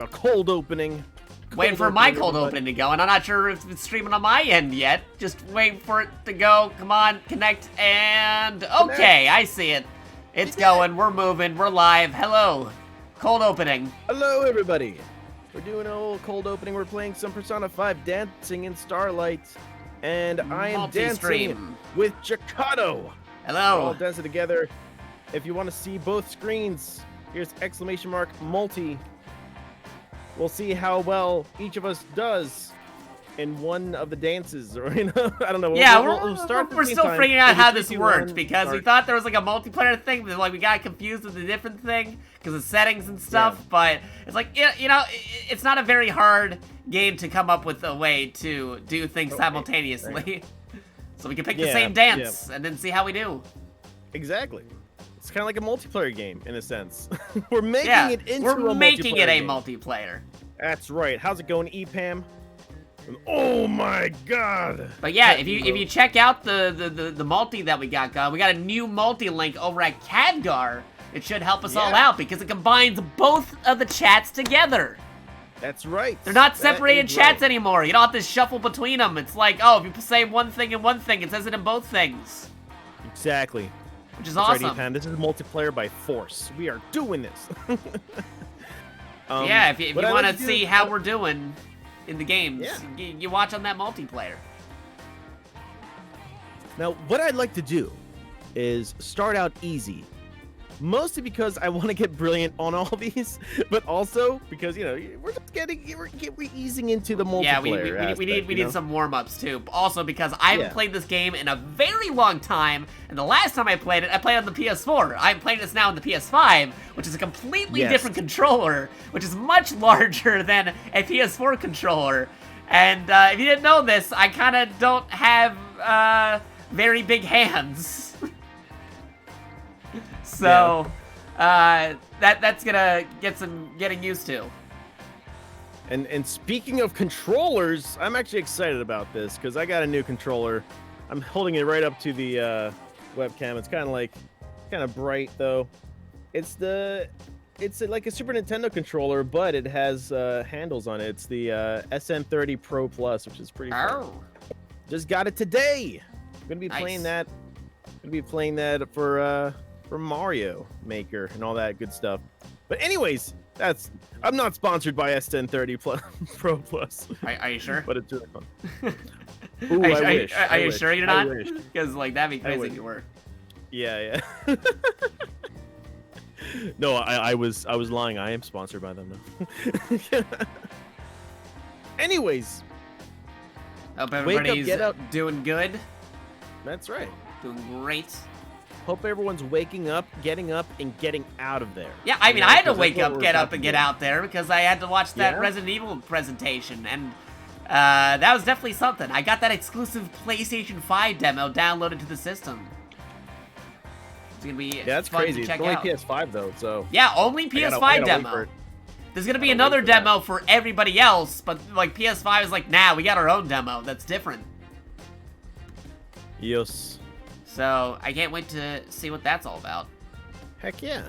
A cold opening. Waiting for my cold opening to go, and I'm not sure if it's streaming on my end yet. Just waiting for it to go. Come on, connect, and okay, I see it. It's going, we're moving, we're live. Hello, cold opening. Hello, everybody. We're doing a little cold opening. We're playing some Persona 5 dancing in Starlight, and I am dancing with Jakato. Hello. We're all dancing together. If you want to see both screens, here's exclamation mark multi. We'll see how well each of us does in one of the dances, or I don't know. Yeah, we'll start. We're still figuring out how this worked because we thought there was like a multiplayer thing, but like we got confused with a different thing because of settings and stuff. Yeah. But it's like it's not a very hard game to come up with a way to do things simultaneously. Right. So we can pick the same dance and then see how we do. Exactly. It's kind of like a multiplayer game in a sense. We're making it into a multiplayer. We're making it a multiplayer. That's right. How's it going, EPAM? Oh my god! But yeah, if you check out the multi that we got going, we got a new multi link over at Khadgar. It should help us all out because it combines both of the chats together. That's right. They're not separated chats anymore. You don't have to shuffle between them. It's like, oh, if you say one thing in one thing, it says it in both things. Exactly. Which is awesome. Right, this is multiplayer by force. We are doing this. Yeah, if you want to see how we're doing in the games, you watch on that multiplayer. Now, what I'd like to do is start out easy. Mostly because I want to get brilliant on all these, but also because we're just we're easing into the multiplayer. Yeah, we need some warm-ups too. Also because I haven't played this game in a very long time, and the last time I played it on the PS4. I'm playing this now on the PS5, which is a completely different controller, which is much larger than a PS4 controller. And if you didn't know this, I kind of don't have very big hands. So, that's gonna get some getting used to. And speaking of controllers, I'm actually excited about this because I got a new controller. I'm holding it right up to the webcam. It's kind of bright though. It's like a Super Nintendo controller, but it has handles on it. It's the SM30 Pro Plus, which is pretty fun. Just got it today. I'm gonna be playing that. For Mario Maker and all that good stuff. But anyways, I'm not sponsored by S1030 Pro Plus. Are you sure? But it's really fun. Ooh, Are you sure you're not? Because like that'd be crazy if you were. Yeah. No, I was lying. I am sponsored by them though. Anyways. Hope everybody's doing good. That's right. Doing great. Hope everyone's waking up, getting out of there. Yeah, I mean, I had to wake up, get up, and get out there because I had to watch that Resident Evil presentation, and that was definitely something. I got that exclusive PlayStation 5 demo downloaded to the system. It's gonna be that's fun crazy. To check it's only out. PS5 though, so yeah, only PS5 demo. There's gonna be another demo for everybody else, but like PS5 is like, nah, we got our own demo. That's different. Yes. So, I can't wait to see what that's all about. Heck yeah.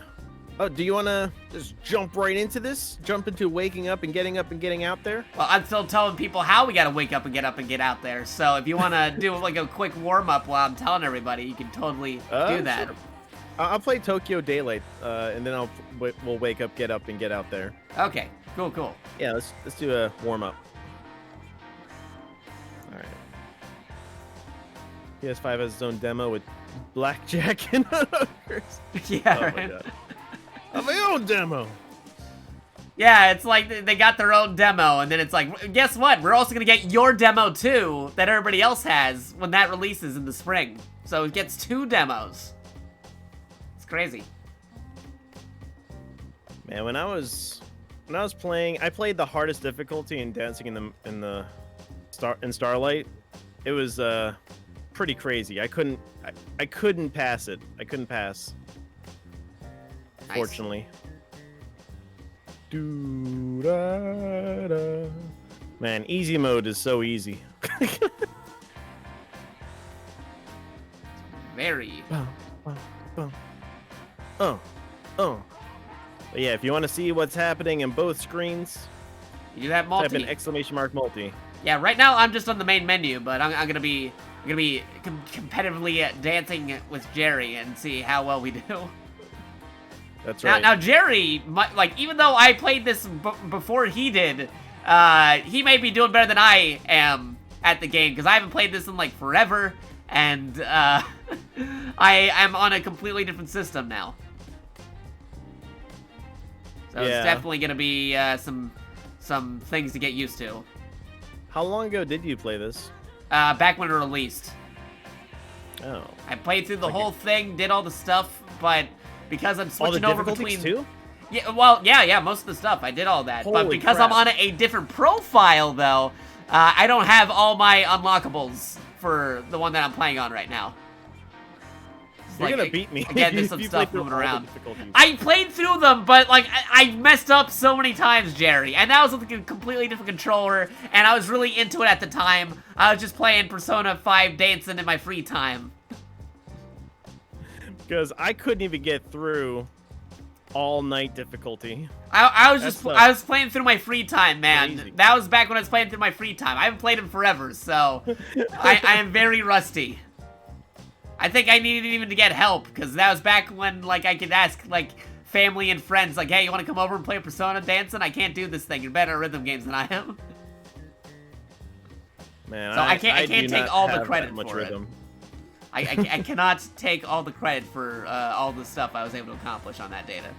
Oh, do you want to just jump right into this? Jump into waking up and getting out there? Well, I'm still telling people how we gotta wake up and get out there. So, if you want to do like a quick warm-up while I'm telling everybody, you can totally do that. Sure. I'll play Tokyo Daylight, and then we'll wake up, get out there. Okay, cool. Yeah, let's do a warm-up. All right. PS5 has its own demo with blackjack and others. Yeah, my God. I have my own demo. Yeah, it's like they got their own demo, and then it's like, guess what? We're also gonna get your demo too, that everybody else has when that releases in the spring. So it gets 2 demos. It's crazy. Man, when I was playing, I played the hardest difficulty in dancing in Starlight. It was pretty crazy. I couldn't pass it. I couldn't pass. Nice. Fortunately. Do-da-da. Man, easy mode is so easy. Very. Oh. But yeah, if you want to see what's happening in both screens, You do have multi. type in exclamation mark multi. Yeah, right now I'm just on the main menu, but I'm gonna be competitively dancing with Jerry and see how well we do. That's right. Now Jerry, like, even though I played this before he did, he may be doing better than I am at the game because I haven't played this in like forever, and I am on a completely different system now. So it's definitely gonna be some things to get used to. How long ago did you play this? Back when it released. Oh. I played through the whole thing, did all the stuff, but because I'm switching over between. Too? Yeah, well, yeah, most of the stuff I did all that, but Holy because crap. I'm on a different profile though, I don't have all my unlockables for the one that I'm playing on right now. You're gonna beat me. Again, there's some You stuff played through moving all the around. difficulties. I played through them, but like I messed up so many times, Jerry, and that was with a completely different controller, and I was really into it at the time. I was just playing Persona 5 dancing in my free time. Because I couldn't even get through all night difficulty. I was playing through my free time, man. Crazy. That was back when I was playing through my free time. I haven't played in forever, so I am very rusty. I think I needed even to get help, because that was back when, like, I could ask, like, family and friends, like, hey, you want to come over and play Persona dancing? I can't do this thing. You're better at rhythm games than I am. Man, So I can't take all the credit for rhythm. it. I cannot take all the credit for all the stuff I was able to accomplish on that data.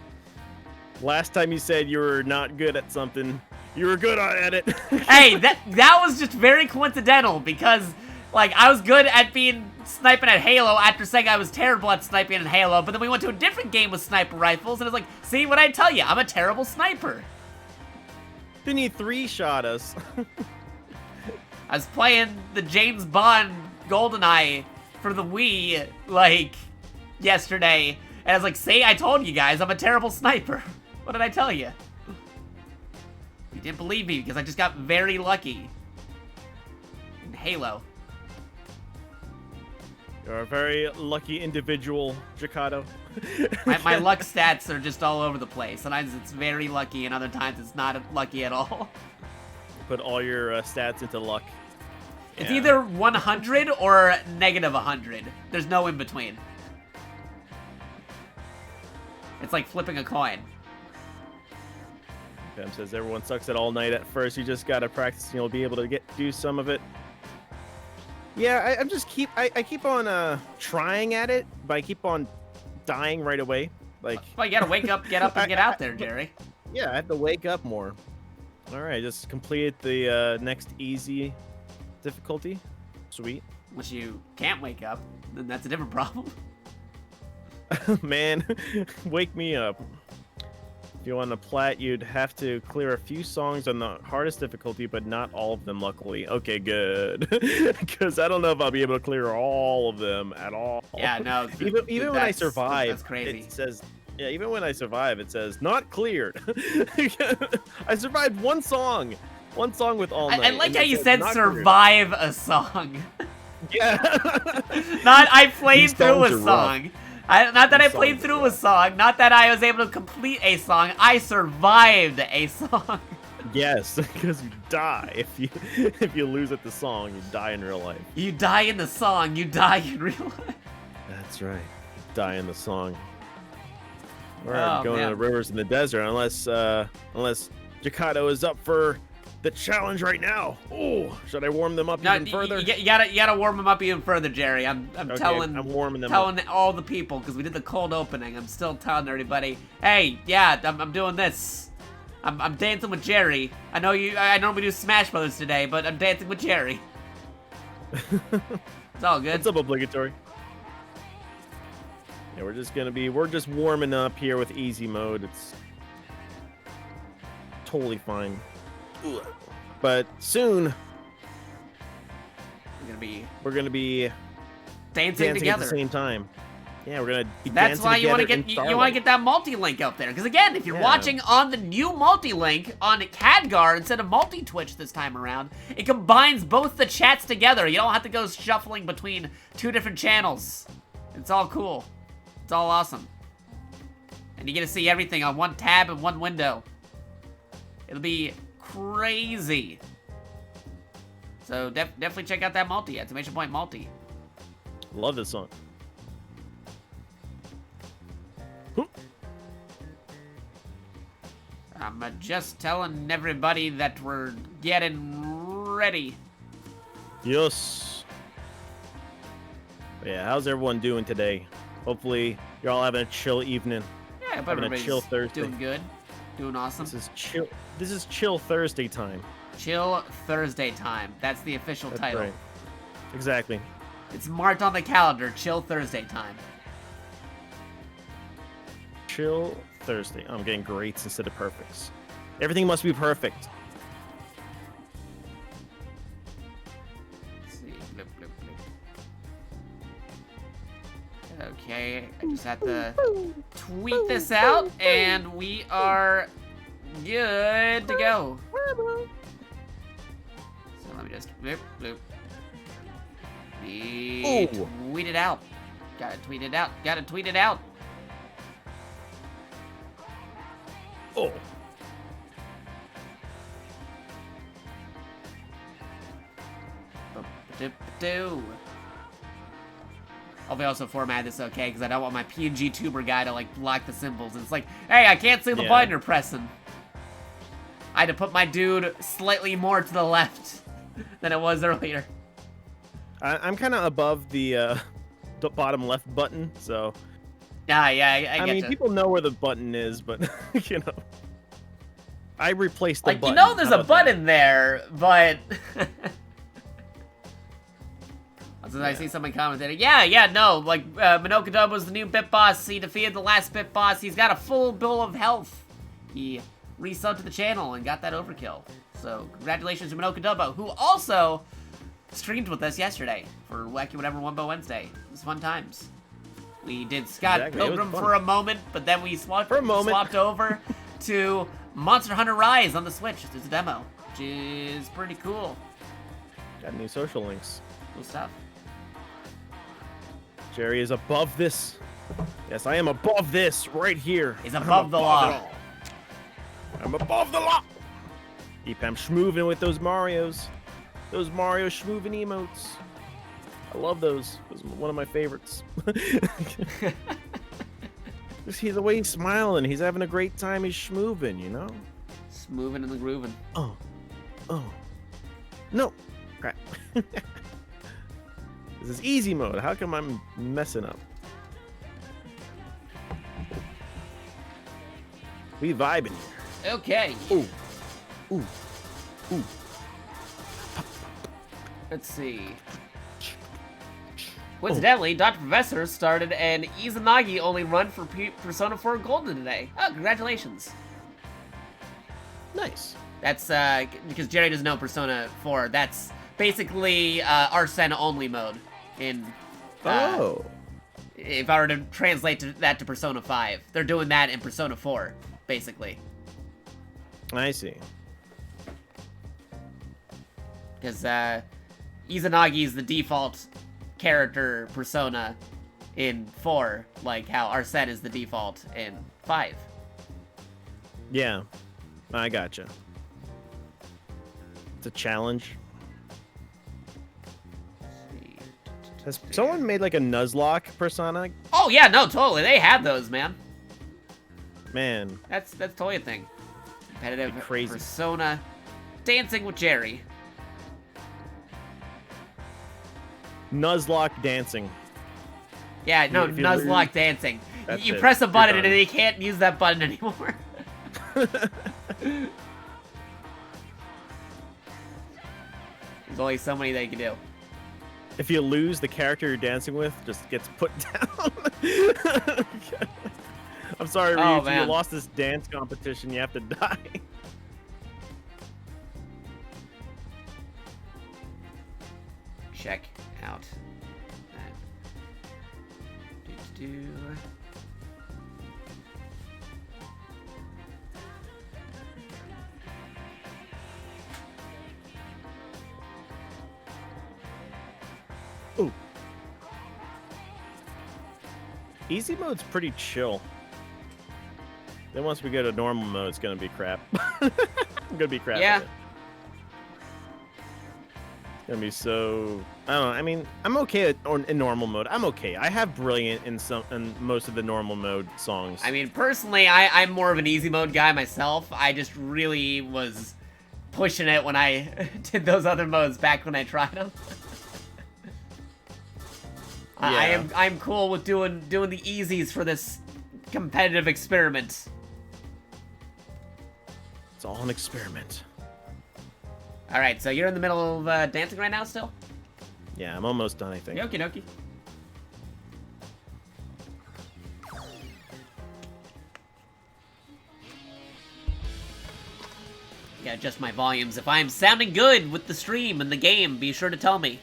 Last time you said you were not good at something, you were good at it. Hey, that was just very coincidental, because, like, I was good at sniping at Halo after saying I was terrible at sniping in Halo, but then we went to a different game with sniper rifles, and it's like, see what I tell you, I'm a terrible sniper. Then you 3-shot us. I was playing the James Bond GoldenEye for the Wii, like, yesterday, and I was like, see, I told you guys, I'm a terrible sniper. What did I tell you? You didn't believe me because I just got very lucky in Halo. You're a very lucky individual, Jakato. My luck stats are just all over the place. Sometimes it's very lucky, and other times it's not lucky at all. Put all your stats into luck. It's Yeah. either 100 or negative 100. There's no in between. It's like flipping a coin. Pam says everyone sucks at all night at first. You just gotta practice and you'll be able to do some of it. Yeah, I keep on trying at it, but I keep on dying right away. Like, Well, you gotta wake up, get up, and get out there, Jerry. yeah, I have to wake up more. All right, just completed the next easy difficulty. Sweet. Unless you can't wake up, then that's a different problem. Man, wake me up. If you want to plat, you'd have to clear a few songs on the hardest difficulty, but not all of them, luckily. Okay, good. Because I don't know if I'll be able to clear all of them at all. Yeah, no. Even when I survive, that's crazy. it says, yeah, even when I survive, it says, not cleared. I survived one song with All Night. I like and how it you says said not survive a song. Yeah. Not I played These through songs a are rough. song. Not that I These played songs are through a rough. song. Not that I was able to complete a song. I survived a song. Yes, because you die if you lose at the song, you die in real life. You die in the song. You die in real life. That's right. Die in the song. We're Oh, going man. to rivers in the desert unless Jakato is up for the challenge right now. Oh, should I warm them up No, even further? you gotta warm them up even further, Jerry. I'm Okay, telling I'm warming them telling all the people because we did the cold opening. I'm still telling everybody, hey, yeah, I'm doing this. I'm dancing with Jerry. I know you. I normally do Smash Brothers today, but I'm dancing with Jerry. It's all good. What's up, obligatory? Yeah, we're just warming up here with easy mode. It's totally fine. But soon we're gonna be dancing dancing together. at the same time. Yeah, we're gonna be That's dancing why you want to together get in you want to Starlight. get that multi-link up there. Because again, if you're Yeah. watching on the new multi-link on Khadgar instead of multi-Twitch this time around, it combines both the chats together. You don't have to go shuffling between two different channels. It's all cool. It's all awesome. And you get to see everything on one tab and one window. It'll be crazy. So definitely check out that multi, exclamation point multi. Love this song. I'm just telling everybody that we're getting ready. Yes. Yeah, how's everyone doing today? Hopefully you're all having a chill evening. Yeah, but having a everybody's chill Thursday. doing good. Doing awesome. This is chill Thursday time. Chill Thursday time. That's the official title. Right. Exactly. It's marked on the calendar. Chill Thursday time. Chill Thursday. I'm getting greats instead of perfects. Everything must be perfect. Let's see. Bloop, bloop, bloop. Okay, I just have to tweet this out, and we are good to go. So let me just bloop, bloop. Tweet it out. Gotta tweet it out. Gotta tweet it out. Oh. I'll also format this okay, because I don't want my PNGtuber guy to like block the symbols. It's like, hey, I can't see the button you're pressing. I had to put my dude slightly more to the left than it was earlier. I'm kind of above the bottom left button, so. Yeah, I mean, people know where the button is, but you know, I replaced the like, button. you know, there's a button there, but. I see someone commented, no, like, Minokadub was the new Bit Boss. He defeated the last Bit Boss. He's got a full bill of health. He resubbed to the channel and got that overkill. So, congratulations to Minokadub, who also streamed with us yesterday for Wacky Whatever Wumbo Wednesday. It was fun times. We did Scott Pilgrim for a moment, but then we swapped over to Monster Hunter Rise on the Switch. There's a demo, which is pretty cool. Got new social links. Cool stuff. Jerry is above this. Yes, I am above this right here. He's above the law. I'm above the law. I'm schmoovin' with those Marios. Those Mario schmoovin' emotes. I love those. Those are one of my favorites. Just see the way he's smiling. He's having a great time. He's schmoovin', you know? Schmoovin' and the groovin'. Oh. No. Crap. This is easy mode. How come I'm messing up? We vibing. Okay. Ooh. Let's see. Coincidentally, Dr. Professor started an Izanagi only run for Persona 4 Golden today. Oh, congratulations. Nice. That's because Jerry doesn't know Persona 4. That's basically Arsene only mode in if I were to translate that to Persona 5. They're doing that in Persona 4, basically. I see. Because Izanagi is the default character persona in 4, like how Arsene is the default in 5. Yeah, I gotcha. It's a challenge. Has someone made like a Nuzlocke persona? Oh yeah, no, totally. They have those, man. Man, that's totally a thing. Competitive crazy. Persona, dancing with Jerry. Nuzlocke dancing. Yeah, no, Nuzlocke dancing. You it. press a button and you can't use that button anymore. There's only so many they can do. If you lose, the character you're dancing with just gets put down. I'm sorry, Ryuji, you lost this dance competition. You have to die. Check out that. Ooh. Easy mode's pretty chill. Then once we go to normal mode, it's gonna be crap. I'm gonna be crap. Yeah. At it. It's gonna be so. I don't know. I mean, I'm okay in normal mode. I'm okay. I have brilliant in most of the normal mode songs. I mean, personally, I'm more of an easy mode guy myself. I just really was pushing it when I did those other modes back when I tried them. Yeah. I'm cool with doing the easies for this competitive experiment. It's all an experiment. All right, so you're in the middle of dancing right now still? Yeah, I'm almost done, I think. Okie dokie. Yeah, adjust my volumes. If I'm sounding good with the stream and the game, be sure to tell me.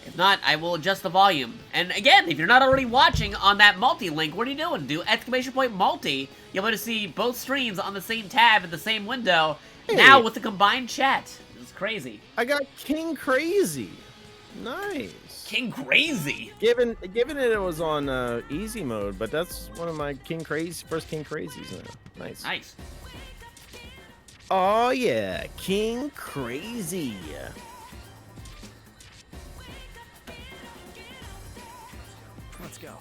If not, I will adjust the volume. And again, if you're not already watching on that multi-link, what are you doing? Do !multi. You'll be able to see both streams on the same tab in the same window. Hey. Now with the combined chat. It's crazy. I got King Crazy. Nice. King Crazy? Given it was on easy mode, but that's one of my first King Crazies now. Nice. Nice. Oh yeah, King Crazy. Let's go.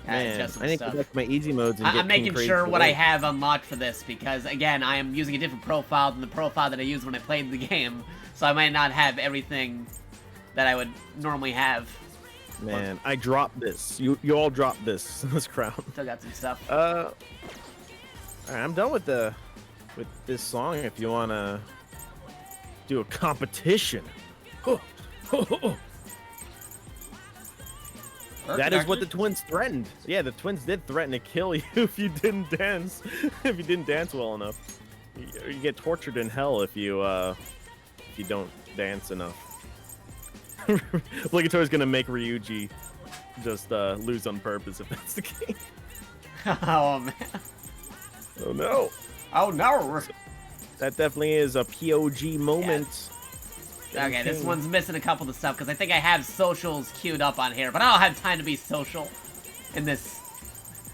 Man, I need to go back to my easy modes and I'm get King making Crazy sure what I away. have unlocked for this because, again, I am using a different profile than the profile that I used when I played the game, so I might not have everything that I would normally have. Man, I dropped this. You all dropped this crown. Still got some stuff. All right, I'm done with this song. If you wanna do a competition, that is what the twins threatened. Yeah, the twins did threaten to kill you if you didn't dance. If you didn't dance well enough, you get tortured in hell if you don't dance enough. Obligatory's gonna make Ryuji just lose on purpose if that's the case. Oh, man. Oh no. Oh, no. That definitely is a POG moment. Yeah. Okay, this one's missing a couple of stuff because I think I have socials queued up on here, but I don't have time to be social in this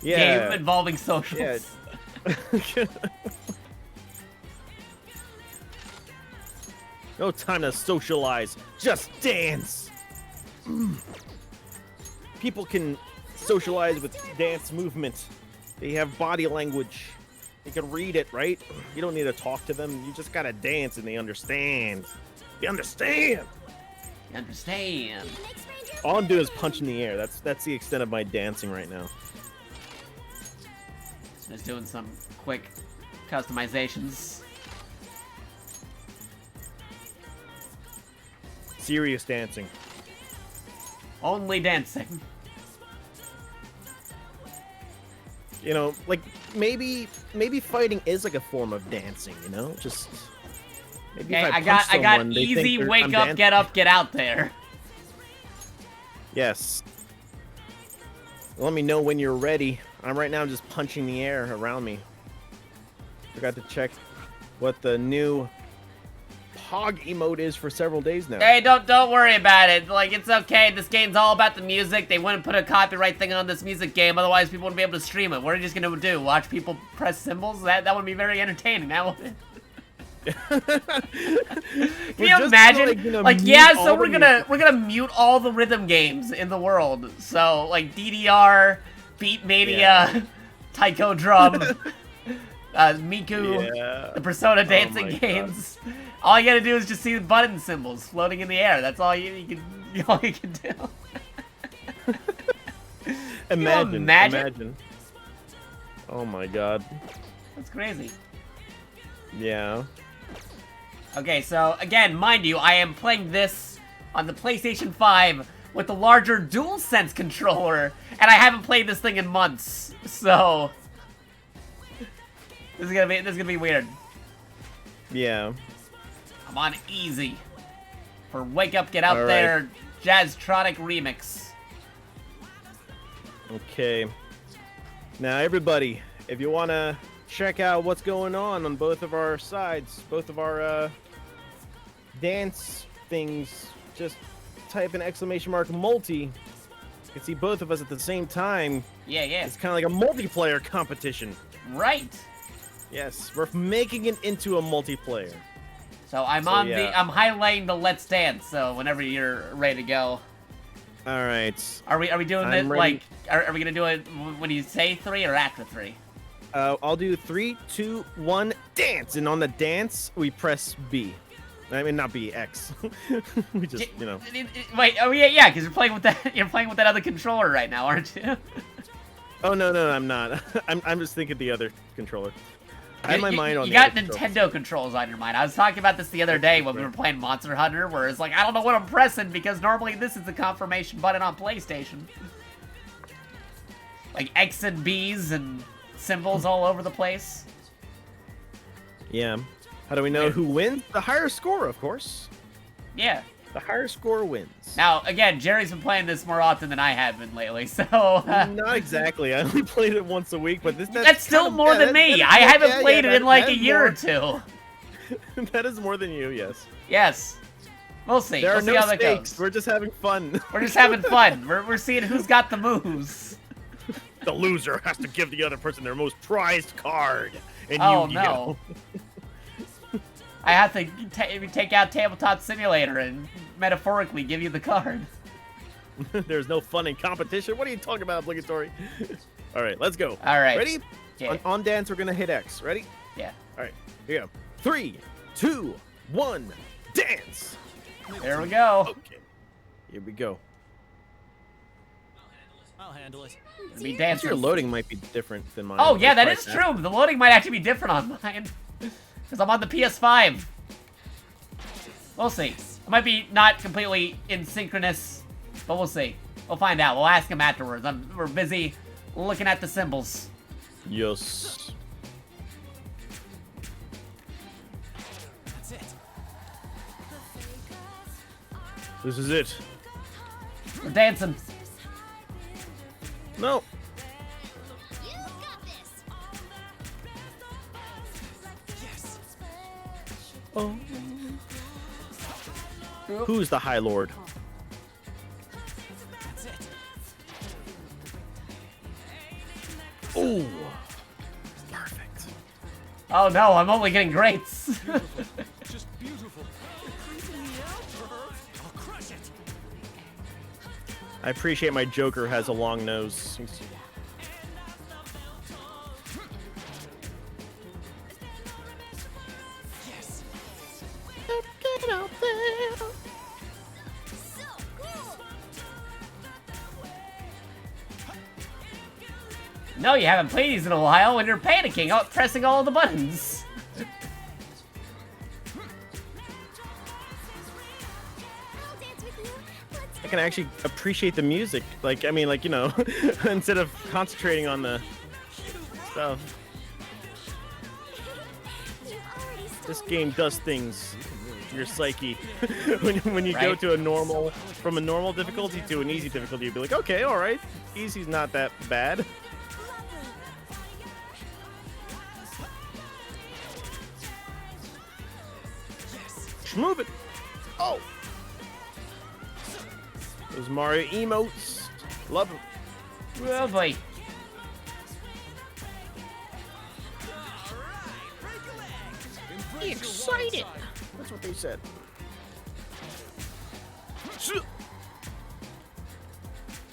game involving socials. Yeah. No time to socialize. Just dance. People can socialize with dance movement. They have body language. They can read it, right? You don't need to talk to them. You just gotta dance and they understand. They understand. You understand. All I'm doing is punching the air. That's the extent of my dancing right now. Just doing some quick customizations. Serious dancing. Only dancing. You know, like maybe fighting is like a form of dancing. You know, just maybe. Okay, if I punch got someone, they easy think wake I'm up, dancing. get up, get out there. Yes. Let me know when you're ready. I'm right now just punching the air around me. Forgot to check what the new Pog emote is for several days now. Hey, don't worry about it. Like, it's okay. This game's all about the music. They wouldn't put a copyright thing on this music game, otherwise people wouldn't be able to stream it. What are you just gonna do? Watch people press cymbals? That would be very entertaining. That would. Can you imagine? Like, yeah, so we're gonna mute all the rhythm games in the world. So like DDR, Beat Mania, Taiko Drum, Miku, the Persona dancing games. God. All you gotta do is just see the button symbols floating in the air. That's all you can do. Imagine. Oh my god. That's crazy. Yeah. Okay, so again, mind you, I am playing this on the PlayStation 5 with the larger DualSense controller, and I haven't played this thing in months. So this is gonna be weird. Yeah. I'm on easy for Wake Up, Get Out All There Jazztronic Remix. Okay. Now, everybody, if you want to check out what's going on both of our sides, both of our dance things, just type in !multi You can see both of us at the same time. Yeah, yeah. It's kind of like a multiplayer competition. Right. Yes, we're making it into a multiplayer. So I'm yeah. I'm highlighting the Let's Dance. So whenever you're ready to go. All right. Are we doing I'm it ready. like? Are we gonna do it when you say 3 or after 3? I'll do 3, 2, 1, dance, and on the dance we press B. I mean, not B, X. We just, you know. Wait, oh yeah, because you're playing with that. You're playing with that other controller right now, aren't you? Oh no, I'm not. I'm just thinking the other controller. I had my mind on. You got Nintendo controls on your mind. I was talking about this the other day when we were playing Monster Hunter, where it's like I don't know what I'm pressing because normally this is the confirmation button on PlayStation. Like X and B's and symbols all over the place. Yeah. How do we know who wins? The higher score, of course. Yeah. The higher score wins. Now, again, Jerry's been playing this more often than I have been lately, so... Not exactly. I only played it once a week, but that's still more than me. I haven't played it in like a year or two. That is more than you, yes. Yes. We'll see. There we'll are see no how that stakes. goes. We're just having fun. We're just having fun. We're seeing who's got the moves. The loser has to give the other person their most prized card. And oh, you no. I have to take out Tabletop Simulator and metaphorically give you the card. There's no fun in competition. What are you talking about, obligatory? All right, let's go. All right. Ready? Yeah. On dance, we're going to hit X. Ready? Yeah. All right, here we go. 3, 2, 1, dance. There we go. Okay. Here we go. I'll handle it. Be dancing. Your loading might be different than mine. Oh, yeah, that is true. The loading might actually be different on mine. Because I'm on the PS5. We'll see. It might be not completely in synchronous, but we'll see. We'll find out. We'll ask him afterwards. We're busy looking at the symbols. Yes. That's it. This is it. We're dancing. No. Yes. Oh. Who's the High Lord? That's it. Oh. Perfect. Oh no, I'm only getting greats. Just beautiful. Creeping me out. I'll crush it. I appreciate my Joker has a long nose. Yes. Get out there. So cool. No, you haven't played these in a while when you're panicking, pressing all the buttons. I'll dance with you. Let's I can actually appreciate the music. Like, I mean, like, you know, instead of concentrating on the stuff. You've already stolen This game does things to your psyche. when you go Right. to from a normal difficulty to an easy difficulty, you'd be like, okay, all right, easy's not that bad. lovely. Move it. Oh. Those Mario emotes. Love them. Oh boy. Be excited. That's what they said.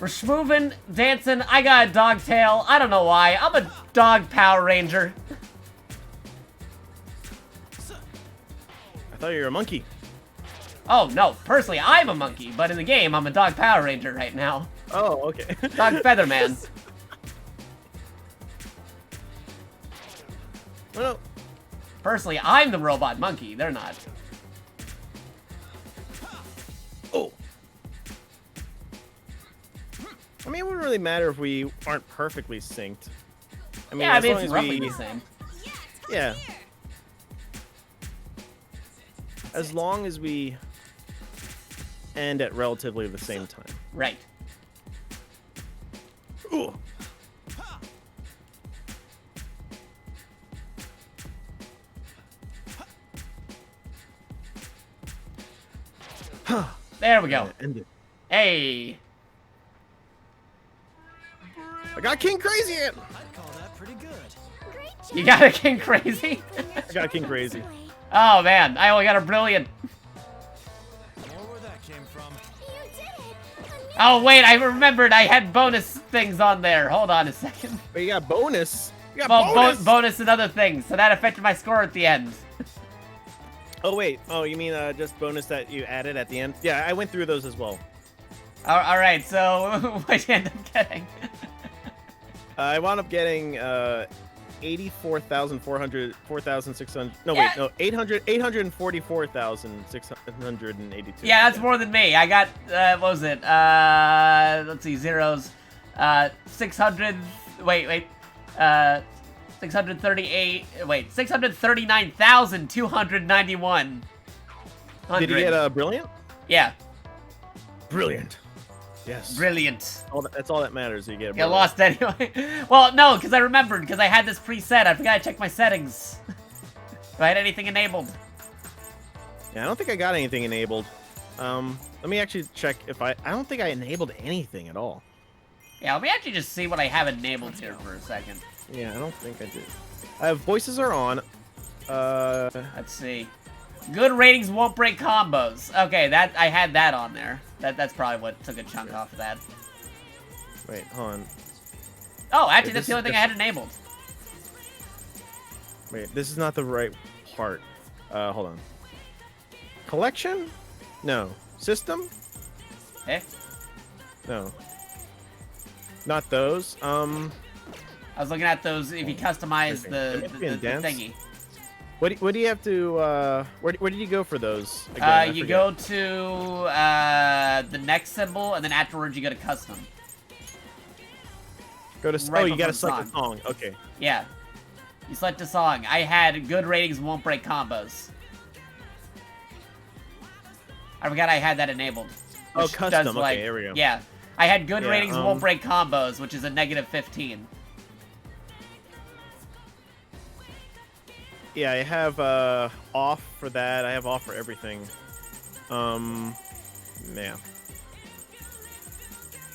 We're schmoovin', dancing, I got a dog tail. I don't know why. I'm a dog Power Ranger. I thought you were a monkey. Oh, no. Personally, I'm a monkey, but in the game, I'm a dog Power Ranger right now. Oh, okay. Dog Featherman. Well, Personally, I'm the robot monkey. They're not. oh. I mean, it wouldn't really matter if we aren't perfectly synced. I mean, Yeah, I as mean, long it's as roughly we, the same. yeah, as long as we end at relatively the same time. Right. Ooh. There we go. End it. Hey. I got King Crazy in. I'd call that pretty good. Great job. You got a King Crazy? I got King Crazy. Oh man, I only got a Brilliant. More where that came from. You did it. A new Oh wait, I remembered I had bonus things on there. Hold on a second. But you got bonus. You got Well, bonus. bonus and other things, so that affected my score at the end. Oh wait. Oh, you mean just bonus that you added at the end? Yeah, I went through those as well. All right, so what you end up getting? I wound up getting 4,600. No, Yeah. wait, no, 844,682. Yeah, that's more than me. I got what was it? Let's see, zeros. 600. Wait. 638. Wait, 639,291. Did you get a brilliant? Yeah, Brilliant. Yes. brilliant. That's all that matters. You get. A Get brilliant. lost anyway. Well, no, because I remembered, because I had this preset. I forgot to check my settings. If I had anything enabled. Yeah, I don't think I got anything enabled. Let me actually check if I don't think I enabled anything at all. Yeah, let me actually just see what I have enabled here for a second. Yeah, I don't think I did. I have voices are on. Let's see. Good ratings won't break combos. Okay, that I had that on there. That's probably what took a chunk off of that. Wait, hold on. Oh, actually, Wait, that's the only thing I had enabled. Wait, this is not the right part. Hold on. Collection? No. System? Eh? No. Not those. I was looking at those. If you customize the Dance? thingy, What do you have to? Where did you go for those? Again, I you forget. go to the next symbol, and then afterwards you go to custom. Go to. right Oh, you gotta before select a song. Okay. Yeah, you select a song. I had good ratings won't break combos. I forgot I had that enabled. Oh, which custom. does, like, Okay, here we go. Yeah, I had good Yeah, ratings won't break combos, which is a -15. Yeah, I have off for that. I have off for everything. Yeah.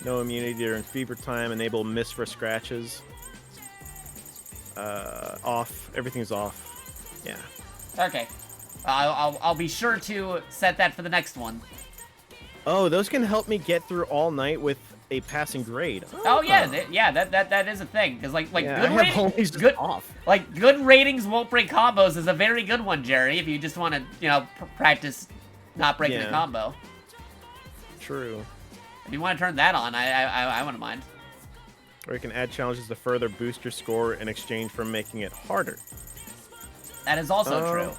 No immunity during fever time. Enable miss for scratches. Off. Everything's off. Yeah. Okay, I'll be sure to set that for the next one. Oh, those can help me get through all night with a passing grade. Oh yeah, that is a thing. Cause like Yeah, good I have ratings, always good off. like good ratings won't break combos is a very good one, Jerry. If you just want to practice not breaking a Yeah. combo. True. If you want to turn that on, I wouldn't mind. Or you can add challenges to further boost your score in exchange for making it harder. That is also Oh. true.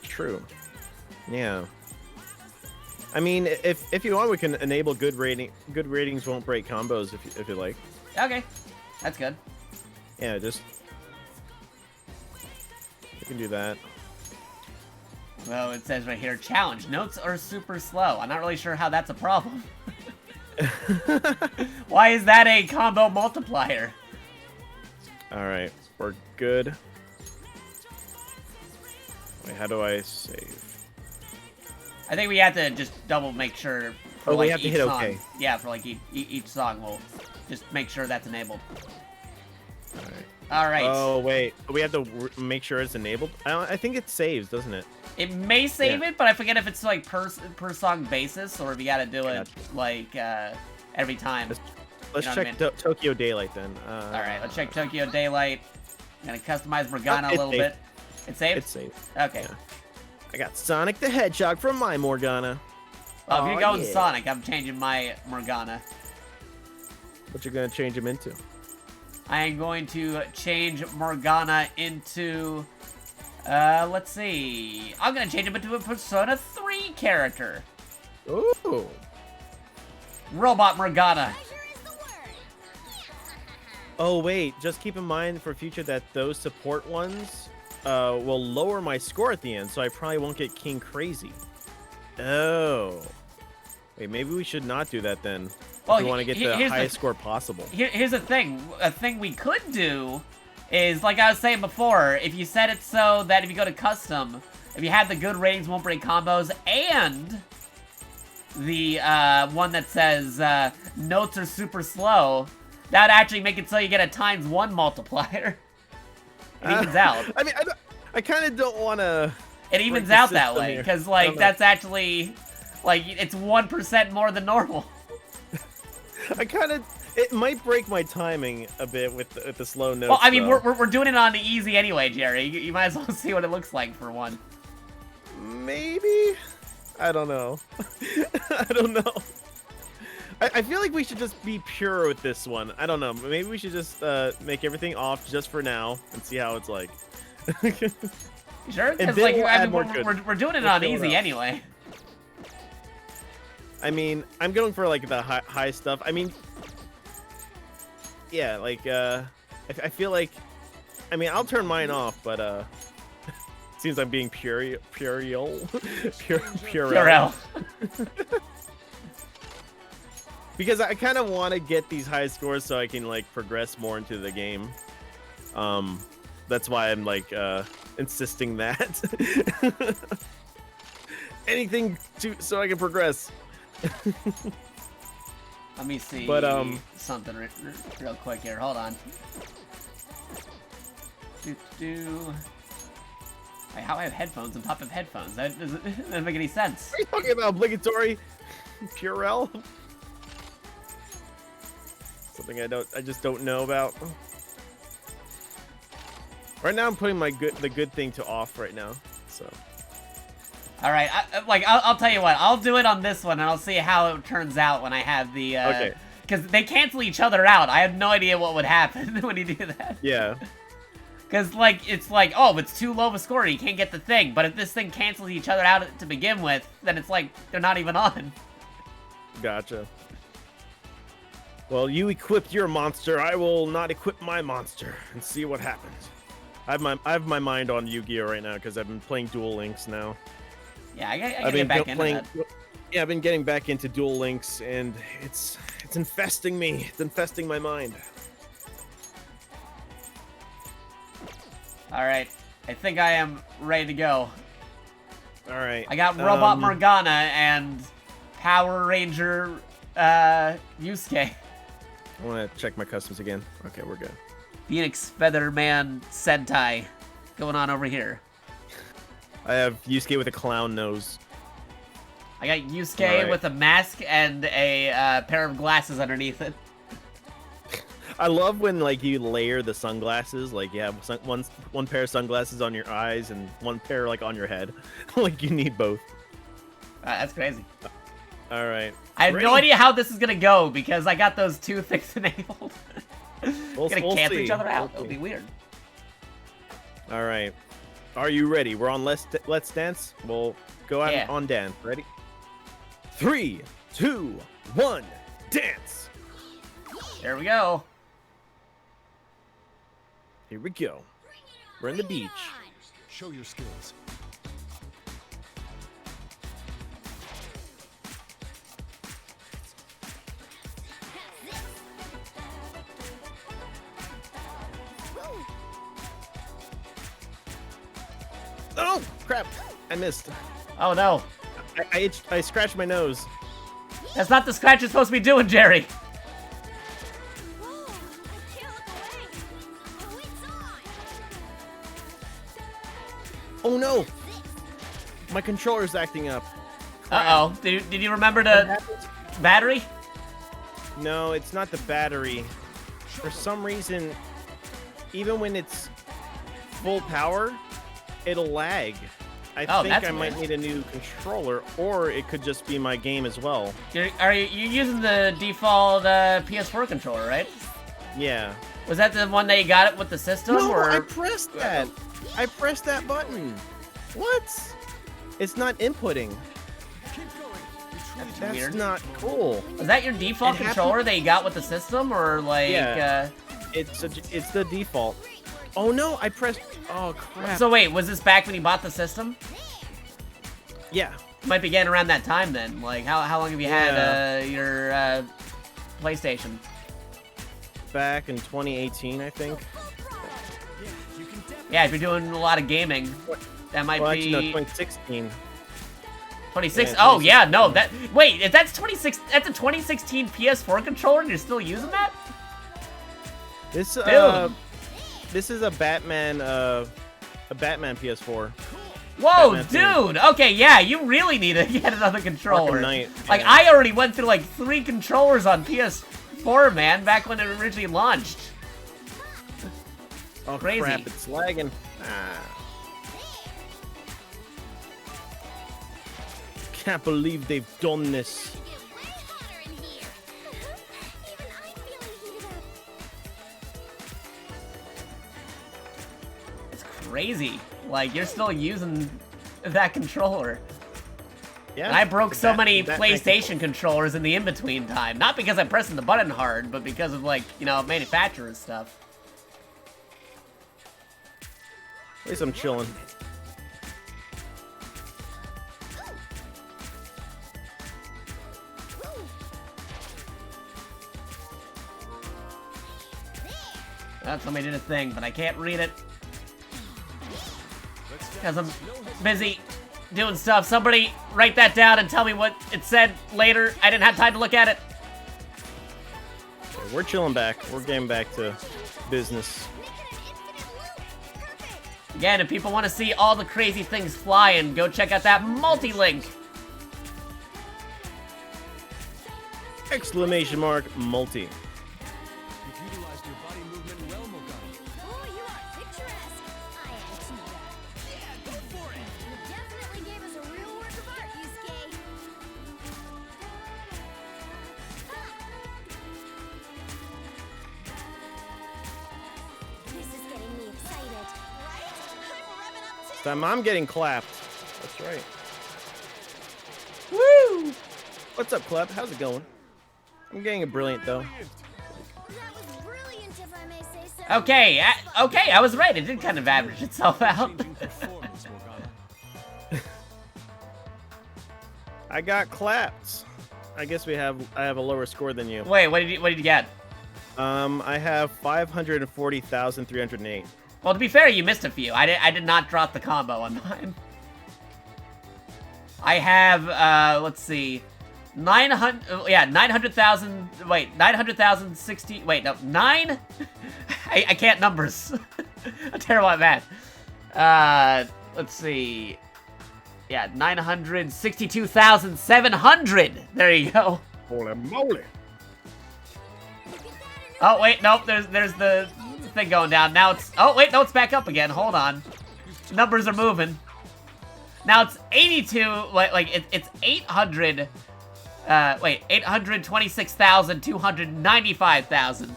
True. Yeah. I mean, if you want, we can enable good ratings won't break combos if you like. Okay, that's good. Yeah, just you can do that. Well, it says right here, challenge. Notes are super slow. I'm not really sure how that's a problem. Why is that a combo multiplier? All right, we're good. Wait, how do I save? I think we have to just double make sure. For Oh, we like have to each hit song. OK. Yeah, for like each song, we'll just make sure that's enabled. All right. All right. Oh wait, we have to make sure it's enabled. I think it saves, doesn't it? It may save it, but I forget if it's like per song basis or if you gotta do it Gotcha. like every time. Let's You know what I check mean? Tokyo Daylight then. All right, let's check Tokyo Daylight. Gonna customize Morgana a It's little saved. bit. It's saved? It's saved. Okay. Yeah. I got Sonic the Hedgehog from my Morgana. Well, if you're going yeah. Sonic, I'm changing my Morgana. What you gonna change him into? I am going to change Morgana into, let's see. I'm gonna change him into a Persona 3 character. Ooh. Robot Morgana. pleasure is the word. Oh wait, just keep in mind for future that those support ones will lower my score at the end, so I probably won't get King Crazy. Oh. Wait, maybe we should not do that then. Well, if we want to get the here's highest score possible. Here's the thing. A thing we could do is, like I was saying before, if you set it so that if you go to custom, if you have the good ratings won't break combos and the one that says notes are super slow, that would actually make it so you get a ×1 multiplier. It evens out. I mean, I kind of don't want to. It evens out that way, because, like, that's actually, like, it's 1% more than normal. It might break my timing a bit with the slow notes. Well, I mean, though. we're doing it on the easy anyway, Jerry. You might as well see what it looks like for one. Maybe? I don't know. I don't know. I feel like we should just be pure with this one. I don't know. Maybe we should just make everything off just for now and see how it's like. Sure? Because, then like, we'll I add mean, more we're doing it on easy anyway. I mean, I'm going for, like, the high stuff. I mean, yeah, like, I feel like, I mean, I'll turn mine off, but, it seems I'm being Purell. Because I kind of want to get these high scores so I can, like, progress more into the game. That's why I'm, like, insisting that. Anything so I can progress. Let me see something real quick here. Hold on. Wait, how I have headphones on top of headphones? That doesn't make any sense. What are you talking about? Obligatory Purell? Something I just don't know about. Right now I'm putting the good thing to off right now. So. All right, I'll tell you what. I'll do it on this one, and I'll see how it turns out when I have the. Okay. Because they cancel each other out. I have no idea what would happen when you do that. Yeah. Because, like, it's like, oh, if it's too low of a score, you can't get the thing. But if this thing cancels each other out to begin with, then it's like they're not even on. Gotcha. Well, you equipped your monster. I will not equip my monster and see what happens. I have my mind on Yu-Gi-Oh right now because I've been playing Duel Links now. Yeah, I gotta get back into that. Yeah, I've been getting back into Duel Links, and it's infesting me. It's infesting my mind. All right, I think I am ready to go. All right. I got Robot Morgana and Power Ranger Yusuke. I want to check my customs again. Okay, we're good. Phoenix Featherman Sentai going on over here. I have Yusuke with a clown nose. I got Yusuke with a mask and a pair of glasses underneath it. I love when, like, you layer the sunglasses. Like, you have one pair of sunglasses on your eyes and one pair, like, on your head. Like, you need both. That's crazy. All right. I have no idea how this is gonna go because I got those two things enabled. We'll cancel see. each other out. It'll be weird. All right. Are you ready? We're on Let's Dance. We'll go out on dance. Ready? 3, 2, 1, dance. There we go. Here we go. We're in the beach. Show your skills. Oh, crap. I missed. Oh, no. I scratched my nose. That's not the scratch you're supposed to be doing, Jerry. Whoa, I can't look away. Oh, it's on. Oh, no. My controller's acting up. Uh-oh. Did you remember to battery? No, it's not the battery. For some reason, even when it's full power, it'll lag. I think I might need a new controller, or it could just be my game as well. Are you using the default PS4 controller, right? Yeah. Was that the one that you got it with the system? No, or? I pressed that. I pressed that button. What? It's not inputting. Keep going. That's weird. not cool. Was that your default controller that you got with the system, or like? Yeah. It's the default. Oh no, I pressed. Oh crap. So wait, was this back when you bought the system? Yeah. Might be getting around that time then. Like, how long have you had your PlayStation? Back in 2018, I think. Yeah, if you're doing a lot of gaming, that might Well, be. actually, no, 2016. 26. Yeah, Oh yeah, no. Wait, if that's 26. That's a 2016 PS4 controller, and you're still using that? This Dude. this is a Batman PS4. Whoa, Batman dude. Okay, yeah, you really need to get another controller. Arkham Knight, Like, yeah. I already went through like 3 controllers on PS4, man, back when it originally launched. Oh Crazy. crap! It's lagging. Ah. Can't believe they've done this. Get way hotter in here. Even I'm feeling heated up. It's crazy. Like, you're still using that controller. Yeah. And I broke so many Batman PlayStation controllers in the in-between time. Not because I'm pressing the button hard, but because of, like, you know, manufacturer stuff. At least I'm chilling. Somebody did a thing, but I can't read it. Because I'm busy doing stuff. Somebody write that down and tell me what it said later. I didn't have time to look at it. Okay, we're chilling back. We're getting back to business. Make it an infinite loop. Perfect. Again, if people want to see all the crazy things flying, go check out that multi-link. Exclamation mark multi. You've utilized your body movement well, Mogami. Oh, you are picturesque. I am too. Yeah, go for it. You definitely gave us a real work of art, Yusuke. This is getting me excited. Right? I'm revving up too. Time I'm getting clapped. That's right. Woo! What's up, Club? How's it going? I'm getting it brilliant though. That was brilliant, if I may say so. Okay, okay, I was right. It did kind of average itself out. Changing performance, Morgana. I got clapped. I guess I have a lower score than you. Wait, what did you get? I have 540,308. Well, to be fair, you missed a few. I did not drop the combo on mine. I have, let's see, 900,000, wait, 900,060, wait, no, 9? I can't numbers. I'm terrible at math. Let's see. Yeah, 962,700. There you go. Holy moly. Oh, wait, nope, there's the thing going down. Now it's, oh, wait, no, it's back up again. Hold on. Numbers are moving. Now it's 82, it's 800, wait, 826,295,000.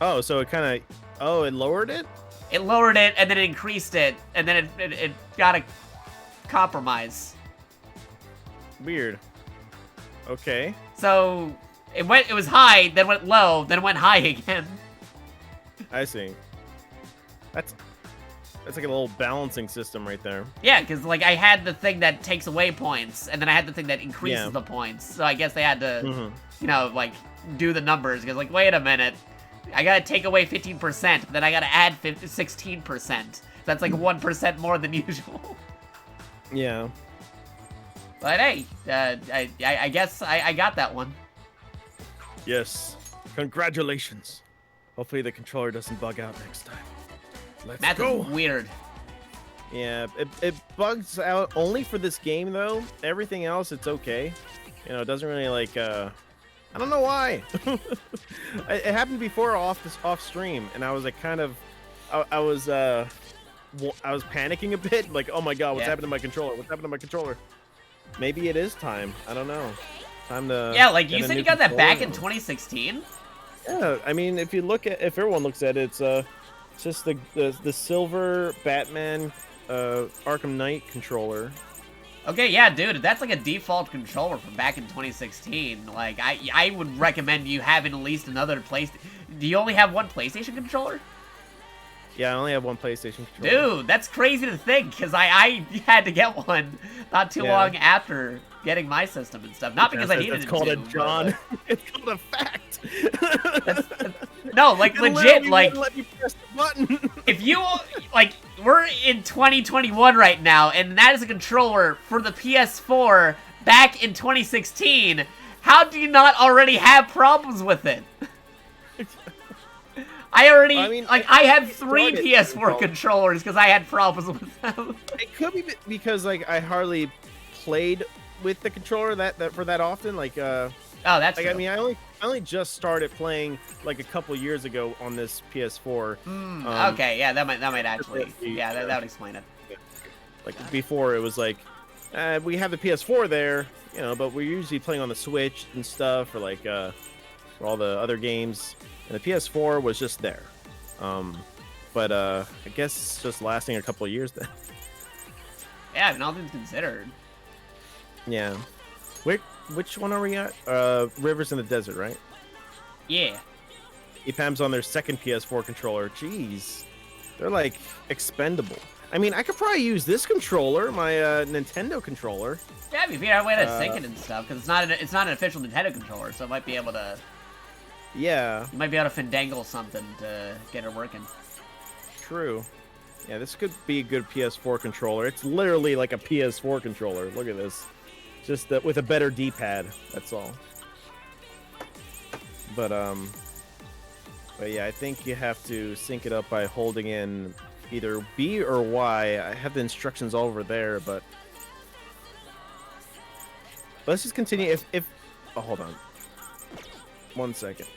Oh, so it kind of, oh, it lowered it? It lowered it, and then it increased it, and then it got a compromise. Weird. Okay. So, it was high, then went low, then went high again. I see. That's like a little balancing system right there. Yeah, because, like, I had the thing that takes away points, and then I had the thing that increases Yeah. the points. So I guess they had to, Mhm. you know, like, do the numbers. Because, like, wait a minute. I gotta take away 15%, but then I gotta add 16%. That's, like, 1% more than usual. Yeah. But, hey, I guess I got that one. Yes. Congratulations. Hopefully the controller doesn't bug out next time. Let's That's go. weird. Yeah, it bugs out only for this game though. Everything else, it's okay. You know, it doesn't really like. I don't know why. It happened before off stream, and I was like kind of, I was panicking a bit, like, oh my god, what's Yeah. happened to my controller? What's happened to my controller? Maybe it is time. I don't know. Time to. Yeah, like, get you a said new you got that back in controller. 2016? Yeah, I mean, if everyone looks at it, it's just the silver Batman Arkham Knight controller. Okay, yeah, dude, that's like a default controller from back in 2016. Like, I would recommend you having at least another PlayStation. Do you only have one PlayStation controller? Yeah, I only have one PlayStation controller. Dude, that's crazy to think, because I had to get one not too Yeah. long after getting my system and stuff. Not because I needed That's it called to. a John. It's called a fact. No, like, It legit, literally like, wouldn't let me press the button. if you, like, we're in 2021 right now, and that is a controller for the PS4 back in 2016. How do you not already have problems with it? I had 3 PS4 controllers because I had problems with them. It could be because like I hardly played with the controller that for that often. Like oh, that's like true. I mean, I only just started playing like a couple years ago on this PS4. Okay, yeah, that might actually, yeah, that would explain it. Like before, it was like we have the PS4 there, you know, but we're usually playing on the Switch and stuff, or like for all the other games, and the PS4 was just there. But I guess it's just lasting a couple of years then. Yeah, all things considered. Yeah. Which one are we at? Rivers in the Desert, right? Yeah. EPAM's on their second PS4 controller. Jeez. They're like expendable. I mean, I could probably use this controller, my Nintendo controller. Yeah, if you figure out a way to sync it and stuff, because it's not an official Nintendo controller, so it might be able to. Yeah. You might be able to finagle something to get it working. True. Yeah, this could be a good PS4 controller. It's literally like a PS4 controller. Look at this. Just with a better D-pad. That's all. But yeah, I think you have to sync it up by holding in either B or Y. I have the instructions all over there, but let's just continue. If oh, hold on, 1 second.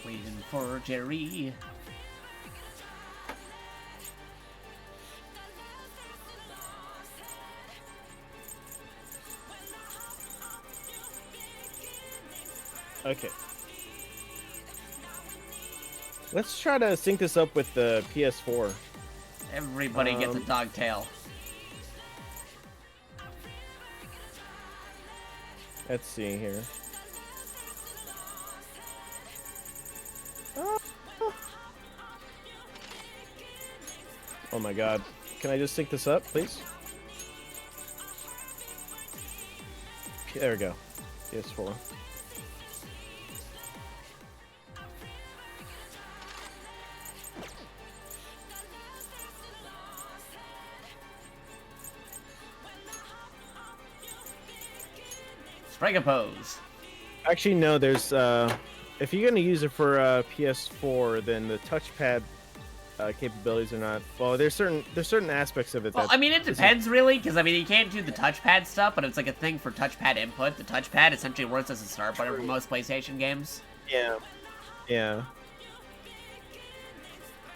Waiting for Jerry. Okay. Let's try to sync this up with the PS4. Everybody gets a dog tail. Let's see here. Oh my god. Can I just sync this up, please? There we go. PS4. Strike a pose. Actually, no, there's, if you're going to use it for PS4, then the touchpad capabilities are not, well, there's certain aspects of it Well, that I mean, it depends, really, because, I mean, you can't do the touchpad stuff, but it's like a thing for touchpad input. The touchpad essentially works as a start button for most PlayStation games. Yeah. Yeah.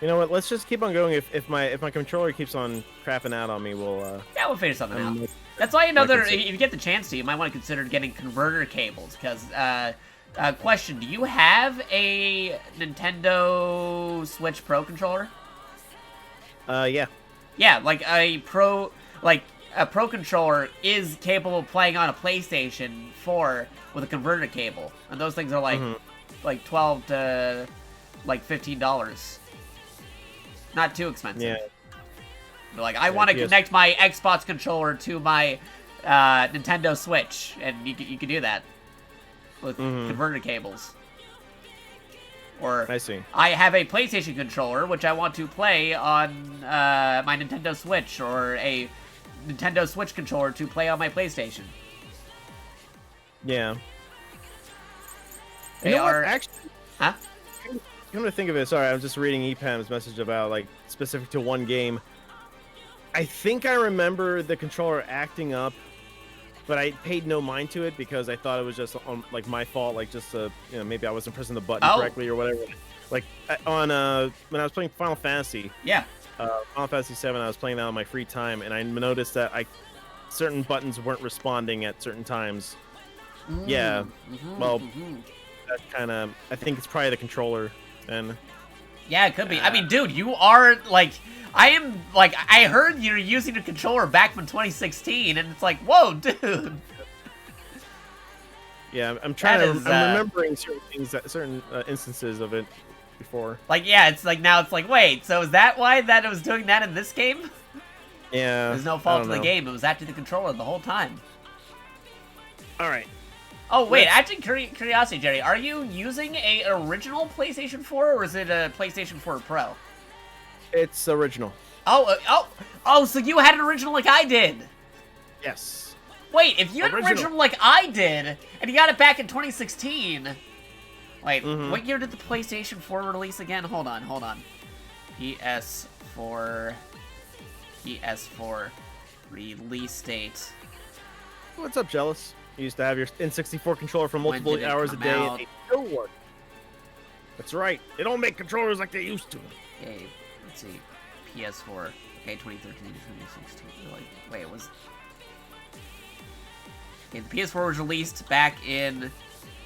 You know what? Let's just keep on going. If my controller keeps on crapping out on me, we'll Yeah, we'll figure something out. That's why another. consider- If you get the chance to, you might want to consider getting converter cables. Because, question: do you have a Nintendo Switch Pro controller? Yeah. Yeah, like a Pro controller is capable of playing on a PlayStation 4 with a converter cable, and those things are like like $12 to like $15. Not too expensive. Yeah. But like, I want to connect my Xbox controller to my Nintendo Switch, and you can do that with converter cables. Or I see. I have a PlayStation controller, which I want to play on my Nintendo Switch, or a Nintendo Switch controller to play on my PlayStation. Yeah. They You know what? are Actually, huh? come to think of it, sorry, I was just reading EPAM's message about like specific to one game. I think I remember the controller acting up, but I paid no mind to it because I thought it was just on like my fault, like just you know, maybe I wasn't pressing the button correctly or whatever. Like on when I was playing Final Fantasy, Yeah. Final Fantasy 7, I was playing that on my free time, and I noticed that certain buttons weren't responding at certain times. Yeah. Well, that kind of, I think it's probably the controller. And Yeah, it could be. I mean, dude, you are like, I am like, I heard you're using a controller back from 2016, and it's like, whoa, dude. yeah, I'm trying That to. is, I'm remembering certain things, certain instances of it before. Like, yeah, it's like now it's like, wait, so is that why that it was doing that in this game? Yeah. There's no fault to the game. It was actually the controller the whole time. All right. Oh, wait, actually, curiosity, Jerry, are you using a original PlayStation 4, or is it a PlayStation 4 Pro? It's original. Oh, so you had an original like I did. Yes. Wait, if you had an original like I did, and you got it back in 2016... Wait, what year did the PlayStation 4 release again? Hold on. PS4 release date. What's up, Jealous? You used to have your N64 controller for multiple hours a day, and it still worked. That's right. They don't make controllers like they used to. Okay, let's see. PS4. Okay, 2013 to 2016. Wait, it was... Okay, the PS4 was released back in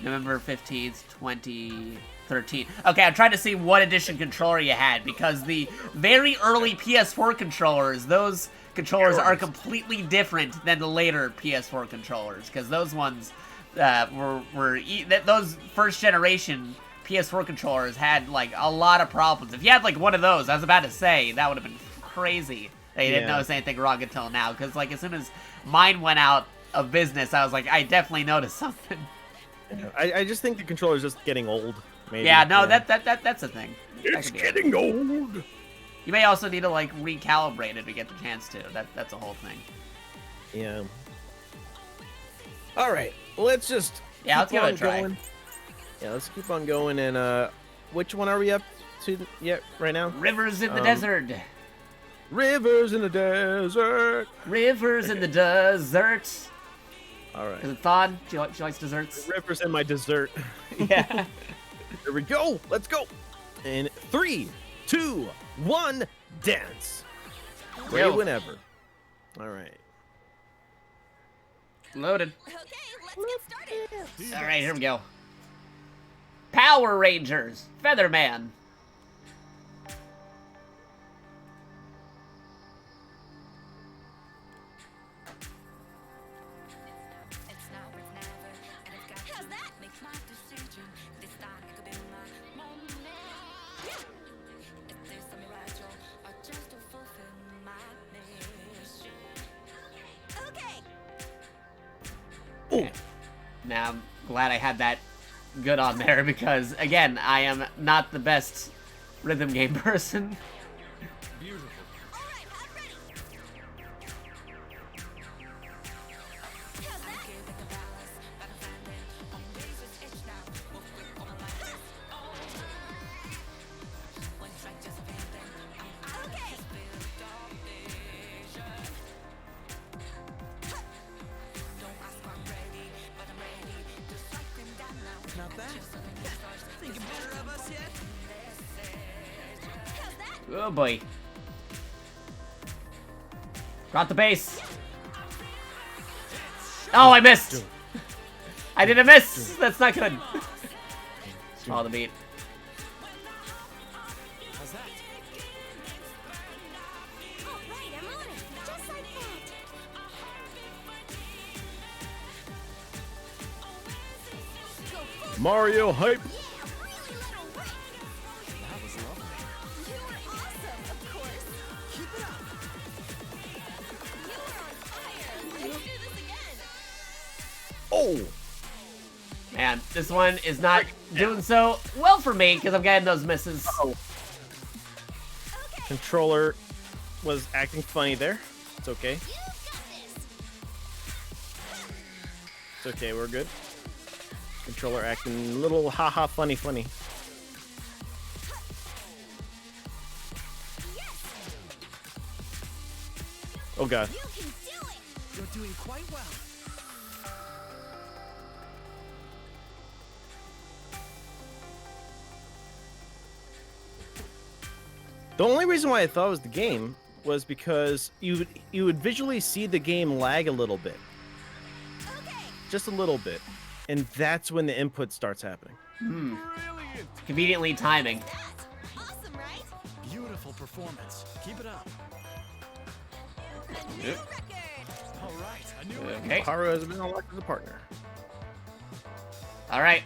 November 15th, 2013. Okay, I'm trying to see what edition controller you had, because the very early PS4 controllers, those controllers are completely different than the later PS4 controllers, because those ones those first generation PS4 controllers had like a lot of problems. If you had like one of those, I was about to say that would have been crazy. They didn't notice anything wrong until now, because like as soon as mine went out of business, I was like, I definitely noticed something. I just think the controller's just getting old. Maybe. Yeah, no, that's a thing. It's getting old. You may also need to like recalibrate it to get the chance to. That's a whole thing. Yeah. All right, let's just let's give it a try. Going. Yeah, let's keep on going. And which one are we up to right now? Rivers in the desert. Rivers in the desert. Rivers in the desert. All right. Is it thawed? She likes desserts. Rivers in my dessert. Yeah. Here we go. Let's go. In 3, 2, 1, dance. Ready whenever. All right. Loaded. Okay, let's get started. All right, here we go. Power Rangers, Featherman. How's that? Ooh. Now, I'm glad I had that good on there, because, again, I am not the best rhythm game person. Beautiful. Alright, I'm ready. How's that? Okay. Not bad. Thinking better of us yet? How's that? Oh, boy. Got the base. Oh, I missed. I didn't miss. That's not good. Follow the beat. How's that? Alright, I'm on it. Just like that. Go full Mario hype. yeah, really let 'em rip. That was lovely. You are awesome, of course. Keep it up. You are on fire. Let's do this again. Oh. Man, this one is not doing so well for me, because I'm getting those misses. Oh. Controller was acting funny there. It's okay. You got this. It's okay. We're good. Controller acting a little haha funny. Yes, Oh god. you can do it. You're doing quite well. The only reason why I thought it was the game was because you would visually see the game lag a little bit, Okay. just a little bit, and that's when the input starts happening. Brilliant. Conveniently timing. That's awesome, right? Beautiful performance. Keep it up. A new record. All right. A new record. Okay. Haru has been unlocked as a partner. All right.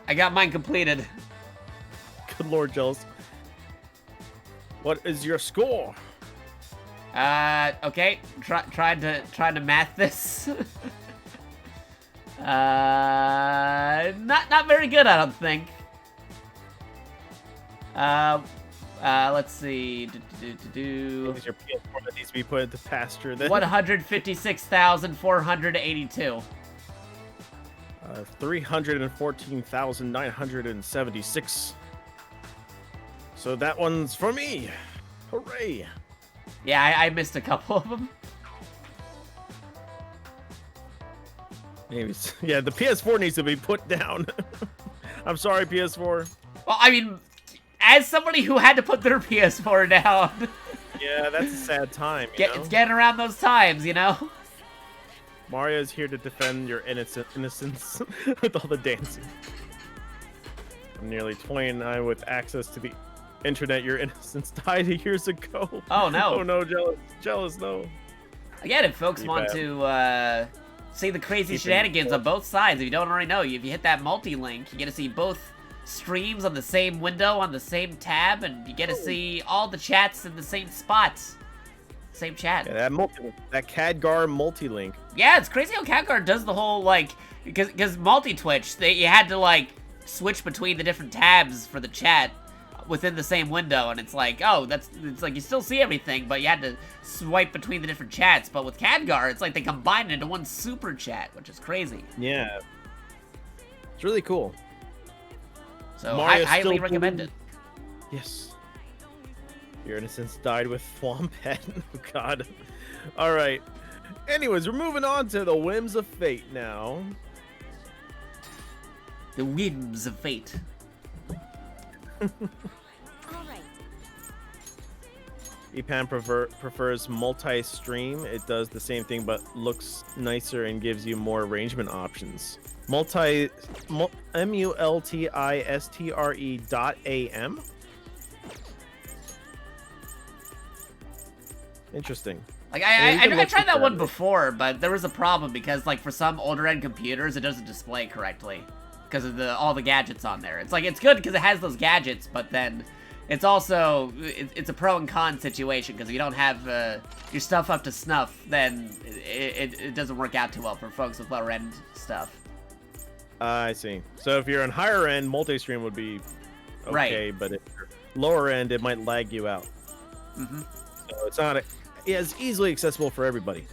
I got mine completed. Good lord, Jealous. What is your score? Okay. Trying to math this. Not very good, I don't think. Let's see. Is your PS4 that needs to be put into pasture then? 156,482. 314,976. So that one's for me. Hooray! Yeah, I missed a couple of them. Maybe. Yeah, the PS4 needs to be put down. I'm sorry, PS4. Well, I mean, as somebody who had to put their PS4 down. Yeah, that's a sad time, you know? It's getting around those times, you know? Mario's here to defend your innocence with all the dancing. I'm nearly 29 with access to the internet. Your innocence died years ago. Oh, no. Oh, no, jealous. Jealous, no. Again, if folks want to see the crazy shenanigans on both sides, if you don't already know, if you hit that multi-link, you get to see both streams on the same window, on the same tab, and you get to see all the chats in the same spots. Same chat. Yeah, that Khadgar multi-link. Yeah, it's crazy how Khadgar does the whole, like, because multi-Twitch, you had to, like, switch between the different tabs for the chat within the same window, and it's like, oh, it's like you still see everything, but you had to swipe between the different chats. But with Khadgar, it's like they combined it into one super chat, which is crazy. Yeah. It's really cool. So I highly recommend it. Yes. Your innocence died with Thwompet. Oh, God. All right. Anyways, we're moving on to the whims of fate now. The whims of fate. All right. EPAM prefers multi-stream. It does the same thing, but looks nicer and gives you more arrangement options. multistre.am. Interesting. Like I tried that one before, but there was a problem because like for some older end computers, it doesn't display correctly because of all the gadgets on there. It's like it's good because it has those gadgets, but then it's also it's a pro and con situation because if you don't have your stuff up to snuff, then it doesn't work out too well for folks with lower end stuff. I see. So if you're on higher end, multi-stream would be okay, right. But if you're lower end, it might lag you out. Mm-hmm. So it's not as easily accessible for everybody.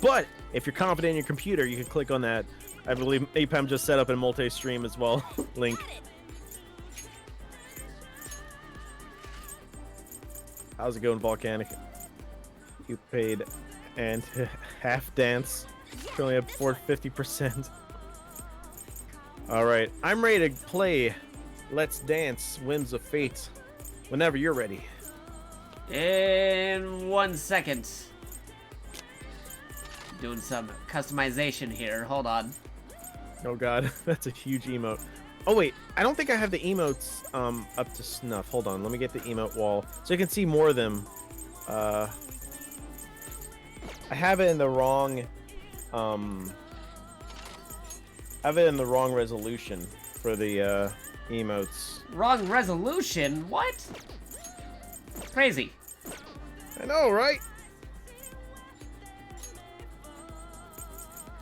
But if you're confident in your computer, you can click on that. I believe APAM just set up a multi-stream as well link. How's it going, Volcanic? You paid and half dance. Currently up 450%. All right, I'm ready to play Let's Dance Whims of Fate whenever you're ready. In 1 second. Doing some customization here. Hold on. Oh god, that's a huge emote. Oh wait, I don't think I have the emotes up to snuff. Hold on, let me get the emote wall so you can see more of them. I have it in the wrong resolution for the emotes. Wrong resolution? What? Crazy. I know, right?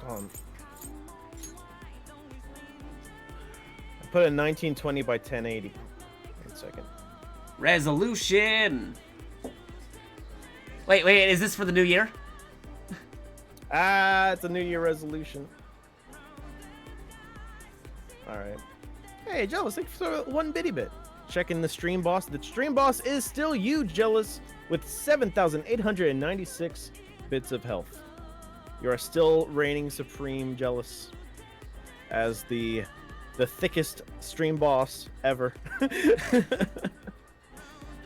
I put it in 1920 by 1080. 1 second. Resolution. Wait, is this for the new year? It's a New Year resolution. Alright. Hey, Jealous, thanks for 1 bitty bit. Checking the stream boss. The stream boss is still you, Jealous, with 7,896 bits of health. You are still reigning supreme, Jealous, as the thickest stream boss ever.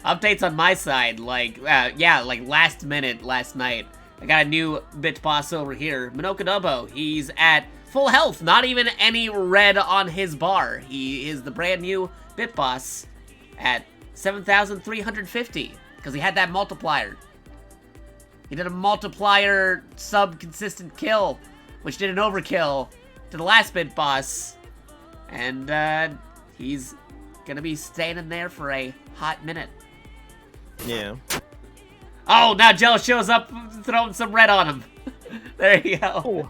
Updates on my side, like last minute, last night. I got a new bit boss over here, Minokadobo. He's at full health, not even any red on his bar. He is the brand new bit boss at 7,350 because he had that multiplier. He did a multiplier sub-consistent kill, which did an overkill to the last bit boss. And he's gonna be standing there for a hot minute. Yeah. Oh, now Jello shows up throwing some red on him. There you go. Oh.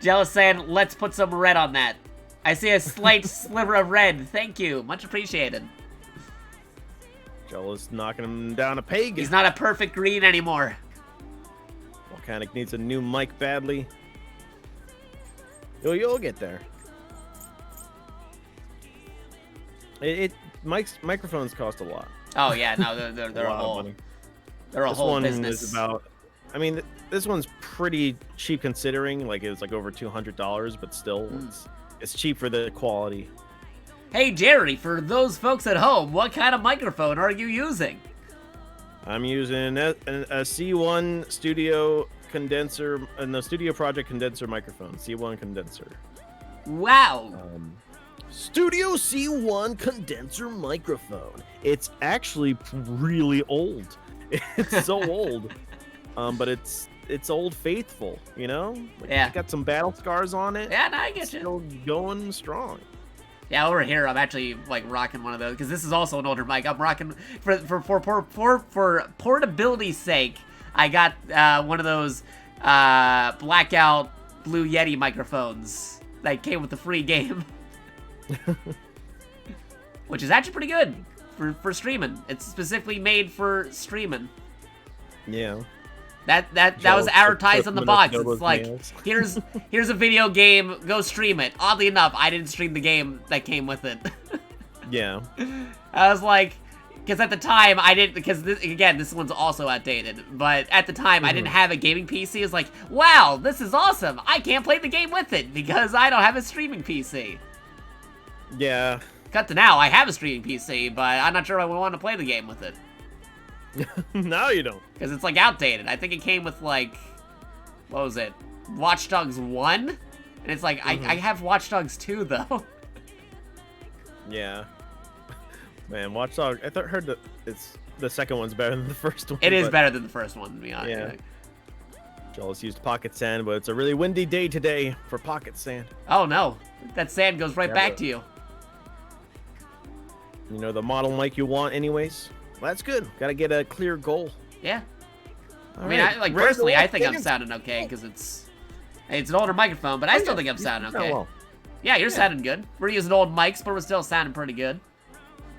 Jealous saying, let's put some red on that. I see a slight sliver of red. Thank you. Much appreciated. Jealous knocking him down a peg. He's not a perfect green anymore. Volcanic needs a new mic badly. You'll get there. Microphones cost a lot. Oh yeah, no, they're a whole, they're a whole business. Is about. I mean, this one's pretty cheap considering. Like it's like over $200, but still, it's cheap for the quality. Hey Jerry, for those folks at home, what kind of microphone are you using? I'm using a C1 Studio condenser, no Studio Project condenser microphone. C1 condenser. Wow. Studio C1 condenser microphone. It's actually really old. It's so old. But it's old faithful, you know? Like, yeah. It's got some battle scars on it. Yeah, no, I get you. Still going strong. Yeah, over here I'm actually like rocking one of those because this is also an older mic. I'm rocking for portability's sake. I got one of those blackout Blue Yeti microphones that came with the free game. Which is actually pretty good for streaming. It's specifically made for streaming. Yeah. That was advertised on the box. It's like, here's a video game, go stream it. Oddly enough, I didn't stream the game that came with it. Yeah. I was like, because at the time I didn't, because this one's also outdated. But at the time I didn't have a gaming PC. It's like, wow, this is awesome. I can't play the game with it because I don't have a streaming PC. Yeah. Cut to now, I have a streaming PC, but I'm not sure I would want to play the game with it. No, you don't. Because it's, like, outdated. I think it came with, like, what was it? Watch Dogs 1? And it's like, I have Watch Dogs 2, though. Yeah. Man, Watch Dogs, I heard that the second one's better than the first one. It is better than the first one, to be honest. Yeah. Jealous used pocket sand, but it's a really windy day today for pocket sand. Oh, no. That sand goes right back to you. You know, the model mic you want anyways? Well, that's good. Gotta get a clear goal. Yeah. All I mean, right. personally, I think I'm sounding okay, because it's an older microphone, but I still think I'm sounding okay. Well. Yeah, you're sounding good. We're using old mics, but we're still sounding pretty good.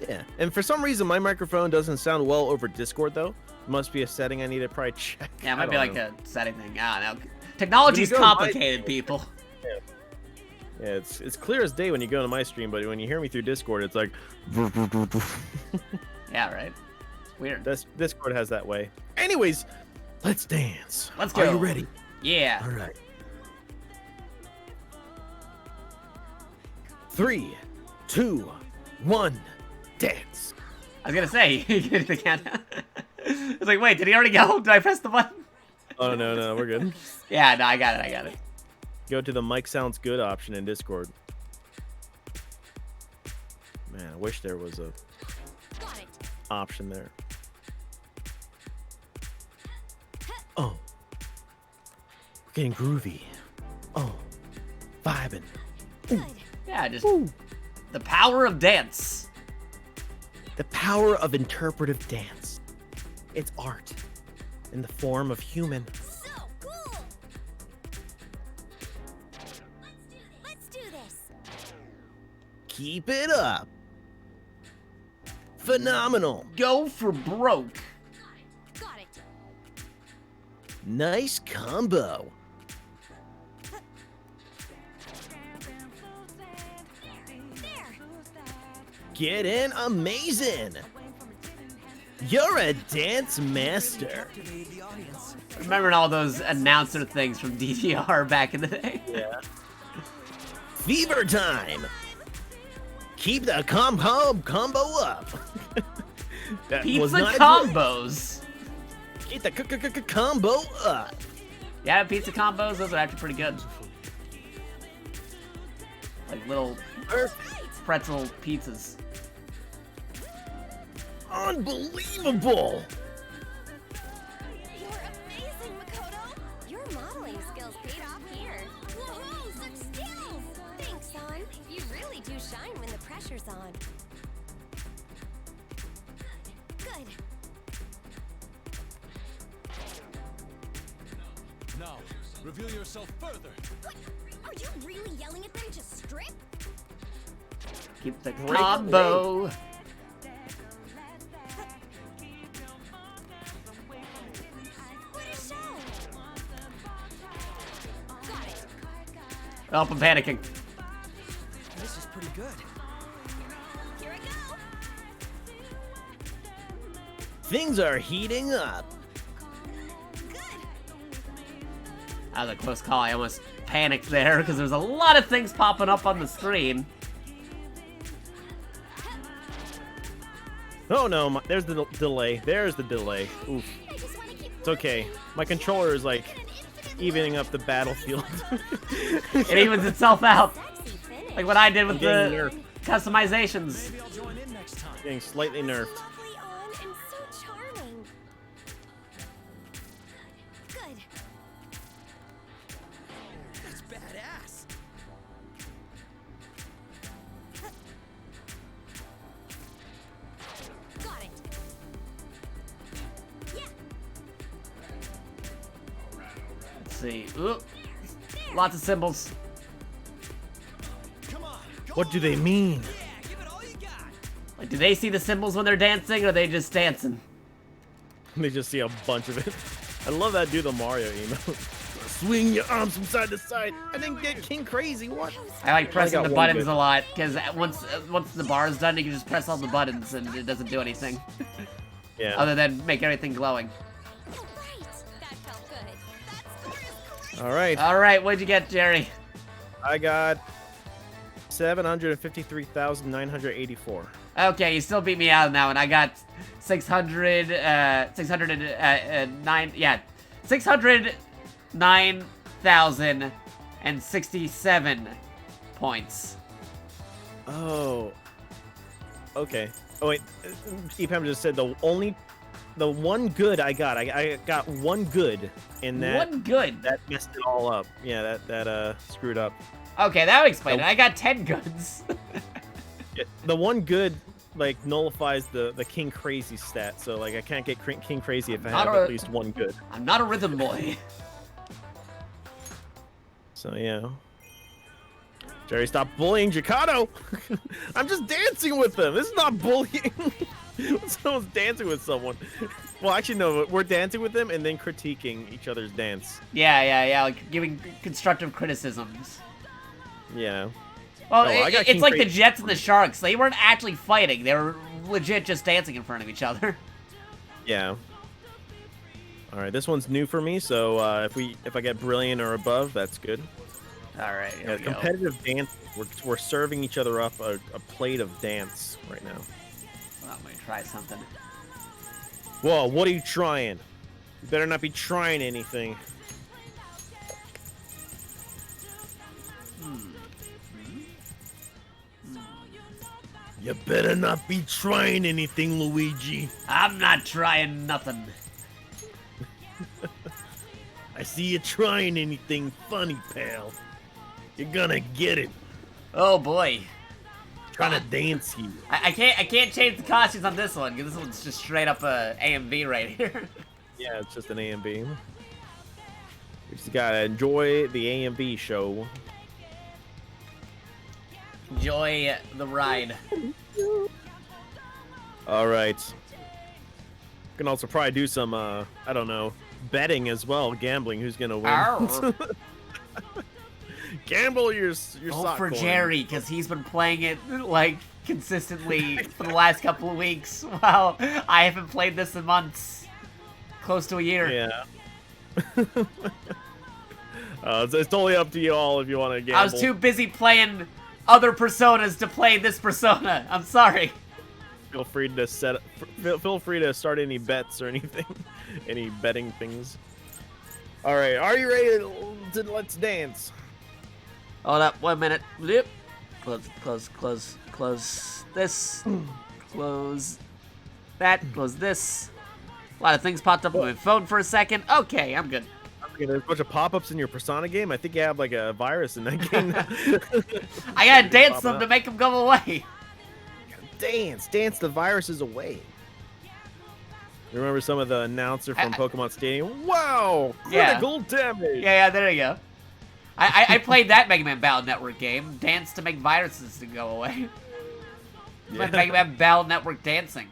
Yeah, and for some reason, my microphone doesn't sound well over Discord, though. Must be a setting I need to probably check. Yeah, it might be like a setting thing. I don't know. Technology's complicated, people. Yeah, it's clear as day when you go to my stream, but when you hear me through Discord, it's like... Yeah, right. Weird. Discord has that way. Anyways, let's dance. Let's go. Are you ready? Yeah. All right. 3, 2, 1, dance. I was gonna say, the countdown. I was like, wait, did he already go? Did I press the button? Oh, no, we're good. Yeah, no, I got it. Go to the mic sounds good option in Discord. Man, I wish there was a option there. Oh. We're getting groovy. Oh. Vibing. Good. Yeah, just the power of dance. The power of interpretive dance. It's art in the form of human. So cool. Let's do this. Keep it up. Phenomenal. Go for broke. Got it. Nice combo. There. Get in amazing. You're a dance master. Remembering all those announcer things from DDR back in the day. Yeah. Fever time. Keep the combo up. That was Pizza not a combos. glitch. Keep the combo up. Yeah, pizza combos, those are actually pretty good. Like little pretzel pizzas. Unbelievable. You're amazing, Makoto. Your modeling skills paid off here. Whoa, such skills. Thanks, son. You really do shine when the pressure's on. Good. Now, reveal yourself further. Aren't you really yelling at them to strip? Keep the Break combo. What a show! Got it. Oh, I'm panicking. This is pretty good. Here I go. Things are heating up. Good. That was a close call. I almost panicked there because there's a lot of things popping up on the screen. Oh no, there's the delay. There's the delay. Oof. I just want to keep It's okay. My controller is like evening up the battlefield. It evens itself out. sexy finish. Like what I did with Getting the nerfed. customizations. Maybe I'll join in next time. Getting slightly nerfed. Lovely on and so charming. Good. That's badass. Got it. Yeah. Let's see. Ooh. Lots of symbols. Come on. Go What do on. they mean? Yeah, give it all you got. Like, do they see the symbols when they're dancing, or are they just dancing? They just see a bunch of it. I love that do the Mario emo. Swing your arms from side to side and then get king crazy. What? I like pressing got the one buttons good. a lot, because once the bar is done, you can just press all the buttons and it doesn't do anything. Yeah. Other than make everything glowing. All right. That felt good. That score is great. All right. Alright, what'd you get, Jerry? I got 753,984. Okay, you still beat me out now, and I got 609,067 points. Oh. Okay. Oh wait. EPAM just said the one good I got. I got one good in that. One good. That messed it all up. Yeah, that screwed up. Okay, that would explain it. I got 10 goods. The one good like nullifies the king crazy stat. So like I can't get king crazy if I Not have a- at least one good. I'm not a rhythm boy. So yeah. Jerry, stop bullying Jakato! I'm just dancing with them. This is not bullying. Someone's dancing with someone. Well, actually, no. We're dancing with them and then critiquing each other's dance. Yeah, like giving constructive criticisms. Yeah. Well, Oh, I got it's King like the Crazy. Jets and the Sharks. They weren't actually fighting. They were legit just dancing in front of each other. Yeah. All right. This one's new for me. So if I get brilliant or above, that's good. All right, here Yeah, we go. competitive dance. We're serving each other up a plate of dance right now. Well, I'm gonna try something. Whoa! What are you trying? You better not be trying anything. You better not be trying anything, Luigi. I'm not trying nothing. I see you trying anything funny, pal. You're gonna get it. Oh boy. Trying to dance here. I can't change the costumes on this one because this one's just straight up a AMV right here. Yeah, it's just an A and B. We just gotta enjoy the A and B show. Enjoy the ride. All right. Can also probably do some, I don't know, betting as well, gambling. Who's gonna win? Arr. Gamble your Vote sock for coin. Jerry because he's been playing it like consistently for the last couple of weeks. Wow, I haven't played this in months, close to a year. Yeah. It's totally up to you all if you want to gamble. I was too busy playing other personas to play this persona. I'm sorry. Feel free to feel free to start any bets or anything, any betting things. All right, are you ready to let's dance? Hold up, 1 minute. Yep. Close this. Close that. Close this. A lot of things popped up on my phone for a second. Okay, I'm good. Okay, there's a bunch of pop-ups in your Persona game. I think you have like a virus in that game. I gotta dance Pop them out. to make them go away. Dance the viruses away. You remember some of the announcer from Pokemon Stadium? Wow, Yeah. critical damage. Yeah, there you go. I played that Mega Man Battle Network game. Dance to make viruses to go away. Like Mega Man Battle Network dancing.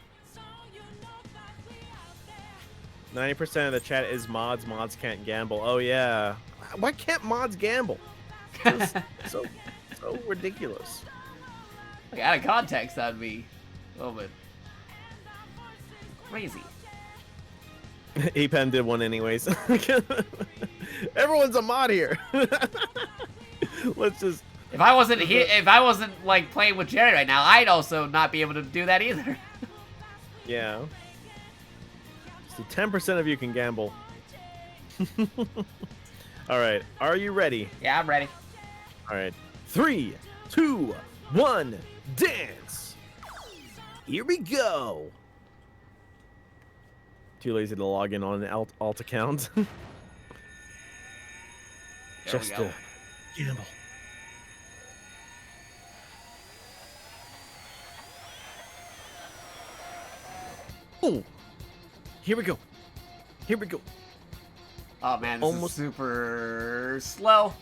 90% of the chat is mods. Mods can't gamble. Oh yeah. Why can't mods gamble? So ridiculous. Like, out of context, that'd be a little bit crazy. EPEM did one anyways. Everyone's a mod here. Let's just. If I wasn't here, if I wasn't like playing with Jerry right now, I'd also not be able to do that either. Yeah. So 10% of you can gamble. All right. Are you ready? Yeah, I'm ready. All right. 3, 2, 1, dance. Here we go. Too lazy to log in on an alt account. Just to gamble. Oh, here we go. Here we go. Oh man, this is super slow.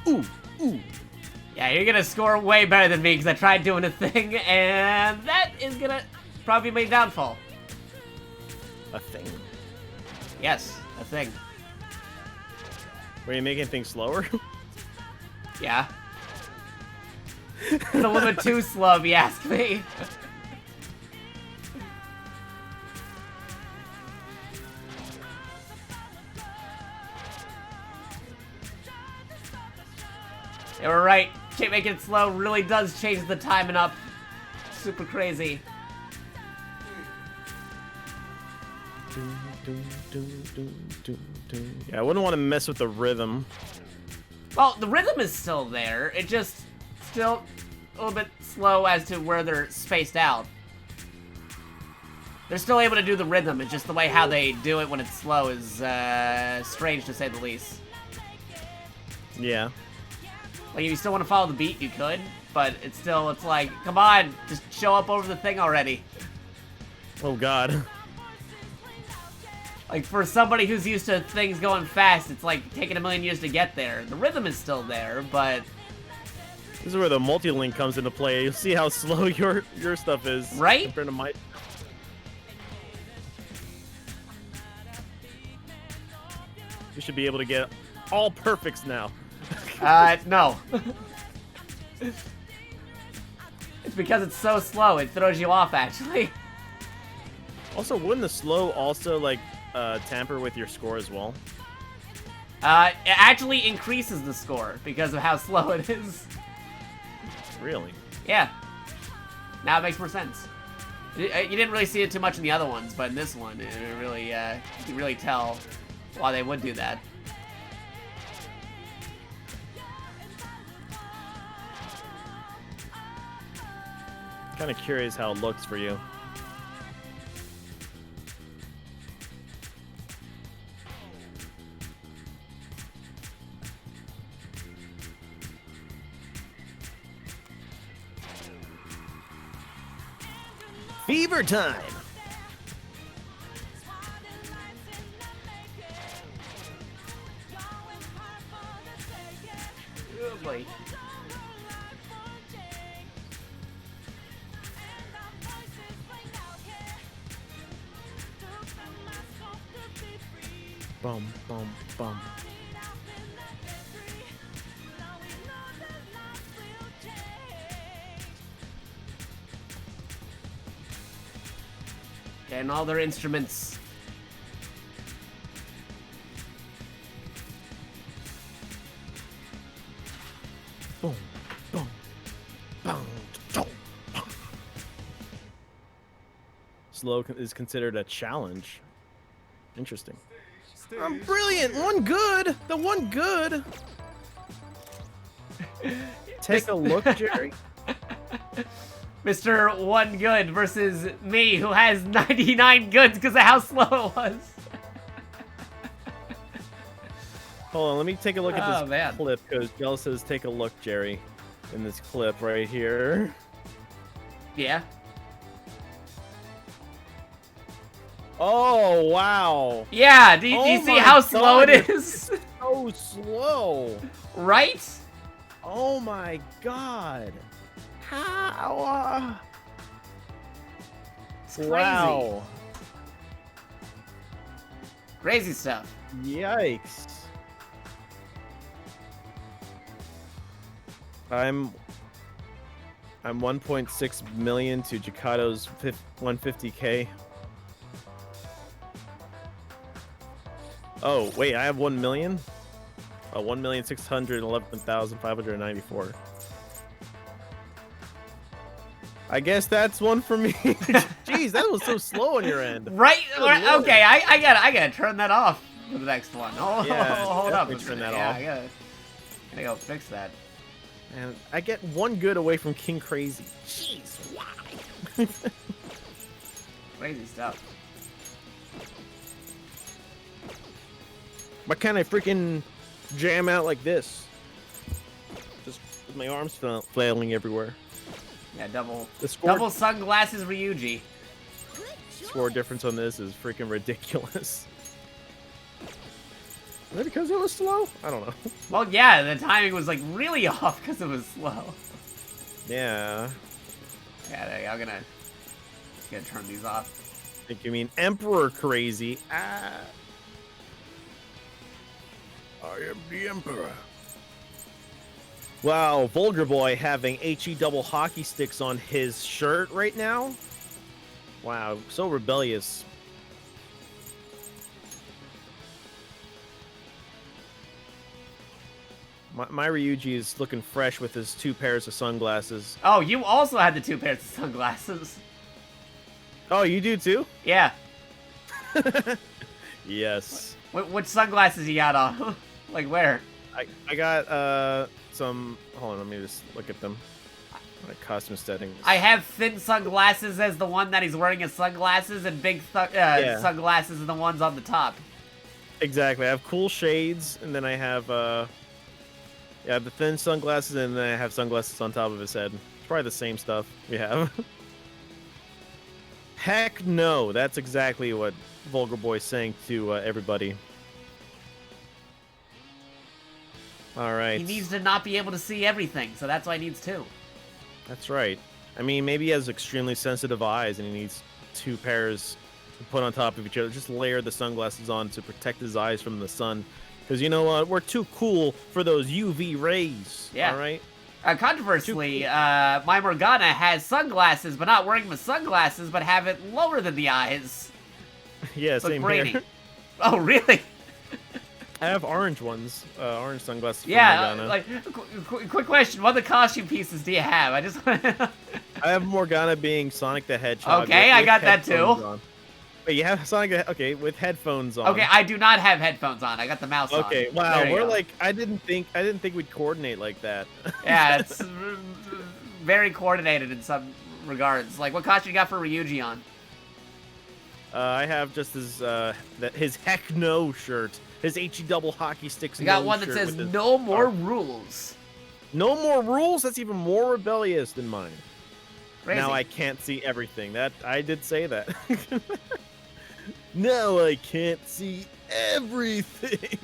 Ooh, ooh. Yeah, you're gonna score way better than me because I tried doing a thing, and that is gonna probably be my downfall. A thing. Yes, a thing. Were you making things slower? Yeah. It's a little bit too slow, if you ask me. You were right. Can't make it slow really does change the timing up. Super crazy. Yeah, I wouldn't want to mess with the rhythm. Well, the rhythm is still there. It just still a little bit slow as to where they're spaced out. They're still able to do the rhythm. It's just the way how they do it when it's slow is strange to say the least. Yeah. Like, if you still want to follow the beat, you could, but it's like, come on, just show up over the thing already. Oh God. Like, for somebody who's used to things going fast, it's like taking a million years to get there. The rhythm is still there, but... This is where the multi-link comes into play. You'll see how slow your stuff is. Right? Compared to my... You should be able to get all perfects now. No. It's because it's so slow, it throws you off, actually. Also, wouldn't the slow also, like, tamper with your score as well? It actually increases the score because of how slow it is. Really? Yeah. Now it makes more sense. You didn't really see it too much in the other ones, but in this one, it really, you can really tell why they would do that. Kind of curious how it looks for you. Fever time! Oh boy. Bum, bum, bum. And all their instruments. Boom, boom, boom, boom. Slow is considered a challenge. Interesting. I'm brilliant. One good. The one good. Take a look, Jerry. Mr. One Good versus me, who has 99 goods because of how slow it was. Hold on, let me take a look at this man. clip, because Jealous says, take a look, Jerry, in this clip right here. Yeah. Oh, wow. Yeah, do you see how slow it is? So slow. Right? Oh my god. How? It's crazy. Wow. Crazy stuff. Yikes. I'm 1.6 million to Jakato's 150k. Oh, wait, I have 1 million? 1,611,594. I guess that's one for me. Jeez, that was so slow on your end. Right? Good lord. Okay, I gotta turn that off for the next one. Oh, Yeah, hold up. definitely turn that yeah, off. I gotta go fix that. And I get one good away from King Crazy. Jeez, why? Crazy stuff. Why can't I freaking jam out like this? Just with my arms flailing everywhere. Yeah, double The score, sunglasses Ryuji. score difference on this is freaking ridiculous. Is that because it was slow? I don't know. Well, yeah, the timing was like really off because it was slow. Yeah. Yeah, there you go. I'm gonna turn these off. I think you mean Emperor Crazy. Ah. I am the Emperor. Wow, Vulgar Boy having HE double hockey sticks on his shirt right now. Wow, so rebellious. My Ryuji is looking fresh with his 2 pairs of sunglasses. Oh, you also had the 2 pairs of sunglasses. Oh, you do too? Yeah. Yes. Which sunglasses you got on? Like where? I got some. Hold on, let me just look at them. My costume settings. I have thin sunglasses as the one that he's wearing as sunglasses, and big sunglasses are the ones on the top. Exactly. I have cool shades, and then I have yeah, the thin sunglasses, and then I have sunglasses on top of his head. It's probably the same stuff we have. Heck no, that's exactly what Vulgar Boy's saying to everybody. All right. He needs to not be able to see everything, so that's why he needs 2. That's right. I mean, maybe he has extremely sensitive eyes, and he needs 2 pairs to put on top of each other. Just layer the sunglasses on to protect his eyes from the sun. Because you know what? We're too cool for those UV rays. Yeah. All right? Controversially, my Morgana has sunglasses, but not wearing the sunglasses, but have it lower than the eyes. Yeah, Look same brainy. here. Oh, really? I have orange ones. Orange sunglasses for Yeah, Morgana. like, quick question. What other costume pieces do you have? I just I have Morgana being Sonic the Hedgehog. Okay, I got that too. On. Wait, you have Sonic the okay, with headphones on. Okay, I do not have headphones on. I got the mouse on. Okay, wow, There you we're go. like, I didn't think we'd coordinate like that. Yeah, it's very coordinated in some regards. Like, what costume you got for Ryuji on? I have just his Heck No shirt. His HE double hockey sticks. We got no one that shirt says with his no more art. rules. No more rules? That's even more rebellious than mine. Crazy. Now I can't see everything. That I did say that. Now I can't see everything.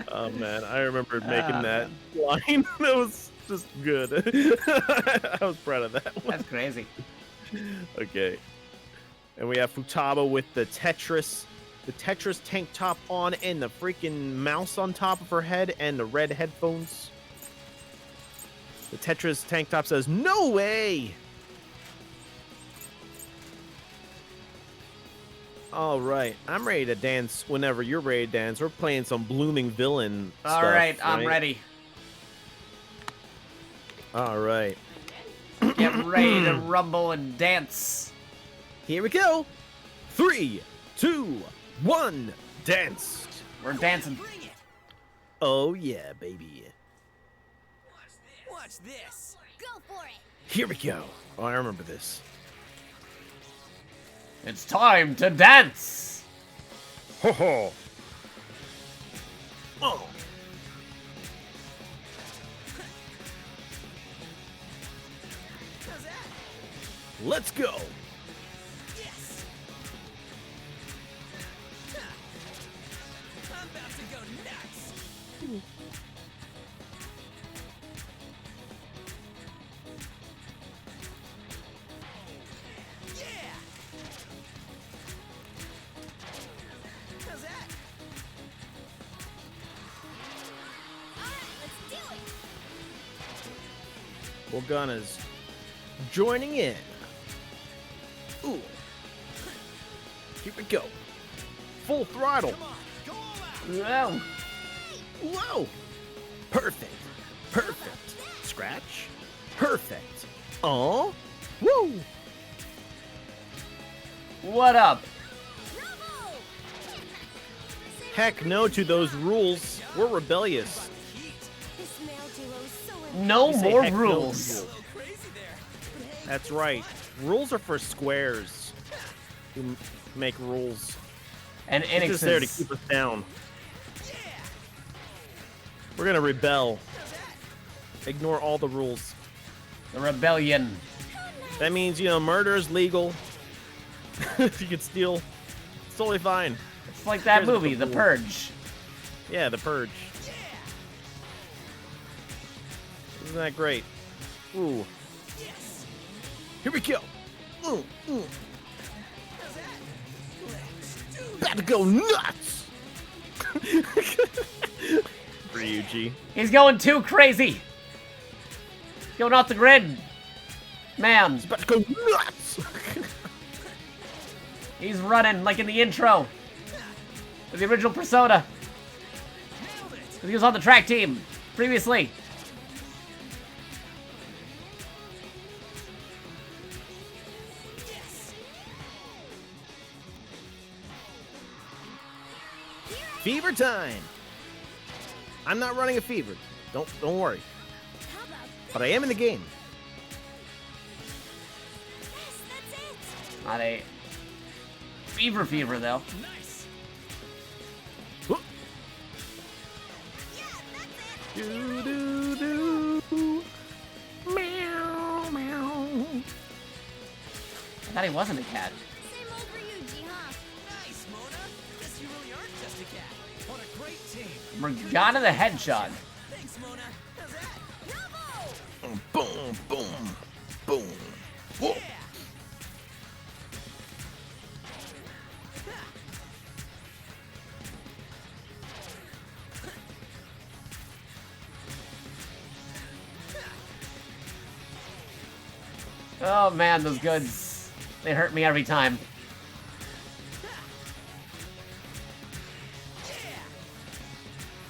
Oh man, I remember making that line. That was just good. I was proud of that one. That's crazy. Okay. And we have Futaba with the Tetris tank top on, and the freaking mouse on top of her head, and the red headphones. The Tetris tank top says, "No way!" All right, I'm ready to dance whenever you're ready to dance. We're playing some blooming villain All stuff, right, I'm ready. All right. Get ready to rumble and dance. Here we go. 3, 2, 1, dance. We're dancing. Bring it. Oh yeah, baby. Watch this. Go for it. Here we go. Oh, I remember this. It's time to dance. Ho ho. Oh. Let's go. Yes. I'm about to go nuts. Yeah. How's that? Alright, let's do it. Morgana's joining in. Ooh. Here we go. Full throttle. Come on, go all out. Whoa. Whoa. Perfect. Perfect. Scratch. Perfect. Oh. Woo. What up? Bravo! Heck no to those rules. We're rebellious. This male duo is so No You say more heck no to rules. rules. A little crazy there. That's right. Rules are for squares who make rules. And It's just there to Enix's. keep us down. We're gonna rebel. Ignore all the rules. The rebellion. That means, you know, murder is legal. If you could steal, it's totally fine. It's like that Here's the movie, The rule. Purge. Yeah, the purge. Isn't that great? Ooh. Here we go. Ooh, ooh. About to go nuts. Ryuji. He's going too crazy. Going off the grid. Man, About to go nuts. he's running like in the intro. Of the original Persona. 'Cause he was on the track team previously. Fever time. I'm not running a fever. Don't worry. How about But I am in the game. this? That's it. Not a fever though. Nice. Whoop. Yeah, that's it. Do, do, do. Meow, meow. I thought he wasn't a cat. Same old Ryuji, huh? Nice, Mona. Guess you really aren't just a cat. On a great team. Morgana the Hedgehog. Thanks, Mona. How's that? Bravo! Boom, boom, boom. Whoa. Oh man, those goods. They hurt me every time.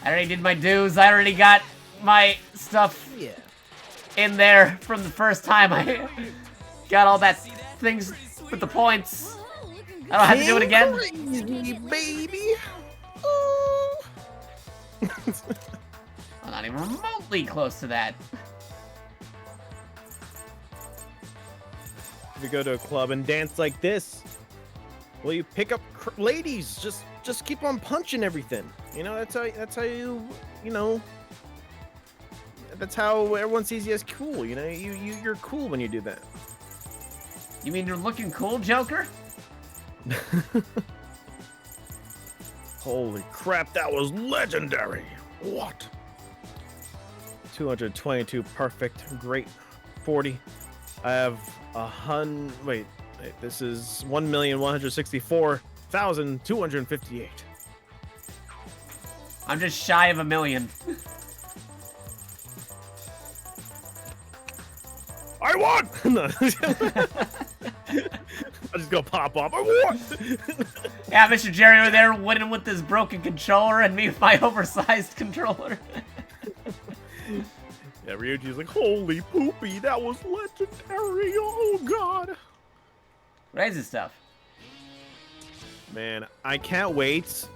I already did my dues. I already got my stuff Yeah. in there from the first time I got all that things with the points. Whoa, looking good. I don't have to do it again. Crazy, baby. Ooh. I'm not even remotely close to that. If you go to a club and dance like this, well, you pick up ladies. Just keep on punching everything. You know, that's how you know. That's how everyone sees you as cool. You know, you're cool when you do that. You mean you're looking cool, Joker? Holy crap, that was legendary. What? 222 perfect, great. 40. I have wait, this is 1,164,258. I'm just shy of 1 million. I won! No. I just go pop off. I won! Yeah, Mr. Jerry over there winning with this broken controller and me with my oversized controller. Yeah, Ryuji's like, holy poopy, that was legendary. Oh god. What is this stuff? Man, I can't wait.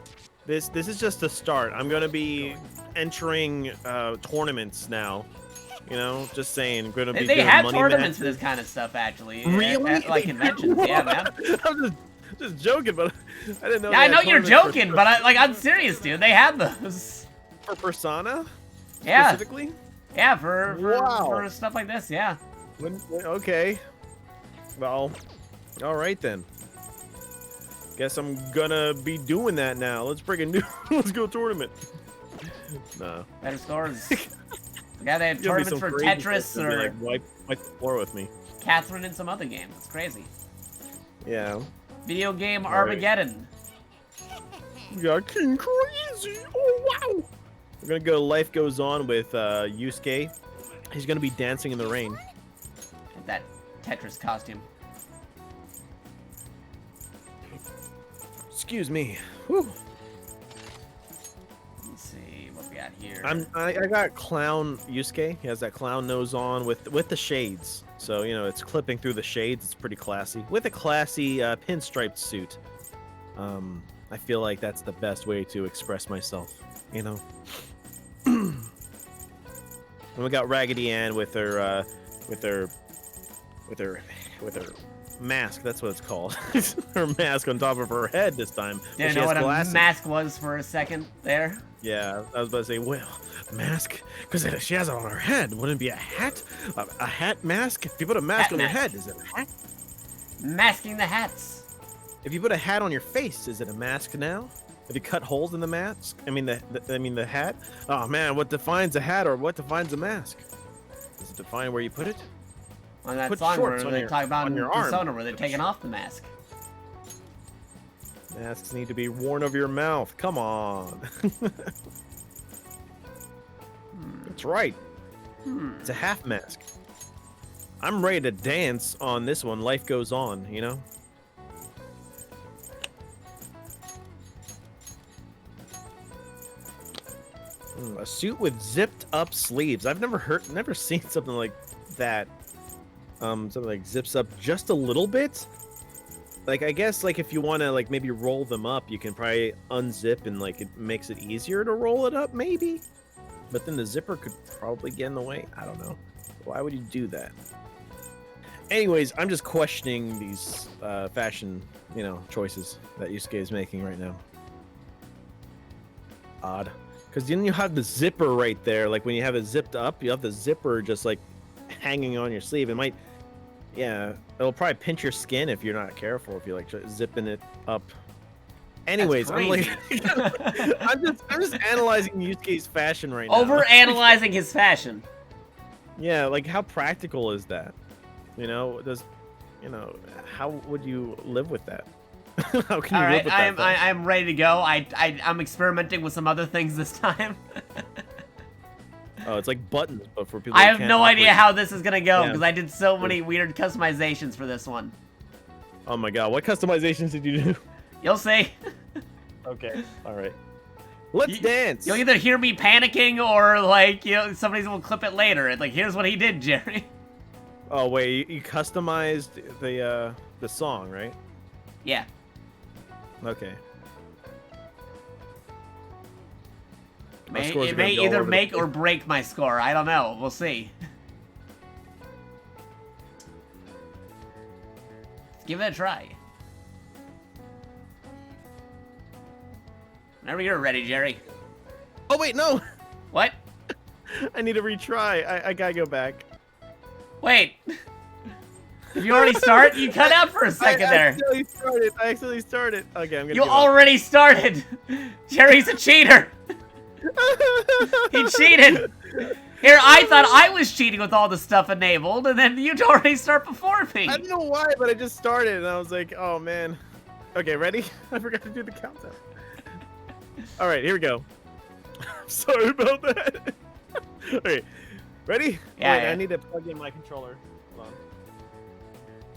This is just the start. I'm gonna be entering tournaments now. You know, just saying. Going to be They doing have money tournaments for matches. this kind of stuff, actually. Really? At, like conventions, yeah, man. I'm just joking, but I didn't know. Yeah, they I know had you're tournaments joking, but I'm serious, dude. They have those. for Persona. Yeah. Specifically. Yeah, for Wow. stuff like this, yeah. Okay. Well, all right then. Guess I'm gonna be doing that now. Let's bring a new. Let's go tournament. No. Better scores. Yeah, they have Gonna be tournaments some for crazy Tetris stuff to be or like wipe the floor with me. Catherine and some other games. It's crazy. Yeah. Video game Right. Armageddon. We got King Crazy. Oh wow. We're gonna go Life Goes On with Yusuke. He's gonna be dancing in the rain. Get that Tetris costume. Excuse me. Whew. Let's see what we got here. I got clown Yusuke. He has that clown nose on with the shades. So, you know, it's clipping through the shades. It's pretty classy. With a classy pinstriped suit. I feel like that's the best way to express myself, you know. And we got Raggedy Ann with her mask. That's what it's called. Her mask on top of her head this time. But Didn't she know has what glasses. a mask was for a second there. Yeah, I was about to say, well, mask, because she has it on her head. Wouldn't it be a hat? A hat mask? If you put a mask Hat on your mask. head, is it a hat? Masking the hats. If you put a hat on your face, is it a mask now? If you cut holes in the mask, I mean the hat. Oh man, what defines a hat or what defines a mask? Does it define where you put it? On that Put song where shorts on they your- talk about on in your arm. Persona where they're taking off the mask. Masks need to be worn over your mouth. Come on. That's right. It's a half mask. I'm ready to dance on this one. Life Goes On, you know? A suit with zipped up sleeves. I've never seen something like that. Something like zips up just a little bit. Like, I guess, like, if you want to, like, maybe roll them up, you can probably unzip and, like, it makes it easier to roll it up, maybe? But then the zipper could probably get in the way. I don't know. Why would you do that? Anyways, I'm just questioning these fashion, you know, choices that Yusuke is making right now. Odd. Because then you have the zipper right there. Like, when you have it zipped up, you have the zipper just, like, hanging on your sleeve. It might... Yeah, it'll probably pinch your skin if you're not careful, if you're like zipping it up. Anyways, I'm like, I'm just analyzing Yusuke's fashion right now. Over analyzing his fashion. Yeah, like how practical is that? You know, how would you live with that? How can you All live right, with that? I'm ready to go. I'm experimenting with some other things this time. Oh, it's like buttons, but for people. I who have can't no idea operate. how this is gonna go Yeah. because I did so many weird customizations for this one. Oh my god, what customizations did you do? You'll see. Okay, all right. Let's dance. You'll either hear me panicking or like somebody will clip it later. It's like, here's what he did, Jerry. Oh wait, you customized the song, right? Yeah. Okay. It may either make or break my score. I don't know. We'll see. Let's give it a try. Whenever you're ready, Jerry. Oh wait, no! What? I need to retry. I gotta go back. Wait. Did you already start? You cut out for a second there. I accidentally started. Okay, I'm gonna. You give up. already started. Jerry's a cheater. He cheated. Here, I thought I was cheating with all the stuff enabled, and then you'd already start before me. I don't know why, but I just started, and I was like, oh man. Okay, ready? I forgot to do the countdown. All right, here we go. Sorry about that. Okay, ready? Yeah, Wait, yeah. I need to plug in my controller. Hold on.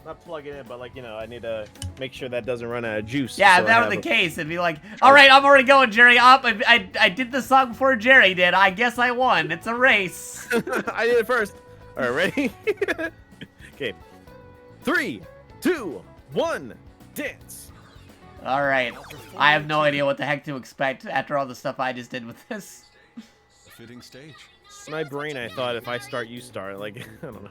Not plug it in, but like, you know, I need to make sure that doesn't run out of juice. Yeah, so if I that were have the case, it'd be like, all right, I'm already going, Jerry. Up, I did the song before Jerry did. I guess I won. It's a race. I did it first. All right, ready? Okay. 3, 2, 1, dance. All right. I have no idea what the heck to expect after all the stuff I just did with this. A fitting stage. In my brain, I thought if I start, you start. Like, I don't know.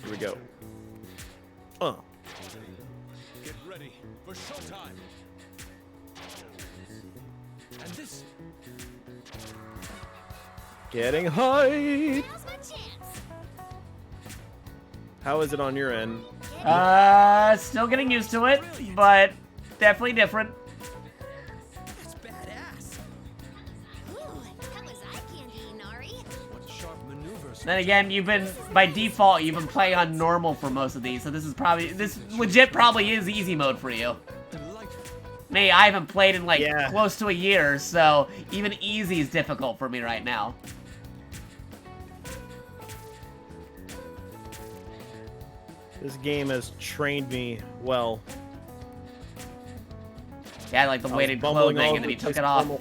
Here we go. Get ready for showtime. And this. Getting hype. Now's my chance. How is it on your end? Still getting used to it, but definitely different. It's badass. Ooh, that was eye candy, Nari. What sharp maneuvers. Then again, by default, you've been playing on normal for most of these, so this legit probably is easy mode for you. Delightful. Me, I haven't played in like Yeah. close to a year, so even easy is difficult for me right now. This game has trained me well. Yeah, I like the I was weighted bumbling clothing, all and then he over took the it off. place.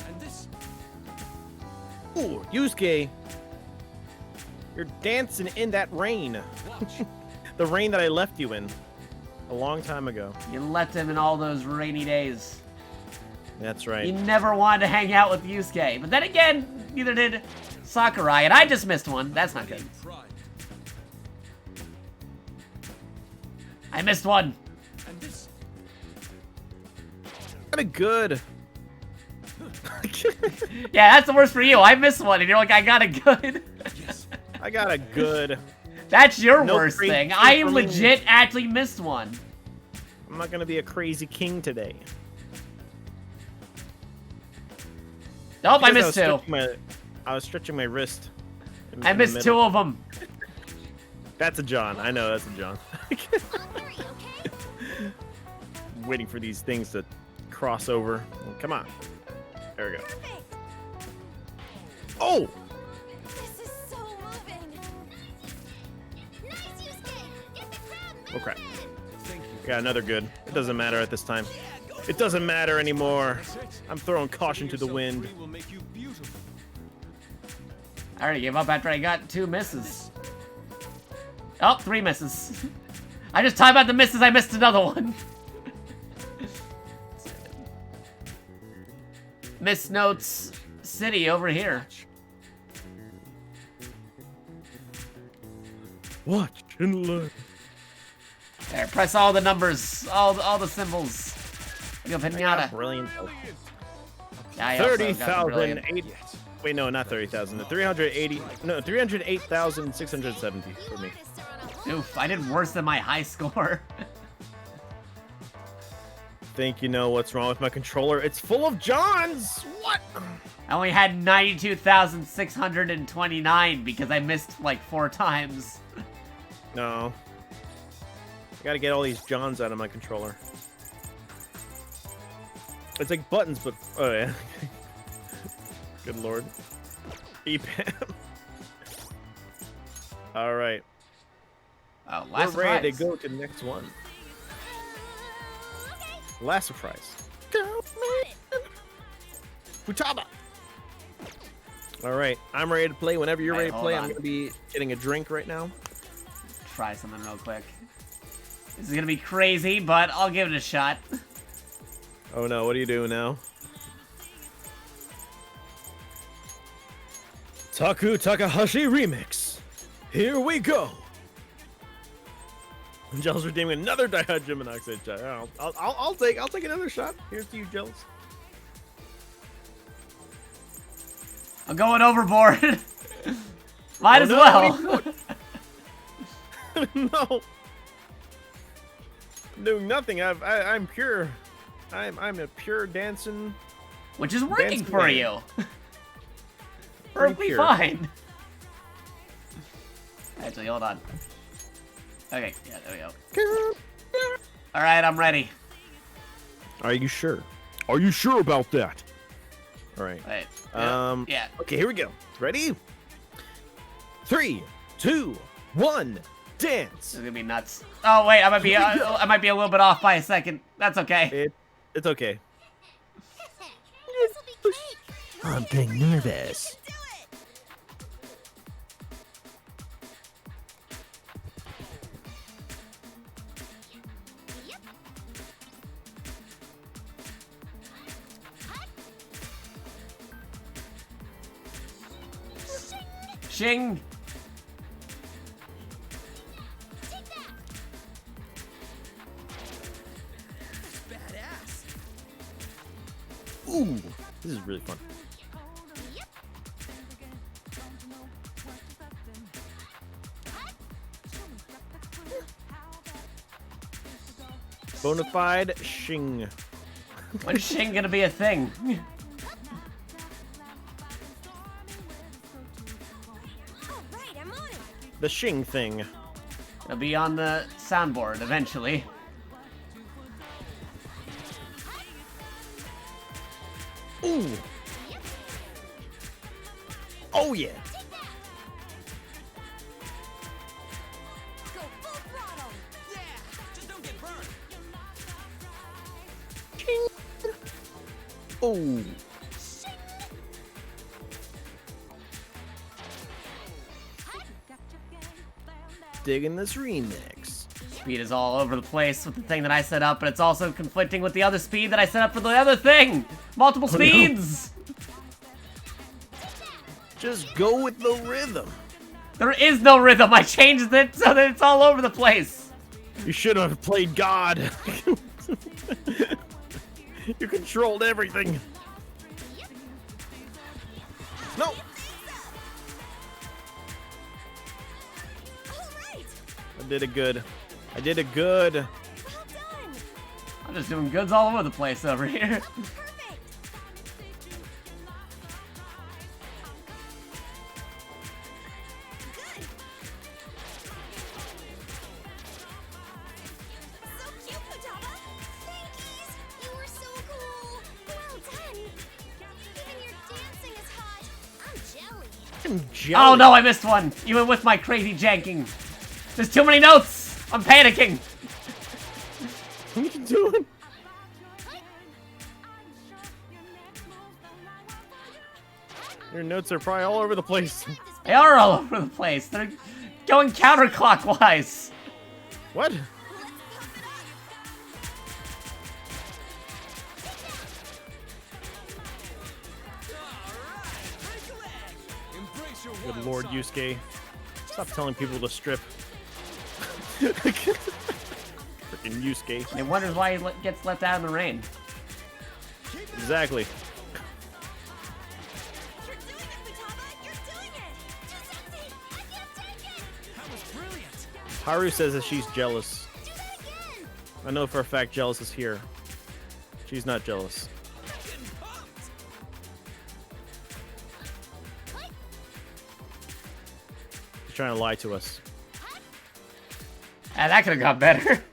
And this. Ooh, Yusuke, you're dancing in that rain. Watch. The rain that I left you in a long time ago. You left him in all those rainy days. That's right. You never wanted to hang out with Yusuke. But then again, neither did Sakurai, and I just missed one. That's not good. Pride. I missed one. And this. Got a good. Yeah, that's the worst for you. I missed one, and you're like, I got a good. Yes. I got a good. That's your No worst crazy thing. king I for me. legit actually missed one. I'm not gonna be a crazy king today. Nope, I Because missed two. I was stretching my wrist. I missed two of them. That's a John. I know that's a John. Don't worry, okay? Waiting for these things to cross over. Come on. There we go. Perfect. Oh! This is so moving. Nice, Yusuke. Get the crowd moving. Oh crap. Thank you. Got another good. It doesn't matter at this time. It doesn't matter anymore. That's it. I'm throwing caution to the Yourself wind. free will make you beautiful. I already gave up after I got 2 misses. Oh, 3 misses. I just timed out the misses, I missed another one. Miss Notes City over here. Watch and learn. There, press all the numbers, all the symbols. Like a pinata. Brilliant. Yeah, I also got the 30,000. brilliant. Wait, no, not 30,000. 380. No, 308,670 for me. Oof, I did worse than my high score. Think you know what's wrong with my controller? It's full of Johns. What? I only had 92,629 because I missed like 4 times. No. I gotta get all these Johns out of my controller. It's like buttons, but oh yeah. Good lord. EPAM. All right. Oh, last We're ready to surprise. go to the next one. Okay. Last surprise. Futaba. All right, I'm ready to play. Whenever you're All right, ready to hold play, I'm on. gonna be getting a drink right now. Try something real quick. This is gonna be crazy, but I'll give it a shot. Oh no, what are you doing now? Taku Takahashi remix. Here we go. Gels redeeming another dihydrogen monoxide shot. I'll take another shot. Here's to you, Gels. I'm going overboard. Might as no, well. what are you No. I'm doing nothing. I'm pure. I'm a pure dancing. Which is working Dancing for man. you. Pretty Perfectly pure. fine. Actually, hold on. Okay, yeah, there we go. All right, I'm ready. Are you sure? Are you sure about that? All right. Wait. Yeah. Okay, here we go. Ready? 3, 2, 1, dance. This is gonna be nuts. Oh wait, I might be a little bit off by a second. That's okay. It's okay. This'll be great. I'm getting nervous. Do it. Yep. Shing. Take that. Badass. Ooh, this is really fun. Yep. Bonafide Shing. When's Shing gonna be a thing? All right, I'm on it. The Shing thing. It'll be on the soundboard eventually. Ooh. Oh yeah. Take that. Go full throttle. Yeah. Just don't get burned. Ching. Oh. Digging this remix. Speed is all over the place with the thing that I set up, but it's also conflicting with the other speed that I set up for the other thing. Multiple Oh, no. speeds. Just go with the rhythm. There is no rhythm. I changed it so that it's all over the place. You should have played God. You controlled everything. No. All right. I did it good. I did it good. Well done. I'm just doing goods all over the place over here. Perfect. Good. So cute, Futaba. Thankies. You were so cool. Well done. Even your dancing is hot. I'm jelly. I'm Oh jealous. no, I missed one. Even with my crazy janking. There's too many notes. I'm panicking. What are you doing? Your notes are probably all over the place. They are all over the place. They're going counterclockwise. What? Break a leg. Embrace your Good wild lord, side. Yusuke. Stop telling people to strip. Freaking Yusuke. And it wonders why he gets left out in the rain. Exactly. You're doing it, Futaba. You're doing it. Too sexy. I can't take it. That was brilliant. Haru says that she's jealous. Do that again. I know for a fact jealous is here. She's not jealous. Getting pumped. She's trying to lie to us. And that could have got better.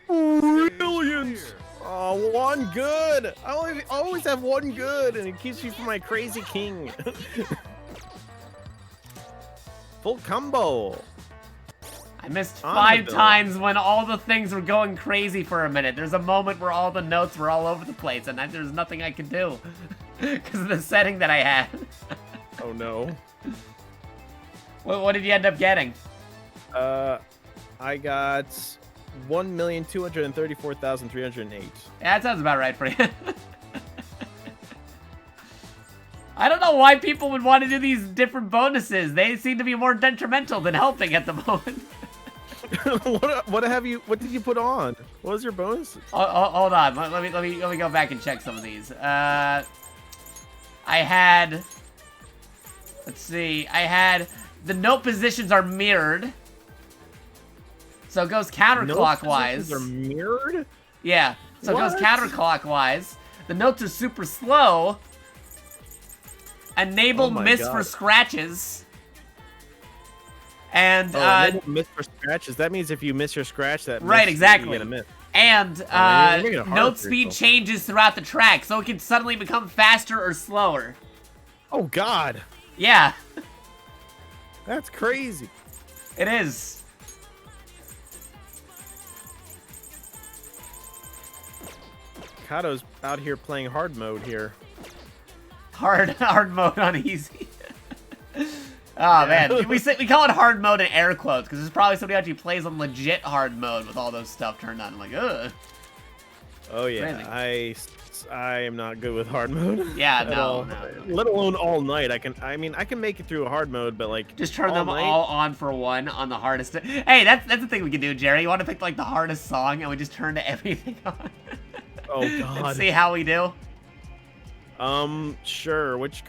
Brilliant! Oh, one good! I always have one good, and it keeps me from my crazy king. Full combo. I missed On 5 the bill. times when all the things were going crazy for a minute. There's a moment where all the notes were all over the place, and there's nothing I could do. Because of the setting that I had. Oh no. What did you end up getting? I got 1,234,308. Yeah, that sounds about right for you. I don't know why people would want to do these different bonuses. They seem to be more detrimental than helping at the moment. What did you put on? What was your bonus? Hold on. Let me go back and check some of these. I had. Let's see. I had the note positions are mirrored, so it goes counterclockwise. Notes are mirrored? Yeah. So it goes What? counterclockwise. The notes are super slow. Enable Oh my miss God. for scratches. And Enable miss for scratches. That means if you miss your scratch, that Right, miss, exactly. You get a miss. and you're making it hard note for speed yourself. changes throughout the track, so it can suddenly become faster or slower. Oh God, Yeah, that's crazy. it is. Kato's out here playing hard mode here. Hard mode on easy. Oh man, we call it hard mode in air quotes because there's probably somebody who actually plays on legit hard mode with all those stuff turned on. I'm like, ugh. Oh yeah, Crazy. I I am not good with hard mode. Yeah, at no, all. no. Let alone all night. I mean, I can make it through a hard mode, but like Just turn all them night? all on for one on the hardest. Hey, that's the thing we can do, Jerry. You want to pick like the hardest song and we just turn everything on? Oh And God. see how we do. Sure. Which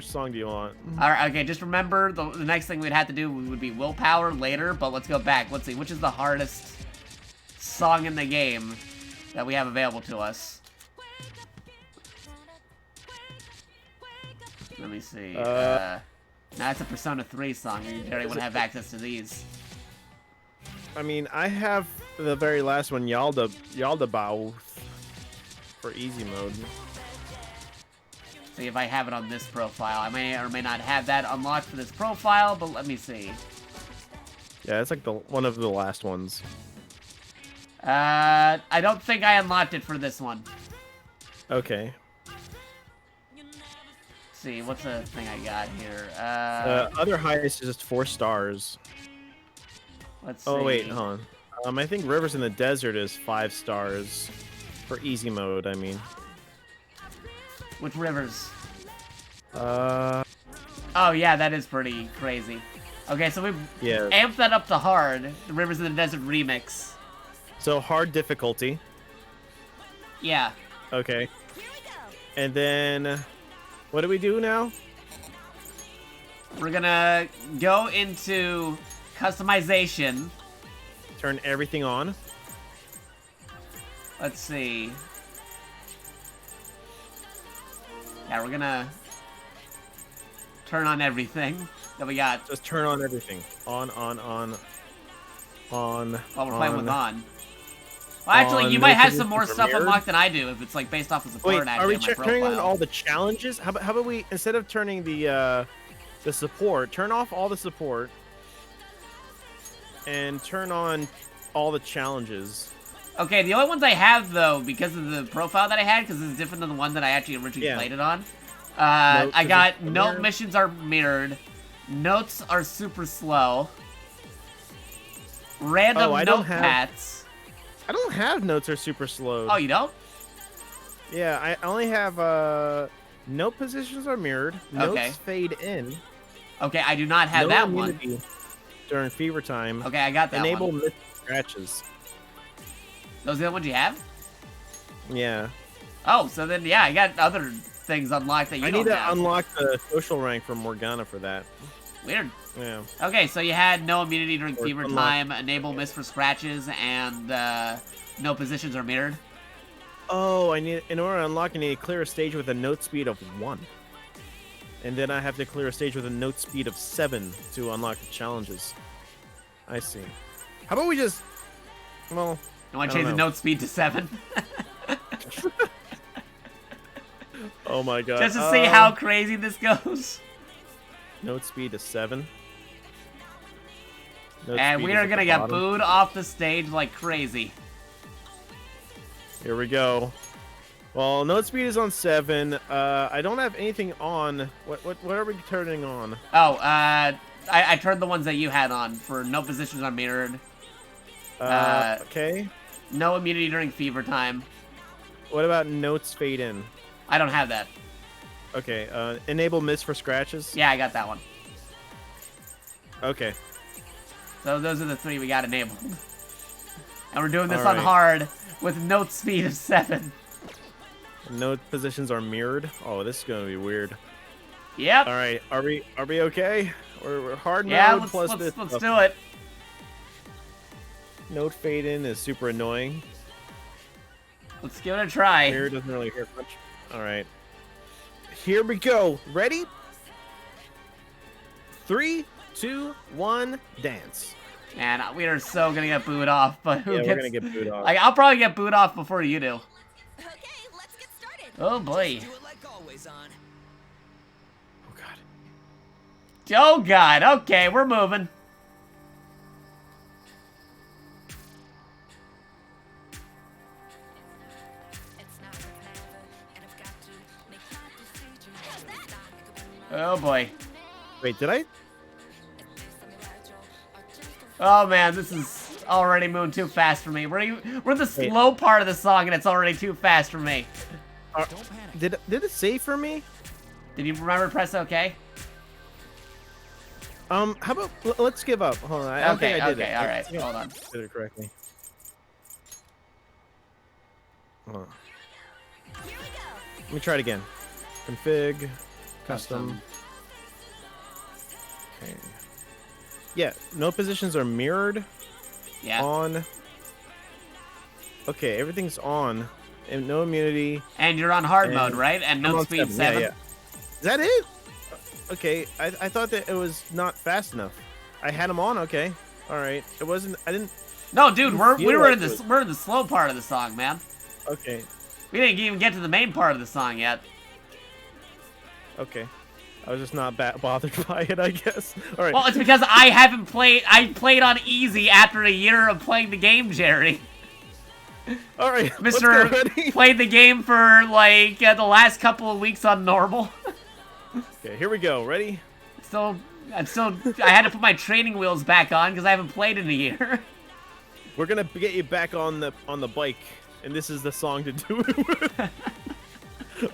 song do you want? All right, okay. Just remember the next thing we'd have to do would be willpower later. But let's go back. Let's see which is the hardest song in the game that we have available to us. Let me see. That's a Persona 3 song. Jerry would have access to these. I mean, I have the very last one, Yaldabao, for easy mode. See if I have it on this profile. I may or may not have that unlocked for this profile, but let me see. Yeah, it's like one of the last ones. I don't think I unlocked it for this one. Okay. See, what's the thing I got here? Other highest is just 4 stars. Let's see. Oh wait, hold on. I think Rivers in the Desert is 5 stars for easy mode. I mean. Which rivers? Uh. Oh yeah, that is pretty crazy. Okay, so we Yeah. amped that up to hard. The Rivers in the Desert remix. So hard difficulty. Yeah. Okay. And then, what do we do now? We're gonna go into customization. Turn everything on. Let's see. Yeah, we're gonna turn on everything that we got Just turn on everything. On. while we're playing with on. Well, actually, On you might have no some more position stuff premiered. unlocked than I do if it's like based off of support Wait, and are we in my turning on profile. all the challenges? How about we, instead of turning the support, turn off all the support and turn on all the challenges. Okay, the only ones I have, though, because of the profile that I had, because this is different than the one that I actually originally Yeah. played it on, I got mirrored. note missions are mirrored, notes are super slow, random Oh, I note don't have- paths. I don't have notes are super slow. Oh, you don't? Yeah, I only have note positions are mirrored. Notes Okay. fade in. Okay, I do not have no that one. immunity during fever time. Okay, I got that Enable one. missed scratches. Those are the ones you have? Yeah. Oh, so then, yeah, I got other things unlocked that you I don't need to have. unlock the social rank from Morgana for that. Weird. Yeah. Okay, so you had no immunity during Or fever unlock- time, enable miss for scratches, and no positions are mirrored. Oh, in order to unlock, I need to clear a stage with a note speed of 1. And then I have to clear a stage with a note speed of 7 to unlock the challenges. I see. How about we just, well, You want I to change don't the know. note speed to 7? Oh my god. Just to see how crazy this goes. Note speed to 7. Note And speed we is are at going to the get bottom. booed off the stage like crazy. Here we go. Well, note speed is on 7. I don't have anything on. What are we turning on? Oh, I turned the ones that you had on for no positions are mirrored. Okay. No immunity during fever time. What about notes fade in? I don't have that. Okay. Enable miss for scratches. Yeah, I got that one. Okay. So those are the 3 we got enabled. And we're doing this All on right. hard with note speed of 7. Note positions are mirrored. Oh, this is gonna be weird. Yep. All right. Are we okay? We're hard Yeah, mode plus this. let's do it. Note fade in is super annoying. Let's give it a try. Mirror doesn't really hurt much. All right. Here we go. Ready? 3, 2, 1, dance. Man, we are so gonna get booed off, but who Yeah, gets... we're gonna get booed off. I'll probably get booed off before you do. Okay, let's get started. Oh boy. Do it like always, on. Oh god. Oh god, okay, we're moving. Oh boy. Wait, did I? Oh man, this is already moving too fast for me. We're the slow part of the song and it's already too fast for me. Don't panic. Did it save for me? Did you remember to press OK? How about let's give up. Hold on. I don't think I did it. All right. I think I Hold on. did it correctly. Hold on. Here we go. Let me try it again. Config, custom. Okay. Yeah, no positions are mirrored. Yeah. On. Okay, everything's on. And no immunity. And you're on hard And mode, right? And I'm no on speed 7. Yeah. Is that it? Okay, I thought that it was not fast enough. I had them on. Okay, all right. It wasn't. I didn't. No, dude, we're like in the we're in the slow part of the song, man. Okay. We didn't even get to the main part of the song yet. Okay. I was just not bothered by it, I guess. All right. Well, it's because I played on easy after a year of playing the game, Jerry. All right. Let's go, Mr. ready? Played the game for like the last couple of weeks on normal. Okay, here we go. Ready? I had to put my training wheels back on because I haven't played in a year. We're gonna get you back on the bike, and this is the song to do it with.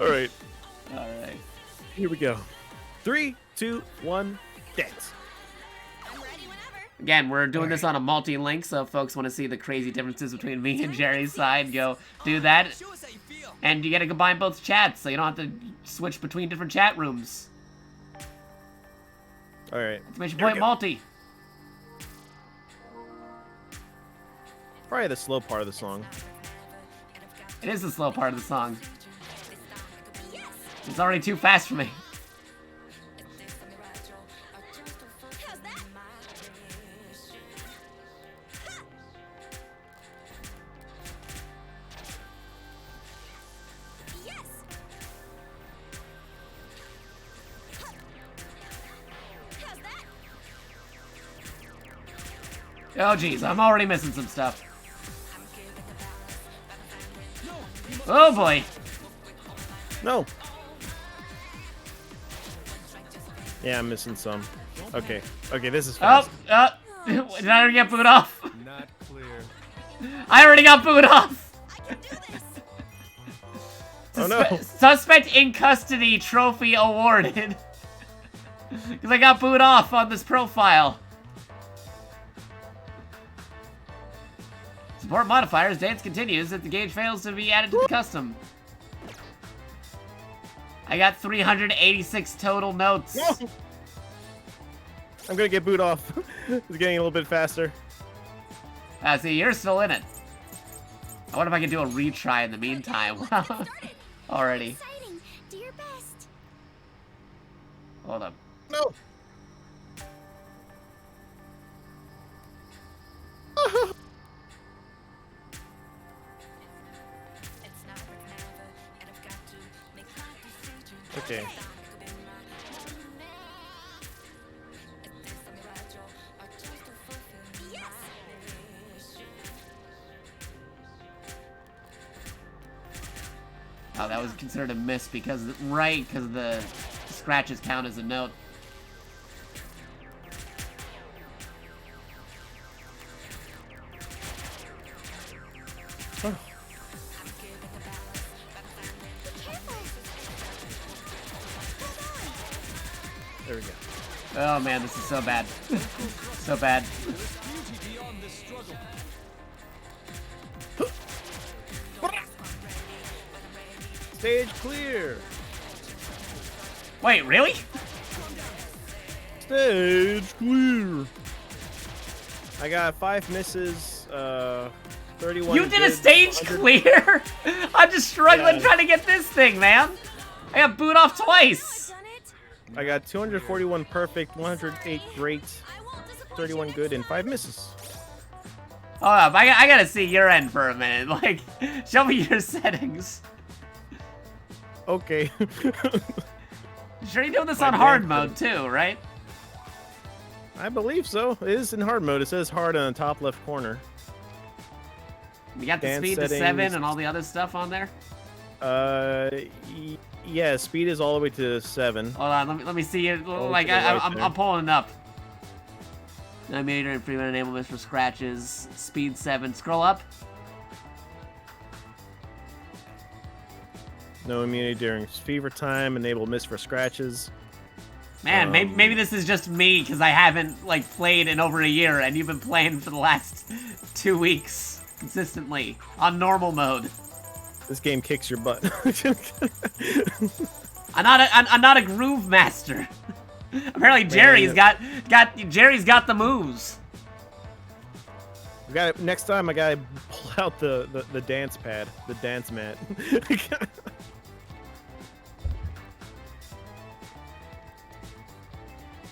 All right. All right. Here we go. 3, 2, 1, dance. I'm ready whenever. Again, we're doing this on a multi-link, so if folks want to see the crazy differences between me and Jerry's side, go do that. Show us how you feel. And you get to combine both chats, so you don't have to switch between different chat rooms. All right. Exclamation Here we point go. multi. Probably the slow part of the song. It is the slow part of the song. It's already too fast for me. How's that? Yes. How's that? Oh jeez, I'm already missing some stuff. Oh boy. No. Yeah, I'm missing some. Okay. Okay, this is Oh, fast. did I already get booed off? Not clear. I already got booed off. Oh no. Suspect in custody trophy awarded. Because I got booed off on this profile. Support modifiers. Dance continues if the gauge fails to be added to the custom. I got 386 total notes. No. I'm gonna get booed off. It's getting a little bit faster. See, you're still in it. I wonder if I can do a retry in the meantime. Already. Exciting. Do your best. Hold up. No. Okay. Yes. Oh, that was considered a miss because the scratches count as a note. Oh. There we go. Oh man, this is so bad. So bad. Beauty beyond this struggle. Stage clear. Wait, really? Stage clear. I got 5 misses, 31 You did a good, stage 100 clear? I'm just struggling Yeah. trying to get this thing, man. I got booed off twice. Done it. I got 241 perfect, 108 great, I won't disappoint 31 you good, and next 5 misses. Hold up, I gotta see your end for a minute. Like, show me your settings. Okay. Sure you're doing this My on hard damn mode too, right? I believe so. It is in hard mode. It says hard on the top left corner. You got the Dance speed to settings. 7 and all the other stuff on there? Yeah, speed is all the way to 7. Hold on, let me see it. Oh, Like, to the right I'm there. pulling it up. Meter and freeway enablement for scratches. Speed 7. Scroll up. No immunity during fever time. Enable miss for scratches. Man, maybe this is just me because I haven't like played in over a year, and you've been playing for the last 2 weeks consistently on normal mode. This game kicks your butt. I'm not a groove master. Apparently, Jerry's got the moves. Next time I gotta pull out the dance pad, the dance mat.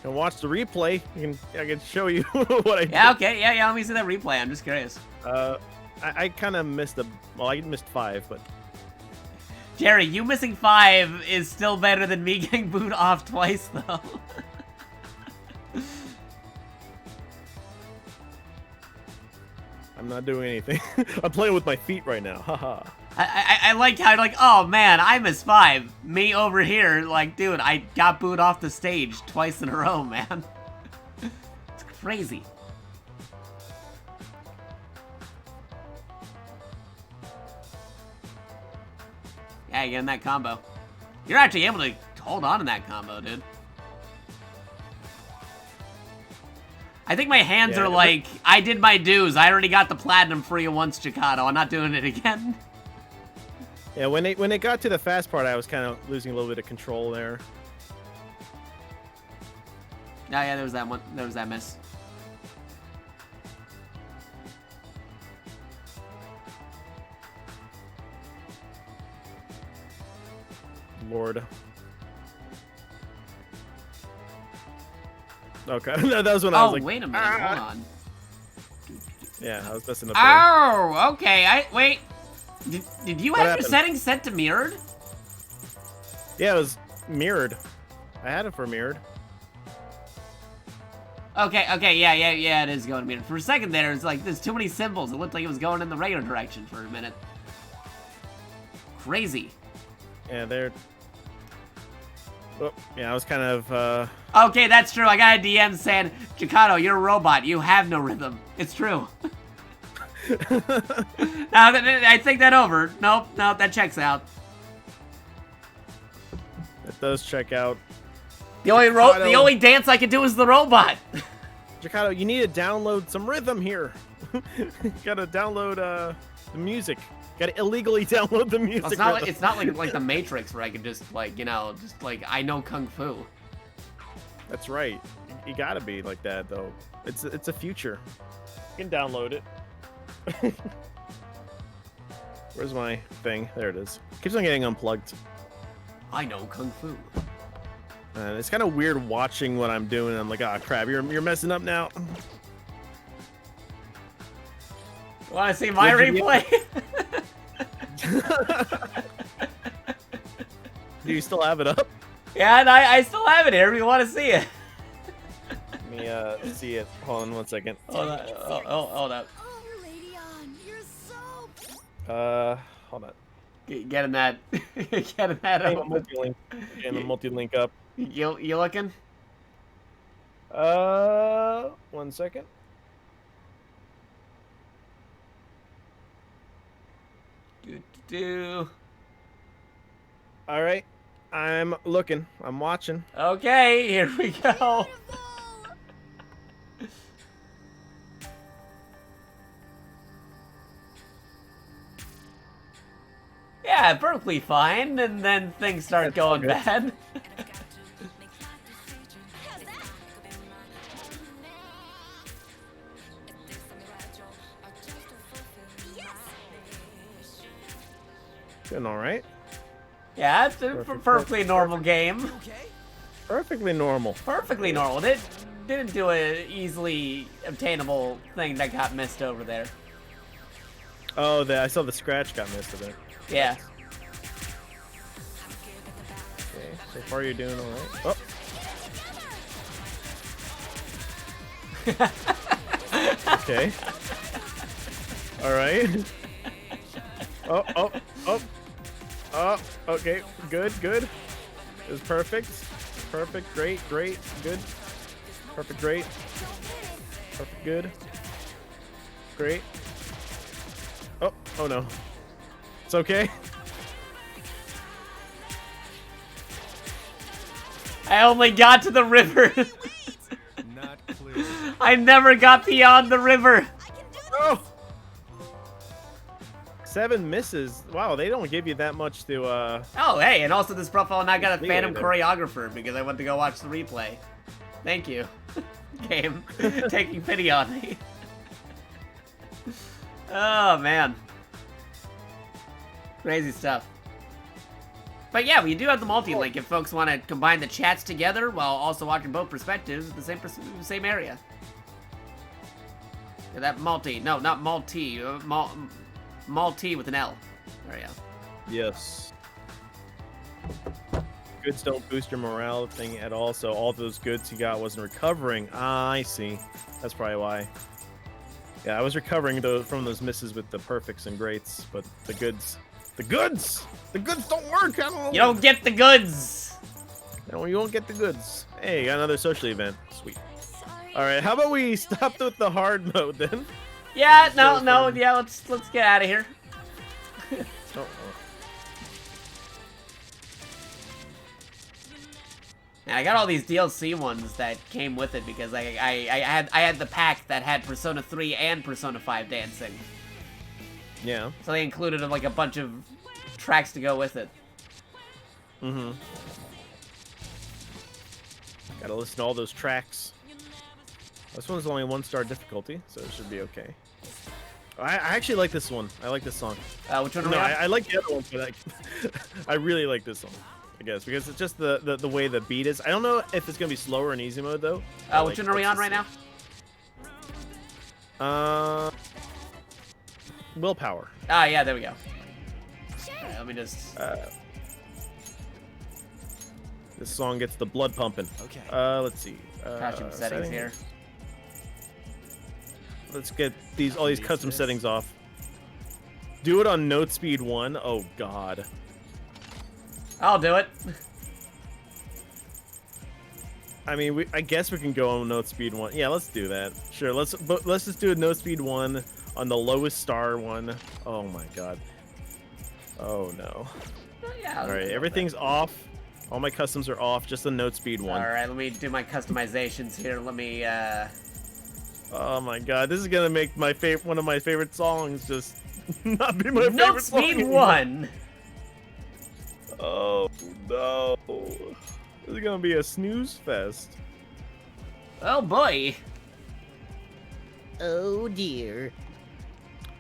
And watch the replay. I can show you what I did. Yeah, okay, yeah. Let me see that replay. I'm just curious. I kind of missed I missed 5, but Jerry, you missing 5 is still better than me getting booed off twice, though. I'm not doing anything. I'm playing with my feet right now. Haha. I like how, like, oh man, I missed 5. Me over here, like, dude, I got booed off the stage twice in a row, man. It's crazy. Yeah, you get in that combo. You're actually able to hold on in that combo, dude. I think my hands are like, I did my dues. I already got the platinum for you once, Jakato. I'm not doing it again. Yeah, when it got to the fast part, I was kind of losing a little bit of control there. Yeah, there was that one. There was that miss. Lord. Okay, that was when I was like, wait a minute, hold on. Yeah, I was messing up there. Oh, okay. Wait. Did you have happened? your settings set to mirrored? Yeah, it was mirrored. I had it for mirrored. Okay, yeah, it is going mirrored. For a second there, it's like, there's too many symbols. It looked like it was going in the regular direction for a minute. Crazy. Yeah, they're... Oh, yeah, I was kind of, Okay, that's true. I got a DM saying, Jakato, you're a robot. You have no rhythm. It's true. I take that over. Nope, that checks out. It does check out. The only dance I can do is the robot. Jakato, you need to download some rhythm here. Gotta download the music. Gotta illegally download the music. Well, it's not like the Matrix where I can just like, I know Kung Fu. That's right. You gotta be like that though. It's a future. You can download it. Where's my thing? There it is. Keeps on getting unplugged. I know Kung Fu. And it's kind of weird watching what I'm doing. I'm like, ah, crap, you're messing up now. Want to see my replay? Do you still have it up? Yeah, and I still have it here if you want to see it. Let me see it. Hold on 1 second. Hold up. Oh, Radeon, you're so... Hold on. Getting that. Getting that Getting up. the multi-link up. You looking? 1 second. All right, I'm looking. I'm watching. Okay, here we go. Yeah, perfectly fine, and then things start going bad. Doing all right. Yeah, it's a perfectly normal game. Perfectly normal. Perfectly normal. It didn't do an easily obtainable thing that got missed over there. Oh, I saw the scratch got missed over there. Yeah. Okay, so far you're doing all right. Oh. Okay. All right. Oh, okay. Good. It was perfect. Perfect, great, good. Perfect, great. Perfect, good. Great. Oh no. It's okay. I only got to the river. Not clear. I never got beyond the river. Oh! 7 misses. Wow, they don't give you that much to, Oh, hey, and also this profile now got a Leeway phantom there. choreographer because I went to go watch the replay. Thank you, game, taking pity on me. Oh, man. Crazy stuff. But yeah, we do have the multi-link if folks want to combine the chats together while also watching both perspectives at the same area. Yeah, that multi, no, not multi, multi with an L. There you go. yes. Goods don't boost your morale thing at all, so all those goods you got wasn't recovering. Ah, I see. That's probably why. Yeah, I was recovering from those misses with the perfects and greats, but the goods don't work. I don't know. You don't get the goods. No, you won't get the goods. Hey, got another social event. Sweet. Sorry. All right, how about we stop with the hard mode then? Yeah, So no, fun. yeah, let's get out of here. Oh, And I got all these DLC ones that came with it because I had the pack that had Persona 3 and Persona 5 dancing. yeah. So they included like a bunch of tracks to go with it. Mm-hmm. Gotta listen to all those tracks. This one's only 1-star difficulty, so it should be okay. I actually like this one. I like this song. Which one are No, we on? I like the other one, but I really like this song. I guess because it's just the way the beat is. I don't know if it's gonna be slower in easy mode though. Which one are we on right now? Willpower. Ah, yeah, there we go. Alright, let me just... This song gets the blood pumping. Okay. Let's see. costume settings here. Let's get all these custom settings off. Do it on note speed 1. Oh god. I'll do it. I mean, I guess we can go on note speed 1. Yeah, let's do that. Sure. Let's just do a note speed 1 on the lowest star one. Oh my god. Oh no. Yeah. All right, everything's off. All my customs are off. Just the note speed 1. All right, let me do my customizations here. Let me. Oh my god, this is gonna make one of my favorite songs just not be my Note favorite song speed anymore. 1. Oh no. This is gonna be a snooze fest. Oh boy. Oh dear.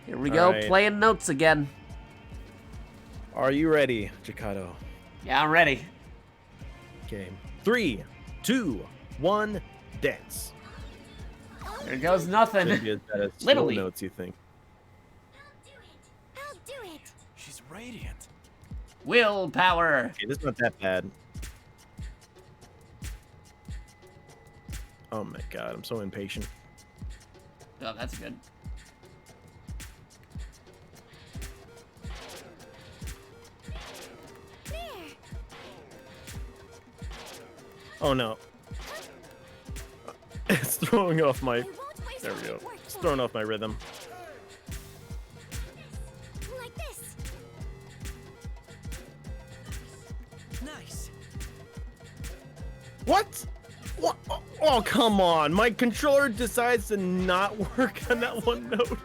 Here we go, right. playing notes again. Are you ready, Jakato? Yeah, I'm ready. Okay. 3, 2, 1, dance. There goes nothing. Maybe as bad as slow Literally. notes, you think? I'll do it. She's radiant. Willpower. Okay, this is not that bad. Oh my god, I'm so impatient. Oh, that's good. There. Oh no. It's throwing off my... I won't waste There we go. my work It's throwing off my rhythm. like this. Nice. What? What? Oh, come on. My controller decides to not work on that one note.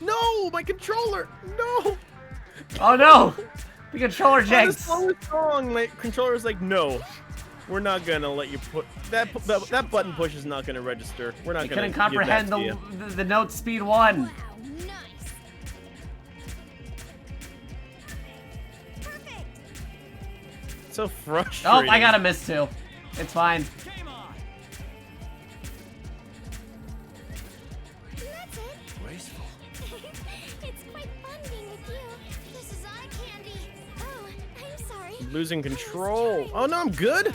No, my controller. No. Oh no! The controller On the janks. slowest song, my controller's like, no. We're not gonna let you put that button push is not gonna register. We're not I gonna couldn't comprehend give that to you. the note speed 1. Wow, nice. Perfect. So Oh, frustrating. I got a miss too. It's fine. Game on. And that's it. Graceful. It's quite fun being with you. This is eye candy. Oh, I'm sorry. Losing control. Oh no, I'm good.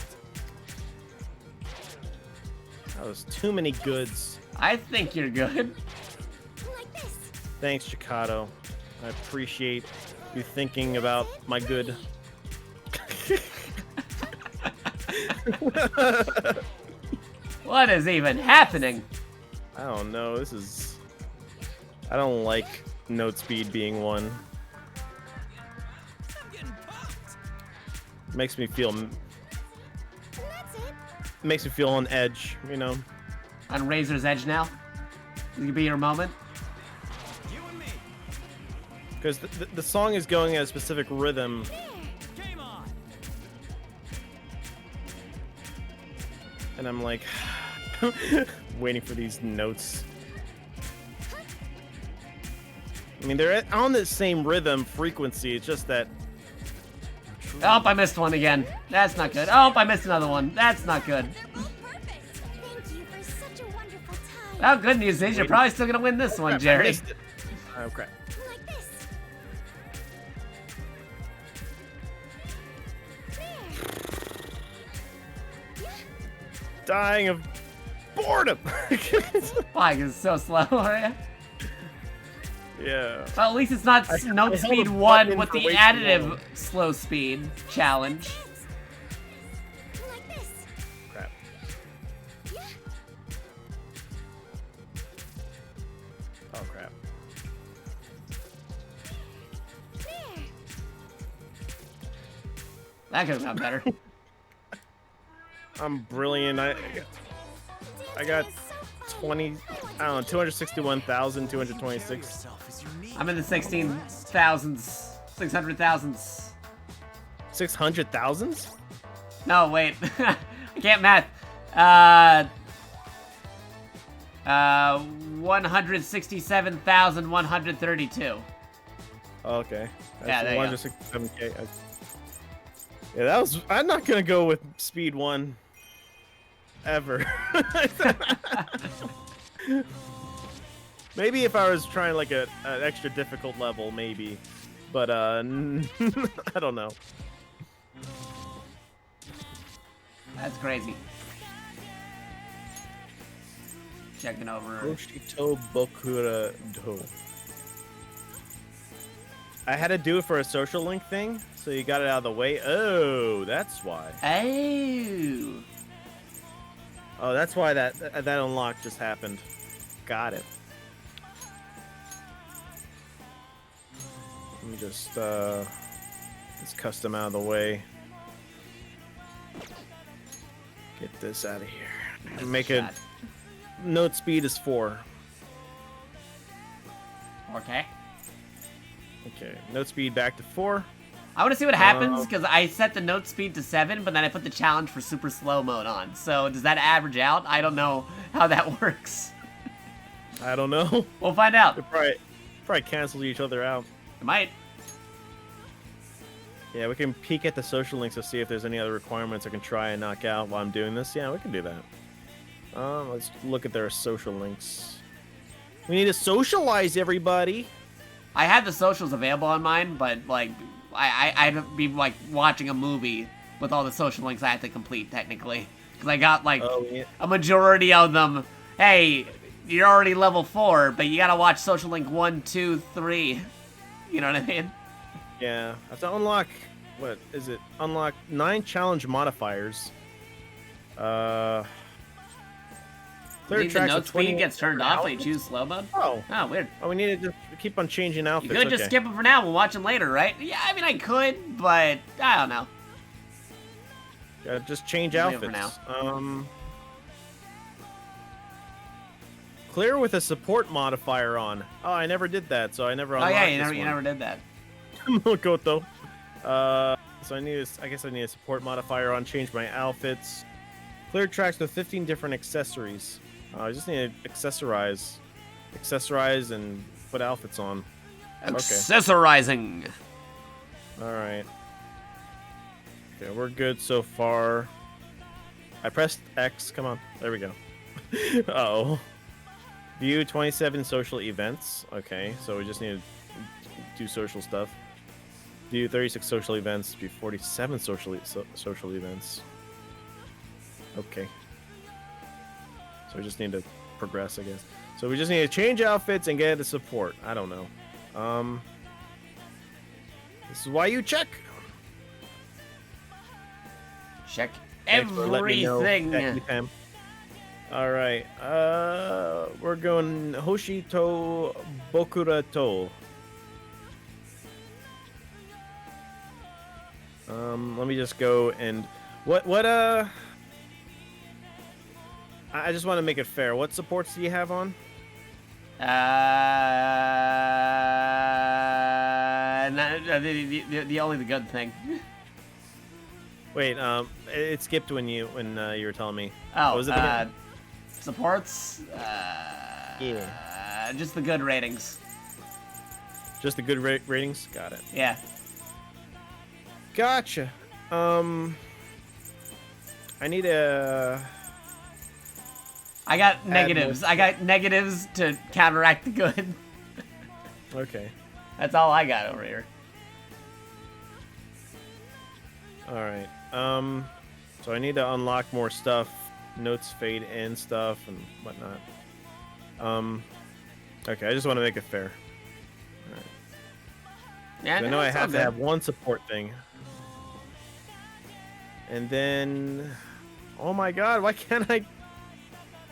That was too many goods. I think you're good. Like this. Thanks, Jakato. I appreciate you thinking about my good. What is even happening? I don't know. This is. I don't like note speed being 1. I'm getting pumped. Makes me feel And that's it. makes me feel on edge, you know. On Razor's Edge now. This could be your moment. You and me. Because the song is going at a specific rhythm. Game on. And I'm like, waiting for these notes. I mean, they're on the same rhythm frequency. It's just that. Oh, I missed one again. That's not good. Oh, I missed another one. That's not good. They're all perfect. Thank you for such a wonderful time. Oh, good news is you're probably still gonna win this one, Crap, I Jerry. missed it. Oh crap! Like this. There. Dying of boredom. Why? 'Cause it's so slow, are you? Yeah. Well, at least it's not I note held speed a 1 button with for the way too additive long. slow speed challenge. Like this. Crap. Yeah. Oh crap. There. That could have gone better. I'm brilliant. I got Dancing is so fun. 20. I don't know. 261,226. Yourself is unique. I'm in the 16,000s, 600,000s. 600,000s? No, wait. I can't math. 167,132. Okay. Yeah, there you go. 167K. Yeah, that was. I'm not gonna go with speed 1. Ever. Maybe if I was trying like an extra difficult level, maybe. But I don't know. That's crazy. Checking over. Oshito Bokura Do. I had to do it for a social link thing, so you got it out of the way. Oh, that's why. Oh. Oh, that's why that unlock just happened. Got it. Let me just let's custom out of the way. Get this out of here. Make it. Shot. Note speed is 4. Okay. Okay. Note speed back to 4. I want to see what happens because I set the note speed to 7, but then I put the challenge for super slow mode on. So does that average out? I don't know how that works. I don't know. We'll find out. They probably cancel each other out. It might. Yeah, we can peek at the social links to see if there's any other requirements I can try and knock out while I'm doing this. Yeah, we can do that. Let's look at their social links. We need to socialize, everybody. I had the socials available on mine, but like I'd be like watching a movie with all the social links I had to complete technically, because I got like a majority of them. Hey, you're already level 4, but you gotta watch social link 1, 2, 3. You know what I mean? Yeah, I have to unlock. What is it? Unlock 9 challenge modifiers. Clear Think the tracks note of speed 20 gets turned off when you outfits? choose slow mode? Oh, Oh, weird. we need to just keep on changing You outfits. could just okay. skip them for now. We'll watch them later, right? Yeah, I mean, I could, but I don't know. Yeah, just change Leave it outfits. for Clear with a support modifier on. Oh, I never did that, so I never. Oh unlocked yeah, this you one. never did that. Mokoto. So I guess I need a support modifier on. Change my outfits. Clear tracks with 15 different accessories. I just need to accessorize and put outfits on. Accessorizing. All right. Okay, we're good so far. I pressed X. Come on. There we go. Uh-oh. View 27 social events. Okay, so we just need to do social stuff. View 36 social events. View 47 social events. Okay. So we just need to progress, I guess. So we just need to change outfits and get the support. I don't know. This is why you check. Check Thanks for letting me know, everything. Becky Pam. All right. We're going Hoshito Bokurato. Let me just go and what I just want to make it fair. What supports do you have on? The only the good thing. Wait, it skipped when you were telling me. Oh, what was it again? Supports. Yeah. Just the good ratings. Just the good ratings. Got it. Yeah. Gotcha. I need a. I got negatives. I got negatives to counteract the good. Okay. That's all I got over here. All right. So I need to unlock more stuff, notes fade in stuff and whatnot. Okay. I just want to make it fair. All right. Yeah. I know I have to have one support thing. And then, oh my God, why can't I?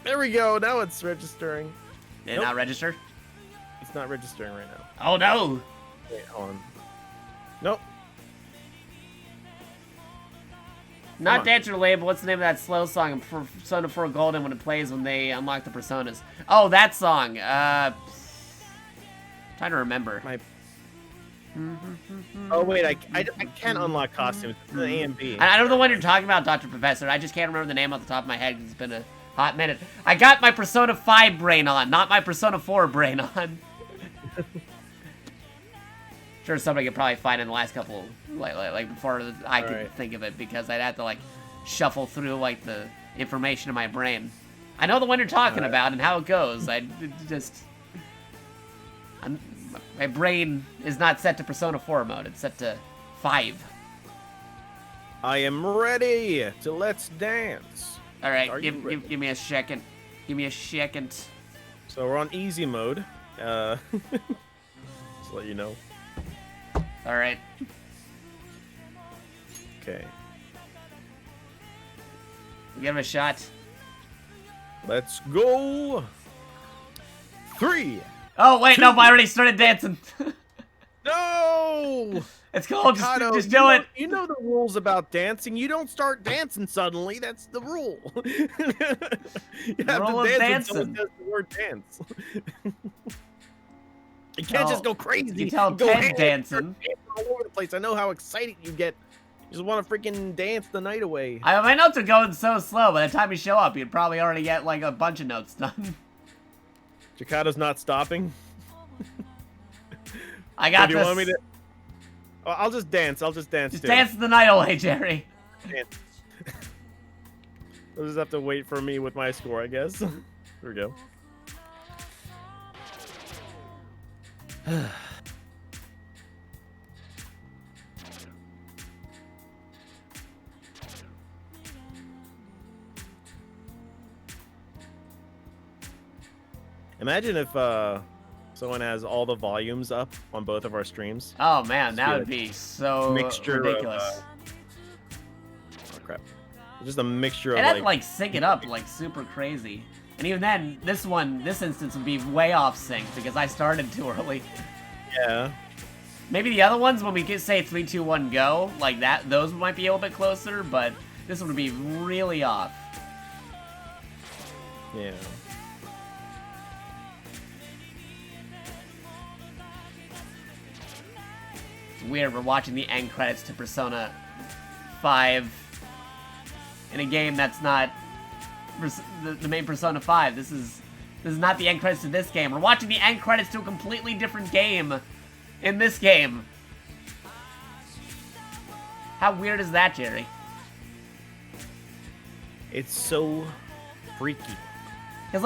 There we go. Now it's registering. Did it not register? It's not registering right now. Oh no! Wait, hold on. Nope. Not Dancer Label. What's the name of that slow song in Persona 4 Golden when it plays when they unlock the personas? Oh, that song. Trying to remember. Oh wait, I can't unlock costumes. It's the A and B. I know the one you're talking about, Dr. Professor. I just can't remember the name off the top of my head because it's been a hot minute. I got my Persona 5 brain on, not my Persona 4 brain on. Sure, somebody could probably find in the last couple, like before I could think of it, because I'd have to like shuffle through like the information in my brain. I know the one you're talking about and how it goes. My brain is not set to Persona 4 mode. It's set to 5. I am ready to let's dance. All right, give me a second. Give me a second. So we're on easy mode. Just to let you know. All right. Okay. Give it a shot. Let's go. 3. Oh wait, no! I already started dancing. No. It's cool. Just do it. You know the rules about dancing. You don't start dancing suddenly. That's the rule. You have Rule to of dance when someone dancing. says the word dance. You can't just go crazy. You tell go Ted ham, dancing. all over the place. I know how excited you get. You just want to freaking dance the night away. My notes are going so slow. By the time you show up, you'd probably already get like a bunch of notes done. Jakato's not stopping. I got Do this. you want me to? Oh, I'll just dance. I'll just dance. Just too. dance the night away, Jerry. Dance. You'll just have to wait for me with my score, I guess. Here we go. Imagine if someone has all the volumes up on both of our streams. Oh man, that would be so ridiculous. Oh crap! Just a mixture of And I'd like sync it up like super crazy. And even then, this instance would be way off sync because I started too early. Yeah. Maybe the other ones when we could say 3, 2, 1, go like that, those might be a little bit closer, but this one would be really off. Yeah. It's weird, we're watching the end credits to Persona 5 in a game that's not the main Persona 5. This is not the end credits to this game. We're watching the end credits to a completely different game in this game. How weird is that, Jerry? It's so freaky. Because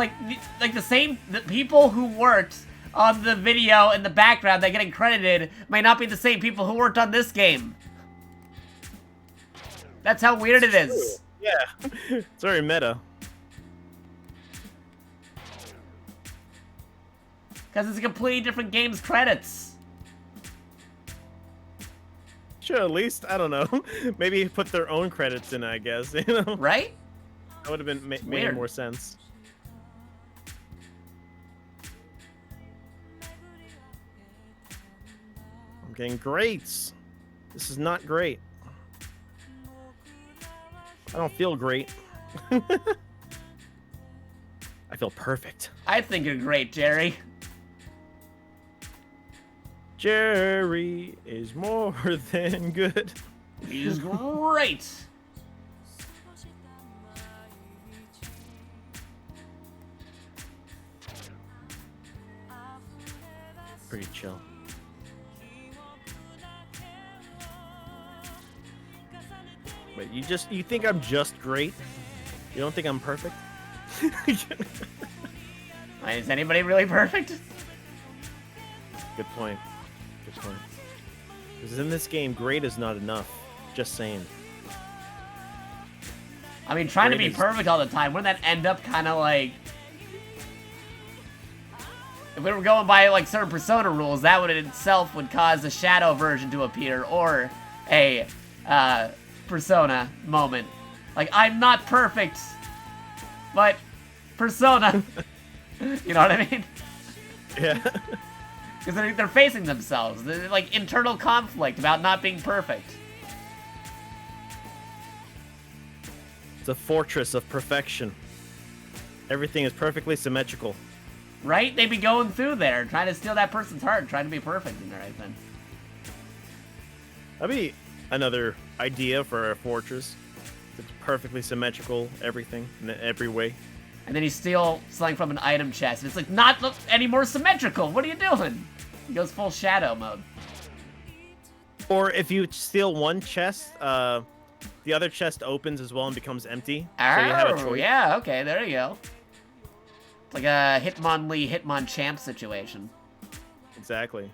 the people who worked on the video in the background that getting credited might not be the same people who worked on this game. That's how weird it is. Yeah. It's very meta. Because it's a completely different game's credits. Should at least, I don't know, maybe put their own credits in, I guess, you know? Right? That would have been made weird. more sense. I'm getting greats. This is not great. I don't feel great. I feel perfect. I think you're great, Jerry. Jerry is more than good. He's great. Pretty chill. Wait, you think I'm just great? You don't think I'm perfect? Is anybody really perfect? Good point. Good point. Because in this game, great is not enough. Just saying. I mean, trying to Great be is- perfect all the time, wouldn't that end up kind of like... If we were going by, like, certain Persona rules, that would in itself would cause a shadow version to appear, or a, Persona moment. Like, I'm not perfect, but Persona. You know what I mean? Yeah. Because they're facing themselves. They're, like, internal conflict about not being perfect. It's a fortress of perfection. Everything is perfectly symmetrical. Right? They'd be going through there, trying to steal that person's heart, trying to be perfect in there, I think. That'd be another idea for a fortress. It's perfectly symmetrical, everything, in every way. And then you steal something from an item chest, and it's like, not any more symmetrical. What are you doing? He goes full shadow mode. Or if you steal one chest, the other chest opens as well and becomes empty. So you have a choice. Yeah, okay, there you go. It's like a Hitmonlee, Hitmonchamp situation. Exactly.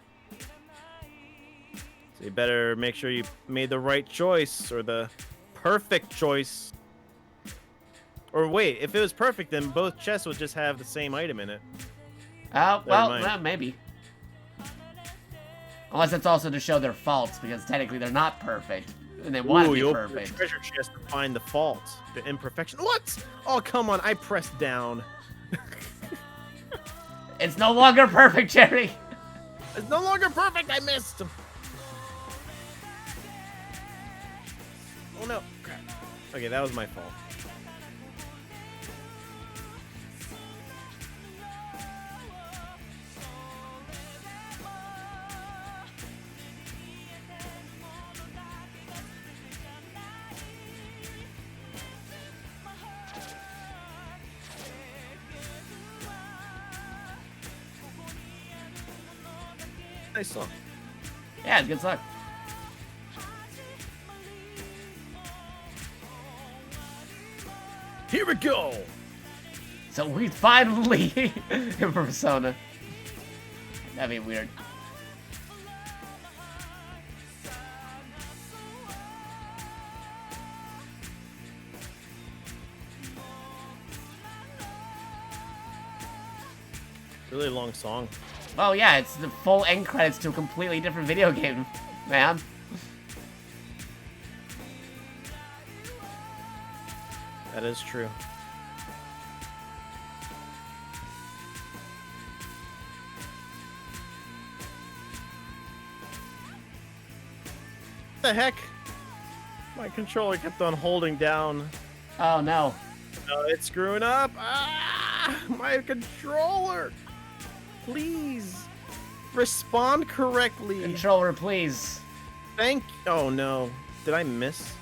So you better make sure you made the right choice, or the perfect choice. Or wait, if it was perfect, then both chests would just have the same item in it. Oh, Never well, mind. maybe. Unless it's also to show their faults, because technically they're not perfect. And they want to be you open the perfect. treasure chest to find the fault, the imperfection. What? Oh, come on, I pressed down. It's no longer perfect, Jerry. It's no longer perfect, I missed. Oh no, crap. Okay, that was my fault. Nice song. Yeah, it's a good song. Here we go. So we finally in Persona. That'd be weird. Really long song. Oh yeah, it's the full end credits to a completely different video game, man. That is true. What the heck? My controller kept on holding down. Oh no. No, it's screwing up. Ah, my controller. Please respond correctly. Controller, please. Oh no. Did I miss?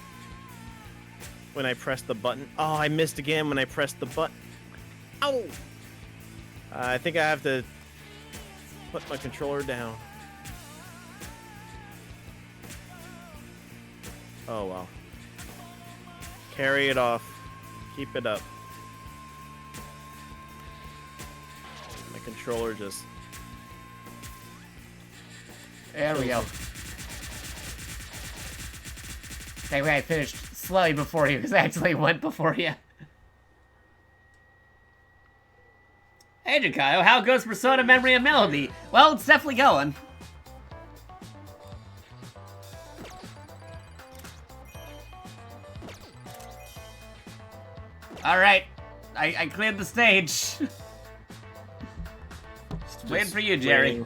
When I pressed the button. Oh, I missed again when I pressed the button. Ow! I think I have to put my controller down. Oh well. Carry it off. Keep it up. My controller just... There we go. Okay, I finished slightly before you, because I actually went before you. Hey, Jakayo, how goes Persona Memory and Melody? Well, it's definitely going. Alright, I cleared the stage. Just waiting for you, Jerry. waiting.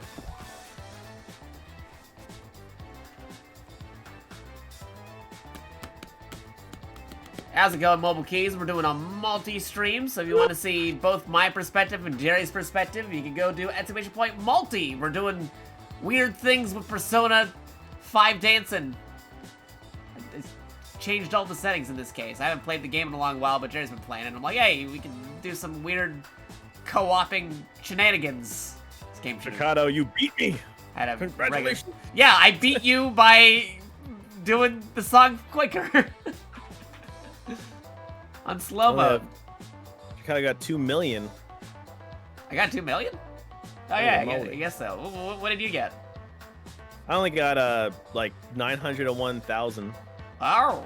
How's it going, Mobile Keys? We're doing a multi-stream, so if you want to see both my perspective and Jerry's perspective, you can go do !multi. We're doing weird things with Persona 5 dancing. It's changed all the settings in this case. I haven't played the game in a long while, but Jerry's been playing it. I'm like, hey, we can do some weird co-oping shenanigans. This game should Jakato, you beat me. Congratulations. Yeah, I beat you by doing the song quicker. On slow mode. Jakato got 2 million. I got 2 million? Oh yeah, I guess so. What did you get? I only got like 901,000. Oh.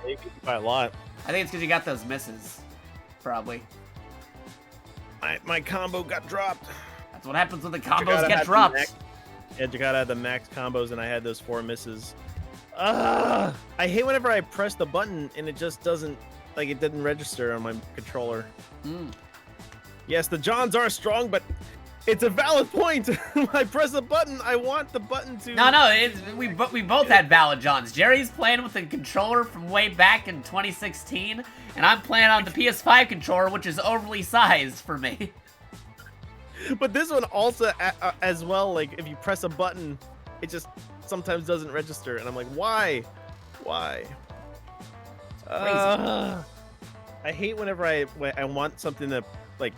You beat me by a lot. I think it's because you got those misses. Probably. My combo got dropped. That's what happens when the combos get dropped. Yeah, Jakato had the max combos and I had those 4 misses. I hate whenever I press the button and it just doesn't, like, it didn't register on my controller. Yes, the Johns are strong, but it's a valid point. When I press a button, I want the button to... No, we both had valid Johns. Jerry's playing with the controller from way back in 2016, and I'm playing on the PS5 controller, which is overly sized for me. But this one also, as well, like, if you press a button, it just sometimes doesn't register, and I'm like, why? Why? I hate whenever I want something to, like,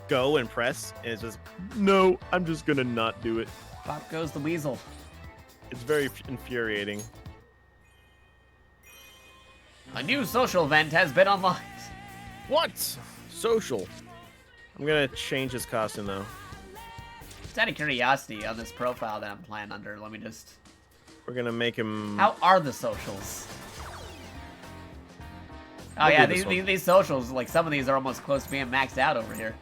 go and press, and it's just, no, I'm just gonna not do it. Pop goes the weasel. It's very infuriating. A new social event has been unlocked. What? Social. I'm gonna change his costume, though. Just out of curiosity on this profile that I'm playing under, let me just... We're gonna make him... How are the socials? Oh yeah, these socials, like, some of these are almost close to being maxed out over here.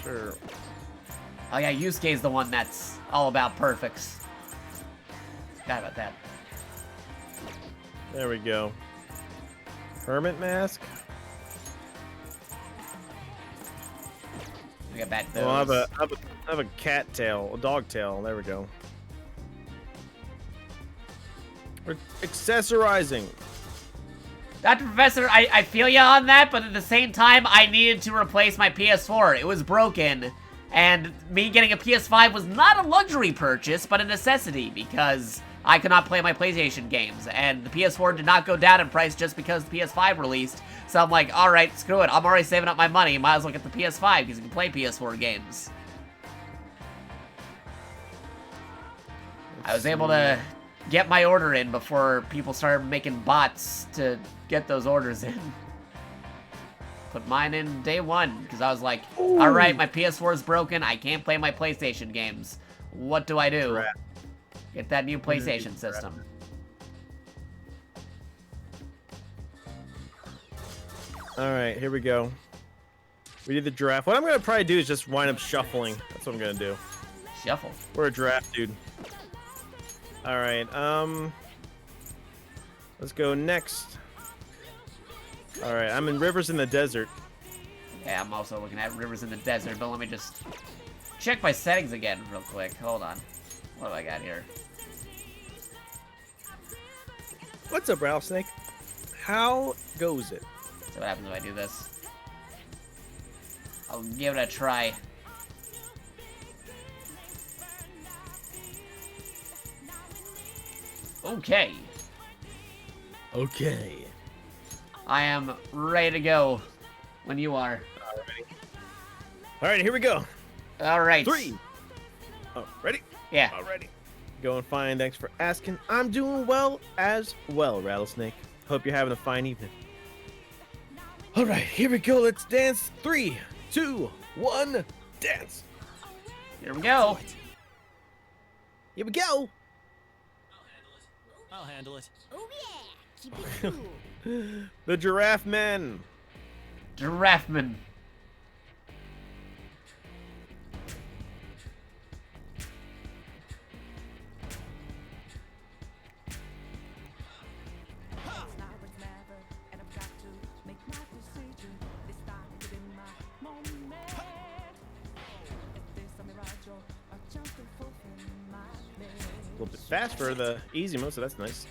Sure. Oh yeah, Yusuke's the one that's all about perfects. Forgot about that. There we go. Hermit mask? We got back to those. Well, I have a cat tail, a dog tail. There we go. We're accessorizing. Dr. Professor, I feel ya on that, but at the same time, I needed to replace my PS4. It was broken, and me getting a PS5 was not a luxury purchase, but a necessity, because I could not play my PlayStation games, and the PS4 did not go down in price just because the PS5 released. So I'm like, alright, screw it. I'm already saving up my money. Might as well get the PS5, because you can play PS4 games. I was able to get my order in before people started making bots to get those orders in. Put mine in day one, because I was like, alright, my PS4 is broken, I can't play my PlayStation games. What do I do? Get that new PlayStation system. Alright, here we go. We did the giraffe. What I'm gonna probably do is just wind up shuffling. That's what I'm gonna do. Shuffle. We're a giraffe, dude. Alright, let's go next. Alright, I'm in Rivers in the Desert. Yeah, I'm also looking at Rivers in the Desert, but let me just check my settings again real quick. Hold on. What do I got here? What's up, Rattlesnake? How goes it? So what happens if I do this? I'll give it a try. Okay. Okay. I am ready to go when you are. Alright, here we go. Alright. 3. Oh, ready? Yeah. Alrighty. Going fine, thanks for asking. I'm doing well as well, Rattlesnake. Hope you're having a fine evening. Alright, here we go. Let's dance. 3, 2, 1, dance. Here we go. Here we go. I'll handle it. Oh yeah! Keep it cool. The Giraffe Man. Giraffe Man. little bit fast for the easy mode, so that's nice.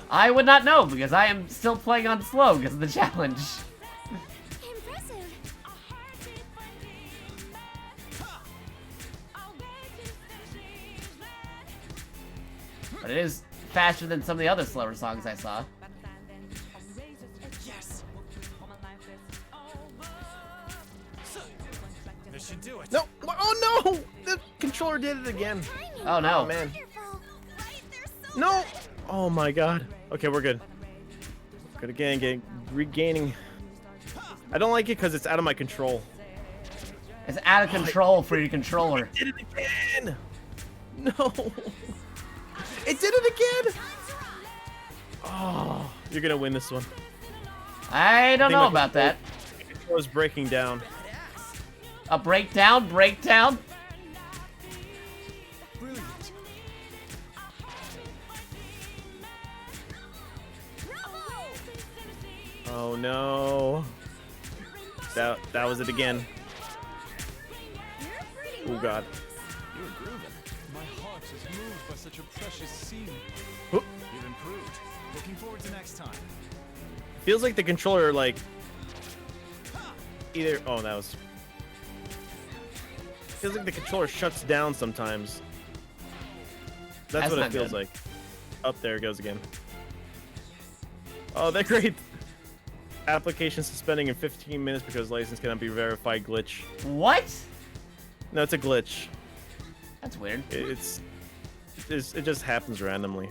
I would not know because I am still playing on slow because of the challenge. Impressive. But it is faster than some of the other slower songs I saw. Yes. This should do it. No! Oh no! The controller did it again. Oh no. Oh man. Wonderful. Right? They're so No! Oh my god. Okay, we're good. Good again, regaining. I don't like it because it's out of my control. It's out of control for your controller. Did it again! No! It did it again! Oh, you're gonna win this one. I don't think know my about that. controller's breaking down. A breakdown? Breakdown? Brilliant. Oh no. That was it again. Oh god. You're grooving. My heart is moved by such a precious scene. Oop. You've improved. Looking forward to next time. Feels like the controller like either that was feels like the controller shuts down sometimes. That's That's what not it feels good. like. Up there it goes again. Oh, they're great. Application suspending in 15 minutes because license cannot be verified glitch. What? No, it's a glitch. That's weird. It just happens randomly.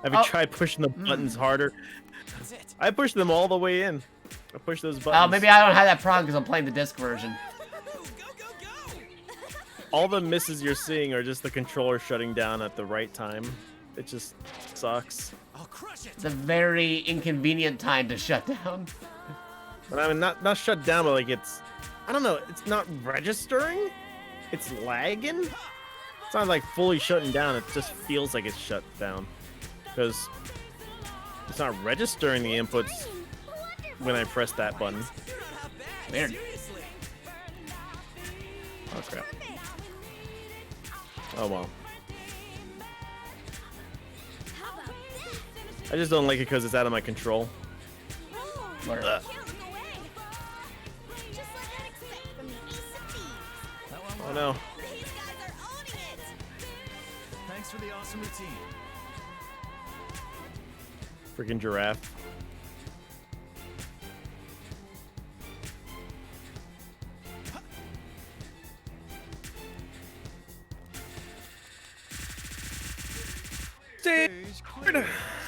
Have you Oh. tried pushing the buttons harder? That's it. I pushed them all the way in. I pushed those buttons. Oh, maybe I don't have that problem because I'm playing the disc version. All the misses you're seeing are just the controller shutting down at the right time. It just sucks. I'll crush it. It's a very inconvenient time to shut down. But I mean, not shut down, but like I don't know, it's not registering. It's lagging. It's not like fully shutting down. It just feels like it's shut down because it's not registering the inputs when I press that button. Weird. Oh crap. Oh well. How about this? I just don't like it because it's out of my control. Word. Can't look away. Just like I'd expect from the Ace of Thieves. Oh no. These guys are owning it. Thanks for the awesome routine. Freaking giraffe.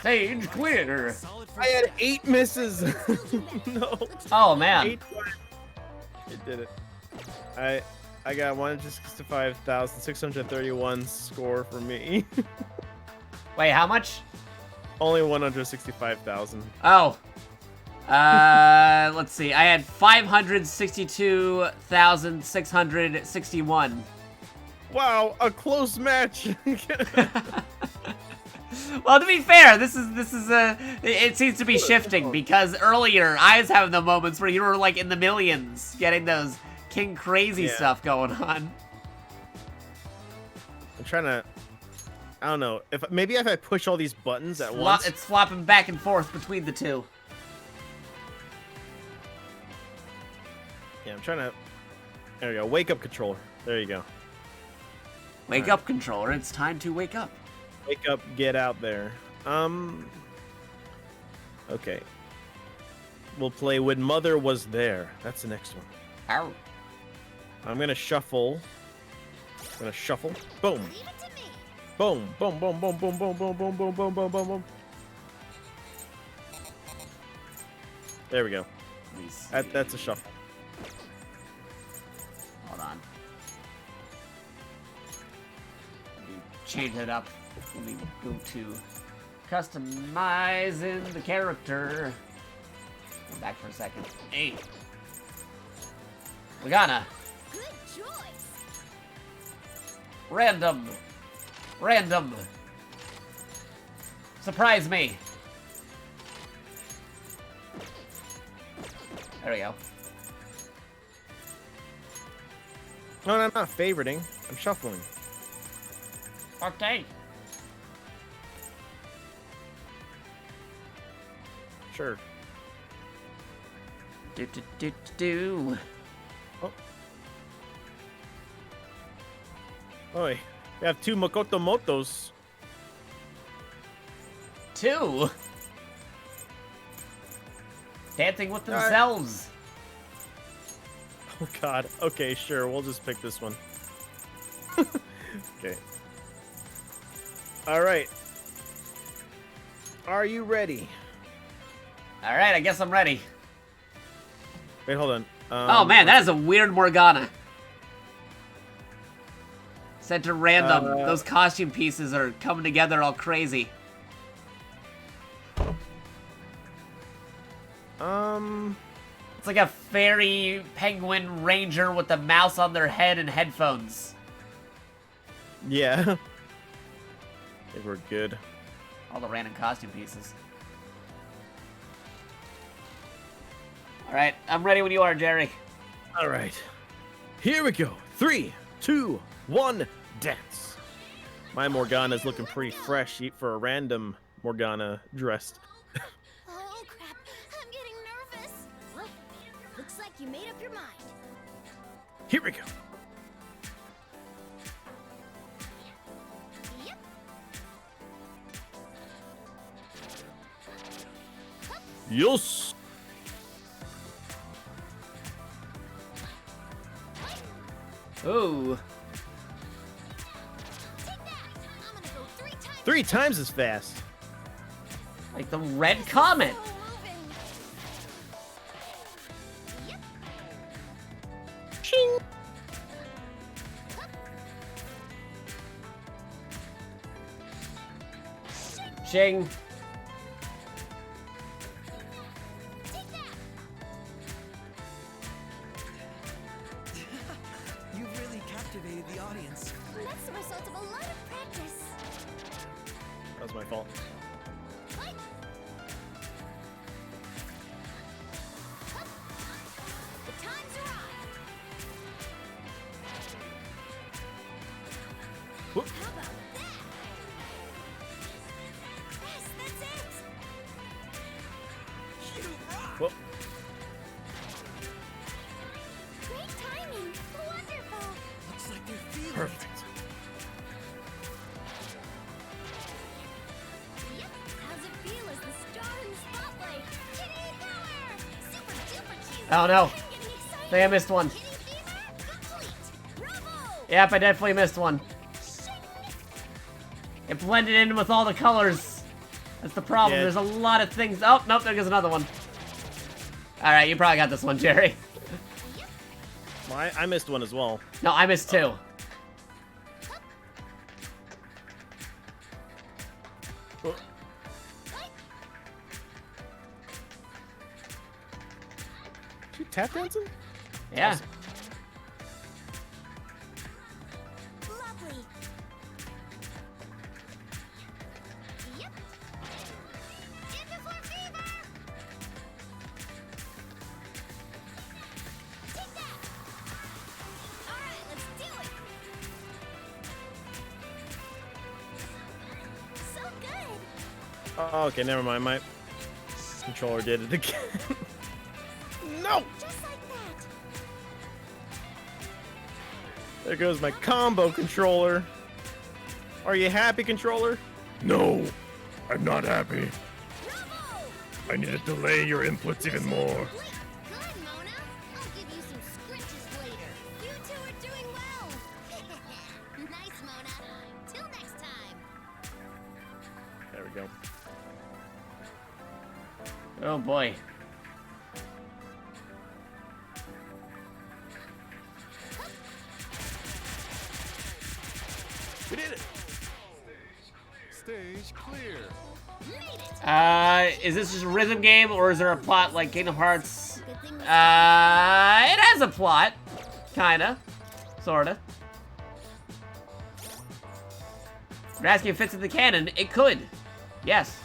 Stage clear. Solid I had 8 misses. No. Oh man. 8 times. It did it. I got 165,631 score for me. Wait, how much? Only 165,000. Oh. Let's see. I had 562,661. Wow, a close match. Well, to be fair, this is it seems to be shifting because earlier I was having the moments where you were like in the millions, getting those King Crazy Yeah. stuff going on. I'm trying to. I don't know. Maybe if I push all these buttons at once. It's flopping back and forth between the two. Yeah, I'm trying to. There we go. Wake up controller. There you go. Wake Alright. up, controller! It's time to wake up. Wake up. Get out there. Okay. We'll play When Mother Was There. That's the next one. Ow. I'm gonna shuffle. Boom. Leave it to me. Boom. Boom. Boom. Boom. Boom. Boom. Boom. Boom. Boom. Boom. Boom. Boom. Boom. There we go. Let me see. That's a shuffle. Hold on. Let me change it up. Let me go to customizing the character. Go back for a second. Hey. We gotta Good choice. random. Surprise me. There we go. No, I'm not favoriting. I'm shuffling. Okay. Sure. Do. Oh. Oi. We have 2 Makoto Motos. 2. Dancing with All right. themselves. Oh god. Okay, sure. We'll just pick this one. Okay. All right. Are you ready? All right, I guess I'm ready. Wait, hold on. Oh man, that is a weird Morgana. Sent to random. Those costume pieces are coming together all crazy. It's like a fairy penguin ranger with a mouse on their head and headphones. Yeah. I think we're good. All the random costume pieces. Alright, I'm ready when you are, Jerry. All right. Here we go. 3, 2, 1, dance. My Morgana's looking pretty fresh for a random Morgana dressed. Oh crap, I'm getting nervous. Well, looks like you made up your mind. Here we go. Yep. Yes. Ooh. Take that. I'm gonna go 3 times. 3 times as fast. Like the red comet. So moving. Yep. Ching. Ching. Take that. You've really captivated the audience. That's the result of a lot of practice. That was my fault. What? The time's arrived. Whoop. How about that? Yes, that's it. You rock! Well, Great timing. Wonderful. Looks like they're feeling it. perfect. Yep. How's it feel as the star in the spotlight? Kitty power! Super duper cute. Oh no. I'm getting excited. I think I missed one. Kitty fever complete. Bravo! Yep, I definitely missed one. It blended in with all the colors. That's the problem. Yeah. There's a lot of things. Oh, nope, there goes another one. Alright, you probably got this one, Jerry. Well, I missed one as well. No, I missed 2. Oh, you tap dancing? Yeah. Awesome. Lovely. Yep. In before fever. Take that. All right, let's do it. So good. Oh, okay, never mind. My controller did it again. No! Just like that. There goes my combo controller. Are you happy, controller? No, I'm not happy. Bravo. I need to delay your inputs even more. Good, Mona. I'll give you some scritches later. You two are doing well. Nice, Mona. Till next time. There we go. Oh boy. We did it! Stage clear. Made it. Is this just a rhythm game or is there a plot like Kingdom Hearts? Good thing we It has a plot. Kinda. Sorta. You're asking if it fits in the canon. It could. Yes.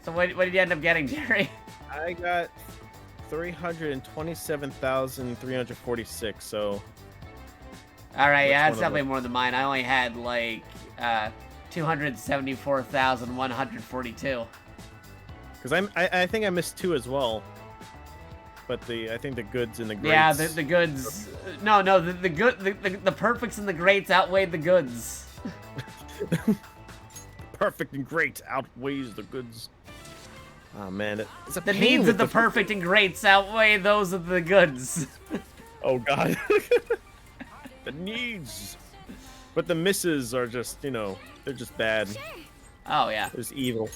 So what did you end up getting, Jerry? I got 327,346, so All right, yeah, that's Which one of definitely more than mine. I only had like 274,142. Because I think I missed 2 as well. But I think the goods and the greats. Yeah, the goods. No, the perfects and the greats outweighed the goods. Perfect and great outweighs the goods. Oh man, it's a The pain needs with of the perfect and greats outweigh those of the goods. Oh god. The needs. But the misses are just, you know, they're just bad. Oh yeah. There's evil.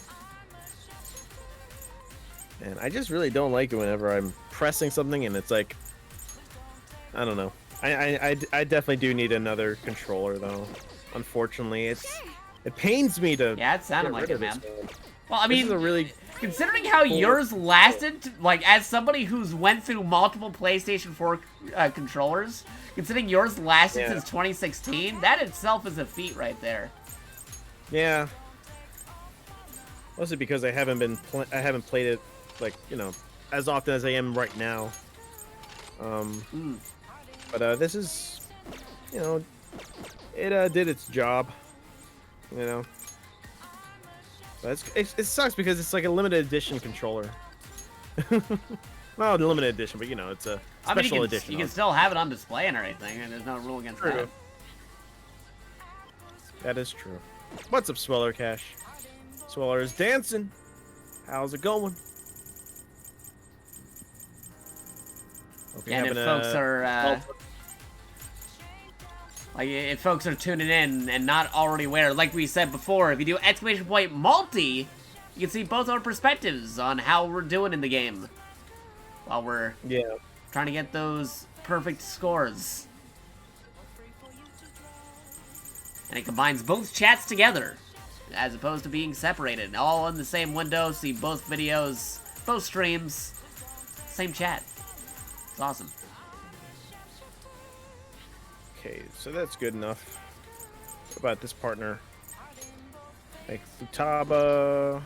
And I just really don't like it whenever I'm pressing something and it's like, I don't know. I definitely do need another controller though. Unfortunately, it pains me to. Yeah, it sounded get like rid it, of man. this one. Well, I This mean, is a really considering how yours lasted, like, as somebody who's went through multiple PlayStation 4 controllers, considering yours lasted since 2016, that itself is a feat right there. Yeah. Mostly because I haven't played it, like, you know, as often as I am right now. But this is, you know, it did its job, you know. But it sucks because it's like a limited edition controller. Not a limited edition, but you know, it's a special edition. You can still have it on display and everything, and there's no rule against that. That is true. What's up, Sweller Cash? Sweller is dancing. How's it going? And if folks are if folks are tuning in and not already aware, like we said before, if you do exclamation point multi, you can see both our perspectives on how we're doing in the game while we're trying to get those perfect scores. And it combines both chats together as opposed to being separated, all in the same window. See both videos, both streams, same chat. It's awesome. Okay, so that's good enough. What about this partner? Like Futaba.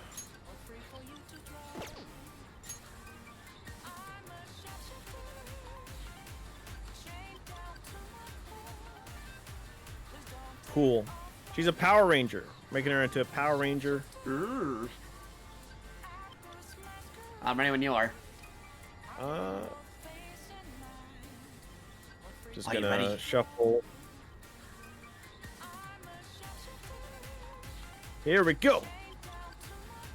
Cool. She's a Power Ranger. Making her into a Power Ranger. I'm ready when you are. Just gonna shuffle. Here we go.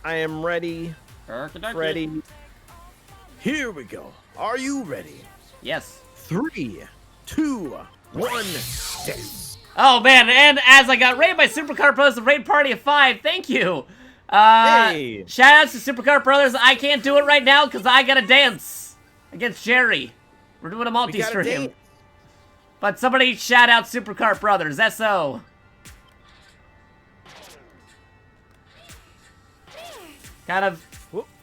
I am ready. Ready. Here we go. Are you ready? Yes. 3, 2, 1, dance. Oh man, and as I got raided by Supercar Brothers, the raid party of 5, thank you. Hey. Shout outs to Supercar Brothers. I can't do it right now because I gotta dance against Jerry. We're doing a multi-stream. But somebody shout out Supercar Brothers, SO. Kind of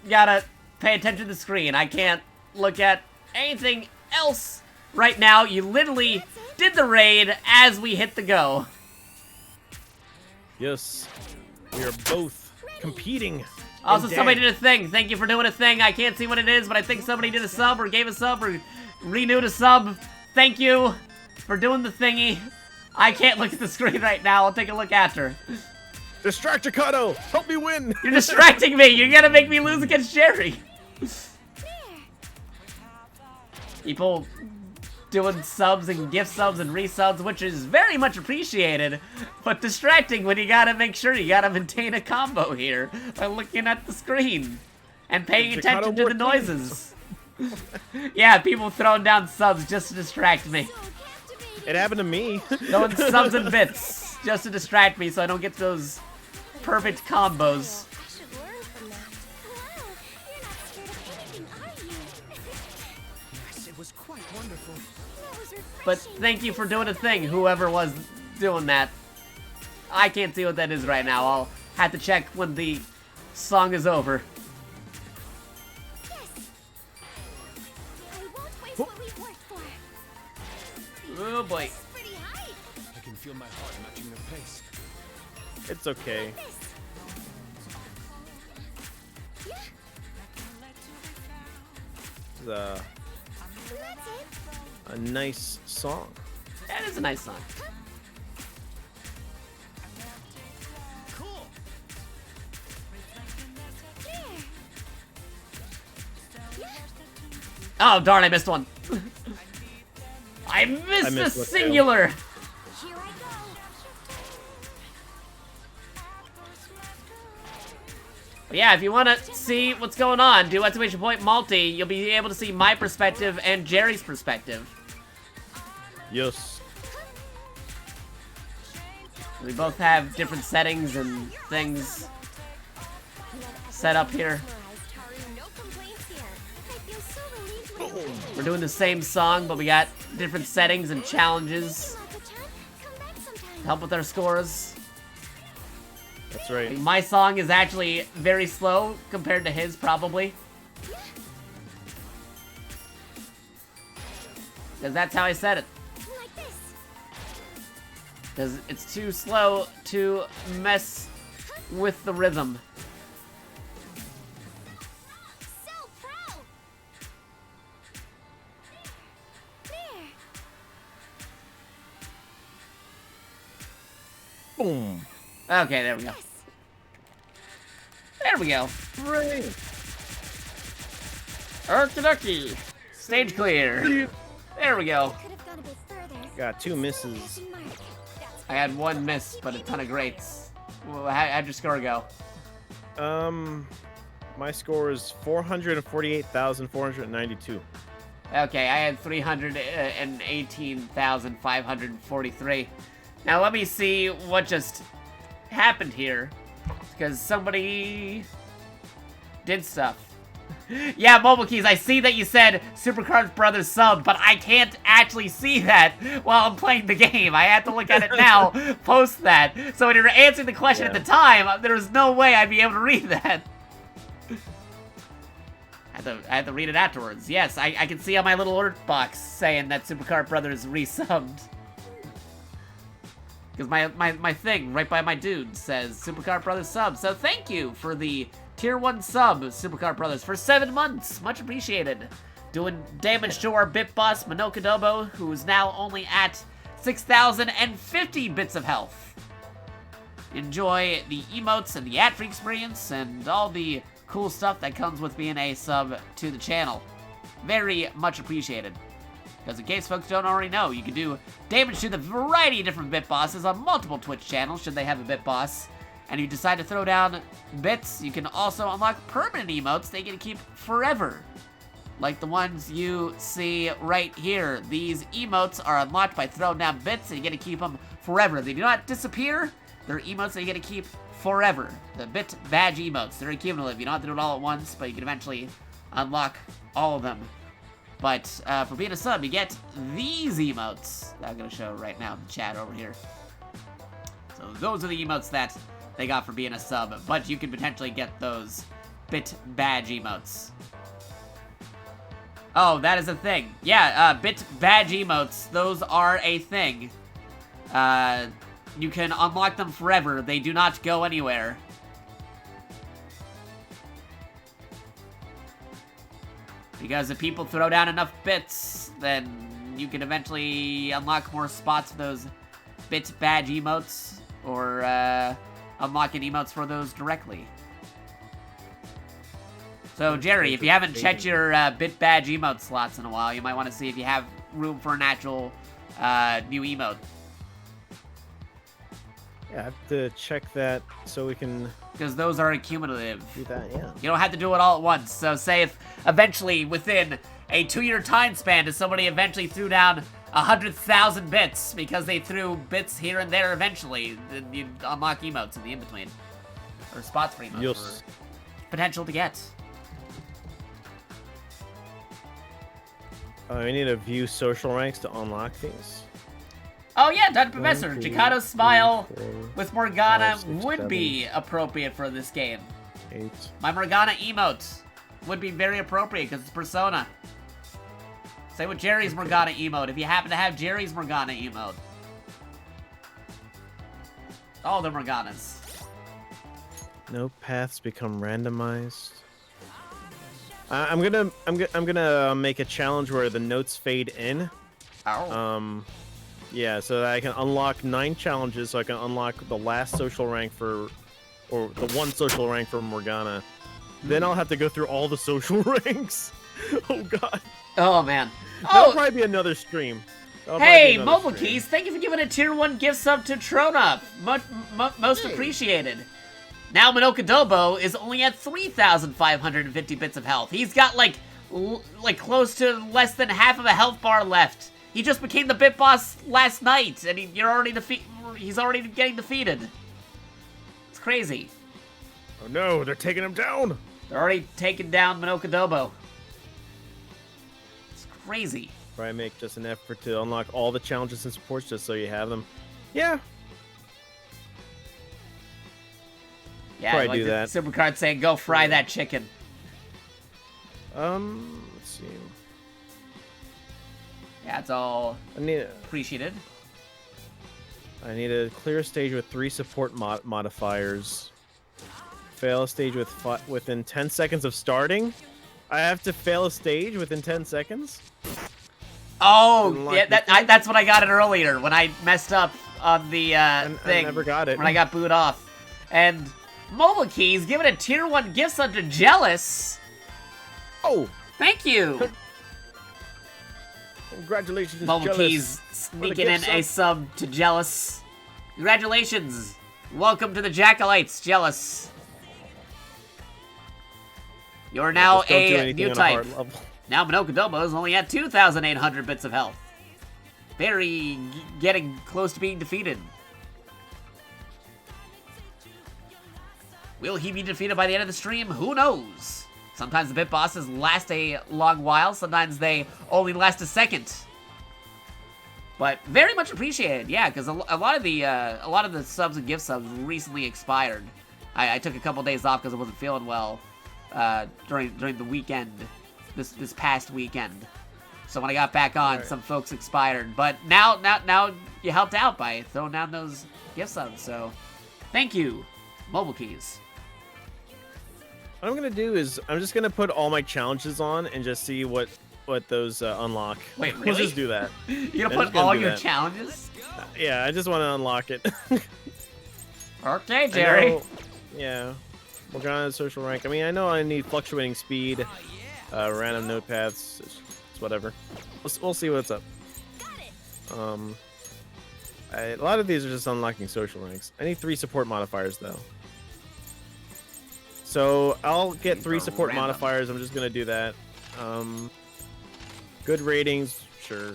gotta pay attention to the screen. I can't look at anything else right now. You literally did the raid as we hit the go. Yes, we are both competing. Also, somebody did a thing. Thank you for doing a thing. I can't see what it is, but I think somebody did a sub or gave a sub or renewed a sub. Thank you for doing the thingy. I can't look at the screen right now. I'll take a look after. Distract Jakato! Help me win! You're distracting me! You're gonna make me lose against Jerry! People doing subs and gift subs and resubs, which is very much appreciated, but distracting when you gotta make sure you gotta maintain a combo here by looking at the screen and paying attention to the noises. Yeah, people throwing down subs just to distract me. It happened to me. Throwing subs and bits just to distract me so I don't get those perfect combos. But thank you for doing a thing, whoever was doing that. I can't see what that is right now. I'll have to check when the song is over. Oh boy. I can feel my heart matching their pace. It's okay. It's a nice song. That is a nice song. Cool. Oh, darn, I missed one. I missed the missed one, too. singular. Here I go. But yeah, if you want to see what's going on, do exclamation point multi. You'll be able to see my perspective and Jerry's perspective. Yes. We both have different settings and things set up here. No complaints here. I feel so relieved. We're doing the same song, but we got different settings and challenges Come back sometime. to help with our scores. That's right. My song is actually very slow compared to his, probably. Because that's how I said it. Like this. Because it's too slow to mess with the rhythm. So proud. There. Boom. Okay, there we go. There we go. Great. Okie dokie. Stage clear. There we go. Could have gone a bit further. Got 2 misses. Question mark. That's I had 1 miss, but a ton of greats. Well, how'd your score go? My score is 448,492. Okay, I had 318,543. Now let me see what just happened here, because somebody did stuff. Yeah, Mobile Keys, I see that you said Supercars Brothers subbed, but I can't actually see that while I'm playing the game. I have to look at it now, post that. So when you were answering the question at the time, there was no way I'd be able to read that. I had to read it afterwards. Yes, I can see on my little alert box saying that Supercar Brothers resubbed. Because my thing right by my dude says Supercar Brothers sub. So thank you for the tier 1 sub, Supercar Brothers, for 7 months. Much appreciated. Doing damage to our bit boss, Minokadobo, who is now only at 6,050 bits of health. Enjoy the emotes and the ad-free experience and all the cool stuff that comes with being a sub to the channel. Very much appreciated. Because in case folks don't already know, you can do damage to the variety of different bit bosses on multiple Twitch channels, should they have a bit boss. And you decide to throw down bits, you can also unlock permanent emotes they get to keep forever. Like the ones you see right here. These emotes are unlocked by throwing down bits, and you get to keep them forever. They do not disappear. They're emotes that you get to keep forever. The bit badge emotes, they're cumulative. You don't have to do it all at once, but you can eventually unlock all of them. But for being a sub, you get these emotes that I'm going to show right now in the chat over here. So those are the emotes that they got for being a sub, but you can potentially get those bit badge emotes. Oh, that is a thing. Yeah, bit badge emotes, those are a thing. You can unlock them forever. They do not go anywhere. Because if people throw down enough bits, then you can eventually unlock more spots for those bit badge emotes, or unlocking emotes for those directly. So Jerry, if you haven't checked your bit badge emote slots in a while, you might want to see if you have room for an actual new emote. Yeah, I have to check that so we can Because those are cumulative. do that, yeah. You don't have to do it all at once. So say if eventually within a 2-year time span, if somebody eventually threw down 100,000 bits because they threw bits here and there eventually, then you unlock emotes in the in-between. Or spots for emotes. Yes. For potential to get. We need to view social ranks to unlock things. Oh yeah, Dr. Professor, 1, 2, Jakato's smile 3, 4, with Morgana 5, 6, would 7, be appropriate for this game. 8. My Morgana emote would be very appropriate because it's Persona. Say with Jerry's Morgana emote, if you happen to have Jerry's Morgana emote. All the Morganas. No paths become randomized. I'm gonna make a challenge where the notes fade in. Oh. Yeah, so that I can unlock 9 challenges, so I can unlock the last social rank or the one social rank for Morgana. Then I'll have to go through all the social ranks. Oh god. Oh man. That'll Oh, probably be another stream. hey, Mobile Keys, thank you for giving a tier 1 gift sub to Trona. Most appreciated. Now Minokadobo is only at 3,550 bits of health. He's got like close to less than half of a health bar left. He just became the bit boss last night, and he's already getting defeated. It's crazy. Oh no, they're taking him down. They're already taking down Minokadobo. It's crazy. Try and make just an effort to unlock all the challenges and supports just so you have them. Yeah. Yeah, Probably like do that. Supercard saying, go fry that chicken. Let's see. Yeah, it's all I need appreciated. to clear a stage with 3 support modifiers. Fail a stage within 10 seconds of starting. I have to fail a stage within 10 seconds. Oh, yeah, that's what I got it earlier when I messed up on the thing. I never got it when I got booed off. And Mobile Keys giving a tier 1 gift sub to Jealous. Oh, Thank you. congratulations, Mobile Jealous. Keys sneaking in gift a sub to Jealous. Congratulations. Welcome to the JakatoX, Jealous. You're now Just don't do a anything new on type. hard level. Now Minokadobo is only at 2,800 bits of health. Very getting close to being defeated. Will he be defeated by the end of the stream? Who knows? Sometimes the bit bosses last a long while. Sometimes they only last a second. But very much appreciated, yeah, because a lot of the subs and gift subs recently expired. I took a couple days off because I wasn't feeling well during the weekend, this past weekend. So when I got back on, some folks expired. But now you helped out by throwing down those gift subs. So thank you, Mobile Keys. What I'm gonna do is I'm just gonna put all my challenges on and just see what those unlock. Wait, really? Let's just do that. You're gonna I'm just put gonna all do your that. challenges? Yeah, I just want to unlock it. Okay, I Jerry. know- yeah. Morgana social rank. I mean, I know I need fluctuating speed, random node paths. It's whatever. We'll see what's up. A lot of these are just unlocking social ranks. I need 3 support modifiers though. So I'll get 3 support random. modifiers. I'm just gonna do that. Good ratings, sure.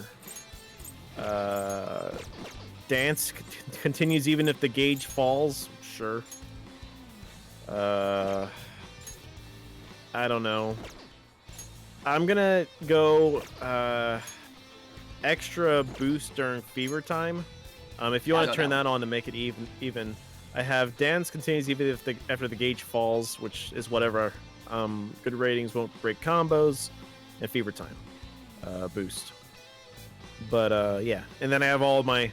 Dance continues even if the gauge falls, sure. I don't know. I'm gonna go extra boost during fever time. If you want to turn that on to make it even, I have dance continues even if after the gauge falls, which is whatever. Good ratings won't break combos, and fever time boost. But yeah, and then I have all my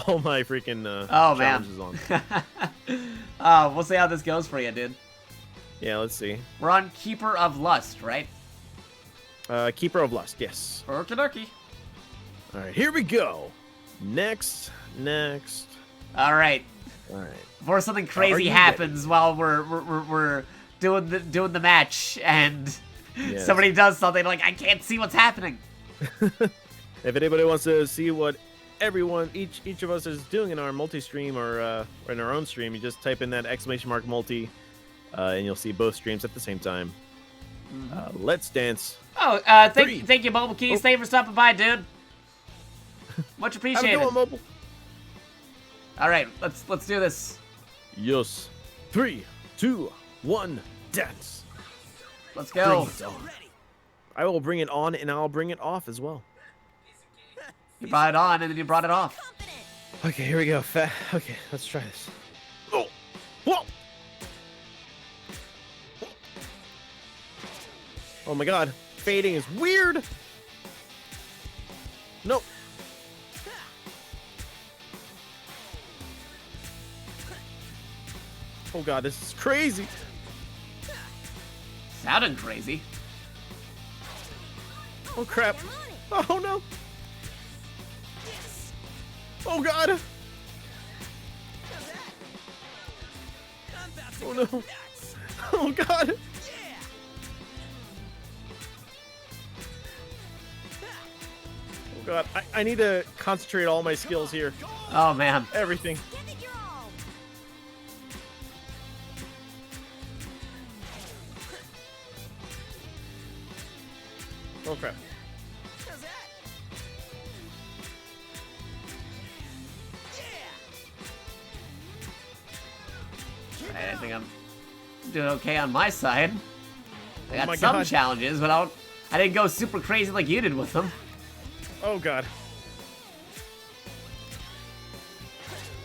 freaking challenges on. We'll see how this goes for you, dude. Yeah, let's see. We're on Keeper of Lust, right? Keeper of Lust, yes. Okie dokie. All right, here we go. Next. All right. Before something Are crazy you happens while we're doing the match and Yes. somebody does something like I can't see what's happening. If anybody wants to see what each of us is doing in our multi-stream or in our own stream, you just type in that / multi, and you'll see both streams at the same time. Let's dance. Oh, thank you, Mobile Keys. Thank you for stopping by, dude. Much Have a appreciated. good one, Mobile. All right, let's do this. Yes. 3, 2, 1, dance. Let's go. Bring it on. I will bring it on, and I'll bring it off as well. You brought it on, and then you brought it off. Okay, here we go. Okay, let's try this. Oh, whoa! Oh my God, fading is weird. Nope. Oh God, this is crazy. Sounded crazy. Oh crap. Oh no. Oh god! Oh no! Oh god! Oh god! I need to concentrate all my skills here. Oh man. Everything. Give it your all. Oh crap! I think I'm doing okay on my side. I got my some God. challenges, but I didn't go super crazy like you did with them. Oh god!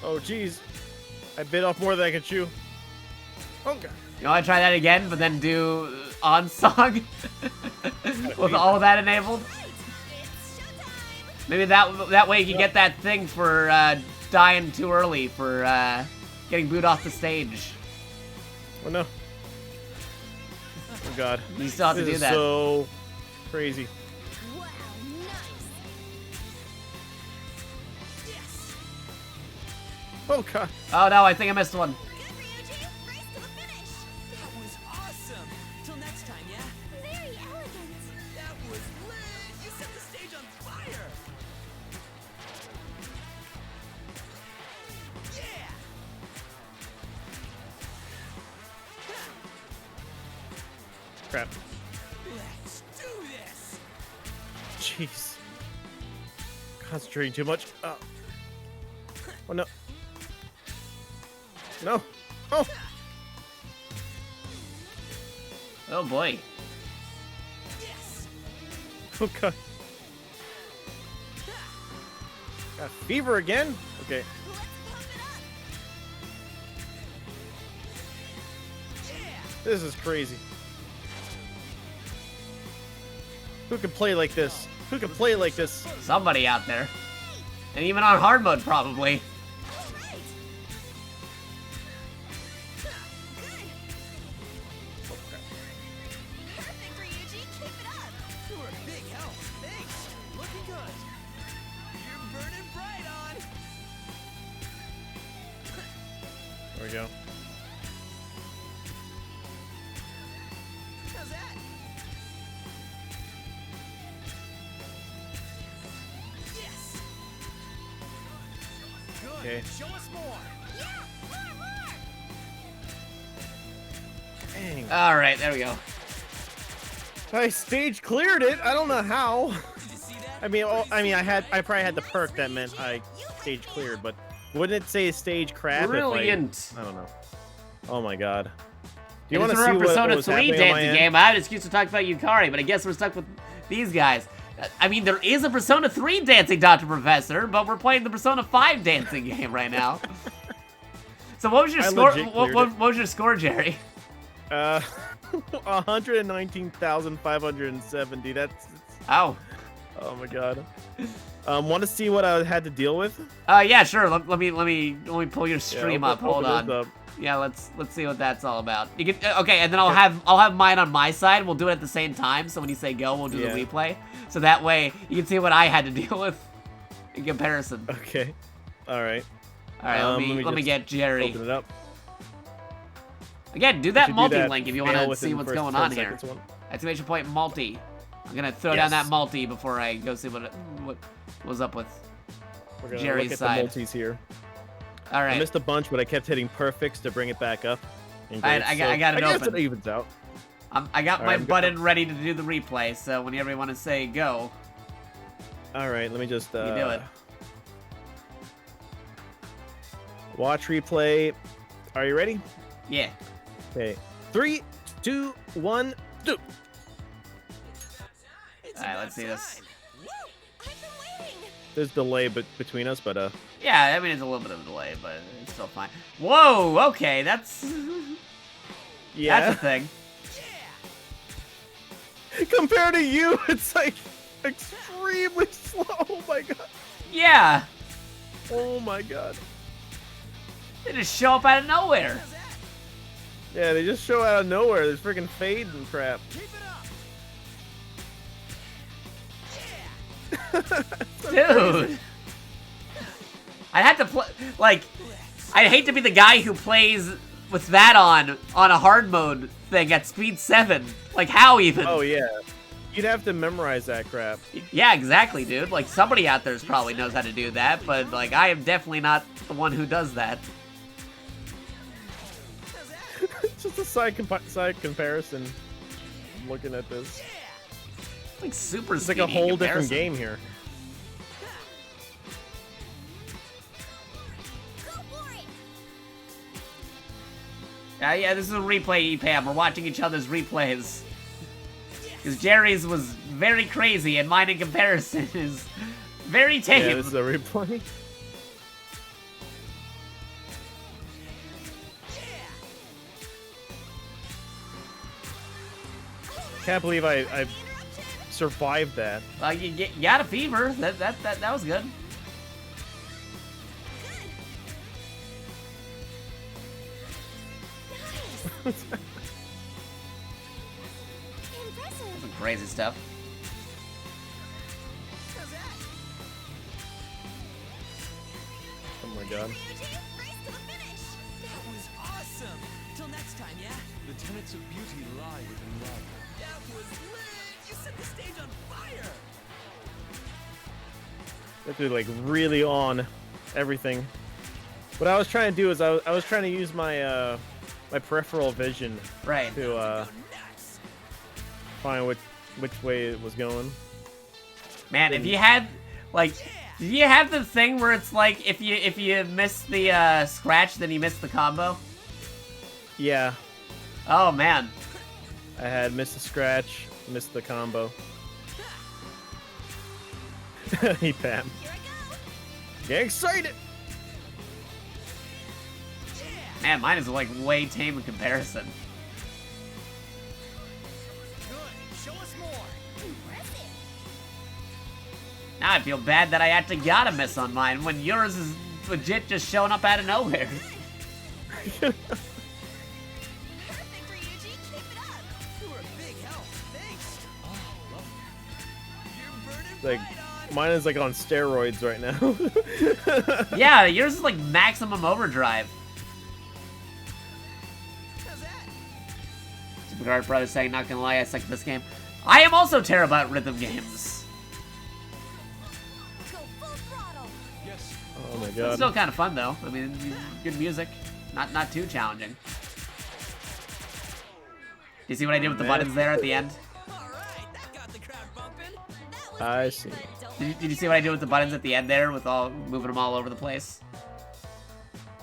Oh jeez! I bit off more than I could chew. Oh god! You know, I try that again, but then do on song with all of that enabled. It's showtime. Maybe that way you can get that thing for dying too early for getting booed off the stage. Oh no! Oh god! You still have to This do is that. so crazy. Wow, nice. Oh god! Oh no, I think I missed one. Good, Ryuji. Race to the finish. That was awesome. Till next time, yeah? Very elegant. That was lit. You set the stage on fire. Yeah. Crap! Let's do this. Jeez! Concentrating too much. Oh no! No! Oh! Oh boy. Yes. Oh god! Got fever again? Okay. Let's pump it up. Yeah. This is crazy. Who can play like this? Who can play like this? Somebody out there. And even on hard mode, probably. All right. Good. Perfect, Ryuji. Keep it up. You were a big help. Thanks. Looking good. You're burning bright on. There we go. How's that? Yes. Good. Okay. Show us more. Yeah, more. Dang. All right, there we go. I stage cleared it. I don't know how. Did you see that? I mean, I probably had the perk that meant I stage cleared, but wouldn't it say stage crap? Brilliant. I don't know. Oh my god. Do You you want to for see a what Persona was 3 happening on my dancing end? game. I had an excuse to talk about Yukari, but I guess we're stuck with these guys. I mean, there is a Persona 3 dancing Dr. Professor, but we're playing the Persona 5 dancing game right now. So what was your I score? legit What cleared it. was your score, Jerry? 119,570. That's. Oh. Oh my god. Want to see what I had to deal with? Yeah, sure. Let me pull your stream Yeah, up. Hold open on. this up. Yeah, let's see what that's all about. You can okay, and then I'll have mine on my side. We'll do it at the same time. So when you say go, we'll do Yeah. the replay. So that way you can see what I had to deal with in comparison. Okay. All right. All right, let me just get Jerry. Open it up. Again, do You that should do multi that link if you fail want to within see the what's first going 10 on here. seconds one. Exclamation point multi. I'm gonna throw down that Yes. multi before I go see what was up with. We're gonna Jerry's look at side. the multis here. All I right. missed a bunch, but I kept hitting perfects to bring it back up. in All right, grades, I got it I guess open. it evens out. I got All my right, I'm button ready to do the replay. So whenever you want to say go, All right, let me just you do it. watch replay. Are you ready? Yeah. Okay. 3, 2, 1, do. It's All right, about let's see this. time. Woo! I've been waiting. There's delay between us, but Yeah, I mean, it's a little bit of a delay, but it's still fine. Whoa, okay, that's yeah. that's a thing. Compared to you, it's like extremely slow. Oh my god. Yeah, Oh my god. they just show up out of nowhere. How's that? Yeah, they just show out of nowhere. There's freaking fade and crap. Keep it up. Dude. I'd have to play, like, I'd hate to be the guy who plays with that on a hard mode thing at speed 7. Like, how even? Oh, yeah. You'd have to memorize that crap. Yeah, exactly, dude. Like, somebody out there probably knows how to do that, but, like, I am definitely not the one who does that. It's just a side comparison. I'm looking at this. Like, super It's like a whole different game here. Yeah, this is a replay, EPAM. We're watching each other's replays. Because Jerry's was very crazy, and mine in comparison is very tame. Yeah, this is a replay. Can't believe I've survived that. You got a fever. That was good. Some crazy stuff. Oh my god. That was awesome. Till next time, yeah? The tenets of beauty lie within love. That was lit. You set the stage on fire. You have to like really on everything. What I was trying to do is I was trying to use my my peripheral vision Right. to Go nuts. find which way it was going. Man, if you had, like, do you have the thing where it's like if you miss the scratch, then you miss the combo? Yeah, Oh man. I had missed the scratch, missed the combo. Hey Pam. Get excited! Man, mine is like way tame in comparison. Good. Show us more. Now I feel bad that I actually got a miss on mine when yours is legit just showing up out of nowhere. Perfect, Ryuji. Keep it up. You were a big help. Thanks. Oh, love it. You're burning Like, bright on. mine is like on steroids right now. Yeah, yours is like maximum overdrive. How's that? Superguard brother saying, not gonna lie, I suck at this game. I am also terrible at rhythm games. Go full throttle. Yes. Oh my It's god. still kind of fun though. I mean, good music. Not too challenging. Do you see what I did with the Man. buttons there at the end? All right. That got the crowd bumping. That was I see. Did you see what I did with the buttons at the end there, with all moving them all over the place?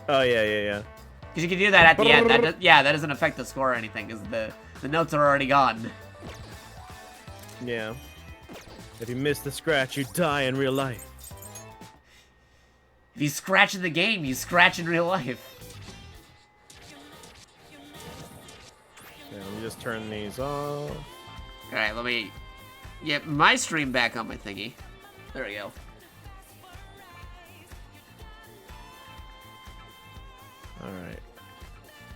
Oh yeah. Because you can do that at the end. That doesn't affect the score or anything, because the notes are already gone. Yeah. If you miss the scratch, you die in real life. If you scratch in the game, you scratch in real life. Yeah, let me just turn these off. Alright, let me get my stream back on my thingy. There we go. Alright.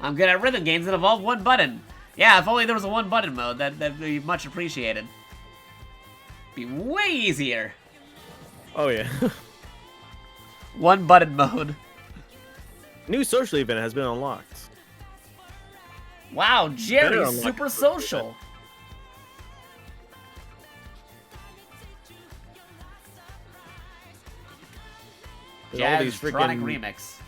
I'm good at rhythm games that involve one button. Yeah, if only there was a one button mode, that'd be much appreciated. Be way easier. Oh yeah. One button mode. New social event has been unlocked. Wow, Better Jerry, unlock super it. social. There's all these Jazz-tronic freaking remix.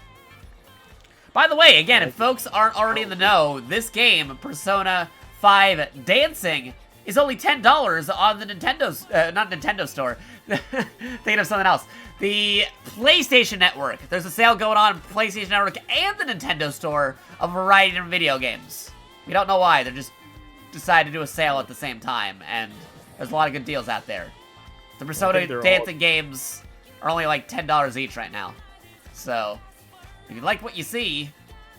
By the way, again, if folks aren't already in the know, this game, Persona 5 Dancing, is only $10 on the Nintendo's, not Nintendo store. Thinking of something else. The PlayStation Network. There's a sale going on PlayStation Network and the Nintendo store of a variety of different video games. We don't know why. They just decided to do a sale at the same time, and there's a lot of good deals out there. The Persona they're Dancing games are only like $10 each right now. So, if you like what you see,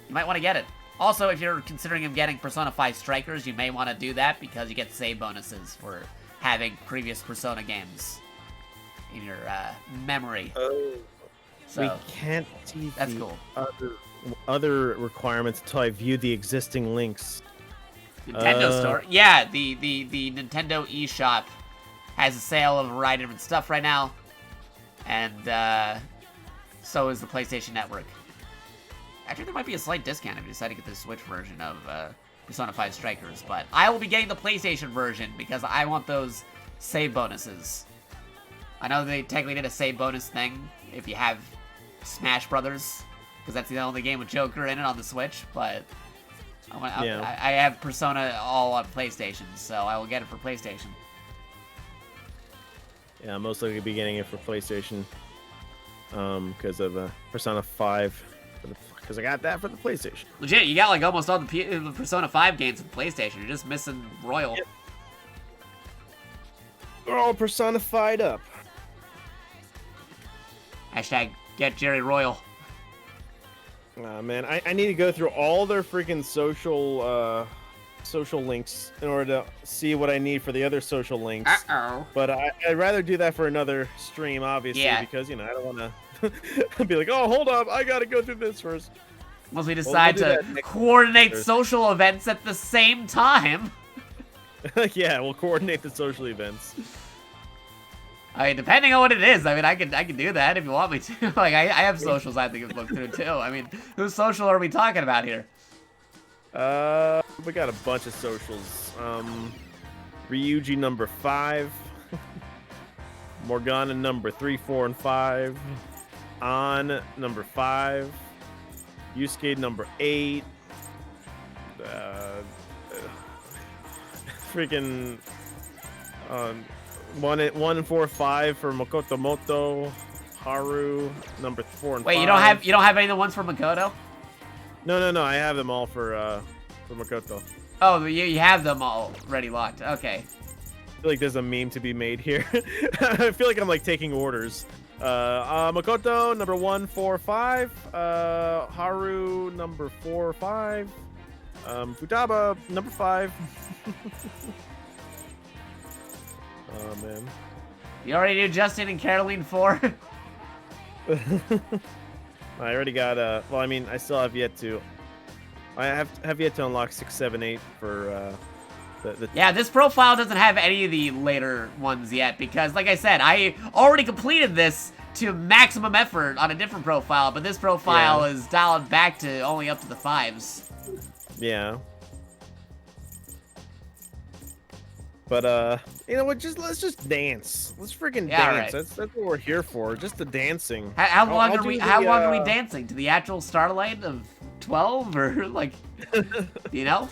you might want to get it. Also, if you're considering getting Persona 5 Strikers, you may want to do that because you get save bonuses for having previous Persona games in your memory. Oh, So, we can't see that's the cool. other requirements until I view the existing links. Nintendo store. Yeah, the Nintendo eShop has a sale of a variety of different stuff right now. And so is the PlayStation Network. Actually, there might be a slight discount if you decide to get the Switch version of Persona 5 Strikers, but I will be getting the PlayStation version because I want those save bonuses. I know they technically did a save bonus thing if you have Smash Brothers, because that's the only game with Joker in it on the Switch, but I have Persona all on PlayStation, so I will get it for PlayStation. Yeah, I'm most likely be getting it for PlayStation because of Persona 5. Because I got that for the PlayStation. Legit, you got like almost all the Persona 5 games on PlayStation. You're just missing Royal. Yep. They're all personified up. Hashtag get Jerry Royal. Man, I need to go through all their freaking social links in order to see what I need for the other social links. Uh-oh. But I'd rather do that for another stream, obviously, because, you know, I don't want to be like, oh, hold up, I got to go through this first. Once we decide to coordinate social events at the same time. Yeah, we'll coordinate the social events. I mean, depending on what it is, I mean, I can do that if you want me to. Like, I have socials I think to look through, too. I mean, whose social are we talking about here? We got a bunch of socials. Ryuji number 5. Morgana number 3, 4, and 5. An number 5. Yusuke number 8. Freaking 1 and 4, 5 for Makoto Moto. Haru number 4 and 5. Wait, you don't have any of the ones for Makoto? No. I have them all for Makoto. Oh, you have them already locked. Okay. I feel like there's a meme to be made here. I feel like I'm like taking orders. Makoto number 1, 4, 5. Haru number 4, 5. Futaba number 5. Oh man. You already knew Justin and Caroline 4? I already got well, I mean, I still have yet to. I have yet to unlock 6, 7, 8 for the. Yeah, this profile doesn't have any of the later ones yet because, like I said, I already completed this to maximum effort on a different profile, but this profile is dialed back to only up to the 5s. Yeah. But you know what? Let's just dance. Let's freaking dance. Right. That's what we're here for. Just the dancing. How long are we dancing? To the actual Starlight of 12 or like, you know?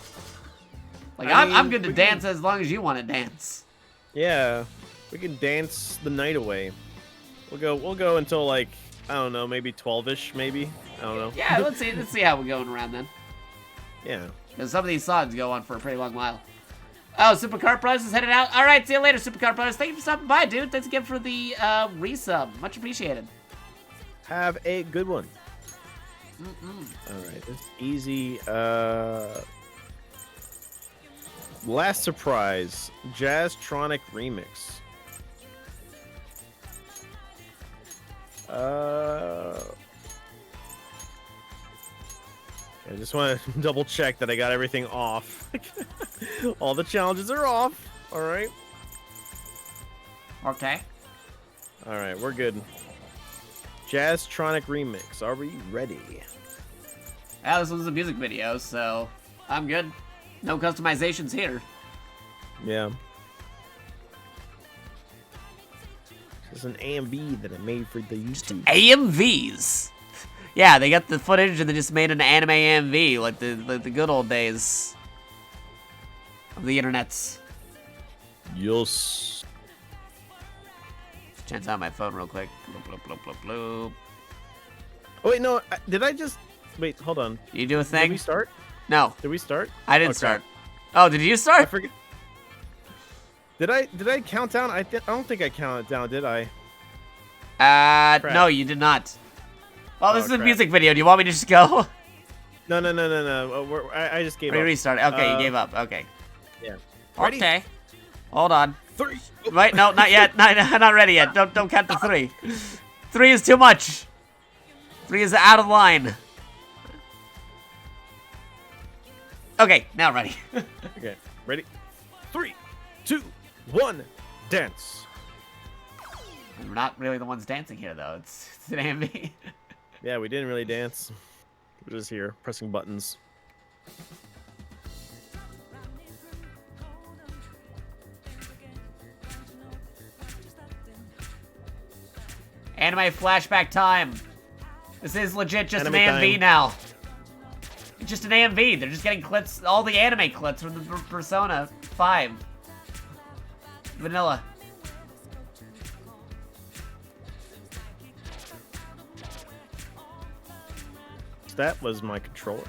Like I'm good to dance as long as you want to dance. Yeah, we can dance the night away. We'll go until like, I don't know, maybe 12ish, maybe. I don't know. Yeah, let's see how we're going around then. Yeah. Because some of these songs go on for a pretty long while. Oh, Supercar Brothers is headed out. All right, see you later, Supercar Brothers. Thank you for stopping by, dude. Thanks again for the resub. Much appreciated. Have a good one. All right, it's easy. Last surprise, Jazztronic remix. I just want to double check that I got everything off. All the challenges are off. All right. Okay. All right, we're good. Jazztronic remix. Are we ready? Yeah, this was a music video, so I'm good. No customizations here. Yeah. This is an AMV that I made for the YouTube. AMVs. Yeah, they got the footage and they just made an anime AMV like the good old days of the internets. Yes. Chance out my phone real quick. Bloop, bloop, bloop, bloop, bloop. Oh wait, no. Did I just wait? Hold on. You do a thing? Did we start? No. Did we start? I didn't start. Oh, did you start? I forget. Did I count down? I don't think I counted down. Did I? No, you did not. Well, this is a music video. Do you want me to just go? No. I just gave up. Restart. Okay, you gave up. Okay. Yeah. Ready? Okay. Hold on. 3. Wait, no, not yet. Not ready yet. Don't count the 3. 3 is too much. 3 is out of line. Okay, now ready. Okay, ready? 3, 2, 1, dance. We're not really the ones dancing here, though. It's an AMV. Yeah, we didn't really dance. We're just here pressing buttons. Anime flashback time. This is legit just Anime an AMV time. now. It's just an AMV. They're just getting clips, all the anime clips from the Persona 5. Vanilla. That was my controller.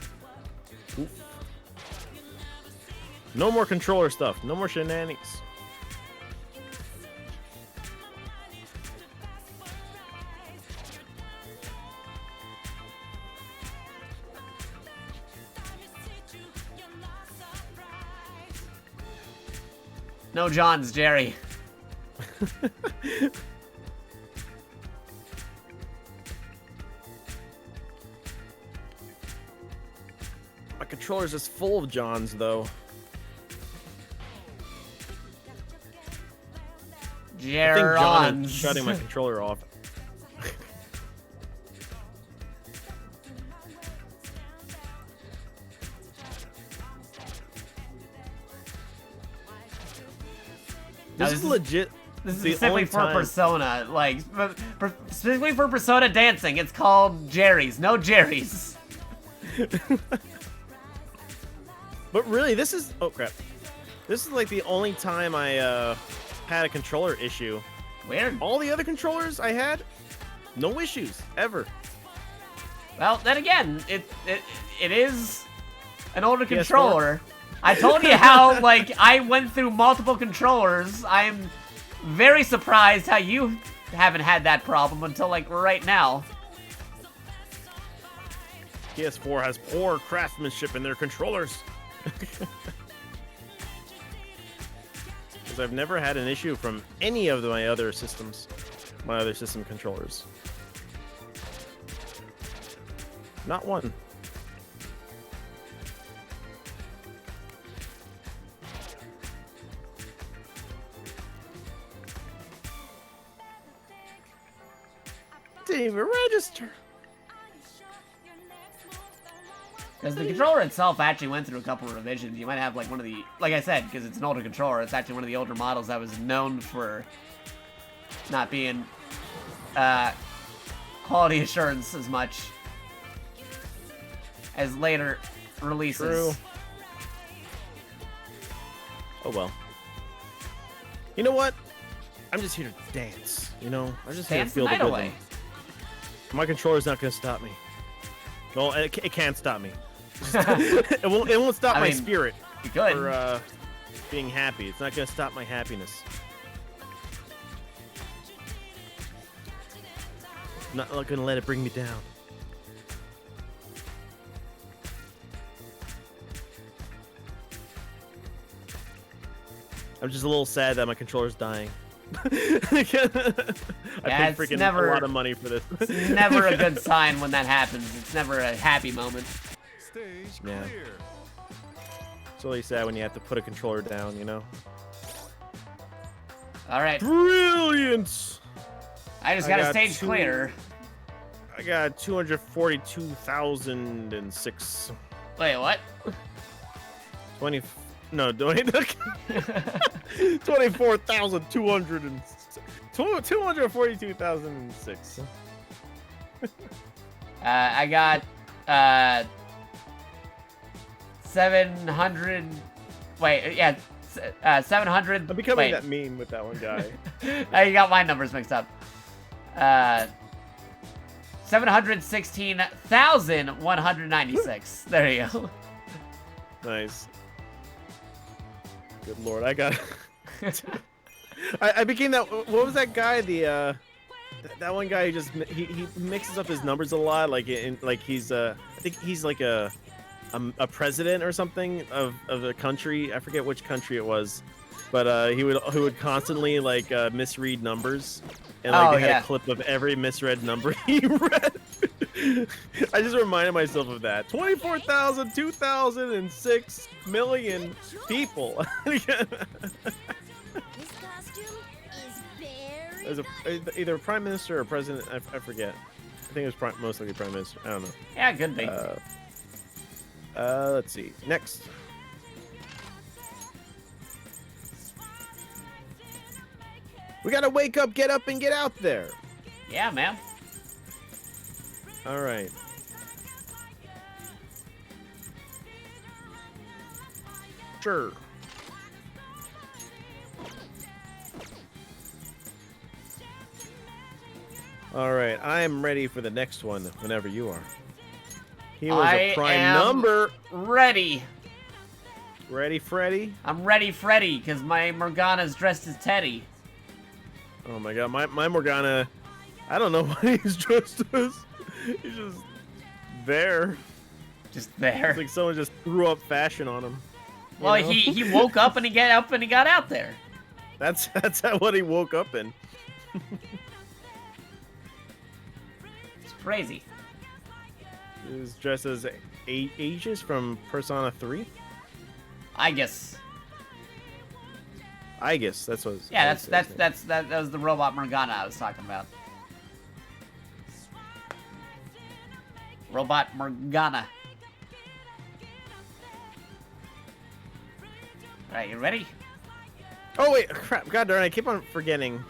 Oof. No more controller stuff. No more shenanigans. No Johns, Jerry. My controller's just full of Johns, though. I think John is Jerons. shutting my controller off. This is legit. This is the specifically only for time- Persona, like, specifically for Persona dancing. It's called Jerry's. No Jerry's. But really, this is... Oh, crap. This is like the only time I had a controller issue. Weird. All the other controllers I had, no issues, ever. Well, then again, it is an older PS4? controller. I told you how, like, I went through multiple controllers. I'm very surprised how you haven't had that problem until, like, right now. PS4 has poor craftsmanship in their controllers. Because I've never had an issue from any of my other systems, my other system controllers. Not one. Didn't even register. Because the controller itself actually went through a couple of revisions. You might have, like, one of the... Like I said, because it's an older controller, it's actually one of the older models that was known for not being quality assurance as much as later releases. True. Oh, well. You know what? I'm just here to dance, you know? I'm just here to Dance the feel the night rhythm. away. My controller's not going to stop me. Well, it can't stop me. it won't stop I my mean, spirit You could. for being happy. It's not going to stop my happiness. Not going to let it bring me down. I'm just a little sad that my controller's dying. I paid it's freaking never- a lot of money for this. It's never a good sign when that happens. It's never a happy moment. Stage Yeah. clear. It's really sad when you have to put a controller down, you know? All right. Brilliant! I just I got a got stage two- clear. I got 242,006. Wait, what? 20. No, 24,200 and 242,006. I got 700. Wait, yeah, 700. I'm becoming wait. that meme with that one guy. You got my numbers mixed up. 716,196. There you go. Nice. Good lord, I got. I became that. What was that guy? The that one guy who just he mixes up his numbers a lot. Like he's I think he's like a president or something of a country. I forget which country it was, but he would constantly like misread numbers, and like they had a clip of every misread number he read. I just reminded myself of that. 24,000, 2,006 million people. This costume is very As either a prime minister or president, I forget. I think it was most likely Prime Minister. I don't know. Yeah, could be. Let's see. Next. We gotta wake up, get up, and get out there. Yeah, man. All right. Sure. All right, I am ready for the next one whenever you are. He was a prime number. Ready. Ready, Freddy? I'm ready, Freddy, because my Morgana's dressed as Teddy. Oh my god, my Morgana, I don't know what he's dressed as. He's just there. Just there. It's like someone just threw up fashion on him. Well, he woke up and he got out there. That's what he woke up in. It's crazy. He was dressed as Aegis from Persona 3. I guess that's what. Yeah, that was the robot Morgana I was talking about. Robot Morgana. Alright, you ready? Oh wait, crap! God darn! I keep on forgetting.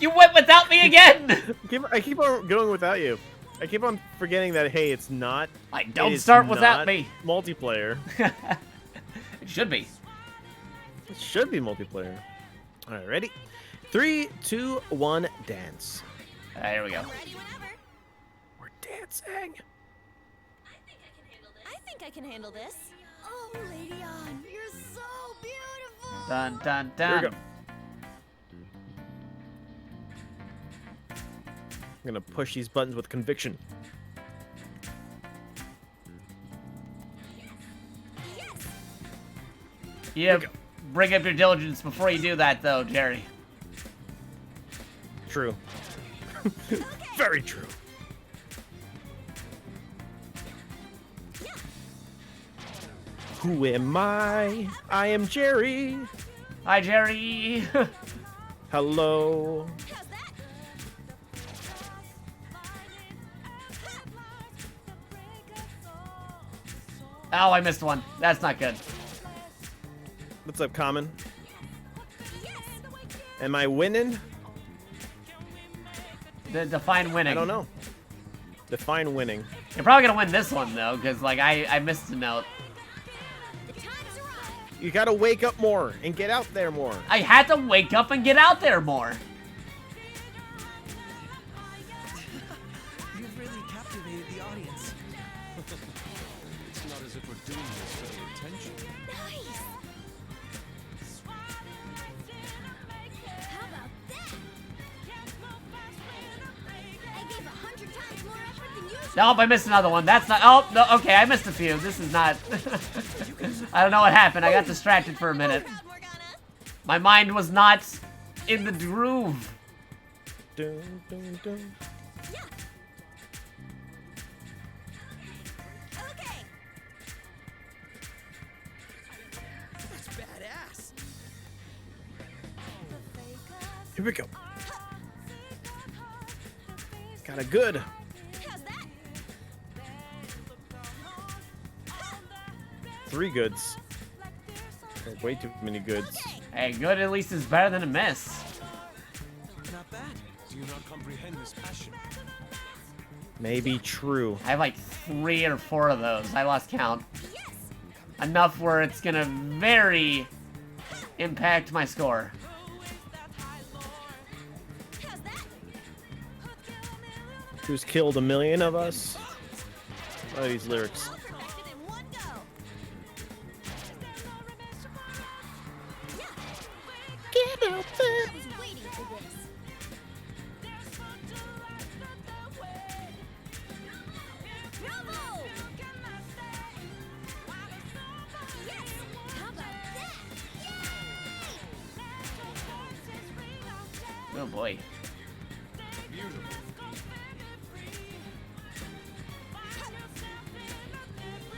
You went without me again. I keep on going without you. I keep on forgetting that hey, it's not. Don't start without me. Multiplayer. It should be. It should be multiplayer. All right, ready? 3, 2, 1, dance. Alright, here we go. Ready whenever. We're dancing. I think I can handle this. Oh, Lady On, you're so beautiful. Dun dun Here we dun. go. I'm gonna push these buttons with conviction. You bring up your diligence before you do that, though, Jerry. True. Very true. Who am I? I am Jerry. Hi, Jerry. Hello. How's that? Oh, I missed one. That's not good. What's up, Common? Am I winning? Define winning. I don't know. Define winning. You're probably gonna win this one though, because like I missed a note. You gotta wake up more and get out there more. I had to wake up and get out there more. You've really captivated the audience. It's not as if we're doing this for the attention. Nice. How about that? I gave 100 times more effort than usual. Nope, I missed another one. That's not. Oh, no, okay, I missed a few. This is not. I don't know what happened. I got distracted for a minute. Proud Morgana. My mind was not in the groove. Dun, dun, dun. Yeah. Okay. That's badass. Here we go. Got a good. How's that? 3 goods. Way too many goods. Hey, good at least is better than a miss. Not bad. Do you not comprehend this passion? Maybe true. I have like 3 or 4 of those. I lost count. Yes. Enough where it's gonna very impact my score. How's that? Who's killed 1 million of us? Oh, these lyrics. All perfected in one go. Get out there. I was waiting for this. Bravo! Yes! How about that? Oh boy.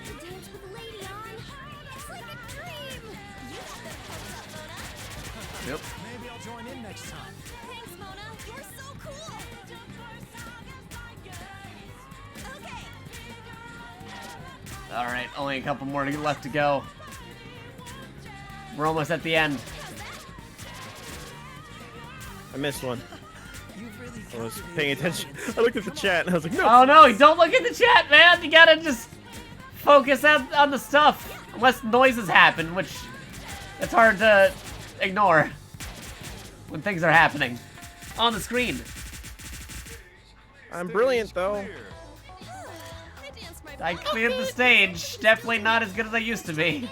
The dance with Lady On. It's like a dream. You got the pose up, Mona. Yep. Maybe I'll join in next time. Thanks, Mona. You're so cool. All right, only a couple more left to go. We're almost at the end. I missed one. You've really I was paying attention. I looked at the chat and I was like, no. Oh no, don't look at the chat, man. You gotta just focus on the stuff. Unless noises happen, which it's hard to ignore when things are happening on the screen. I'm brilliant though. I danced my I cleared the stage. Definitely not as good as I used to be.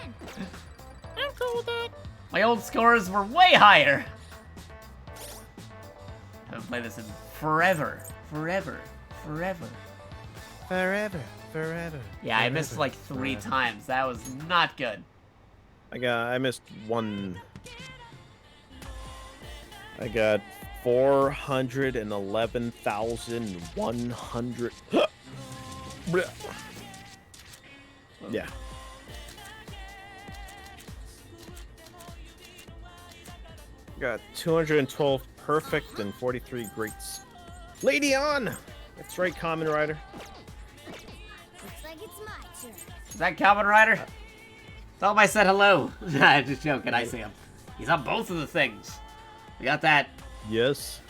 I'm cool with that. My old scores were way higher. I haven't played this in forever. Forever. Yeah, I missed like 3 times. That was not good. I missed one. I got 411,100. Yeah. Got 212 perfect and 43 greats. Lady on! That's right, Kamen Rider. Looks like it's my turn. Is that Calvin Rider? Tell him I said hello. Nah, just joking. I see him. He's on both of the things. We got that Yes.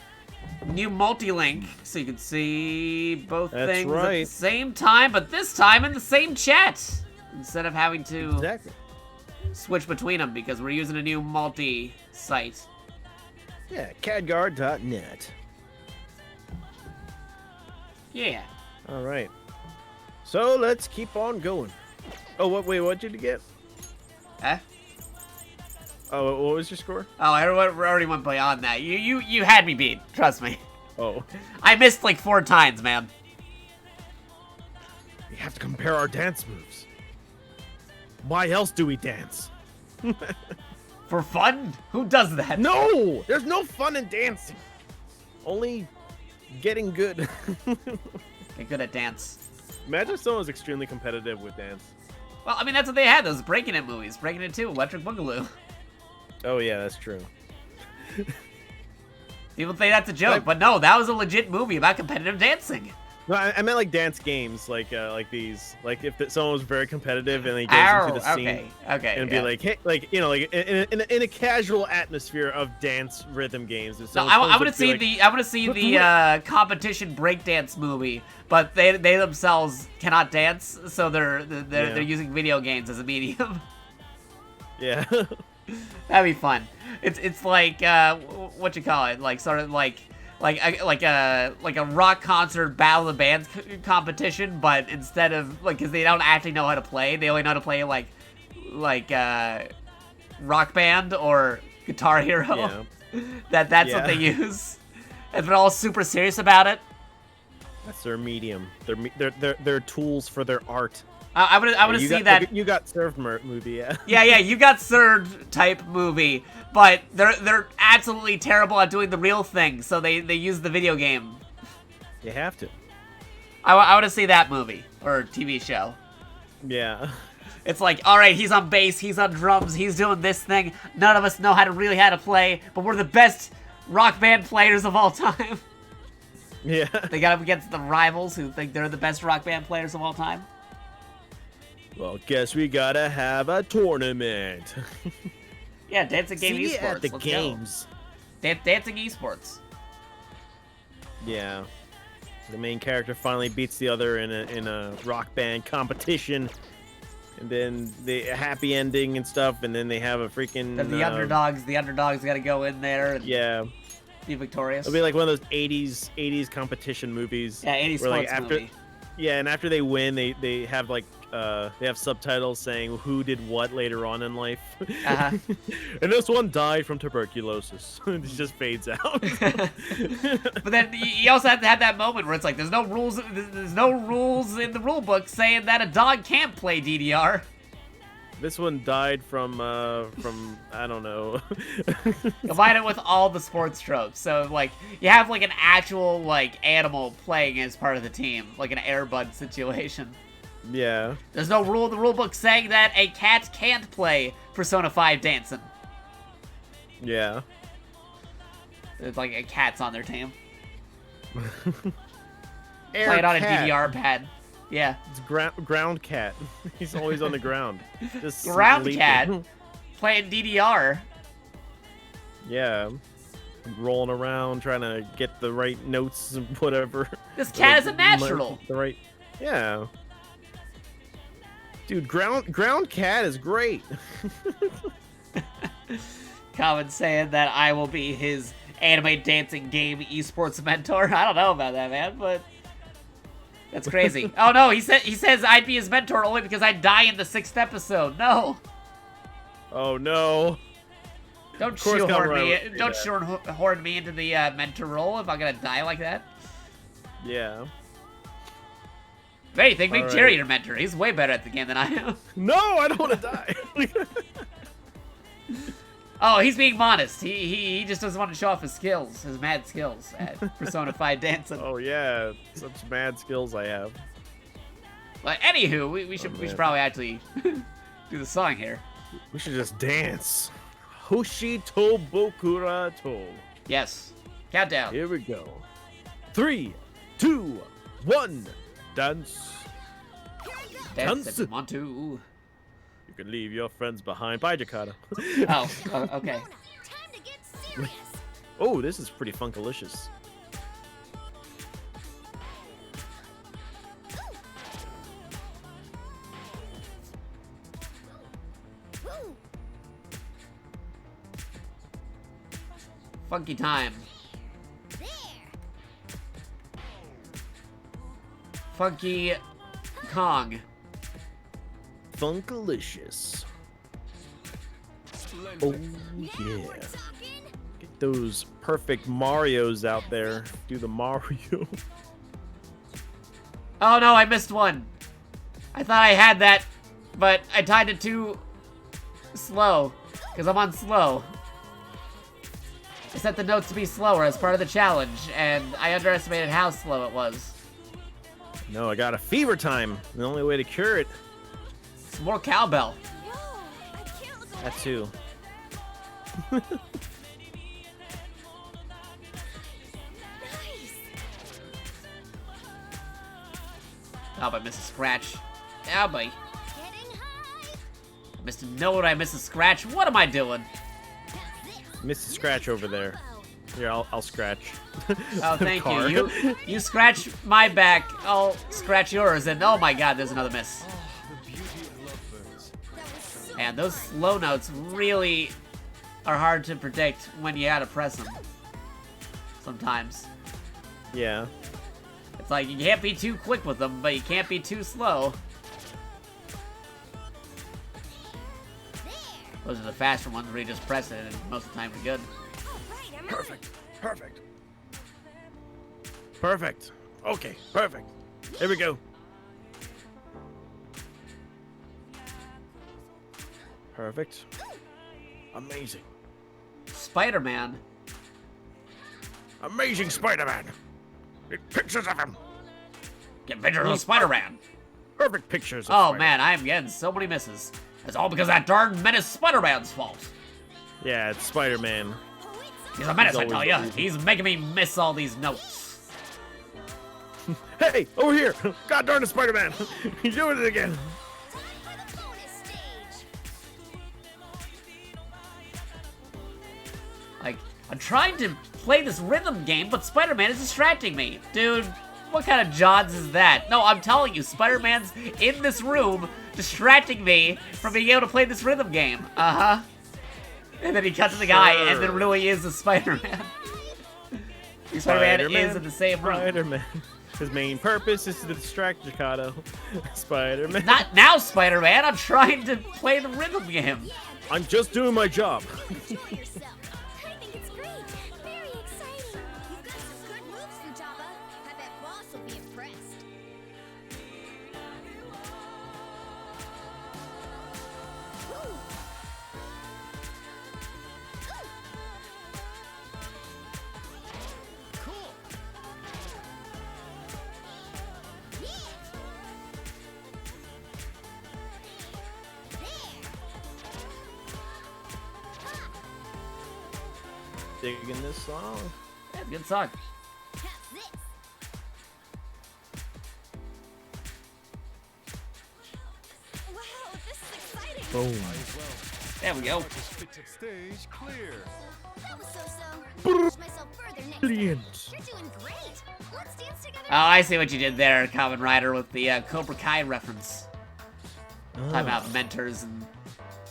new multi-link, so you can see both That's things at right. the same time, but this time in the same chat. Instead of having to Exactly. switch between them because we're using a new multi-site. Yeah, cadguard.net. Yeah. All right. So let's keep on going. Oh, wait, what did you get? Huh? Oh, what was your score? Oh, I already went beyond that. You had me beat. Trust me. Oh. I missed like 4 times, man. We have to compare our dance moves. Why else do we dance? For fun? Who does that? No! There's no fun in dancing. Only getting good. Get good at dance. Imagine if someone was extremely competitive with dance. Well, I mean, that's what they had, those Breaking It movies. Breaking It 2, Electric Boogaloo. Oh, yeah, that's true. People say that's a joke, but no, that was a legit movie about competitive dancing. No, I meant like dance games, like these. Like if someone was very competitive and they goes into the scene okay, and yeah. be like, hey, like you know, like in a casual atmosphere of dance rhythm games. No, I want to see the competition breakdance movie, but they themselves cannot dance, so they're using video games as a medium. Yeah. That'd be fun. It's like what you call it, like sort of like a rock concert battle of the bands competition, but instead of like, because they don't actually know how to play, they only know how to play like Rock Band or Guitar Hero. Yeah. That's what they use, and they're all super serious about it. That's their medium. They're tools for their art. I would see that. You got served movie, yeah. Yeah, you got served type movie, but they're absolutely terrible at doing the real thing, so they use the video game. You have to. I want to see that movie or TV show. Yeah. It's like, all right, he's on bass, he's on drums, he's doing this thing. None of us know how to play, but we're the best rock band players of all time. Yeah. They got up against the rivals who think they're the best rock band players of all time. Well, guess we gotta have a tournament. Yeah, dancing game See you esports. at the Let's games. go. Dancing esports. Yeah. The main character finally beats the other in a rock band competition. And then the happy ending and stuff, and then they have a freaking The underdogs got to go in there and be victorious. It'll be like one of those 80s competition movies. Yeah, 80s where, sports movie. Yeah, and after they win, they have like they have subtitles saying who did what later on in life. Uh-huh. And this one died from tuberculosis. It just fades out. But then you also have to have that moment where it's like there's no rules in the rule book saying that a dog can't play DDR. This one died from I don't know. Combine it with all the sports tropes. So like you have like an actual like animal playing as part of the team, like an Airbud situation. Yeah. There's no rule in the rule book saying that a cat can't play Persona 5 dancing. Yeah. It's like a cat's on their team. Air Play it on a cat. DDR pad. Yeah. It's ground cat. He's always on the ground. Just Ground sleeping. cat playing DDR. Yeah. Rolling around trying to get the right notes and whatever. This cat is a natural. The right. Yeah. Dude, ground cat is great. Common saying that I will be his anime dancing game esports mentor. I don't know about that, man, but that's crazy. Oh no, he says I'd be his mentor only because I die in the 6th episode. No. Oh no. Don't shoehorn me into the mentor role if I'm gonna die like that. Yeah. If anything, make All Jerry right. your mentor. He's way better at the game than I am. No, I don't want to die. Oh, he's being modest. He just doesn't want to show off his skills, his mad skills at Persona 5 dancing. Oh yeah, such mad skills I have. But anywho, we should probably actually do the song here. We should just dance. Hoshi to Bokura to. Yes. Countdown. Here we go. 3, 2, 1. Dance. Dance if Dance. you want to. You can leave your friends behind. Bye, Jakata. Oh, okay. Time to get serious. Oh, this is pretty funkalicious. Woo. Funky time. There. Funky Kong. Funkalicious. Splendid. Oh, Now yeah. we're talking. Get those perfect Marios out there. Do the Mario. Oh no, I missed one. I thought I had that, but I tied it too slow, because I'm on slow. I set the notes to be slower as part of the challenge, and I underestimated how slow it was. No, I got a fever time. The only way to cure it. Some more cowbell. Yo, I can't look away. That too. Nice. Oh, I missed a scratch. Oh, boy. Getting high. I missed a note, I missed a scratch. What am I doing? Mr. Scratch over there. Here, I'll scratch. Oh, the thank car. you. You scratch my back, I'll scratch yours, and oh my god, there's another miss. The beauty of lovebirds. That was so And those slow notes really are hard to predict when you gotta press them. Sometimes. Yeah. It's like you can't be too quick with them, but you can't be too slow. there. Those are the faster ones where you just press it and most of the time you're good. All right, I'm Perfect. Perfect. Perfect. Okay, perfect. Here we go. Perfect. Amazing. Spider-Man. Amazing Spider-Man. Get pictures of him. Get pictures of Spider-Man. Perfect pictures of Oh Spider-Man. man, I am getting so many misses. It's all because of that darn menace Spider-Man's fault. Yeah, it's Spider-Man. He's a menace, I He's tell always ya. the reason. He's making me miss all these notes. Hey, over here. God darn it, Spider-Man. You're doing it again. time for the bonus stage. Like, I'm trying to play this rhythm game, but Spider-Man is distracting me. Dude, what kind of Johns is that? No, I'm telling you, Spider-Man's in this room distracting me from being able to play this rhythm game. Uh-huh. And then he cuts to the guy, and then really is the Spider-Man. Spider-Man is in the same room. Spider-Man. His main purpose is to distract Jakato. Spider-Man. Not now, Spider-Man. I'm trying to play the rhythm game. I'm just doing my job. Enjoy yourself. I think it's great. Very exciting. You've got some good moves, Futaba. I bet Boss will be impressed. Woo. Cool. Yeah. There. Digging this song. Yeah, good song. Have this. Boom. There we go. Stage clear. That was so-so. Push myself further next time. Brilliant. You're doing great. Let's dance together. Oh, I see what you did there, Kamen Rider, with the Cobra Kai reference. Talking about mentors and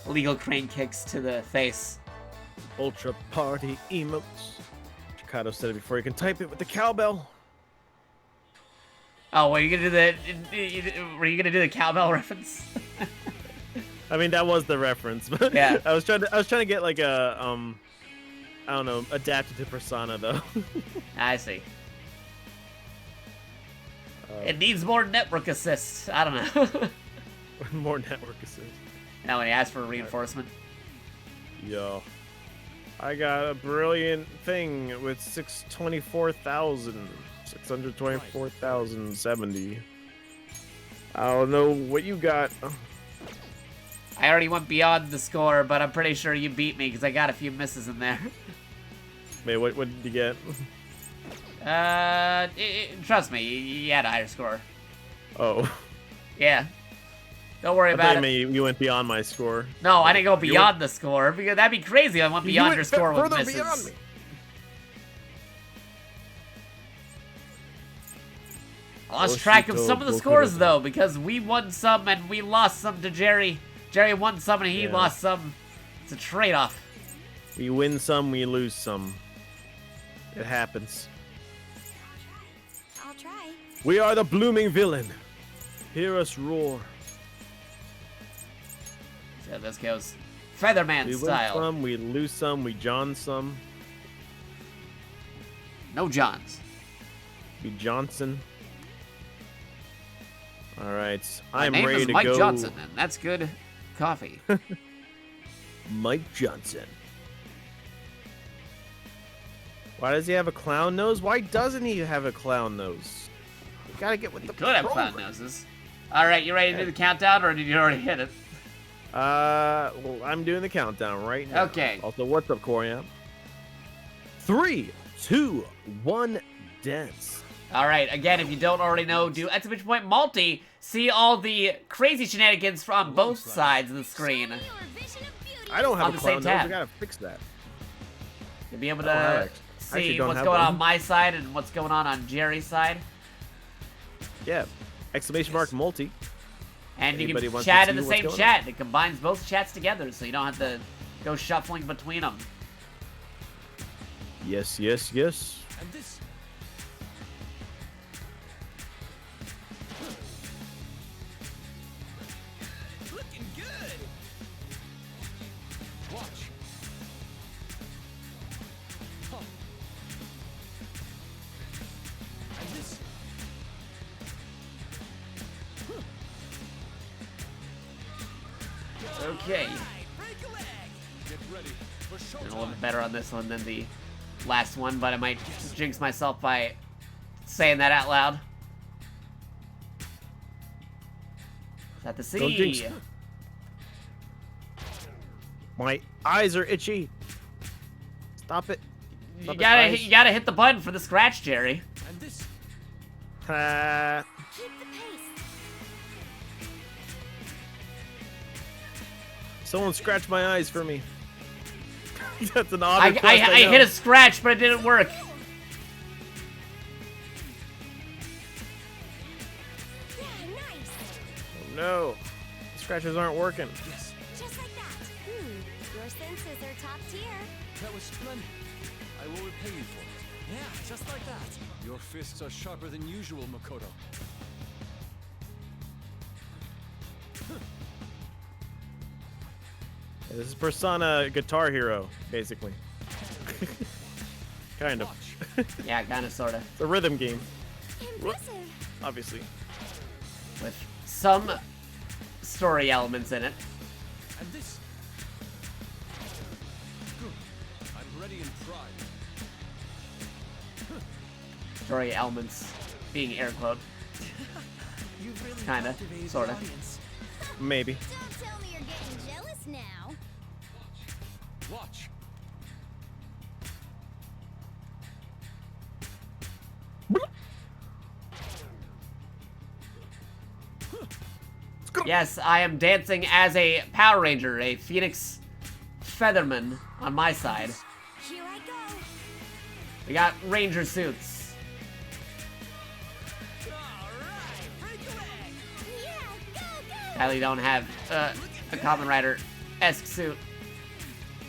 legal crane kicks to the face. Ultra party emotes. Jakato said it before you can type it with the cowbell. Oh, were you gonna do the cowbell reference? I mean, that was the reference, but Yeah. I was trying to get like a I don't know, adapted to Persona though. I see. It needs more network assist. I don't know. More network assist. Now when he asks for reinforcement. Yo, I got a brilliant thing with 624,070. I don't know what you got. I already went beyond the score, but I'm pretty sure you beat me because I got a few misses in there. Wait, what did you get? Trust me, you had a higher score. Oh. Yeah. Don't worry I about thought it. you went beyond my score. No, I didn't go beyond the score because that'd be crazy. I went beyond your score with further misses. beyond me. I lost track of some of the scores though because we won some and we lost some to Jerry. Jerry won some and he lost some. It's a trade-off. We win some, we lose some. It happens. I'll try. We are the blooming villain. Hear us roar. So this goes Featherman We win style. some, we lose some, we John some. No Johns. We Johnson. All right, My I'm name ready is to Mike go. Johnson, and that's good coffee. Mike Johnson. Why does he have a clown nose? Why doesn't he have a clown nose? We gotta get with the Could have clown program. noses. All right, you ready to do the countdown, or did you already hit it? Well, I'm doing the countdown right now. Okay. Also, what's up, Corian? 3, 2, 1, dance. All right, again, if you don't already know, do exclamation point multi. See all the crazy shenanigans from both sides of the screen. Your vision of beauty. I don't have On a the clown same nose. tab. I gotta fix that. You'll be able I don't have to it. I actually see don't what's have going one. on my side and what's going on Jerry's side. Yeah. Exclamation mark multi. And you Anybody can wants to chat see in the what's same going chat. It combines both chats together, so you don't have to go shuffling between them. Yes, yes, yes. And this. Looking good. Watch. Huh. And this. Okay. Break a leg. Get ready for Doing a little showtime. bit better on this one than the last one, but I might jinx myself by saying that out loud. At the Don't jinx sea. it. My eyes are itchy. Stop it. You Stop it, gotta eyes. you gotta hit the button for the scratch, Jerry. And this. Ah. Keep the pace. Someone scratch my eyes for me. That's an odd I request, I know. hit a scratch, but it didn't work. Yeah, nice. Oh, no. Scratches aren't working. Yes. Just like that. Your senses are top tier. That was splendid. I will repay you for it. Yeah, just like that. Your fists are sharper than usual, Makoto. This is Persona Guitar Hero, basically. Kind of. Watch. Yeah, kinda sorta. It's a rhythm game, Impressive. obviously. With some story elements in it. And this. Good. I'm ready and primed. Story elements being air quote. You've really Kinda, captivated the sorta. audience. Maybe. Don't tell me you're getting jealous now. Watch. Let's Yes, I am dancing as a Power Ranger, a Phoenix Featherman on my side. Here I go. We got Ranger suits. Alright, break away. Yeah, go, go. Sadly, don't have a Kamen Rider-esque suit.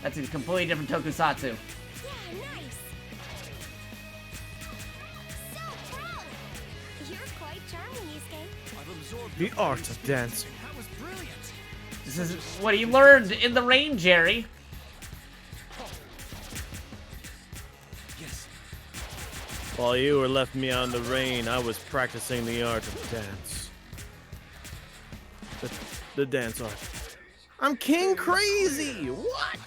That's a completely different tokusatsu. Yeah, nice. So proud. You're quite charming, Yusuke. I've absorbed The art of dancing. That was brilliant. This is what he learned in the rain, Jerry. Yes. While you were left me out in the rain, I was practicing the art of dance. The dance art. I'm king crazy! What?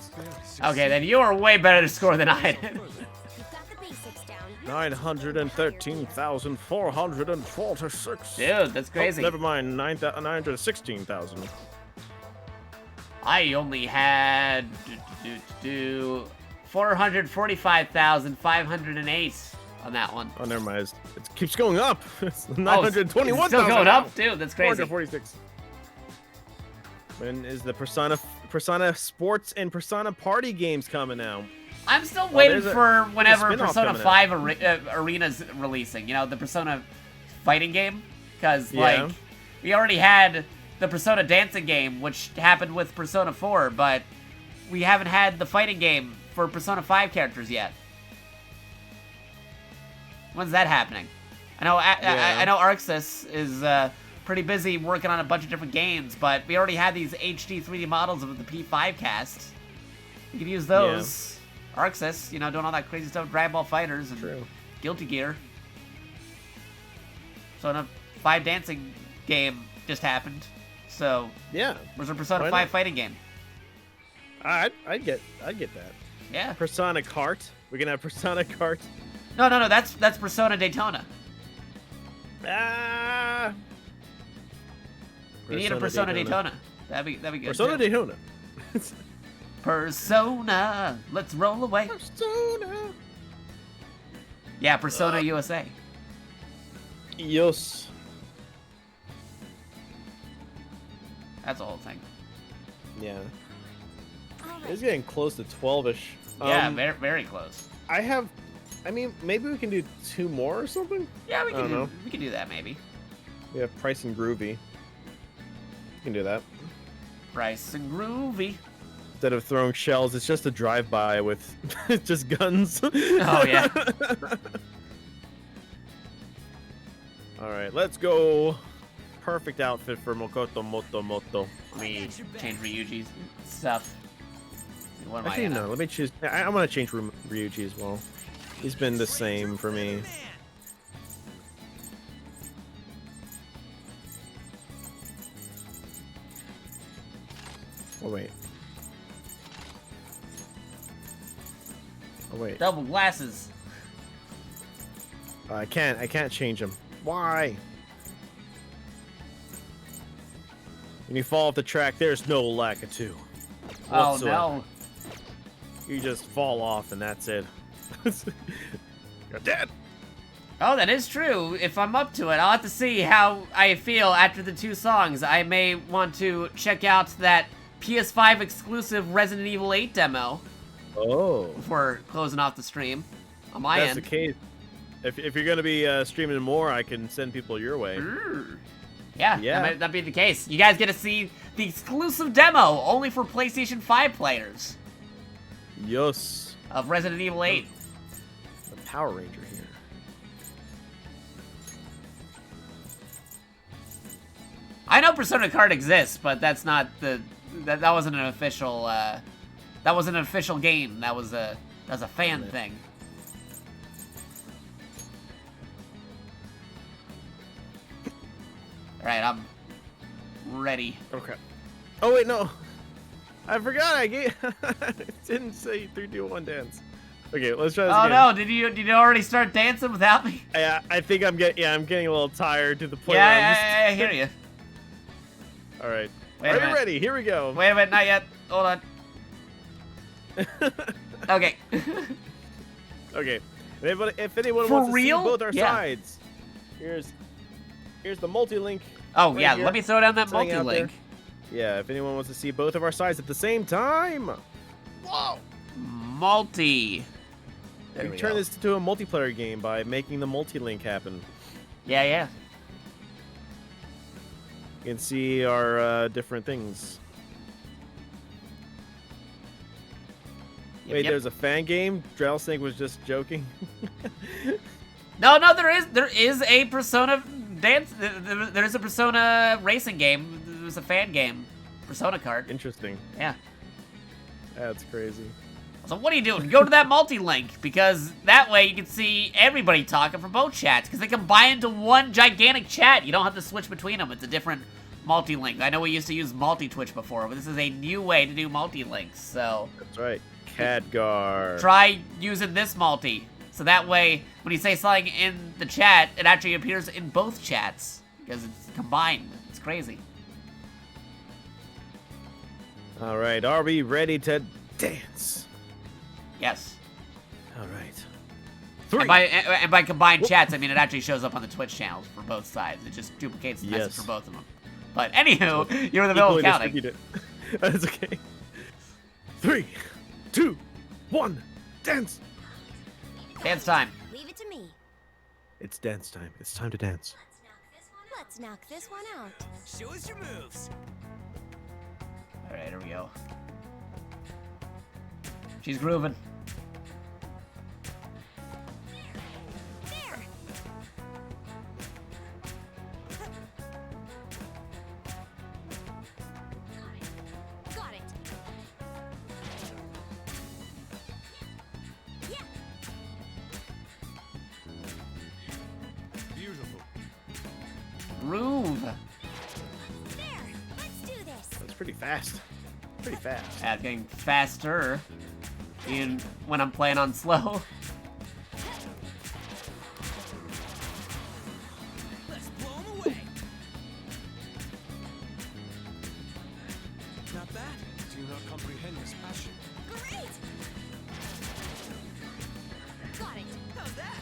Okay, then you are way better to score than I did. You've got the basics down. 913,446. Dude, that's crazy. Oh, never mind, 916,000. I only had 445,508 on that one. Oh, never mind. It keeps going up. It's Oh, 921,000. it's still going now. up, dude. That's crazy. 446. When is the Persona Sports and Persona Party games coming out? I'm still waiting there's a- for whenever spin-off Persona coming 5 Arena's releasing. You know, the Persona fighting game? Because, Yeah. like, we already had the Persona dancing game, which happened with Persona 4, but we haven't had the fighting game for Persona 5 characters yet. When's that happening? I know I know Arxis is pretty busy working on a bunch of different games, but we already had these HD 3D models of the P5 cast. You could use those. Arxis, you know, doing all that crazy stuff, Dragon Ball Fighters and True. Guilty Gear. So a 5 dancing game just happened. So Yeah. where's a Persona Why 5 not? fighting game? I'd get that. Yeah. Persona Kart. We're gonna have Persona Kart. No, that's Persona Daytona. Ah. We need a Persona Daytona. That'd be good. Persona too. Daytona. Persona, let's roll away. Persona. Yeah, Persona USA. Yes. That's the whole thing. Yeah. All It's right. getting close to 12-ish. Yeah, very, very close. I mean, maybe we can do 2 more or something? Yeah, we I don't know. can do that maybe. We have Price and Groovy. We can do that. Price and Groovy. Instead of throwing shells, it's just a drive-by with just guns. Oh yeah. Alright, let's go. Perfect outfit for Mokoto Moto. Let me change Ryuji's stuff. What am I Actually, in? no, let me choose. I'm gonna change Ryuji as well. He's been the same for me. Oh, wait. Oh, wait. Double glasses. I can't change him. Why? When you fall off the track, there's no lack of two. Oh whatsoever. no. You just fall off and that's it. You're dead. Oh, that is true. If I'm up to it, I'll have to see how I feel after the 2 songs. I may want to check out that PS5 exclusive Resident Evil 8 demo Oh. before closing off the stream on my That's end. the case. If you're gonna be streaming more, I can send people your way. Yeah, Yeah. that might be the case. You guys get to see the exclusive demo only for PlayStation 5 players Yes. of Resident Evil 8. The Power Ranger here. I know Persona Card exists, but that's not the that wasn't an official that wasn't an official game. That was a fan thing. All right, I'm ready. Okay. Oh wait, no. I forgot. I gave. It didn't say 3, 2, 1 dance. Okay, let's try this Oh again. no, did you already start dancing without me? I think I'm getting a little tired to the point. Yeah, where I'm just... I hear you. All right. Wait a Are you minute. ready? Here we go. Wait a minute, not yet. Hold on. Okay. Okay. If anyone For wants to real? see both our Yeah. sides, here's Here's the multi-link. Oh, right yeah, here. let me throw down that Sitting out multi-link. Yeah, if anyone wants to see both of our sides at the same time. Whoa. Multi. There We we turn go. this into a multiplayer game by making the multi-link happen. Yeah, yeah. You can see our different things. Yep, Wait, yep. there's a fan game? Rattlesnake was just joking. No, there is a Persona dance. There is a Persona racing game. There's a fan game, Persona Kart. Interesting. Yeah. That's crazy. So what are you doing? Go to that multi-link, because that way you can see everybody talking from both chats, because they combine into one gigantic chat. You don't have to switch between them. It's a different multi-link. I know we used to use multi-Twitch before, but this is a new way to do multi-links. So That's right. Khadgar. try using this multi. So that way, when you say something in the chat, it actually appears in both chats, because it's combined. It's crazy. All right, are we ready to dance? Yes. All right. 3. And by combined chats, I mean it actually shows up on the Twitch channels for both sides. It just duplicates the message Yes. for both of them. But anywho, you're in the middle of Equally counting. distributed. That's okay. 3, 2, 1, dance. Dance time. Leave it to me. It's dance time. It's time to dance. Let's knock this one out. Show us your moves. All right, here we go. She's grooving. There. Got it. Yeah. Beautiful. Groove. There. Let's do this. That's pretty fast. Pretty fast. Yeah, it's getting faster. Even when I'm playing on slow. Let's blow 'em away. Not bad. Do you not comprehend this passion? Great. Got it. How's that?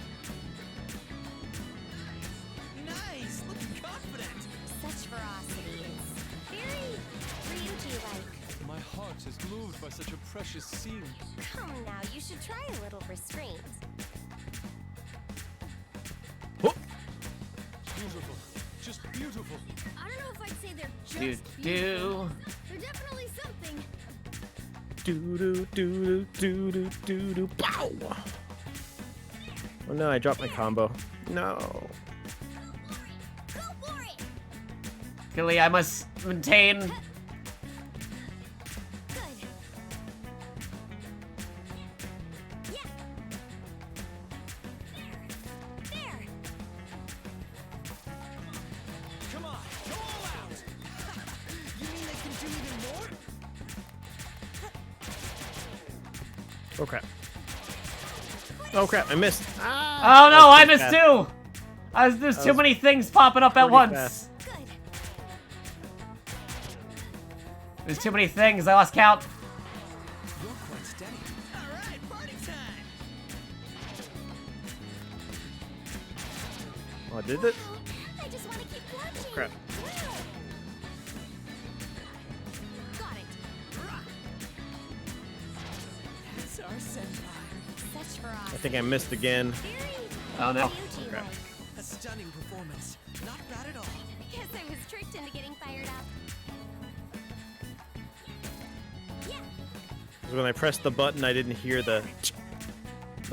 Nice. Looking confident. Such ferocity. It's very Ryuji-like. My heart is moved by such a precious scene. Come now, you should try a little restraint. Beautiful. Just beautiful. I don't know if I'd say they're just Do beautiful. do. They're definitely something. Do do do do do do do. Pow! Oh no, I dropped my combo. No. Go for it. Gilly, I must maintain. Good. Yeah. There. Come on. Go all out. You mean they can do even more? Oh crap. Oh crap, I missed. Oh no, I missed fast. too. There's too was many things popping up at pretty once. fast. Good. There's too many things. I lost count. You're quite steady. All right, party time. Oh, did it? I just want to keep watching. Crap. Got it. That's our senpai. Such ferocity. I think I missed again. Very Oh no. Ryuji-like. A stunning performance. Not bad at all. Guess I was tricked into getting fired up. Yeah. 'Cause when I pressed the button, I didn't hear the.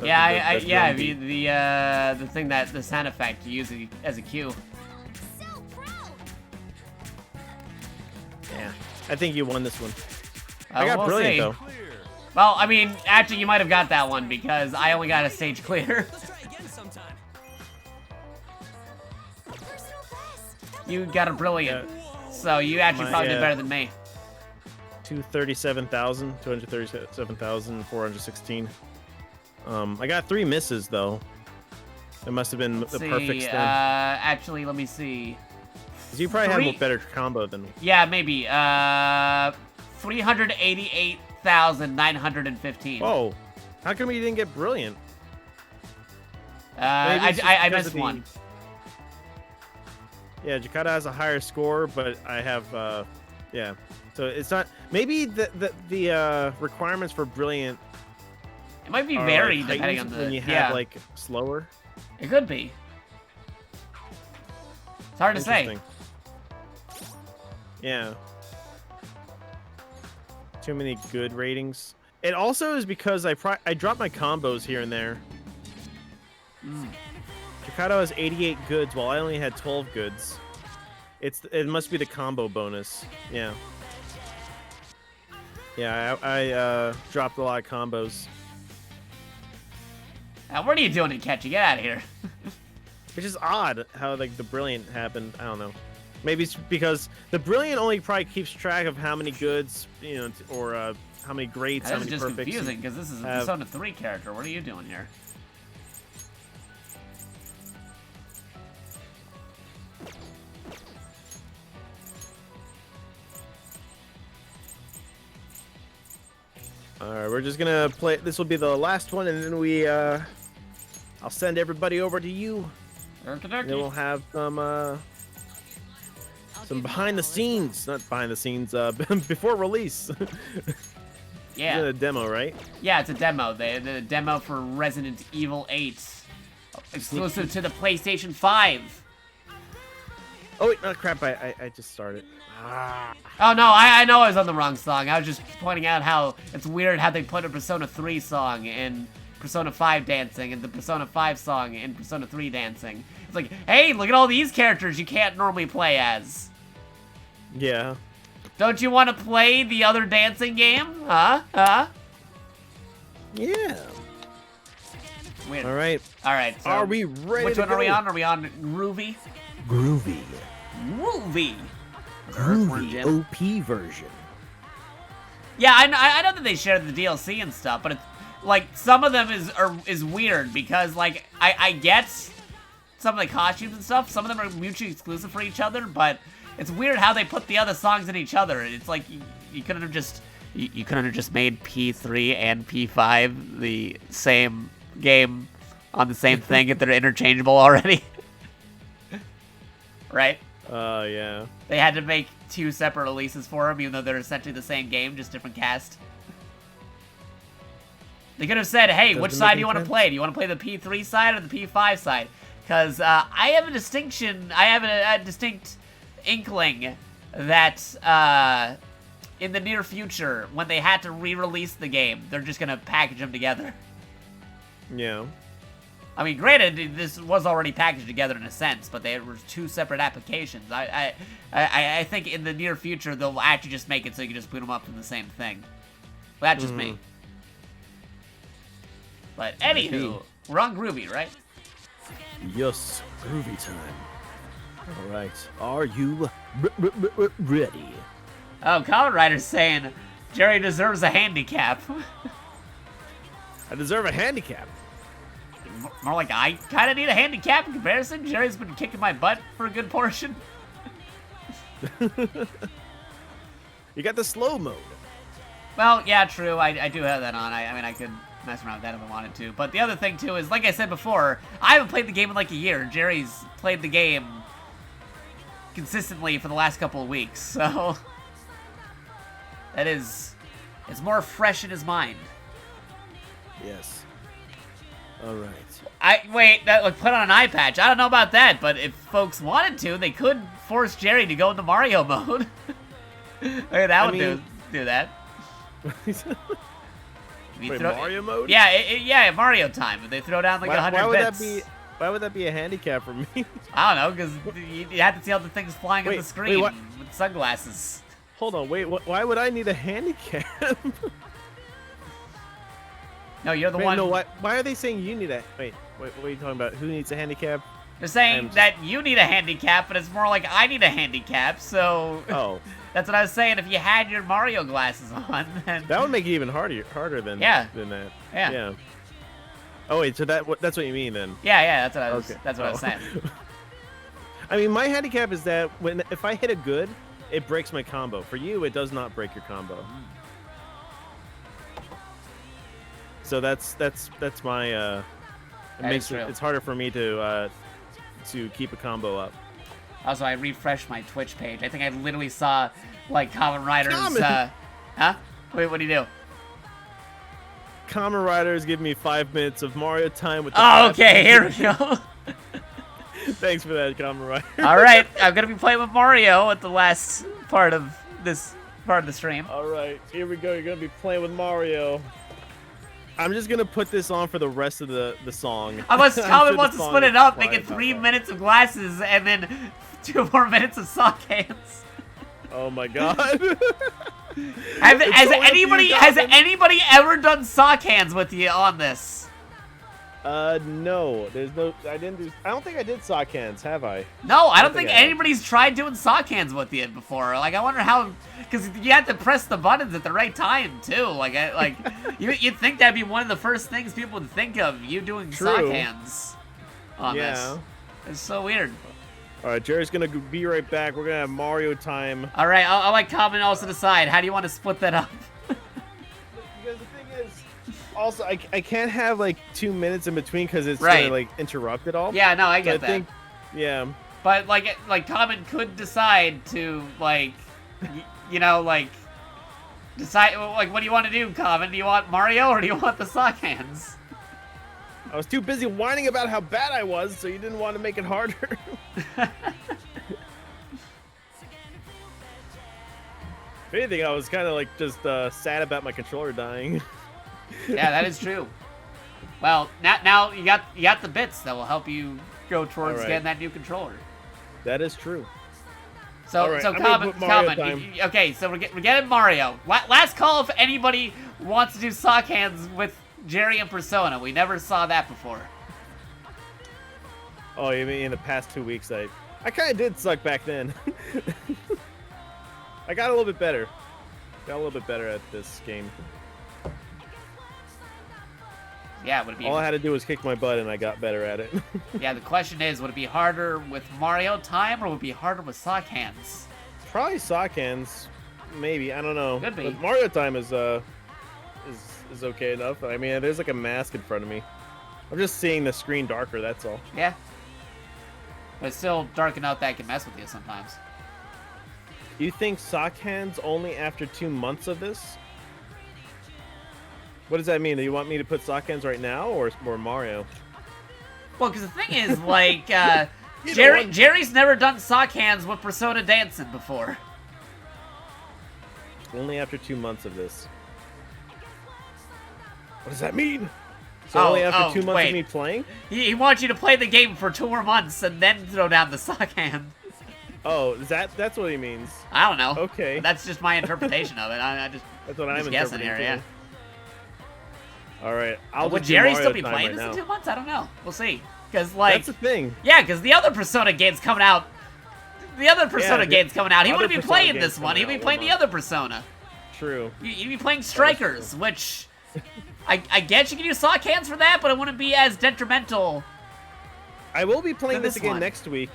Yeah, the yeah, drum beat. the thing that the sound effect you use it as a cue. So proud. Yeah, I think you won this one. Uh, I got we'll brilliant see. though. Clear. Well, I mean, actually, you might have got that one because I only got a stage clear. Let's try again sometime. Personal best. You got a brilliant, Yeah. so you actually My, probably did yeah. better than me. 237,416. I got 3 misses though. It must have been Let's the see, perfect stem. actually, let me see. 'Cause you probably three- had a better combo than me. Yeah, maybe. 388,915. Oh, how come you didn't get brilliant? Maybe I it's just I because missed of the- one. Yeah, Jakato has a higher score, but I have yeah. So it's not maybe the requirements for brilliant. It might be are, varied like, depending on heightened the. when you have yeah, like slower. it could be. It's hard to say. Interesting. Yeah. Too many good ratings. It also is because I drop my combos here and there. Jakato has 88 goods while I only had 12 goods. It must be the combo bonus. Yeah. Yeah, I dropped a lot of combos. Now, what are you doing in Catchy? Get out of here. Which is odd how like the brilliant happened. I don't know. Maybe it's because the brilliant only probably keeps track of how many goods, you know, or how many greats, how This is many just perfects. confusing because this is a Persona 3 character. What are you doing here? All right, we're just gonna play. This will be the last one, and then I'll send everybody over to you. And then we'll have some behind the scenes, not behind the scenes, before release. Yeah. It's a demo, right? Yeah, it's a demo. The demo for Resident Evil 8, exclusive to the PlayStation 5. Oh wait, no crap! I just started. Ah. Oh no, I know I was on the wrong song. I was just pointing out how it's weird how they put a Persona 3 song in Persona 5 dancing and the Persona 5 song in Persona 3 dancing. It's like, hey, look at all these characters you can't normally play as. Yeah. Don't you want to play the other dancing game? Huh? Huh? Yeah. Weird. All right. All right. So Are we ready? which to one are we go? on? Are we on Groovy? Groovy. Groovy. Groovy OP version. Yeah, I know that they share the DLC and stuff, but it's like some of them is weird because like I get some of the costumes and stuff. Some of them are mutually exclusive for each other, but it's weird how they put the other songs in each other. It's like you couldn't have just you couldn't have just made P3 and P5 the same game on the same thing if they're interchangeable already. Right? Yeah. They had to make 2 separate releases for them, even though they're essentially the same game, just different cast. They could have said, hey, which side do you want to play? Do you want to play the P3 side or the P5 side? Because I have a distinct inkling that in the near future, when they had to re-release the game, they're just going to package them together. Yeah. I mean, granted, this was already packaged together in a sense, but they were 2 separate applications. I think in the near future, they'll actually just make it so you can just boot them up in the same thing. Well, that's just me. But anywho, we're on Groovy, right? Yes, Groovy time. All right. Are you ready? Oh, Kamen Rider's saying Jerry deserves a handicap. I deserve a handicap. More like I kind of need a handicap in comparison. Jerry's been kicking my butt for a good portion. You got the slow mode. Well, yeah, true. I do have that on. I mean, I could mess around with that if I wanted to. But the other thing, too, is, like I said before, I haven't played the game in like a year. Jerry's played the game consistently for the last couple of weeks. So, it's more fresh in his mind. Yes. All right. Put on an eye patch. I don't know about that, but if folks wanted to, they could force Jerry to go into Mario mode. That would do that. Wait, Mario mode? Yeah, Mario time. They throw down like 100 bits. Why would that be a handicap for me? I don't know, because you have to see all the things flying on the screen with sunglasses. Hold on, wait. Why would I need a handicap? No, you're the one. No, why are they saying you need a... Wait, what are you talking about? Who needs a handicap? They're saying that you need a handicap, but it's more like I need a handicap, so... Oh. That's what I was saying. If you had your Mario glasses on, then... That would make it even harder than that. Yeah. Oh, wait, so that's what you mean, then? Yeah, that's what I was saying. I mean, my handicap is that if I hit a good, it breaks my combo. For you, it does not break your combo. So that's my it makes it, it's harder for me to keep a combo up. Also, I refreshed my Twitch page. I think I literally saw, like, Kamen Rider's, Kamen! Huh? Wait, what do you do? Kamen Riders give me 5 minutes of Mario time with the Oh, okay, here we go. Thanks for that, Kamen Rider. Alright, I'm gonna be playing with Mario at the last part of this part of the stream. Alright, here we go. You're going to be playing with Mario. I'm just going to put this on for the rest of the song. Unless I'm Kamen sure wants the to song split is it up, fine make it about 3 that. minutes of glasses and then 2 more minutes of sock hands. Oh my god. Has It's totally up to you, has Kamen. anybody ever done sock hands with you on this? No. There's no... I don't think I did sock hands, have I? No, I don't think I have. anybody's tried doing sock hands with you before. Like, I wonder how, because you have to press the buttons at the right time too. Like, you'd think that'd be one of the first things people would think of, you doing sock True. hands on Yeah. this. It's so weird. Alright, Jerry's gonna be right back. We're gonna have Mario time. All right, I'll like Kamen also decide. How do you want to split that up? Because the thing is, also, I can't have like 2 minutes in between because it's Right. gonna like interrupt it all. Yeah, no, I So get that. think, yeah. But like Kamen could decide to like, you know, like decide like what do you want to do, Kamen? Do you want Mario or do you want the sock hands? I was too busy whining about how bad I was, so you didn't want to make it harder. If anything, I was kind of like just sad about my controller dying. Yeah, that is true. Well, now you got the bits that will help you go towards All right. getting that new controller. That is true. So, All right, so I'm gonna put Mario Kamen, okay, so we're getting Mario. Last call if anybody wants to do sock hands with Jerry and Persona. We never saw that before. Oh, you mean in the past 2 weeks? I kind of did suck back then. I got a little bit better. Got a little bit better at this game. Yeah, would it be? All I had to do was kick my butt, and I got better at it. Yeah, the question is, would it be harder with Mario time or would it be harder with sock hands? Probably sock hands, maybe. I don't know. Could be. But Mario time is okay enough. I mean, there's like a mask in front of me. I'm just seeing the screen darker. That's all. Yeah. But it's still dark enough that it can mess with you sometimes. You think sock hands only after 2 months of this? What does that mean? Do you want me to put sock hands right now or Mario? Well, because the thing is, like, Either one. Jerry's never done sock hands with Persona dancing before. Only after 2 months of this. What does that mean? So Oh, only after oh, 2 months wait. of me playing? He wants you to play the game for 2 more months and then throw down the sock hand. Oh, that's what he means. I don't know. Okay. That's just my interpretation of it. I just That's what I'm just guessing interpreting here, too. yeah. All right, I'll Would just do Jerry Mario still be time playing right this now. in 2 months? I don't know. We'll see. Because, like, That's the thing. yeah, because the other Persona game's coming out. The other Persona the game's coming out. He other wouldn't be Persona playing game's this one. coming He'd be out playing 1 the month. other Persona. True. You'd be playing Strikers, which I guess you can use sock hands for that, but it wouldn't be as detrimental. I will be playing Than this this again one. next week,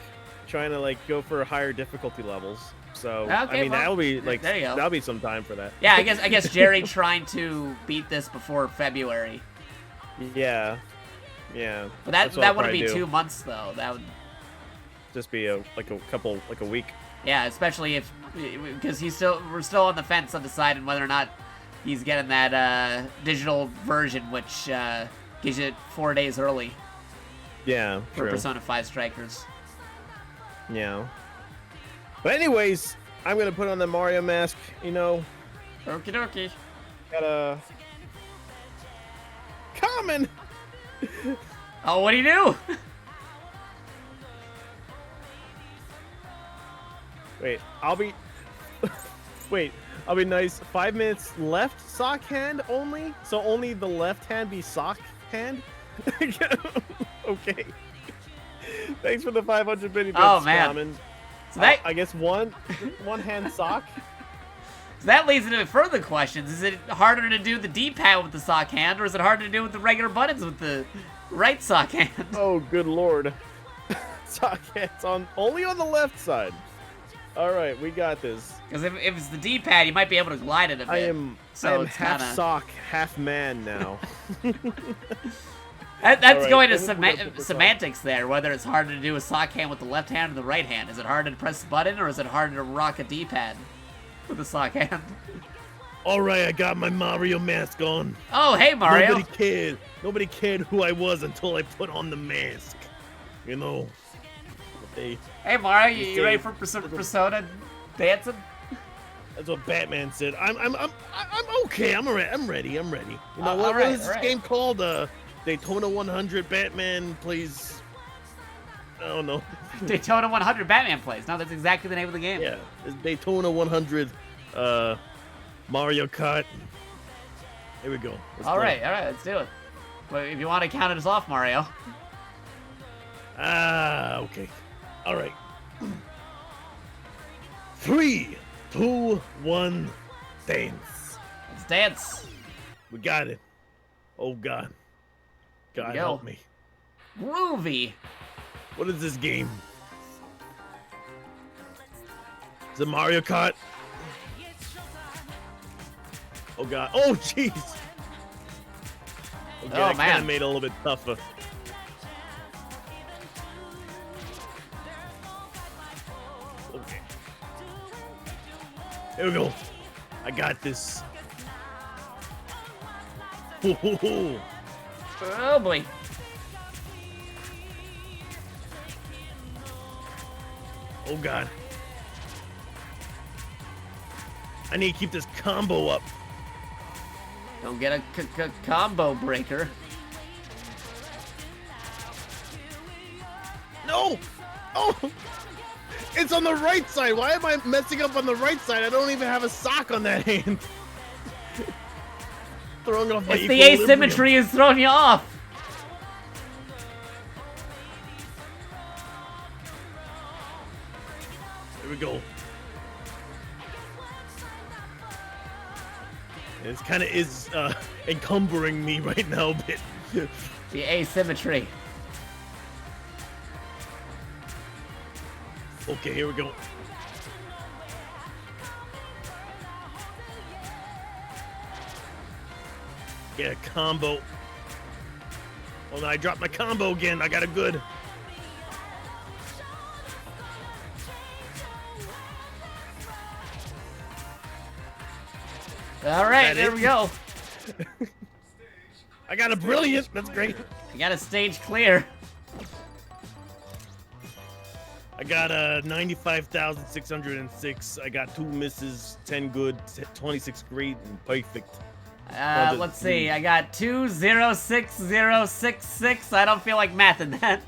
trying to like go for higher difficulty levels. So Okay, I mean well, that'll be like there you go. that'll be some time for that. Yeah, I guess Jerry trying to beat this before February. Yeah. Yeah. But That's what that I'll wouldn't be probably do. 2 months though. That would, Just be a week. yeah, especially if because we're still on the fence on deciding whether or not he's getting that digital version, which gives you 4 days early Yeah. for True. Persona 5 Strikers. Yeah. But anyways, I'm gonna put on the Mario mask. You know, Okie dokie. gotta. Common. Oh, what do you do? Wait, I'll be. Wait, I'll be nice. 5 minutes left sock hand only? So only the left hand be sock hand? Okay. Thanks for the 500 bits, Oh, man. Common. So that I guess one hand sock? so that leads into further questions. Is it harder to do the D-pad with the sock hand, or is it harder to do with the regular buttons with the right sock hand? Oh, good lord. Sock hands only on the left side. Alright, we got this. Because if it's the D-pad, you might be able to glide it a bit. I am So half it's kinda... sock, half man now. That's All right, going to then we're gonna put this on. semantics there, whether it's harder to do a sock hand with the left hand or the right hand. Is it harder to press the button, or is it harder to rock a D-pad with a sock hand? All right, I got my Mario mask on. Oh, hey, Mario. Nobody cared who I was until I put on the mask. You know. Hey, Hey, Mario, you ready for Persona dancing? that's what Batman said. I'm okay. I'm ready. You know all what right, is this all right. game called? Daytona 100 Batman plays. I don't know. Daytona 100 Batman plays. No, that's exactly the name of the game. Yeah, it's Daytona 100 Mario Kart. Here we go. All right, let's do it. But if you want to count it as off, Mario. Okay. All right. 3, 2, 1, dance. Let's dance. We got it. Oh God. God go. help me. Groovy. What is this game? Is it Mario Kart? Oh God. Oh jeez. Okay, that kind man. of made it a little bit tougher. Okay. Here we go. I got this. Ooh. Oh boy. Oh God. I need to keep this combo up. Don't get a combo breaker. No! Oh! It's on the right side. Why am I messing up on the right side? I don't even have a sock on that hand. Throwing off my It's the equilibrium. asymmetry is throwing you off. Here we go. It kind of is encumbering me right now a bit. The asymmetry. Okay, here we go. Get a combo. Oh no, I dropped my combo again. I got a good. All right, That there it? we go. I got a brilliant. That's great. I got a stage clear. I got a 95,606. I got 2 misses, 10 good, 26 great, and perfect. Let's see. I got 206066. I don't feel like mathing that.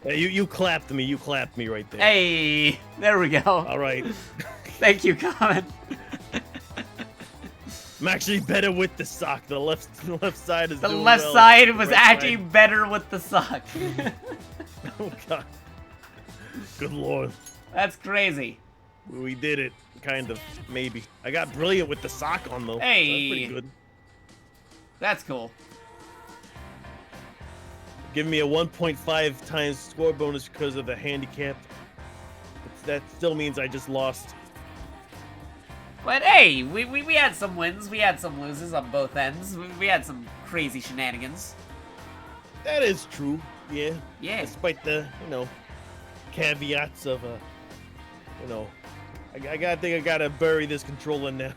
Hey, you clapped me. You clapped me right there. Hey, there we go. All right. Thank you, Common. I'm actually better with the sock. The left side is The doing left well. side The was right actually side- better with the sock. Oh God. Good Lord. That's crazy. We did it. Kind of. Maybe. I got brilliant with the sock on though. So Hey. that's pretty good. That's cool. Give me a 1.5 times score bonus because of the handicap. That still means I just lost. But hey, we had some wins, we had some loses on both ends. We had some crazy shenanigans. That is true. Yeah. Yeah. Despite the, caveats of, I think I gotta bury this controller now.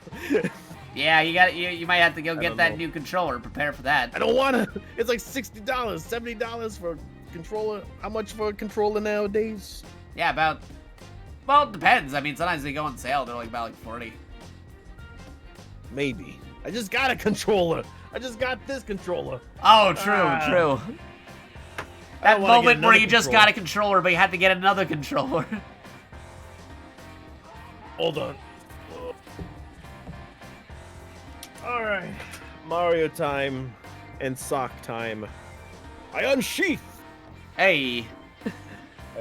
Yeah, you might have to go get don't that know. new controller. Prepare for that. I don't wanna. It's like $60, $70 for a controller. How much for a controller nowadays? Yeah, about. Well, it depends. I mean, sometimes they go on sale. They're like about 40. Maybe. I just got a controller. I just got this controller. Oh, true, Ah. true. I That don't wanna get moment where another you just controller. got a controller, but you had to get another controller. Hold on. All right. Mario time and sock time. I unsheath. Hey, I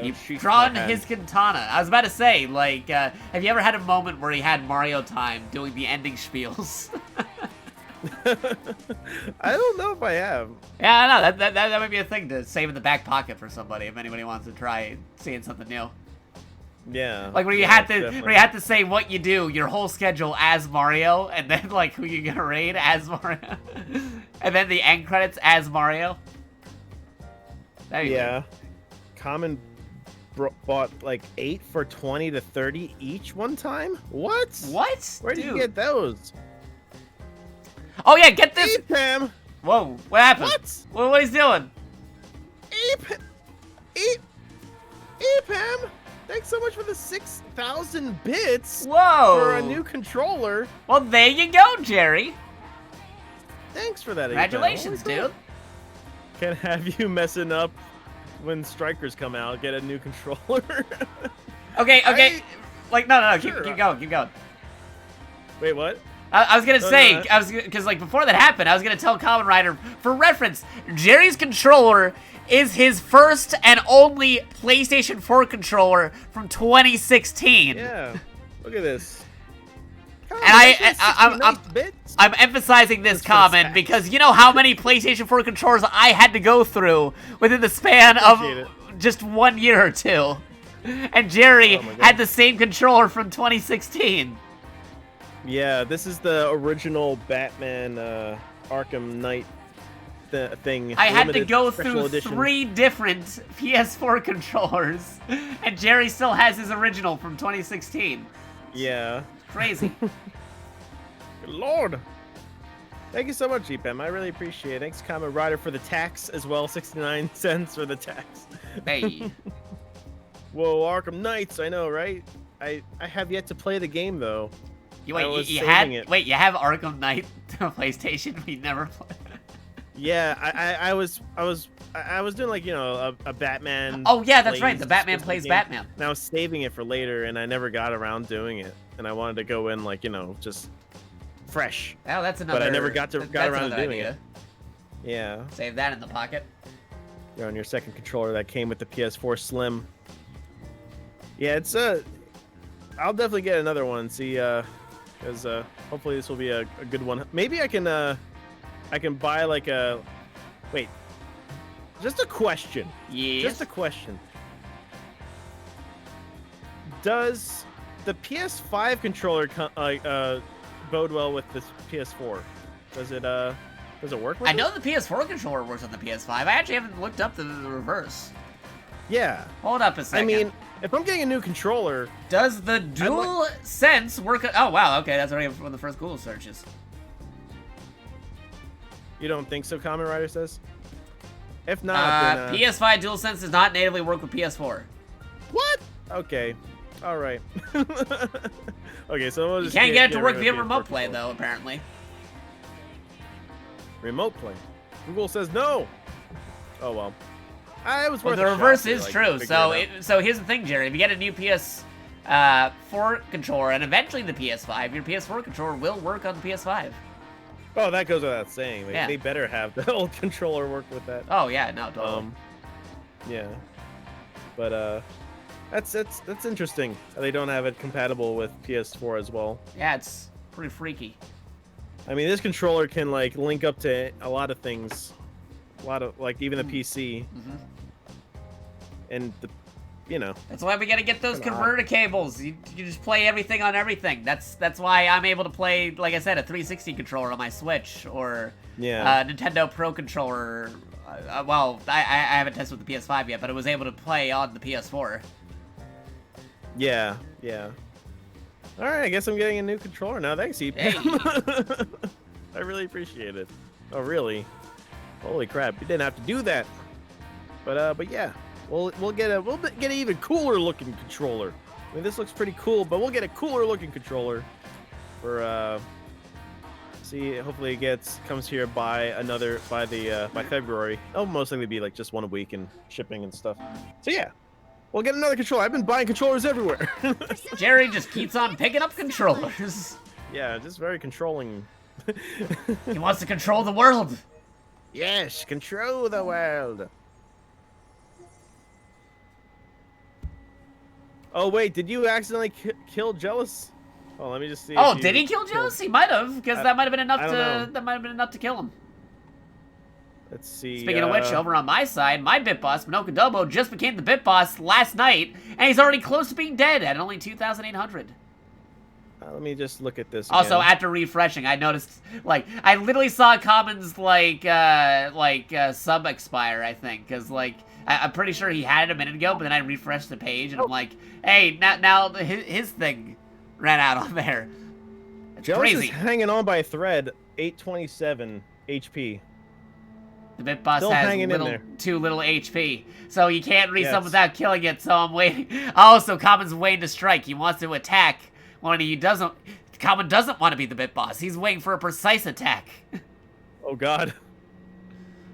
you've unsheath drawn my hand. his katana. I was about to say, like, have you ever had a moment where you had Mario time doing the ending spiels? I don't know if I have. Yeah, I know. That might be a thing to save in the back pocket for somebody if anybody wants to try seeing something new. Yeah. Like where you yeah, had to definitely. where you had to say what you do, your whole schedule as Mario, and then like who you're gonna raid as Mario, and then the end credits as Mario. There you Yeah. Common bought like 8 for 20 to 30 each one time. What? go. What? Where did Dude. you get those? Oh yeah, get this. Pam. Whoa, what happened? What? What he's doing? Pam. Thanks so much for the 6,000 bits Whoa. for a new controller. Well, there you go, Jerry. Thanks for that. Congratulations, Holy crap. dude. Can't have you messing up when strikers come out. Get a new controller. Okay. Like, no, Sure. keep going. Wait, what? I was gonna say, no. because like before that happened, I was gonna tell Kamen Rider, for reference, Jerry's controller is his first and only PlayStation 4 controller from 2016. Yeah. Look at this. I'm emphasizing this That's pretty comment sad. because you know how many PlayStation 4 controllers I had to go through within the span of Appreciate just 1 year or two. And Jerry Oh my God. had the same controller from 2016. Yeah, this is the original Batman Arkham Knight thing. I had to limited go special through edition. 3 different PS4 controllers, and Jerry still has his original from 2016. Yeah. Crazy. Good Lord. Thank you so much, GPM. I really appreciate it. Thanks, Kamen Rider, for the tax as well. 69 cents for the tax. Hey. Whoa, Arkham Knights. I know, right? I have yet to play the game though. You, I wait, was you saving had it. wait, you have Arkham Knight on PlayStation? We never played. Yeah, I was doing like, you know, a Batman. Oh yeah, that's right. The plays Batman specific plays game. Batman. And I was saving it for later, and I never got around doing it. And I wanted to go in like, you know, just fresh. Oh, that's another. But I never got that's around to another doing idea. it. Yeah, Save that in the pocket. you're on your second controller that came with the PS4 Slim. Yeah, it's I'll definitely get another one. See, because hopefully this will be a good one. Maybe I can buy like a. Wait, just a question. Yes. Just a question. Does the PS5 controller bode well with this PS4? Does it work with I it? know the PS4 controller works on the PS5. I actually haven't looked up the reverse. Yeah. Hold up a I second. mean, if I'm getting a new controller, does the Dual Sense work? Oh wow, okay, that's already one of the first Google searches. you don't think so? Kamen Rider says. If not, then, PS5 DualSense does not natively work with PS4. what? Okay. All right. Okay, so we'll You just can't get it to work rid via of the remote PS4 play controller. though, apparently. Remote play. Google says no. Oh well. I was Well, worth the a shot reverse to, is like, true. figure So, it so here's the thing, Jerry. If you get a new PS4 controller and eventually the PS5, your PS4 controller will work on the PS5. out. Oh, that goes without saying. Yeah. They better have the old controller work with that. Oh yeah, no, totally. Yeah. But that's interesting. They don't have it compatible with PS4 as well. Yeah, it's pretty freaky. I mean, this controller can like link up to a lot of things, a lot of like even the PC, and the, you know. That's why we gotta get those Kinda converter cables. You just play everything on everything. That's why I'm able to play, like I said, a 360 controller on my Switch or Yeah. a Nintendo Pro controller. Well, I haven't tested with the PS5 yet, but it was able to play on the PS4. Yeah. Yeah. All right, I guess I'm getting a new controller now. Thanks, EPAM. Hey. I really appreciate it. Oh, really? Holy crap! You didn't have to do that. But yeah, we'll get an even cooler looking controller. I mean, this looks pretty cool, but we'll get a cooler looking controller for see. Hopefully, it comes here by February. It'll most likely be like just 1 week and shipping and stuff. So yeah. We'll get another controller. I've been buying controllers everywhere. Jerry just keeps on picking up controllers. Yeah, just very controlling. He wants to control the world. Yes, control the world. Oh wait, did you accidentally kill Jealous? Oh, let me just see. Oh, if you did he kill killed- Jealous? He might have, because that might have been enough I don't know. that might have been enough to kill him. Let's see. Speaking of which, over on my side, my Bit Boss, Minokadobo, just became the Bit Boss last night, and he's already close to being dead at only 2,800. let me just look at this. Also, again. after refreshing, I noticed, like, I literally saw Common's, like, sub expire, I think, because, like, I'm pretty sure he had it a minute ago, but then I refreshed the page, and I'm like, hey, now his thing ran out on there. It's Jealous crazy. is hanging on by a thread, 827 HP. The Bit Boss Still has hanging in there. too little HP, so you can't resub Yes. without killing it, so I'm waiting. Oh, so Common's waiting to strike. He wants to attack when he doesn't. Common doesn't want to be the Bit Boss. He's waiting for a precise attack. Oh god.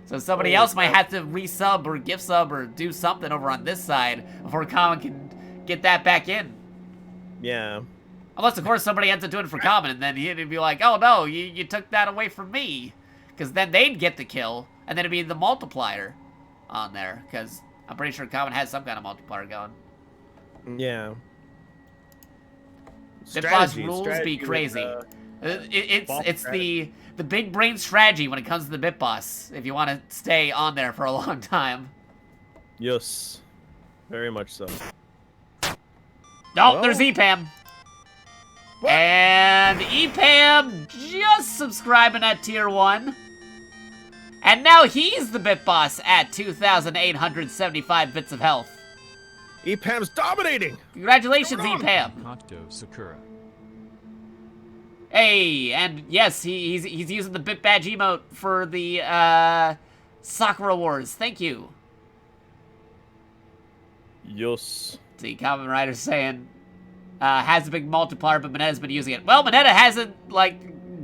So somebody Holy else might crap. have to resub or gift sub or do something over on this side before Common can get that back in. Yeah. Unless, of course, somebody ends up doing it for Common, and then he'd be like, oh no, you took that away from me. Because then they'd get the kill, and then it'd be the multiplier on there. Because I'm pretty sure Common has some kind of multiplier going. Yeah. Bit Boss Strategy, rules strategy be with, crazy. boss It's strategy. the big brain strategy when it comes to the Bit Boss, if you want to stay on there for a long time. Yes. Very much so. Oh, Well- there's EPAM. What? And EPAM just subscribing at tier 1. And now he's the Bit Boss at 2,875 bits of health. EPAM's dominating! Congratulations, Wrong. EPAM. Jakato Sakura. Hey, and yes, he's using the Bit Badge emote for the Sakura Wars. Thank you. Yes. See, Kamen Rider saying has a big multiplier, but Monetta's been using it. Well, Monetta hasn't like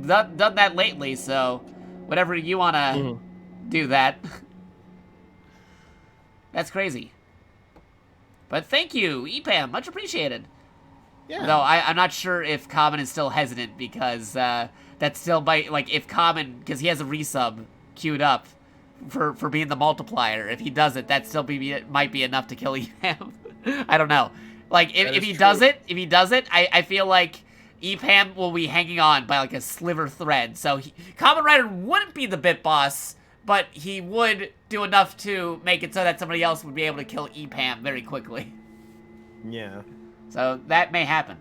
done that lately, so whatever you wanna do that. That's crazy. But thank you, EPAM, much appreciated. Yeah. Though I'm not sure if Common is still hesitant because that still might, like, if Common, because he has a resub queued up for being the multiplier. If he does it, that still might be enough to kill EPAM. I don't know. Like, if he does it, I feel like EPAM will be hanging on by like a sliver thread. So Kamen Rider wouldn't be the Bit Boss, but he would do enough to make it so that somebody else would be able to kill EPAM very quickly. Yeah. So that may happen.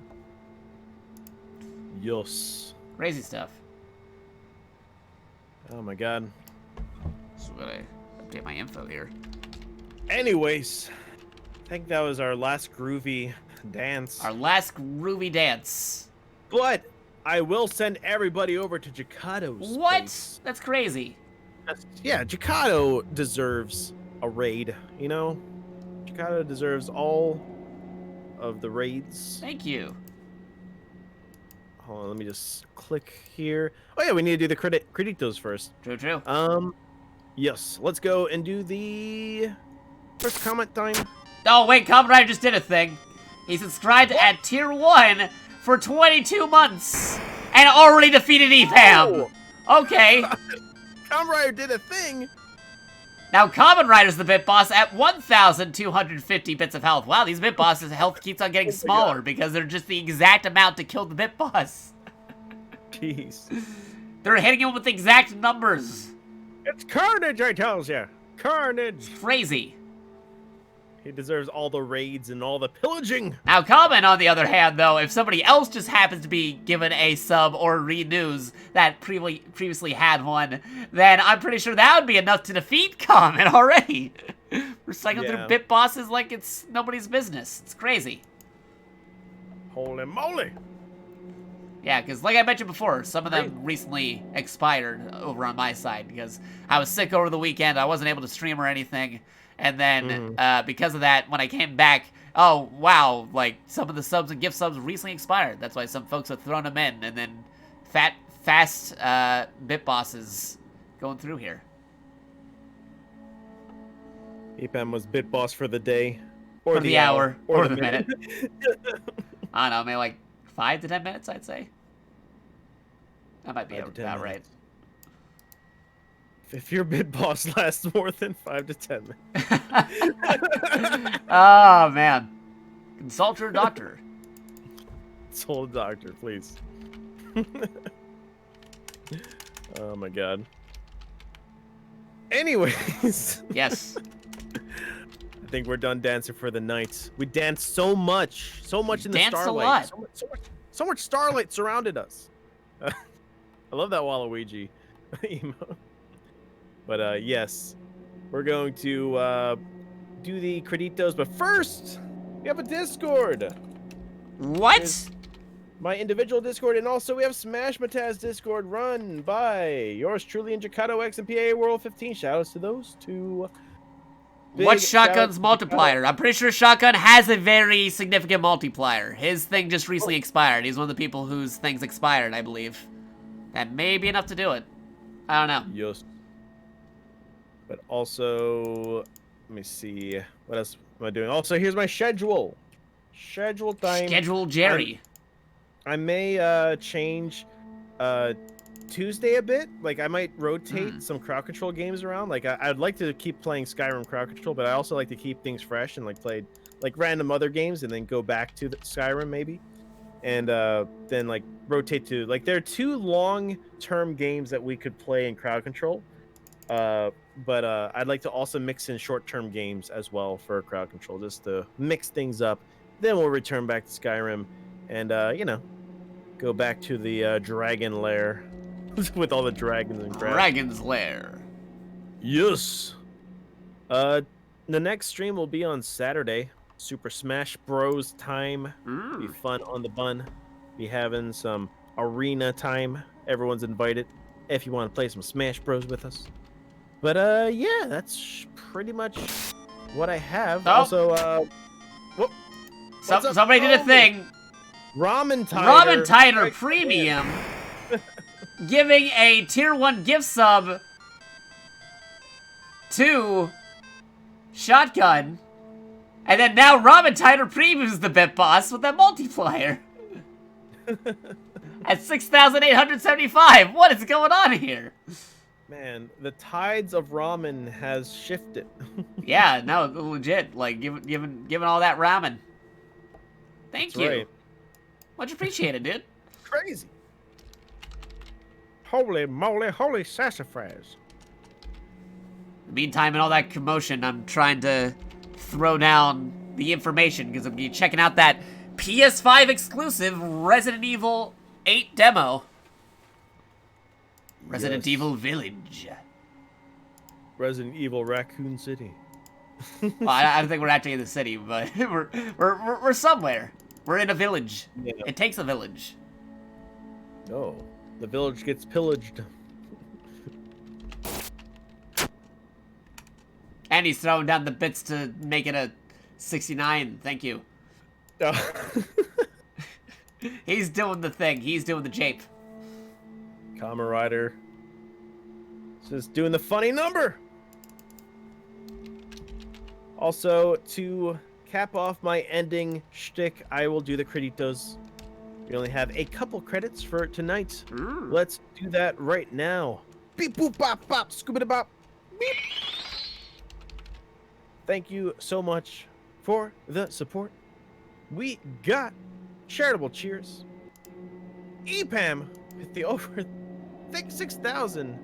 Yes. Crazy stuff. Oh my god. So I'm gonna update my info here. Anyways, I think that was our last groovy dance. Our last groovy dance. But I will send everybody over to Jakato's What? space. That's crazy. Yeah, Jakato deserves a raid, you know? Jakato deserves all of the raids. Thank you. Hold on, let me just click here. Oh yeah, we need to do the creditos first. True. Yes, let's go and do the first comment time. Oh, wait, Kamen Rider just did a thing. He subscribed at tier 1 for 22 months and already defeated EPAM. Okay. Kamen Rider did a thing. Now Kamen Rider's the Bit Boss at 1,250 bits of health. Wow, these Bit Bosses' health keeps on getting smaller because they're just the exact amount to kill the Bit Boss. Jeez. They're hitting him with exact numbers. It's carnage, I tells ya. Carnage. Crazy. He deserves all the raids and all the pillaging. Now, Kamen, on the other hand, though, if somebody else just happens to be given a sub or renews that previously had one, then I'm pretty sure that would be enough to defeat Kamen already. Recycling through Bit Bosses like it's nobody's business. It's crazy. Holy moly. Yeah, because like I mentioned before, some of them recently expired over on my side because I was sick over the weekend. I wasn't able to stream or anything. And then, because of that, when I came back, oh, wow, like, some of the subs and gift subs recently expired. That's why some folks have thrown them in. And then fast Bit Bosses going through here. EPAM was Bit Boss for the day. Or the hour. Or the minute. I don't know, maybe like 5 to 10 minutes, I'd say. That might be 5 to 10 about right. minutes. If your Bit Boss lasts more than 5 to 10 minutes. Oh, man. Consult your doctor. Consult a doctor, please. Oh my god. Anyways. Yes. I think we're done dancing for the night. We danced so much in the Danced a Starlight. lot. So much Starlight surrounded us. I love that Waluigi emote. But yes, we're going to do the creditos, but first, we have a Discord. What? There's my individual Discord, and also we have Smash Mataz Discord run by yours truly in JakatoX and PA World 15. Shoutouts to those two. What's Shotgun's shout-outs to multiplier? Jakato. I'm pretty sure Shotgun has a very significant multiplier. His thing just recently expired. He's one of the people whose things expired, I believe. That may be enough to do it. I don't know. Yes. But also, let me see. What else am I doing? Also, here's my schedule. Schedule time. Schedule Jerry. I may change Tuesday a bit. Like, I might rotate some crowd control games around. Like, I'd like to keep playing Skyrim crowd control, but I also like to keep things fresh and like play like random other games and then go back to the Skyrim maybe. And then like rotate to like there are 2 long-term games that we could play in crowd control. But I'd like to also mix in short-term games as well for crowd control, just to mix things up. Then we'll return back to Skyrim and, you know, go back to the dragon lair with all the dragons and crap. Dragon's Lair. Yes. The next stream will be on Saturday. Super Smash Bros. Time. Be fun on the bun. Be having some arena time. Everyone's invited if you want to play some Smash Bros. With us. But yeah, that's pretty much what I have. Oh. Also, whoop. Somebody did a thing. Ramen Tider. Ramen Tider Premium. Giving a tier 1 gift sub to Shotgun. And then now Ramen Tider Premium is the bit boss with that multiplier. At 6,875. What is going on here? Man, the tides of ramen has shifted. Yeah, no, legit. Like, giving all that ramen. Thank That's you. right. Much appreciated, dude. Crazy. Holy moly, holy sassafras. Meantime, in all that commotion, I'm trying to throw down the information because I'm gonna be checking out that PS5 exclusive Resident Evil 8 demo. Resident Yes. Evil Village. Resident Evil Raccoon City. Well, I don't think we're actually in the city, but we're somewhere. We're in a village. Yeah. It takes a village. No, the village gets pillaged. And he's throwing down the bits to make it a 69. Thank you. He's doing the thing. He's doing the jape. Kamen Rider. Just doing the funny number. Also, to cap off my ending shtick, I will do the creditos. We only have a couple credits for tonight. Let's do that right now. Beep boop bop bop scuba bop. Beep. Thank you so much for the support. We got Charitable Cheers. EPAM with the over 6,000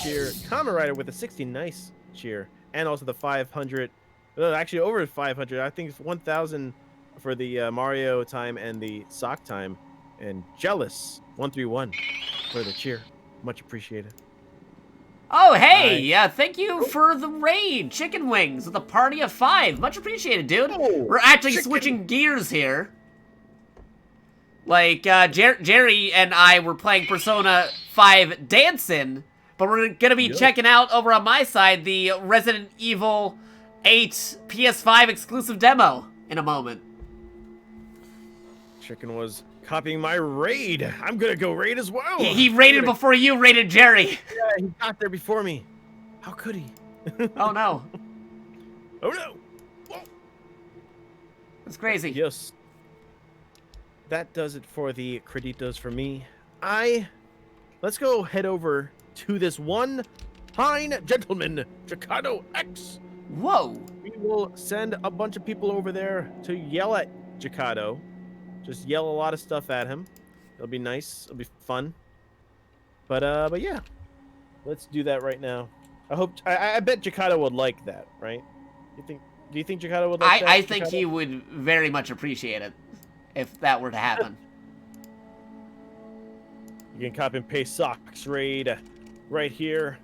cheer. Kamen Rider with a 60 nice cheer. And also the 500, actually over 500. I think it's 1,000 for the Mario time and the sock time. And Jealous 131 for the cheer. Much appreciated. Oh, hey! Yeah, thank you for the raid. Chicken wings with a party of 5. Much appreciated, dude. Oh, We're actually chicken. switching gears here. Like, Jerry and I were playing Persona 5 Dancing, but we're gonna be checking out over on my side the Resident Evil 8 PS5 exclusive demo in a moment. Chicken was copying my raid. I'm gonna go raid as well. He raided before you raided Jerry. Yeah, he got there before me. How could he? Oh no. Oh no. Whoa. That's crazy. Yes. That does it for the creditos for me. Let's go head over to this one fine gentleman, JakatoX. Whoa. We will send a bunch of people over there to yell at Jakato. Just yell a lot of stuff at him. It'll be nice. It'll be fun. But yeah, let's do that right now. I bet Jakato would like that, right? Do you think Jakato would like that? I think Jakato? he would very much appreciate it if that were to happen. You can copy and paste socks raid right here.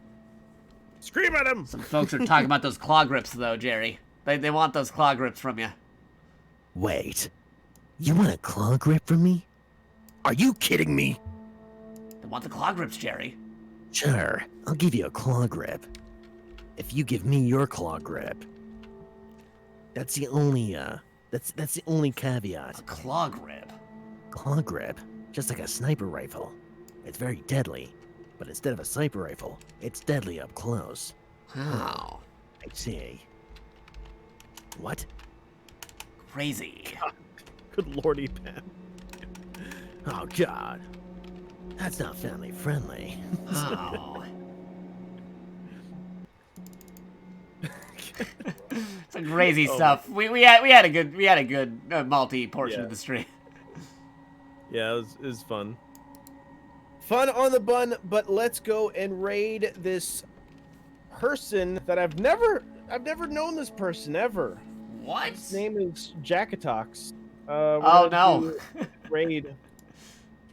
Scream at him! Some folks are talking about those claw grips though, Jerry. They want those claw grips from you. Wait. You want a claw grip from me? Are you kidding me? They want the claw grips, Jerry. Sure, I'll give you a claw grip. If you give me your claw grip. That's the only, that's the only caveat. A claw grip. Claw grip, just like a sniper rifle. It's very deadly, but instead of a sniper rifle, it's deadly up close. Oh. I see. What? Crazy. Good lordy, Pam. Oh, God. That's not family friendly. Oh. Some crazy stuff. We had a good multi portion of the stream. Yeah, it was fun. Fun on the bun, but let's go and raid this person that I've never known this person ever. What? His name is JakatoX. Oh no. Raid.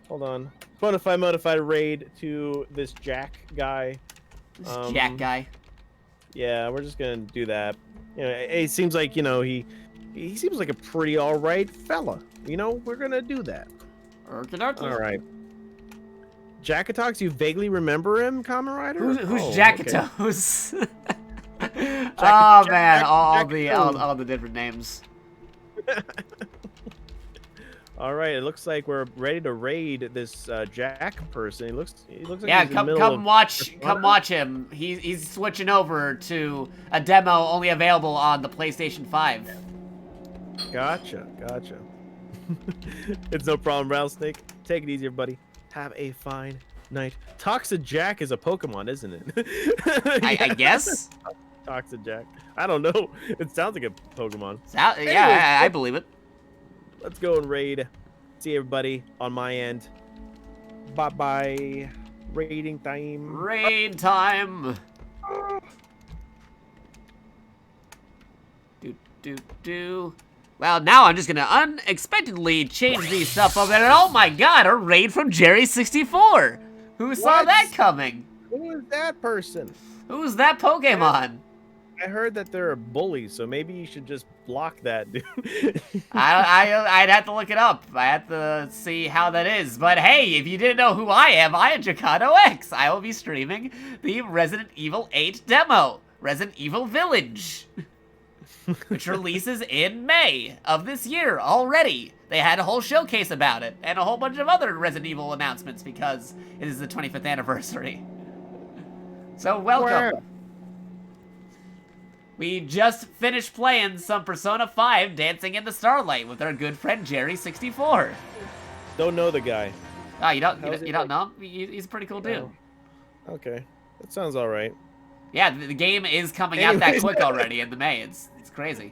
Hold on. Bonafide modified raid to this Jack guy. This Jack guy. Yeah, we're just gonna do that. You know, it seems like, you know, he seems like a pretty alright fella. You know, we're gonna do that. Alright. JakatoX, you vaguely remember him, Kamen Rider? Who's Oh, JakatoX? okay. Oh man, all the different names. All right, it looks like we're ready to raid this Jack person. He looks like Yeah, he's in the middle come of watch him. He's switching over to a demo only available on the PlayStation 5. Gotcha. It's no problem, Rattlesnake. Take it easy, buddy. Have a fine night. Toxic Jack is a Pokemon, isn't it? I guess. Toxic Jack. I don't know. It sounds like a Pokemon. Yeah, I believe it. Let's go and raid. See everybody on my end. Bye-bye. Raiding time. Raid time. Do. Well, now I'm just gonna unexpectedly change these stuff up, and oh my god, a raid from Jerry64. Who saw What? that coming? Who is that person? Who's that Pokemon? I heard that they're a bully, so maybe you should just block that dude. I'd have to look it up. I have to see how that is. But hey, if you didn't know who I am JakatoX. I will be streaming the Resident Evil 8 demo, Resident Evil Village, which releases in May of this year already. They had a whole showcase about it, and a whole bunch of other Resident Evil announcements because it is the 25th anniversary. So welcome. Wow. We just finished playing some Persona 5 Dancing in the Starlight with our good friend Jerry64. Don't know the guy. Oh, you don't How's he know like? him? He's a pretty cool dude. Oh. Okay, that sounds all right. Yeah, the game is coming out that quick already in the May. It's crazy.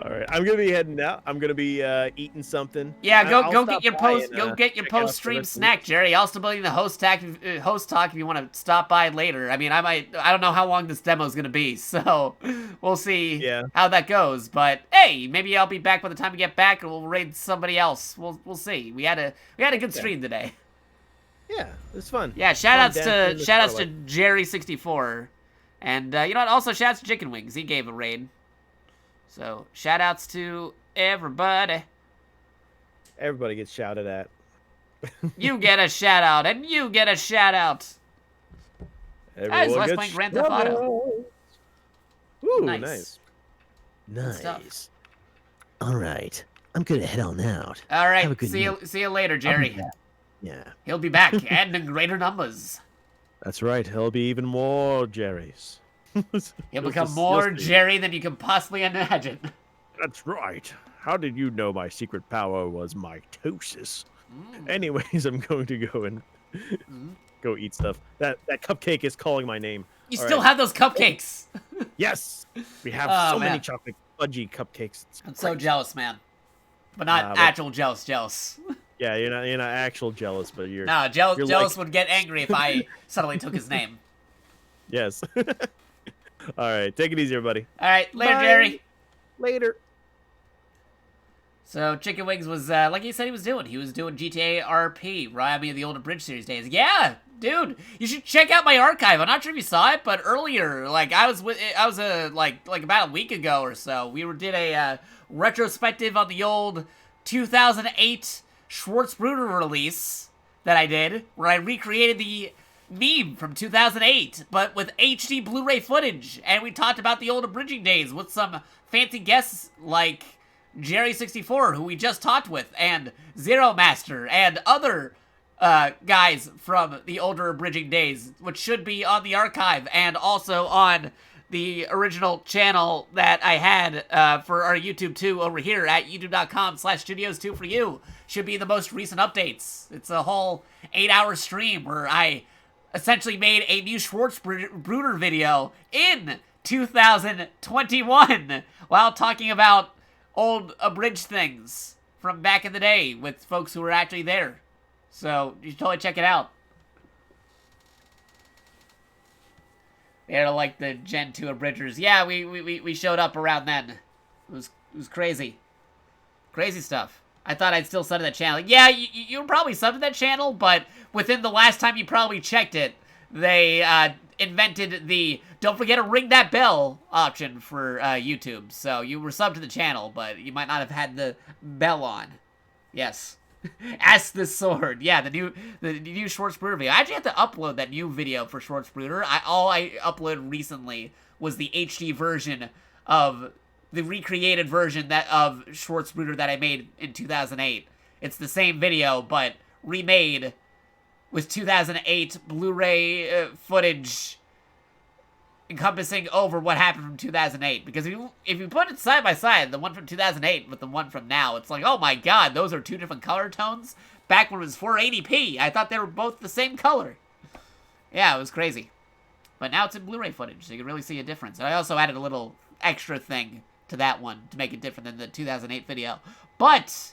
All right, I'm gonna be heading out. I'm gonna be eating something. Yeah, I'll go stop get your by post. and, Go get your check out the post-stream rest of snack, Jerry. I'll still be in the host talk if you want to stop by later. I mean, I don't know how long this demo is gonna be, so we'll see how that goes. But hey, maybe I'll be back by the time we get back, and we'll raid somebody else. We'll see. We had a good stream today. Yeah, it's fun. Yeah, shout outs to Jerry64, and you know what? Also shout outs to Chicken Wings. He gave a raid. So, shout-outs to everybody. Everybody gets shouted at. You get a shout-out, and you get a shout-out. Guys, let's play Grand Theft Auto. Ooh, Nice. Nice. All right. I'm gonna head on out. All right, Have a good see you later, I'll be Jerry. back. Yeah. He'll be back, and in greater numbers. That's right. There'll be even more Jerrys. He'll become more Jerry than you can possibly imagine. That's right. How did you know my secret power was mitosis? Anyways, I'm going to go and go eat stuff. That cupcake is calling my name. You still have those cupcakes. Yes, we have so many man. chocolate fudgy cupcakes. I'm so jealous, man. But not actual jealous. Yeah, you're not actual jealous, but you're. No, you're jealous like... would get angry if I suddenly took his name. Yes. All right, take it easy, everybody. All right, later, Bye. Jerry. Later. So Chicken Wings was like he said he was doing. He was doing GTA RP, right? I mean, the older Bridge series days. Yeah, Dude, you should check out my archive. I'm not sure if you saw it, but earlier, like I was like about a week ago or so, we did a retrospective on the old 2008 Schwartzbruder release that I did, where I recreated the meme from 2008, but with HD Blu-ray footage, and we talked about the old abridging days with some fancy guests like Jerry64, who we just talked with, and Zero Master, and other guys from the older abridging days, which should be on the archive and also on the original channel that I had for our YouTube 2 over here at youtube.com/studios2 for you. Should be the most recent updates. It's a whole 8-hour stream where I essentially made a new Schwartzbruder video in 2021 while talking about old abridged things from back in the day with folks who were actually there. So, you should totally check it out. They're like the Gen 2 abridgers. Yeah, we showed up around then. It was crazy. Crazy stuff. I thought I'd still sub to that channel. Yeah, you were probably subbed to that channel, but within the last time you probably checked it, they invented the don't forget to ring that bell option for YouTube. So you were subbed to the channel, but you might not have had the bell on. Yes. Ask the Sword. Yeah, the new Schwartzbruder video. I actually have to upload that new video for Schwartzbruder. All I uploaded recently was the HD version of the recreated version of Schwartzbruder that I made in 2008. It's the same video, but remade with 2008 Blu-ray footage encompassing over what happened from 2008. Because if you put it side by side, the one from 2008 with the one from now, it's like, oh my god, those are two different color tones. Back when it was 480p, I thought they were both the same color. Yeah, it was crazy. But now it's in Blu-ray footage, so you can really see a difference. And I also added a little extra thing to that one to make it different than the 2008 video. But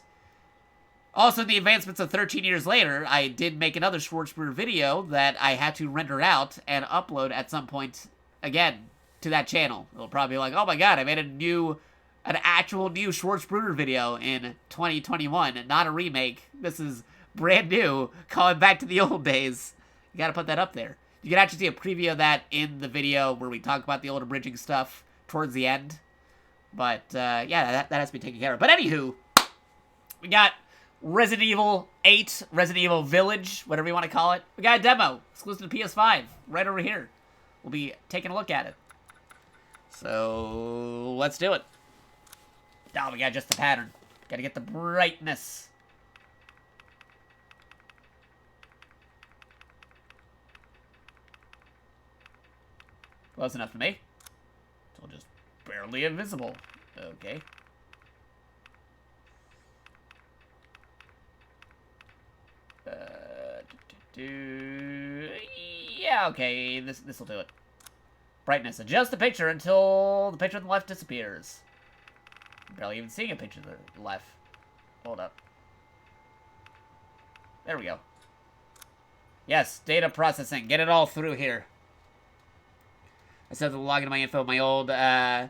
also, the advancements of 13 years later, I did make another Schwartzbruder video that I had to render out and upload at some point again to that channel. It'll probably be like, oh my god, I made an actual new Schwartzbruder video in 2021, not a remake. This is brand new, calling back to the old days. You gotta put that up there. You can actually see a preview of that in the video where we talk about the old abridging stuff towards the end. But, yeah, that has to be taken care of. But anywho, we got Resident Evil 8, Resident Evil Village, whatever you want to call it. We got a demo, exclusive to PS5, right over here. We'll be taking a look at it. So, let's do it. Oh, we got just the pattern. Gotta get the brightness. Close enough for me. Still just barely invisible. Okay. Yeah, okay, this will do it. Brightness. Adjust the picture until the picture on the left disappears. I'm barely even seeing a picture on the left. Hold up. There we go. Yes, data processing. Get it all through here. I still have to log into my info, my old, yeah,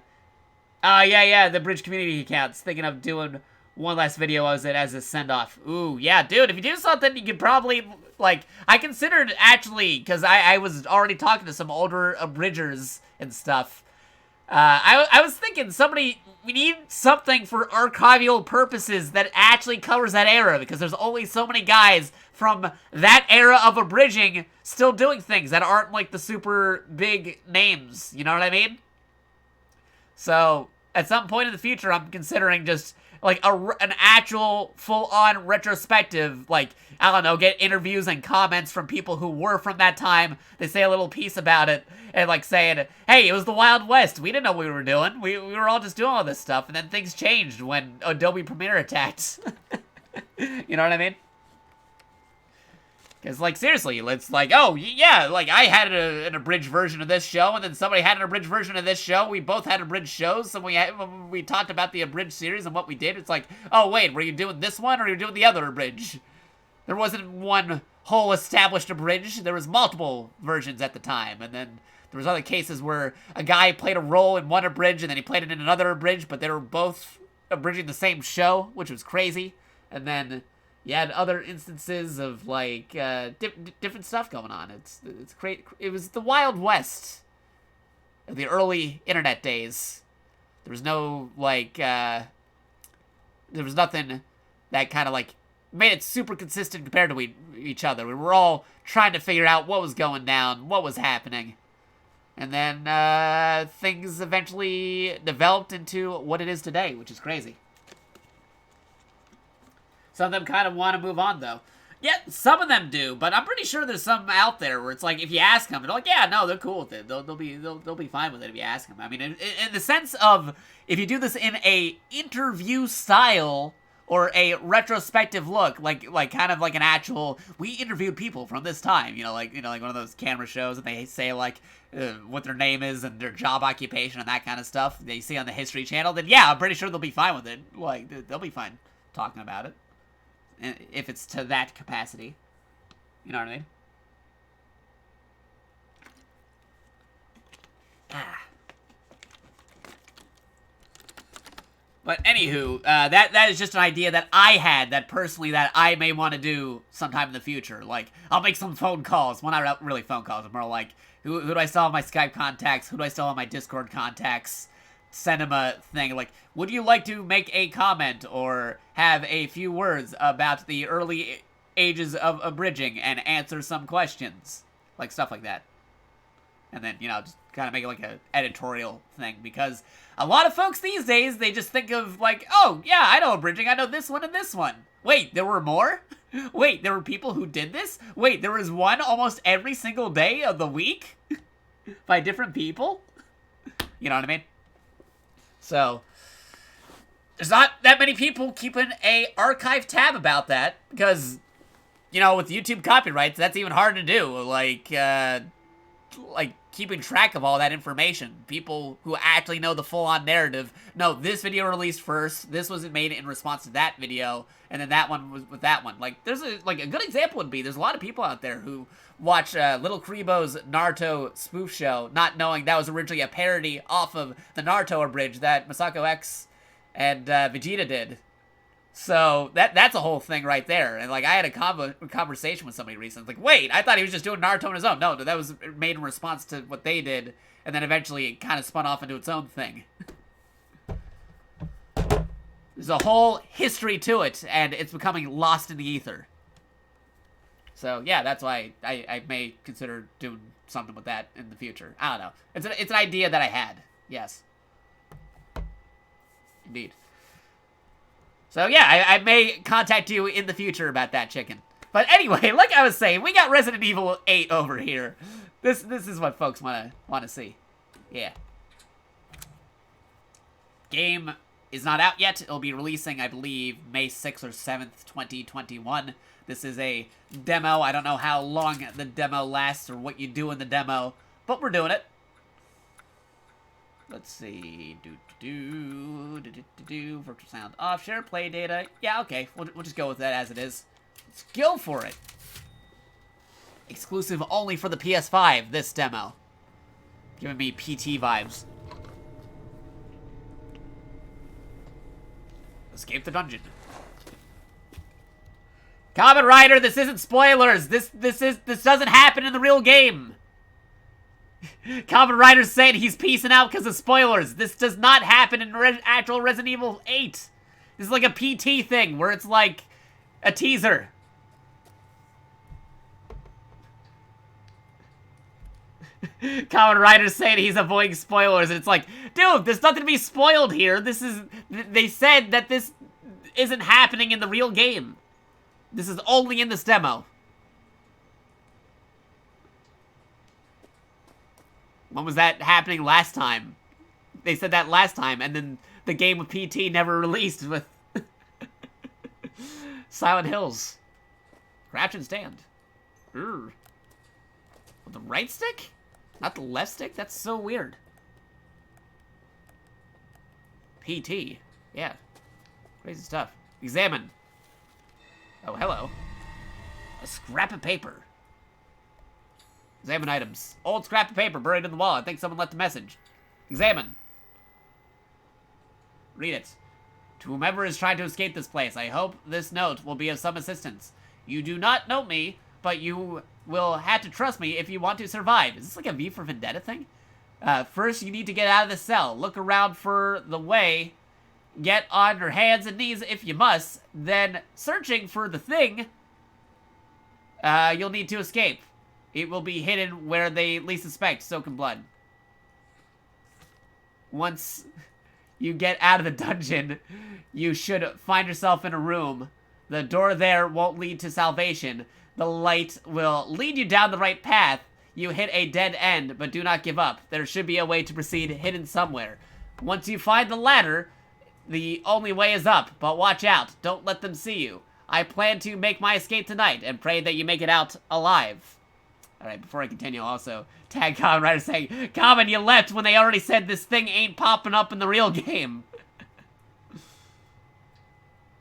the Bridge community accounts. Thinking of doing one last video as a send-off. Ooh, yeah, dude, if you do something, you could probably, like, I considered, actually, because I was already talking to some older abridgers and stuff. I was thinking, we need something for archival purposes that actually covers that era, because there's only so many guys from that era of abridging still doing things that aren't, like, the super big names, you know what I mean? So, at some point in the future, I'm considering just, like, an actual full-on retrospective, like, I don't know, get interviews and comments from people who were from that time. They say a little piece about it, and, like, saying, hey, it was the Wild West. We didn't know what we were doing. We were all just doing all this stuff, and then things changed when Adobe Premiere attacked. You know what I mean? Because, like, seriously, it's like, oh, yeah, like, I had an abridged version of this show, and then somebody had an abridged version of this show. We both had abridged shows, and we talked about the abridged series and what we did. It's like, oh, wait, were you doing this one, or were you doing the other abridged? There wasn't one whole established abridged. There was multiple versions at the time, and then there was other cases where a guy played a role in one abridged, and then he played it in another abridged, but they were both abridging the same show, which was crazy. And then, You had other instances of like different stuff going on. It's great. It was the Wild West of the early internet days. There was no like there was nothing that kind of like made it super consistent compared to each other. We were all trying to figure out what was going down, what was happening. And then things eventually developed into what it is today, which is crazy. Some of them kind of want to move on, though. Yeah, some of them do, but I'm pretty sure there's some out there where it's like, if you ask them, they're like, yeah, no, they're cool with it. They'll be fine with it if you ask them. I mean, in the sense of, if you do this in a interview style or a retrospective look, like kind of like an actual, we interviewed people from this time, like one of those camera shows, and they say like what their name is and their job occupation and that kind of stuff they see on the History Channel, then yeah, I'm pretty sure they'll be fine with it. Like, they'll be fine talking about it. If it's to that capacity. You know what I mean? But anywho, that is just an idea that I had, that personally that I may want to do sometime in the future. Like, I'll make some phone calls. Well, not really phone calls. It's more like, who do I still have my Skype contacts? Who do I still have my Discord contacts? Send him a thing like, would you like to make a comment or have a few words about the early ages of abridging and answer some questions? Like, stuff like that. And then, just kind of make it like an editorial thing, because a lot of folks these days, they just think of like, oh, yeah, I know abridging, I know this one and this one. Wait, there were more? Wait, there were people who did this? Wait, there was one almost every single day of the week? By different people? You know what I mean? So, there's not that many people keeping a archive tab about that, because, with YouTube copyrights, that's even hard to do. Like keeping track of all that information. People who actually know the full-on narrative know this video released first, this was made in response to that video, and then that one was with that one. Like, there's a good example would be, there's a lot of people out there who watch Little Karibo's Naruto spoof show, not knowing that was originally a parody off of the Naruto abridge that JakatoX and Vegeta did. So that's a whole thing right there. And like, I had a conversation with somebody recently. Like, wait, I thought he was just doing Naruto on his own. No, that was made in response to what they did, and then eventually it kind of spun off into its own thing. There's a whole history to it, and it's becoming lost in the ether. So yeah, that's why I may consider doing something with that in the future. I don't know. It's an idea that I had. Yes. Indeed. So yeah, I may contact you in the future about that, chicken. But anyway, like I was saying, we got Resident Evil 8 over here. This is what folks want to see. Yeah. Game is not out yet. It'll be releasing, I believe, May 6th or 7th, 2021. This is a demo. I don't know how long the demo lasts or what you do in the demo, but we're doing it. Let's see. Virtual sound off. Share play data. Yeah, okay. We'll just go with that as it is. Let's go for it. Exclusive only for the PS5, this demo. Giving me PT vibes. Escape the dungeon. Kamen Rider, this isn't spoilers. This doesn't happen in the real game. Kamen Rider's saying he's peacing out because of spoilers. This does not happen in actual Resident Evil 8. This is like a PT thing where it's like a teaser. Kamen Rider's saying he's avoiding spoilers, and it's like, dude, there's nothing to be spoiled here. They said that this isn't happening in the real game. This is only in this demo. When was that happening last time? They said that last time, and then the game with PT never released with Silent Hills. Crouch and stand. With the right stick? Not the left stick? That's so weird. PT. Yeah. Crazy stuff. Examine. Oh, hello. A scrap of paper. Examine items. Old scrap of paper buried in the wall. I think someone left a message. Examine. Read it. To whomever is trying to escape this place, I hope this note will be of some assistance. You do not know me, but you will have to trust me if you want to survive. Is this like a V for Vendetta thing? First, you need to get out of the cell. Look around for the way. Get on your hands and knees if you must. Then, searching for the thing, you'll need to escape. It will be hidden where they least suspect, soak in blood. Once you get out of the dungeon, you should find yourself in a room. The door there won't lead to salvation. The light will lead you down the right path. You hit a dead end, but do not give up. There should be a way to proceed hidden somewhere. Once you find the ladder, the only way is up, but watch out. Don't let them see you. I plan to make my escape tonight and pray that you make it out alive. Alright, before I continue, also tag Common Rider saying, Common, you left when they already said this thing ain't popping up in the real game.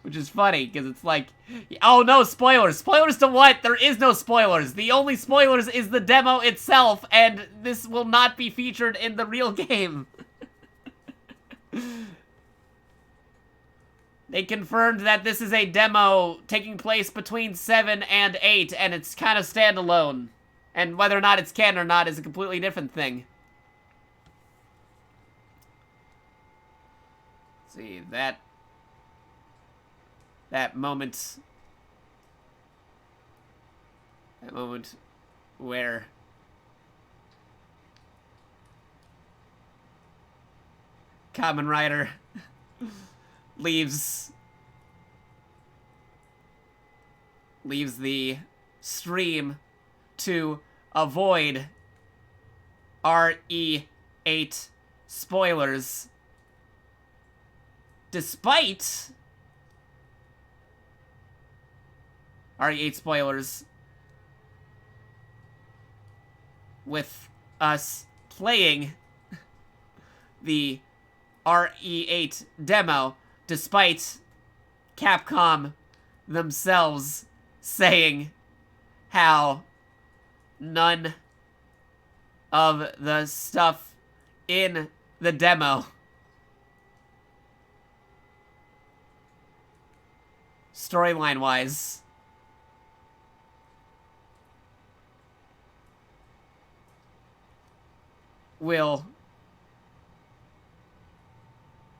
Which is funny, because it's like, oh no, spoilers. Spoilers to what? There is no spoilers. The only spoilers is the demo itself, and this will not be featured in the real game. They confirmed that this is a demo taking place between 7 and 8, and it's kind of standalone. And whether or not it's canon or not is a completely different thing. Let's see, that moment where Kamen Rider leaves the stream to avoid RE8 spoilers, despite RE8 spoilers, with us playing the RE8 demo, despite Capcom themselves saying how none of the stuff in the demo storyline-wise will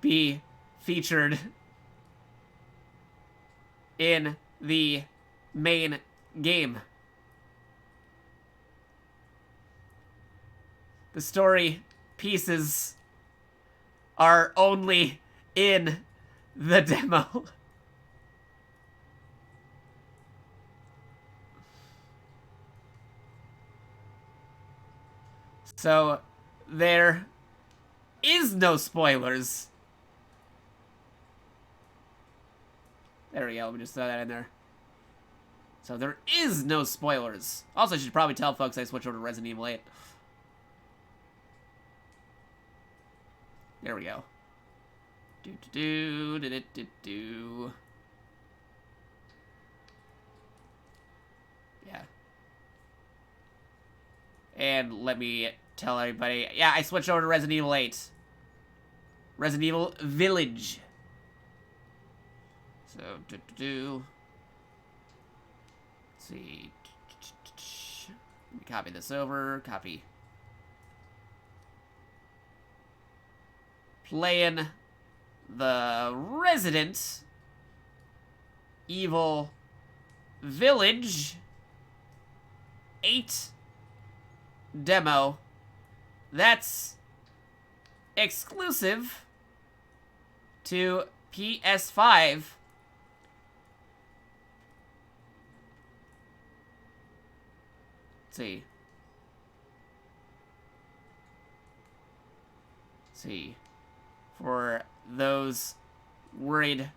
be featured in the main game. The story pieces are only in the demo. So, there is no spoilers. There we go, let me just throw that in there. So there is no spoilers. Also, I should probably tell folks I switched over to Resident Evil 8. There we go. Do. Yeah. And let me tell everybody, yeah, I switched over to Resident Evil 8. Resident Evil Village. So, Let's see. Let me copy this over. Copy. Playing the Resident Evil Village 8 demo. That's exclusive to PS5. Let's see. For those worried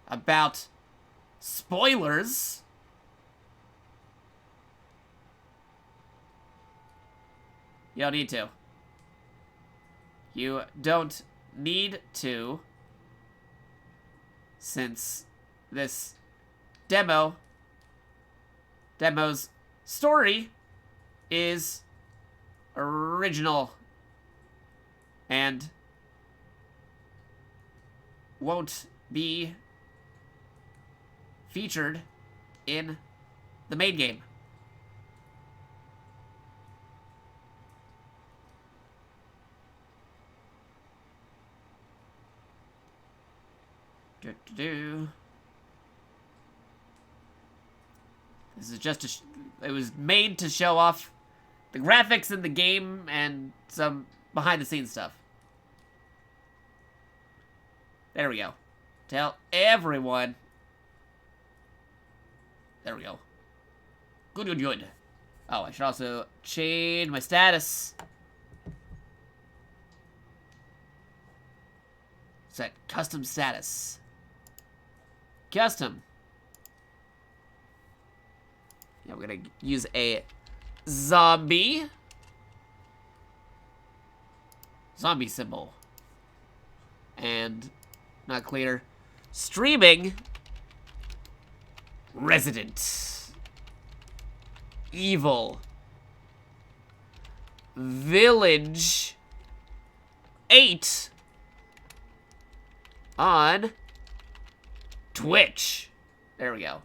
about spoilers, you don't need to. You don't need to, since this demo's story is original and won't be featured in the main game. This is just it was made to show off the graphics in the game and some behind the scenes stuff. There we go. Tell everyone. There we go. Good, good, good. Oh, I should also change my status. Set custom status. Custom. Yeah, we're gonna use a zombie. Zombie symbol. And, not clear. Streaming. Resident Evil Village 8 on Twitch. There we go.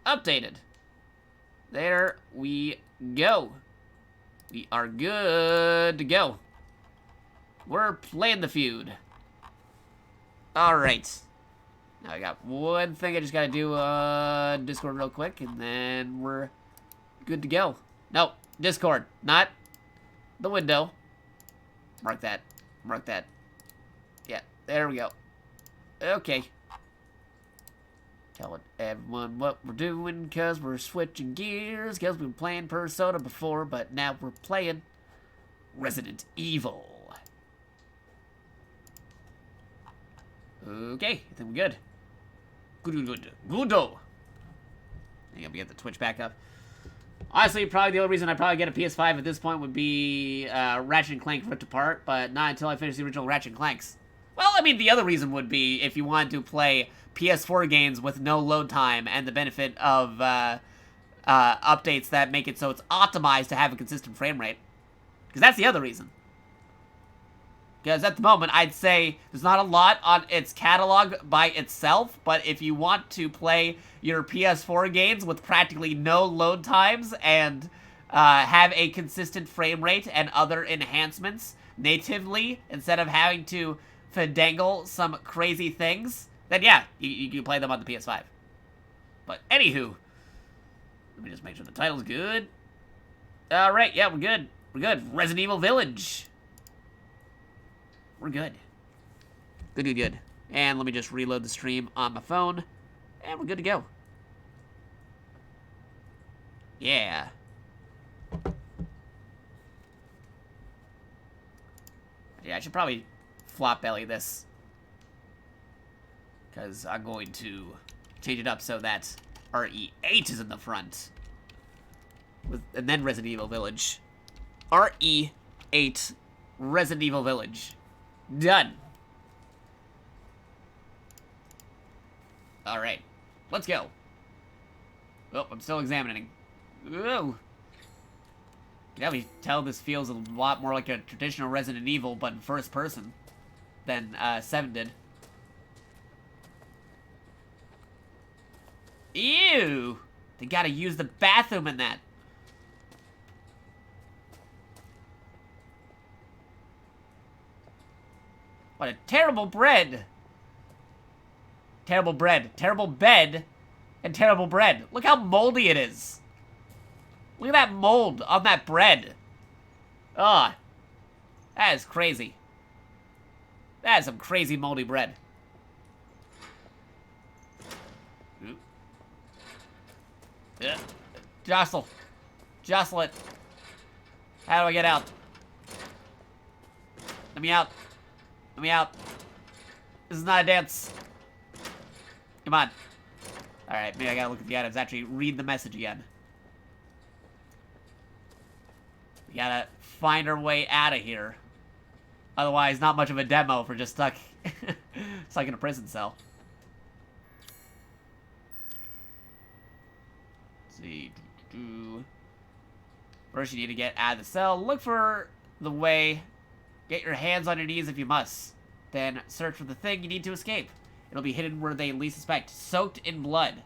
Updated. There we go. We are good to go. We're playing the feud. Alright. Now I got one thing I just gotta do on Discord real quick, and then we're good to go. No, Discord, not the window. Mark that. Mark that. Yeah, there we go. Okay. Telling everyone what we're doing, because we're switching gears, because we've been playing Persona before, but now we're playing Resident Evil. Okay, I think we're good. Good, good, good. I think I'm gonna get the Twitch back up. Honestly, probably the only reason I probably get a PS5 at this point would be Ratchet and Clank Rift Apart, but not until I finish the original Ratchet and Clanks. Well, I mean, the other reason would be if you wanted to play PS4 games with no load time and the benefit of updates that make it so it's optimized to have a consistent frame rate. Because that's the other reason. Because at the moment, I'd say there's not a lot on its catalog by itself, but if you want to play your PS4 games with practically no load times and have a consistent frame rate and other enhancements natively, instead of having to finagle some crazy things, then yeah, you can play them on the PS5. But anywho, let me just make sure the title's good. Alright, yeah, we're good. We're good. Resident Evil Village. We're good. Good, good, good. And let me just reload the stream on my phone. And we're good to go. Yeah. Yeah, I should probably flop belly this. Because I'm going to change it up so that RE8 is in the front. And then Resident Evil Village. RE8 Resident Evil Village. Done. Alright. Let's go. Oh, I'm still examining. Ooh. You can definitely tell this feels a lot more like a traditional Resident Evil, but in first person than 7 did. Ew! They gotta use the bathroom in that. What a terrible bread. Terrible bread. Terrible bed. And terrible bread. Look how moldy it is. Look at that mold on that bread. Ugh. That is crazy. That is some crazy moldy bread. Jostle. Jostle it. How do I get out? Let me out. Let me out. This is not a dance. Come on. Alright, maybe I gotta look at the items. Actually, read the message again. We gotta find our way out of here. Otherwise, not much of a demo for just stuck, stuck in a prison cell. Let's see. First, you need to get out of the cell. Look for the way. Get your hands on your knees if you must. Then search for the thing you need to escape. It'll be hidden where they least suspect. Soaked in blood.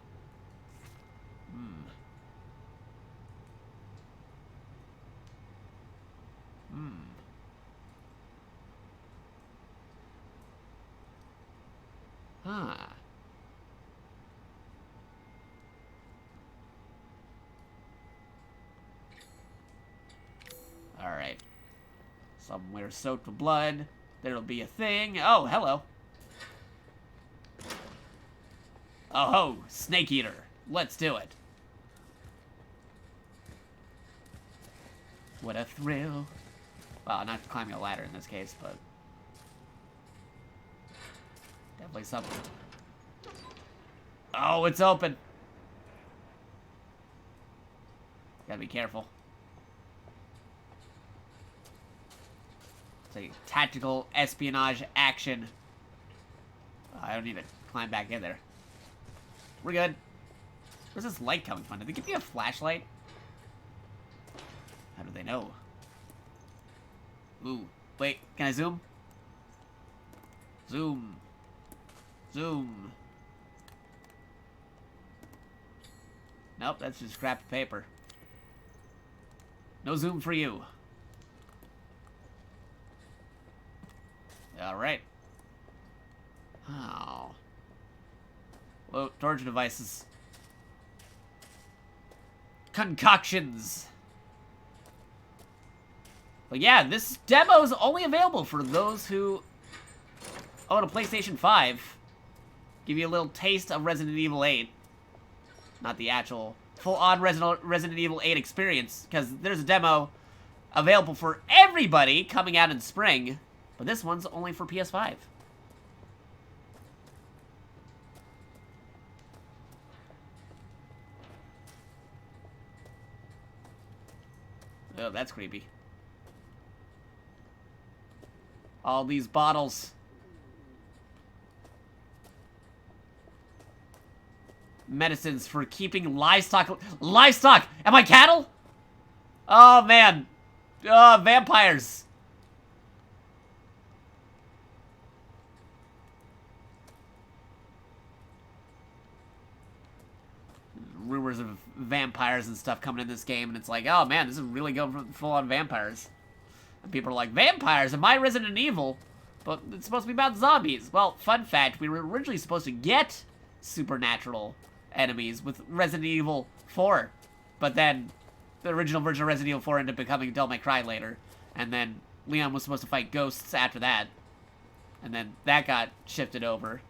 Huh. Alright. Somewhere soaked with blood. There'll be a thing. Oh, hello. Oh ho, Snake Eater. Let's do it. What a thrill. Well, not climbing a ladder in this case, but definitely something. Oh, it's open. Gotta be careful. It's a tactical espionage action. Oh, I don't need to climb back in there. We're good. Where's this light coming from? Did they give me a flashlight? How do they know? Ooh. Wait, can I zoom? Zoom. Zoom. Nope, that's just scrapped paper. No zoom for you. Alright. Oh. Whoa, torture devices. Concoctions. But yeah, this demo is only available for those who own a PlayStation 5. Give you a little taste of Resident Evil 8. Not the actual full-on Resident Evil 8 experience, because there's a demo available for everybody coming out in spring, but this one's only for PS5. Oh, that's creepy. All these bottles. Medicines for keeping livestock. Livestock! Am I cattle? Oh, man. Oh, vampires. Rumors of vampires and stuff coming in this game, and it's like, oh man, this is really going for full-on vampires. And people are like, vampires? Am I Resident Evil? But it's supposed to be about zombies. Well, fun fact, we were originally supposed to get supernatural enemies with Resident Evil 4. But then, the original version of Resident Evil 4 ended up becoming Devil May Cry later. And then, Leon was supposed to fight ghosts after that. And then, that got shifted over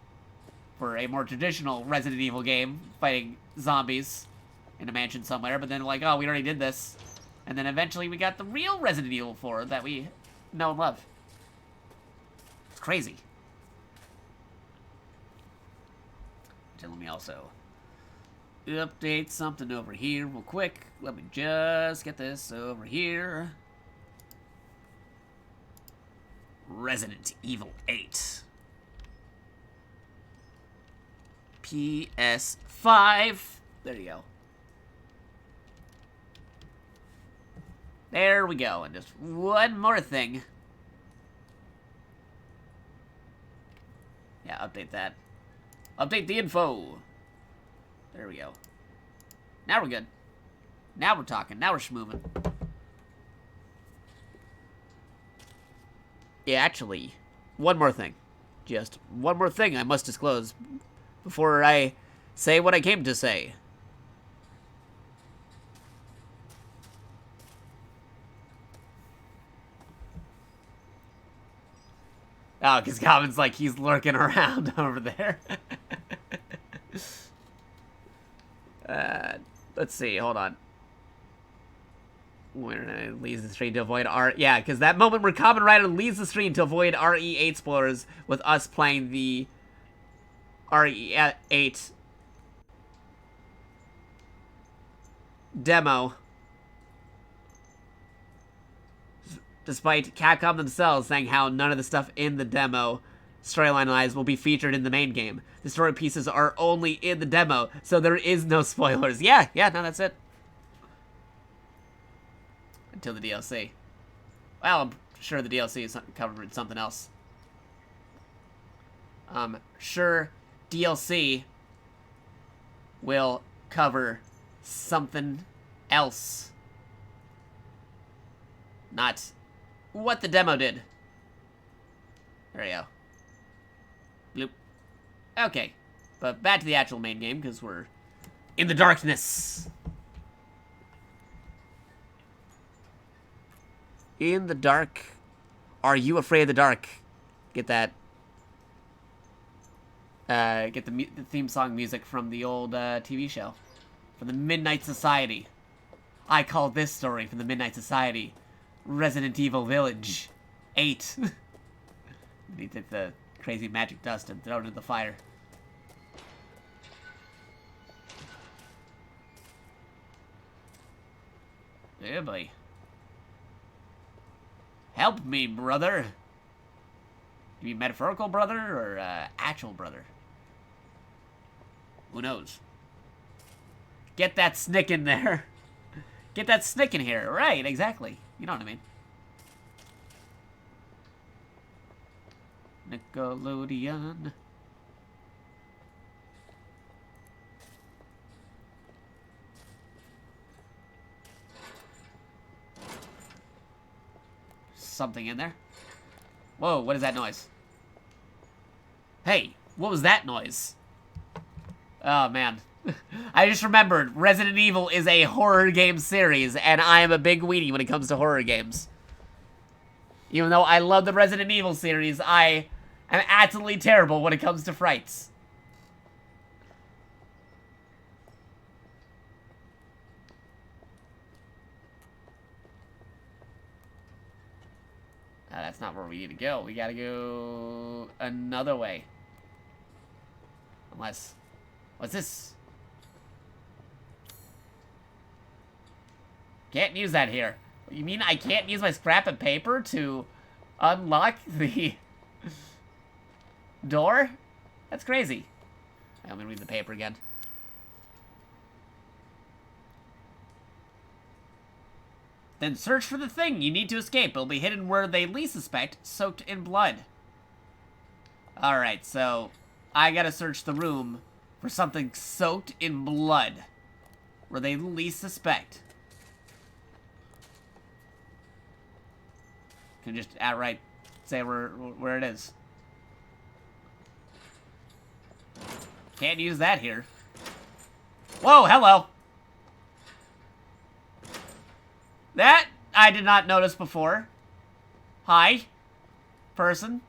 for a more traditional Resident Evil game, fighting zombies in a mansion somewhere, but then like, oh, we already did this. And then eventually we got the real Resident Evil 4 that we know and love. It's crazy. So let me also update something over here real quick. Let me just get this over here. Resident Evil 8. PS5. There you go. There we go. And just one more thing. Yeah, update that. Update the info. There we go. Now we're good. Now we're talking. Now we're schmooving. Yeah, actually, one more thing. Just one more thing I must disclose before I say what I came to say. Oh, because Calvin's like, he's lurking around over there. Let's see, hold on. Where leaves the stream to avoid yeah, because that moment where Kamen Rider leaves the stream to avoid RE8 spoilers with us playing the RE8 demo. Despite Capcom themselves saying how none of the stuff in the demo, storyline-wise, will be featured in the main game. The story pieces are only in the demo, so there is no spoilers. Yeah, no, that's it. Until the DLC. Well, I'm sure the DLC is covered in something else. Sure, DLC will cover something else. Not what the demo did. There we go. Bloop. Okay, but back to the actual main game, because we're in the darkness. In the dark. Are you afraid of the dark? Get that. Get the theme song music from the old TV show. From the Midnight Society. I call this story from the Midnight Society Resident Evil Village 8. Need to take the crazy magic dust and throw it into the fire. Yeah, boy. Help me, brother. You mean metaphorical brother or actual brother? Who knows? Get that snick in there. Get that snick in here. Right, exactly. You know what I mean. Nickelodeon. Something in there. Whoa, what is that noise? Hey, what was that noise? Oh, man. I just remembered, Resident Evil is a horror game series, and I am a big weenie when it comes to horror games. Even though I love the Resident Evil series, I am absolutely terrible when it comes to frights. That's not where we need to go. We gotta go another way. Unless... What's this? Can't use that here. You mean I can't use my scrap of paper to unlock the door? That's crazy. I'm gonna read the paper again. Then search for the thing you need to escape. It'll be hidden where they least suspect, soaked in blood. Alright, so I gotta search the room for something soaked in blood where they least suspect. Can just outright say where it is. Can't use that here. Whoa, hello. That I did not notice before. Hi, person.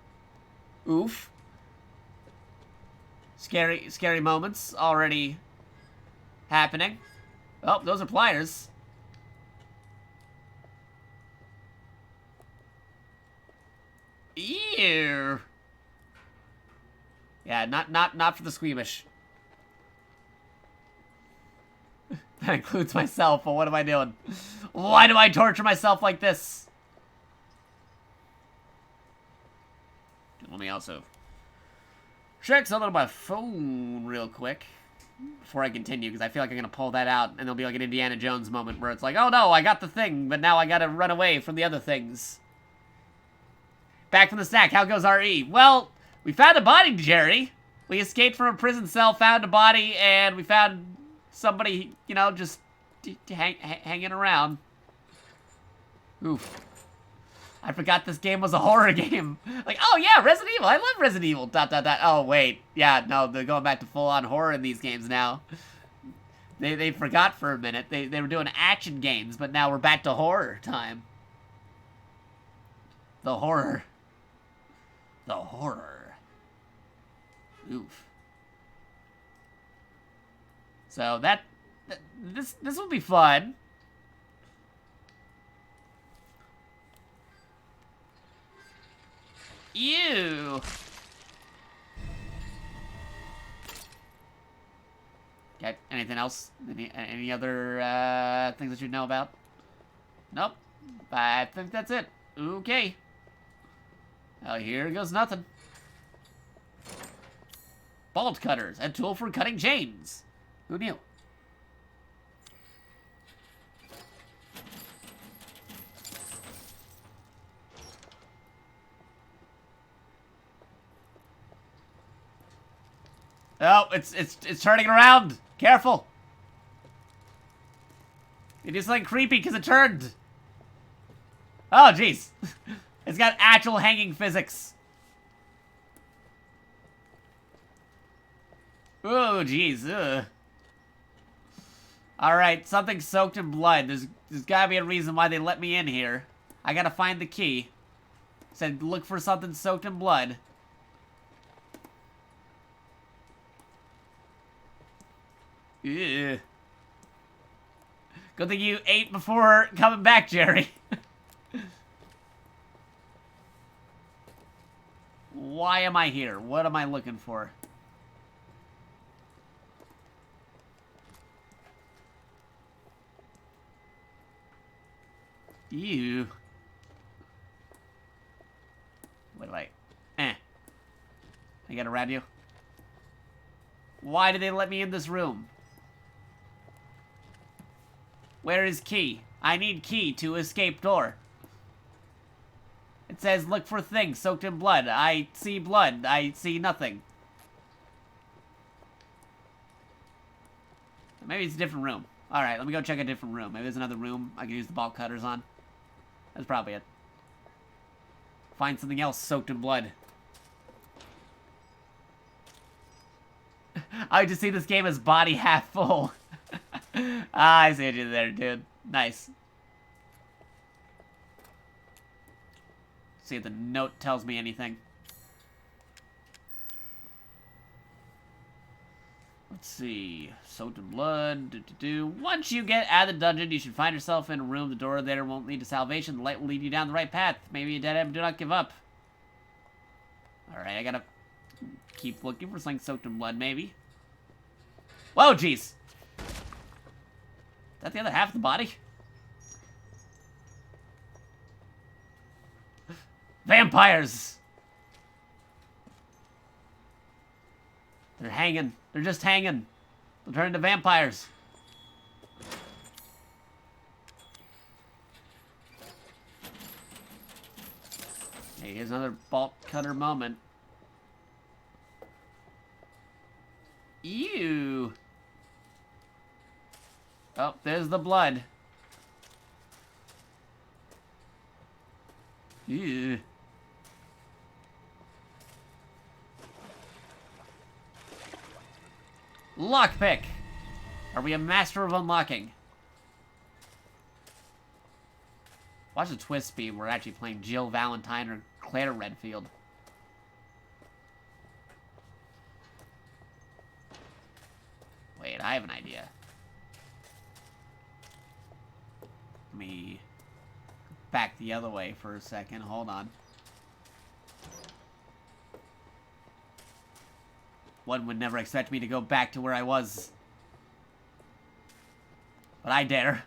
Oof. Scary moments already happening. Oh, those are pliers. Ew. Yeah, not for the squeamish. That includes myself, but what am I doing? Why do I torture myself like this? Let me also check something on my phone real quick before I continue, because I feel like I'm going to pull that out, and there'll be like an Indiana Jones moment where it's like, oh no, I got the thing, but now I got to run away from the other things. Back from the stack, how goes RE? Well, we found a body, Jerry. We escaped from a prison cell, found a body, and we found somebody, you know, just hanging around. Oof. I forgot this game was a horror game. Like, oh yeah, Resident Evil. I love Resident Evil. ... Oh, wait. Yeah, no, they're going back to full-on horror in these games now. They forgot for a minute. They were doing action games, but now we're back to horror time. The horror. The horror. Oof. So this will be fun. Ew. Okay, anything else? Any other things that you know about? Nope. I think that's it. Okay. Oh, here goes nothing. Bolt cutters, a tool for cutting chains. Who knew? Oh, it's turning around. Careful. It did something creepy because it turned. Oh, jeez. It's got actual hanging physics. Oh, jeez. Alright, something soaked in blood. There's gotta be a reason why they let me in here. I gotta find the key. Said look for something soaked in blood. Ew. Good thing you ate before coming back, Jerry. Why am I here? What am I looking for? Ew. Wait, like, I got around you. Why did they let me in this room? Where is key? I need key to escape door. It says look for things soaked in blood. I see blood. I see nothing. Maybe it's a different room. Alright, let me go check a different room. Maybe there's another room I can use the bolt cutters on. That's probably it. Find something else soaked in blood. I just see this game as body half full. Ah, I see what you did there, dude. Nice. See if the note tells me anything. Let's see. Soaked in blood. Once you get out of the dungeon, you should find yourself in a room. The door there won't lead to salvation. The light will lead you down the right path. Maybe a dead end. Do not give up. Alright, I gotta keep looking for something soaked in blood, maybe. Whoa, jeez. Is that the other half of the body? Vampires! They're hanging. They're just hanging. They'll turn into vampires. Hey, here's another bolt cutter moment. Ew. Oh, there's the blood. Ew. Lockpick. Are we a master of unlocking? Watch the twist speed. We're actually playing Jill Valentine or Claire Redfield. Wait, I have an idea. Let me back the other way for a second. Hold on. One would never expect me to go back to where I was. But I dare.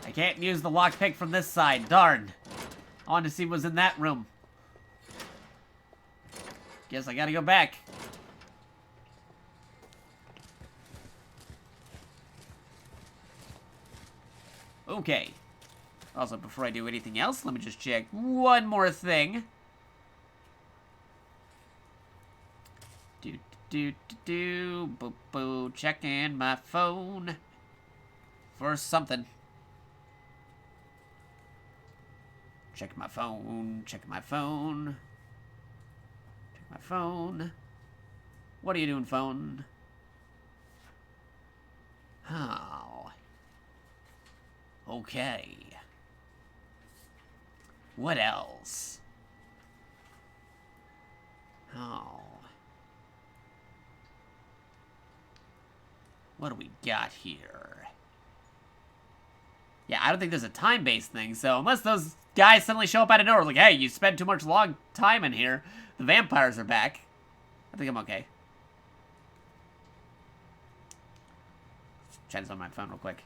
I can't use the lockpick from this side. Darn. I wanted to see what was in that room. Guess I gotta go back. Okay. Also, before I do anything else, let me just check one more thing. Boo boo. Checking my phone for something. Checking my phone. Checking my phone. Check my phone. What are you doing, phone? Oh. Okay. What else? Oh. What do we got here? Yeah, I don't think there's a time-based thing, so unless those guys suddenly show up out of nowhere, like, hey, you spent too much long time in here, the vampires are back. I think I'm okay. Try this on my phone real quick.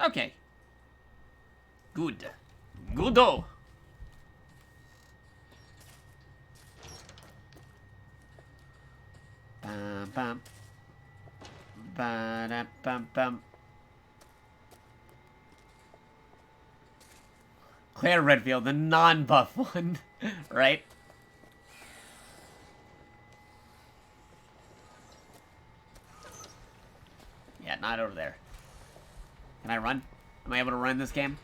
Okay. Good. Goodo. Ba-da-bum. Ba-da-bum-bum. Claire Redfield, the non-buff one, right? Yeah, not over there. Can I run? Am I able to run this game?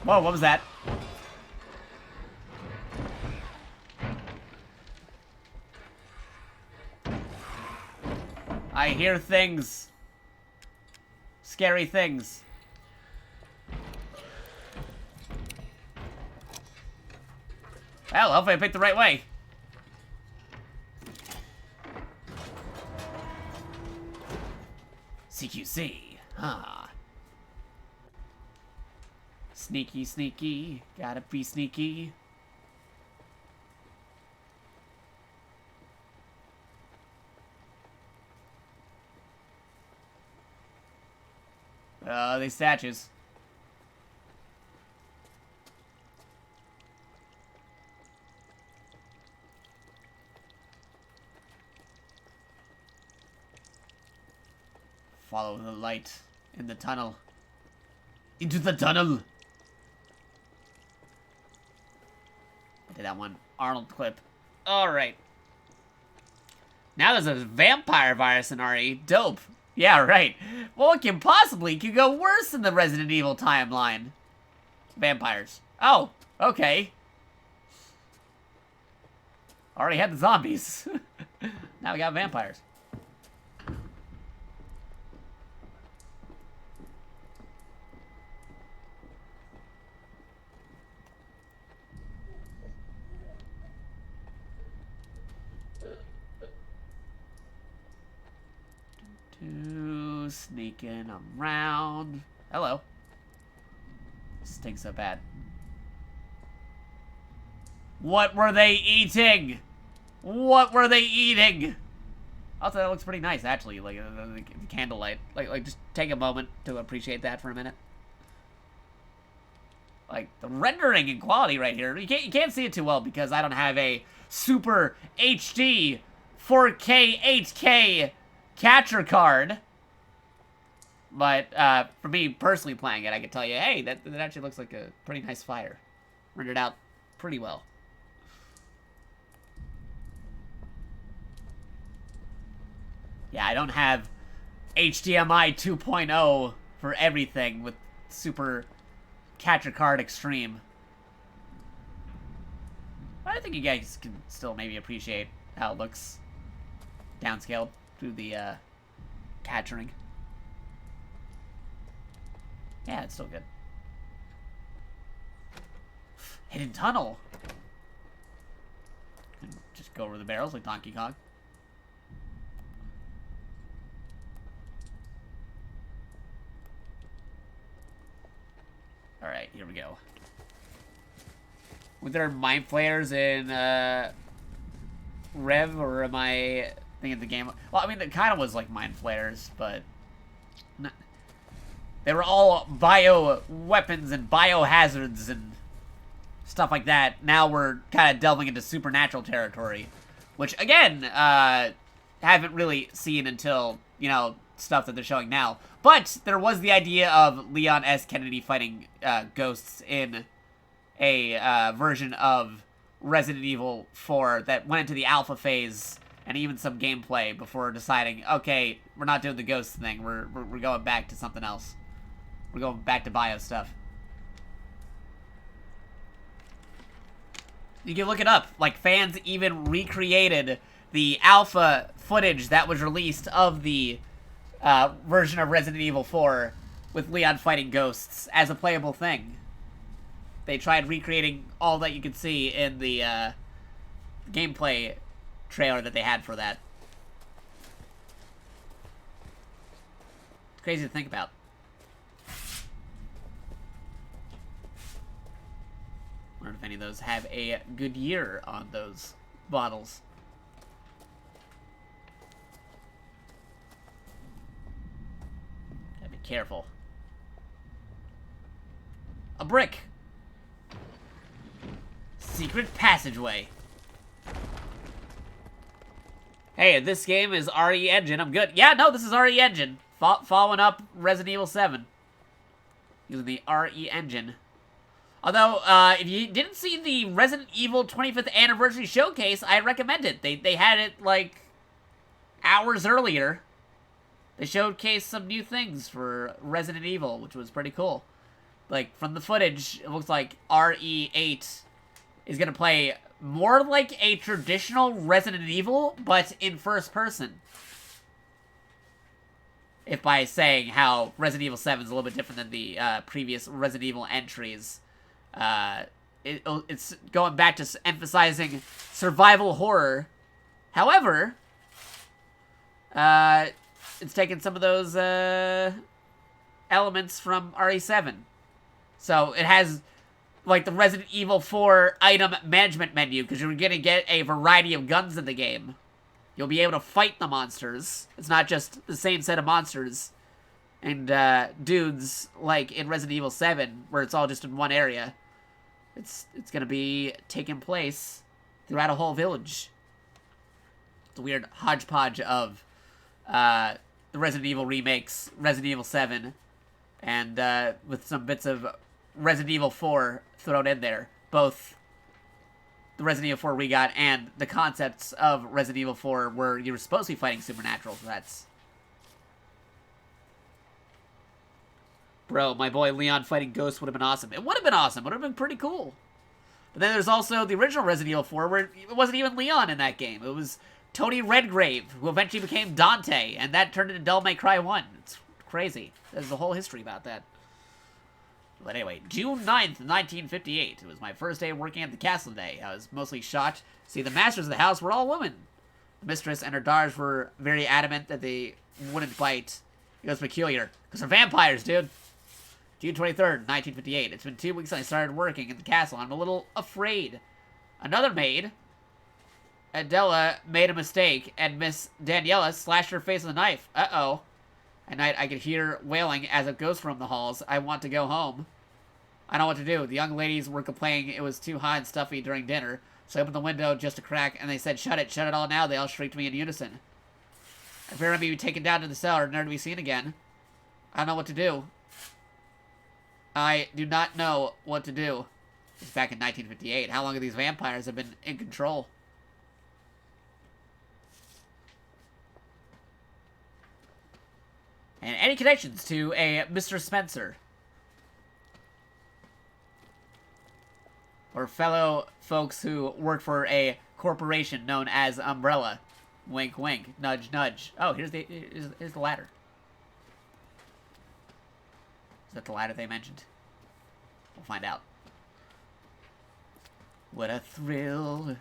Whoa, what was that? I hear things. Scary things. Well, hopefully I picked the right way. CQC. Huh. Sneaky, sneaky. Gotta be sneaky. These statues. Follow the light in the tunnel. Into the tunnel! I did that one Arnold clip. Alright. Now there's a vampire virus in RE. Dope. Yeah, right. What could go worse in the Resident Evil timeline? Vampires. Oh, okay. Already had the zombies. Now we got vampires. Sneaking around. Hello. Stinks so bad. What were they eating? What were they eating? Also, that looks pretty nice, actually. Like the candlelight. Like, just take a moment to appreciate that for a minute. Like the rendering and quality right here. You can't see it too well because I don't have a super HD 4K 8K capture card. But for me personally playing it, I can tell you, hey, that actually looks like a pretty nice fire. Rendered out pretty well. Yeah, I don't have HDMI 2.0 for everything with Super Capture Card Extreme. But I think you guys can still maybe appreciate how it looks downscaled through the capturing. Yeah, it's still good. Hidden tunnel. Can just go over the barrels like Donkey Kong. Alright, here we go. Were there mind flayers in Rev, or am I thinking of the game? Well, I mean, it kind of was like mind flayers, but they were all bio weapons and biohazards and stuff like that. Now we're kind of delving into supernatural territory, which again, haven't really seen until, you know, stuff that they're showing now. But there was the idea of Leon S. Kennedy fighting ghosts in a version of Resident Evil 4 that went into the alpha phase and even some gameplay before deciding, okay, we're not doing the ghost thing. We're going back to something else. We're going back to bio stuff. You can look it up. Like, fans even recreated the alpha footage that was released of the version of Resident Evil 4 with Leon fighting ghosts as a playable thing. They tried recreating all that you could see in the gameplay trailer that they had for that. It's crazy to think about. Wonder if any of those have a good year on those bottles. Gotta be careful. A brick. Secret passageway. Hey, this game is RE Engine. I'm good. Yeah, no, this is RE Engine. Following up Resident Evil 7. Using the RE Engine. Although, if you didn't see the Resident Evil 25th Anniversary Showcase, I recommend it. They had it, like, hours earlier. They showcased some new things for Resident Evil, which was pretty cool. Like, from the footage, it looks like RE8 is going to play more like a traditional Resident Evil, but in first person. If by saying how Resident Evil 7 is a little bit different than the previous Resident Evil entries. It's going back to emphasizing survival horror. However, it's taken some of those elements from RE7. So it has like the Resident Evil 4 item management menu, because you're going to get a variety of guns in the game. You'll be able to fight the monsters. It's not just the same set of monsters and dudes like in Resident Evil 7, where it's all just in one area. It's going to be taking place throughout a whole village. It's a weird hodgepodge of the Resident Evil remakes, Resident Evil 7, and with some bits of Resident Evil 4 thrown in there. Both the Resident Evil 4 we got and the concepts of Resident Evil 4 where you were supposed to be fighting supernatural threats. Bro, my boy Leon fighting ghosts would have been awesome. It would have been awesome. It would have been pretty cool. But then there's also the original Resident Evil 4 where it wasn't even Leon in that game. It was Tony Redgrave, who eventually became Dante, and that turned into Devil May Cry 1. It's crazy. There's a whole history about that. But anyway, June 9th, 1958. It was my first day working at the castle today. I was mostly shocked to see the masters of the house were all women. The mistress and her daughters were very adamant that they wouldn't bite. It was peculiar. Because they're vampires, dude. June 23rd, 1958. It's been 2 weeks since I started working in the castle. I'm a little afraid. Another maid, Adela, made a mistake, and Miss Daniela slashed her face with a knife. Uh-oh. At night, I could hear wailing as it goes from the halls. I want to go home. I don't know what to do. The young ladies were complaining it was too hot and stuffy during dinner, so I opened the window just a crack, and they said, shut it all now. They all shrieked to me in unison. I fear I'd be taken down to the cellar, never to be seen again. I don't know what to do. I do not know what to do. It's back in 1958. How long have these vampires have been in control? And any connections to a Mr. Spencer? Or fellow folks who work for a corporation known as Umbrella? Wink, wink. Nudge, nudge. Oh, here's the ladder. Is that the ladder they mentioned? We'll find out. What a thrill.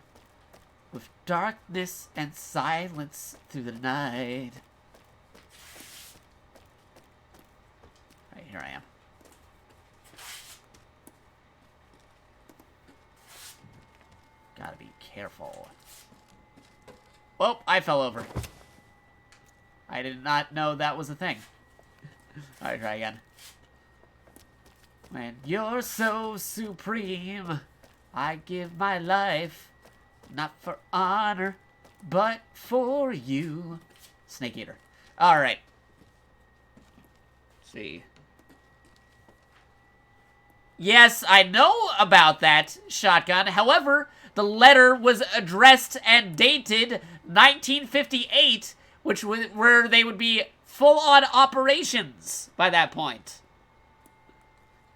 With darkness and silence through the night. Right, here I am. Gotta be careful. Well, I fell over. I did not know that was a thing. Alright, try again. When you're so supreme, I give my life, not for honor, but for you. Snake Eater. Alright. Let's see. Yes, I know about that, Shotgun. However, the letter was addressed and dated 1958, which was where they would be full-on operations by that point.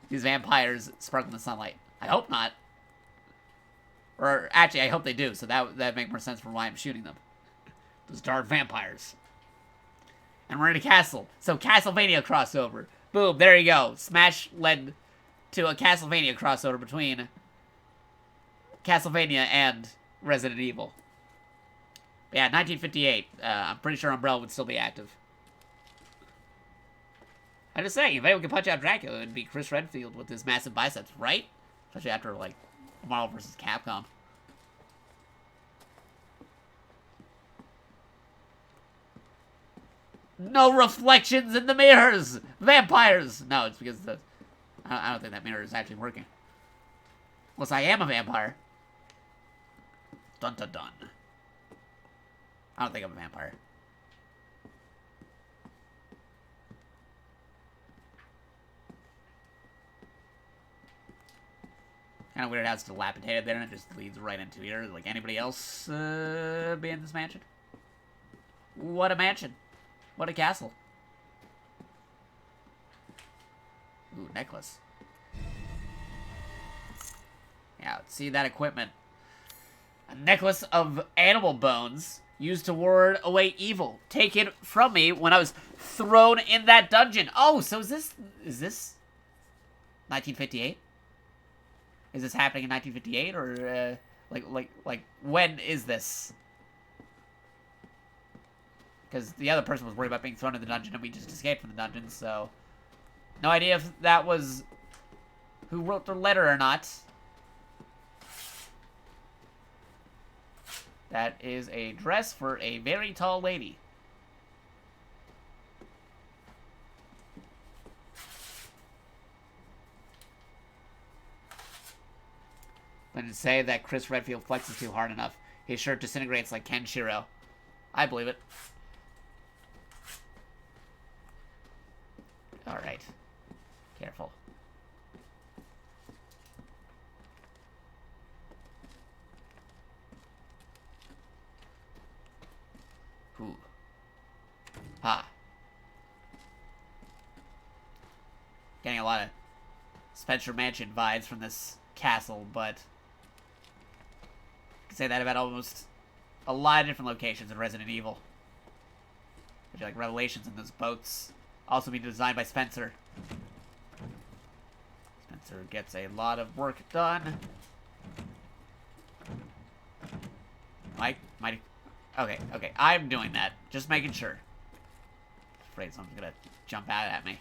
These vampires sparkle in the sunlight. I hope not. Or, actually, I hope they do, so that'd make more sense for why I'm shooting them. Those dark vampires. And we're in a castle, so Castlevania crossover. Boom, there you go. Smash led to a Castlevania crossover between Castlevania and Resident Evil. But yeah, 1958. I'm pretty sure Umbrella would still be active. I'm just saying, if anyone could punch out Dracula, it would be Chris Redfield with his massive biceps, right? Especially after, like, Marvel vs. Capcom. No reflections in the mirrors! Vampires! No, it's because I don't think that mirror is actually working. Unless I am a vampire. Dun dun dun. I don't think I'm a vampire. Kind of weird how it's dilapidated there and it just leads right into here. Like anybody else be in this mansion? What a mansion. What a castle. Ooh, necklace. Yeah, see that equipment. A necklace of animal bones used to ward away evil. Taken from me when I was thrown in that dungeon. Oh, so is this 1958? Is this happening in 1958 or like when is this? Because the other person was worried about being thrown in the dungeon and we just escaped from the dungeon, so no idea if that was who wrote the letter or not. That is a dress for a very tall lady. When it say that Chris Redfield flexes too hard enough, his shirt disintegrates like Kenshiro. I believe it. Alright. Careful. Ooh. Ha. Getting a lot of Spencer Mansion vibes from this castle, but I can say that about almost a lot of different locations in Resident Evil. Which are like revelations in those boats. Also being designed by Spencer. Spencer gets a lot of work done. Mike, okay, I'm doing that. Just making sure. Afraid someone's gonna jump out at me.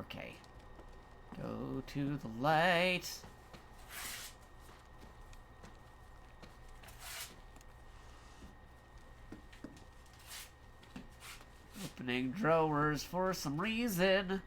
Okay. Go to the light. Opening drawers for some reason.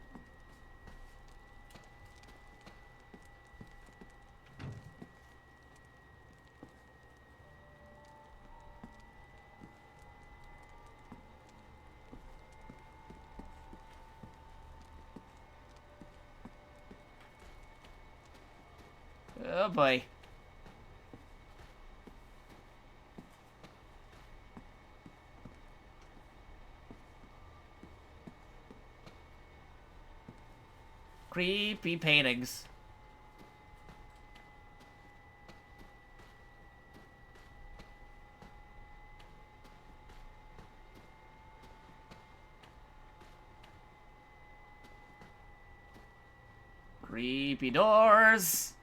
Oh boy. Creepy paintings. Creepy doors.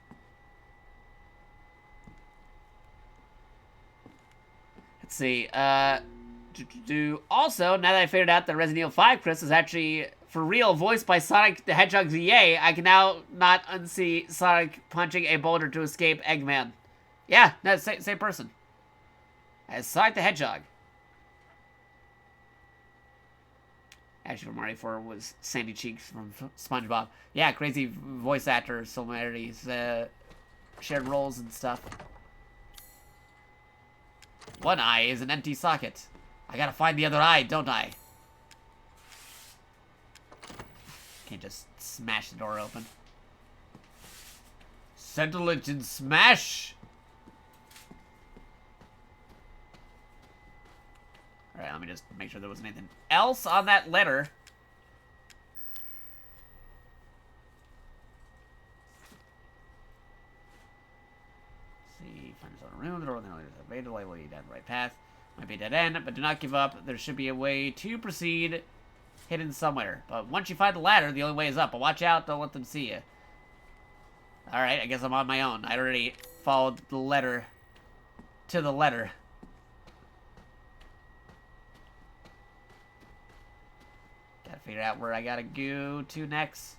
Let's see, also, now that I figured out that Resident Evil 5 Chris is actually, for real, voiced by Sonic the Hedgehog VA, I can now not unsee Sonic punching a boulder to escape Eggman. Yeah, no, same person. As Sonic the Hedgehog. Actually, from RE4 was Sandy Cheeks from SpongeBob. Yeah, crazy voice actor similarities, shared roles and stuff. One eye is an empty socket. I gotta find the other eye, don't I? Can't just smash the door open. Settle it and smash! Alright, let me just make sure there wasn't anything else on that letter. See, find yourself in a room, the door, the light will lead down the right path. Might be a dead end, but do not give up. There should be a way to proceed hidden somewhere. But once you find the ladder, the only way is up. But watch out, don't let them see you. Alright, I guess I'm on my own. I already followed the letter to the letter. Gotta figure out where I gotta go to next.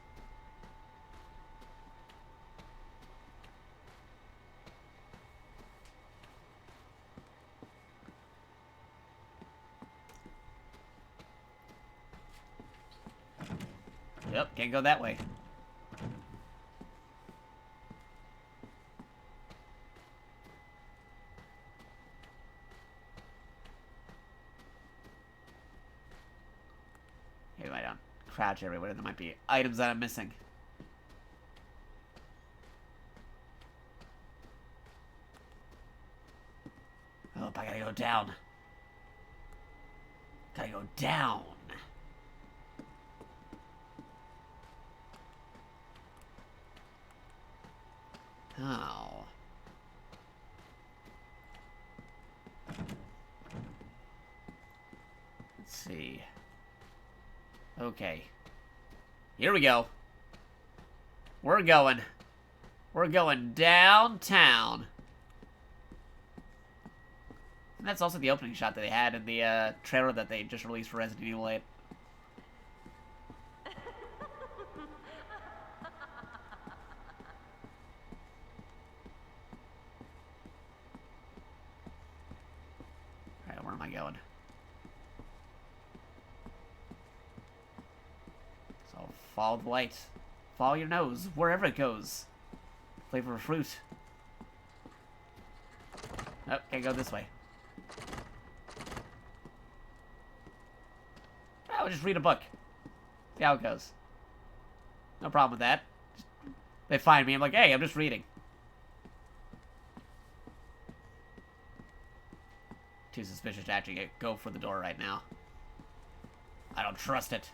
Yep, can't go that way. Maybe I don't crouch everywhere. There might be items that I'm missing. Oh, I gotta go down. Gotta go down. Oh. Let's see. Okay. Here we go. We're going. We're going downtown. And that's also the opening shot that they had in the trailer that they just released for Resident Evil 8. Alright, where am I going? So, follow the light. Follow your nose, wherever it goes. Flavor of fruit. Oh, can't go this way. I'll just read a book. See how it goes. No problem with that. They find me, I'm like, hey, I'm just reading. Too suspicious to actually go for the door right now. I don't trust it.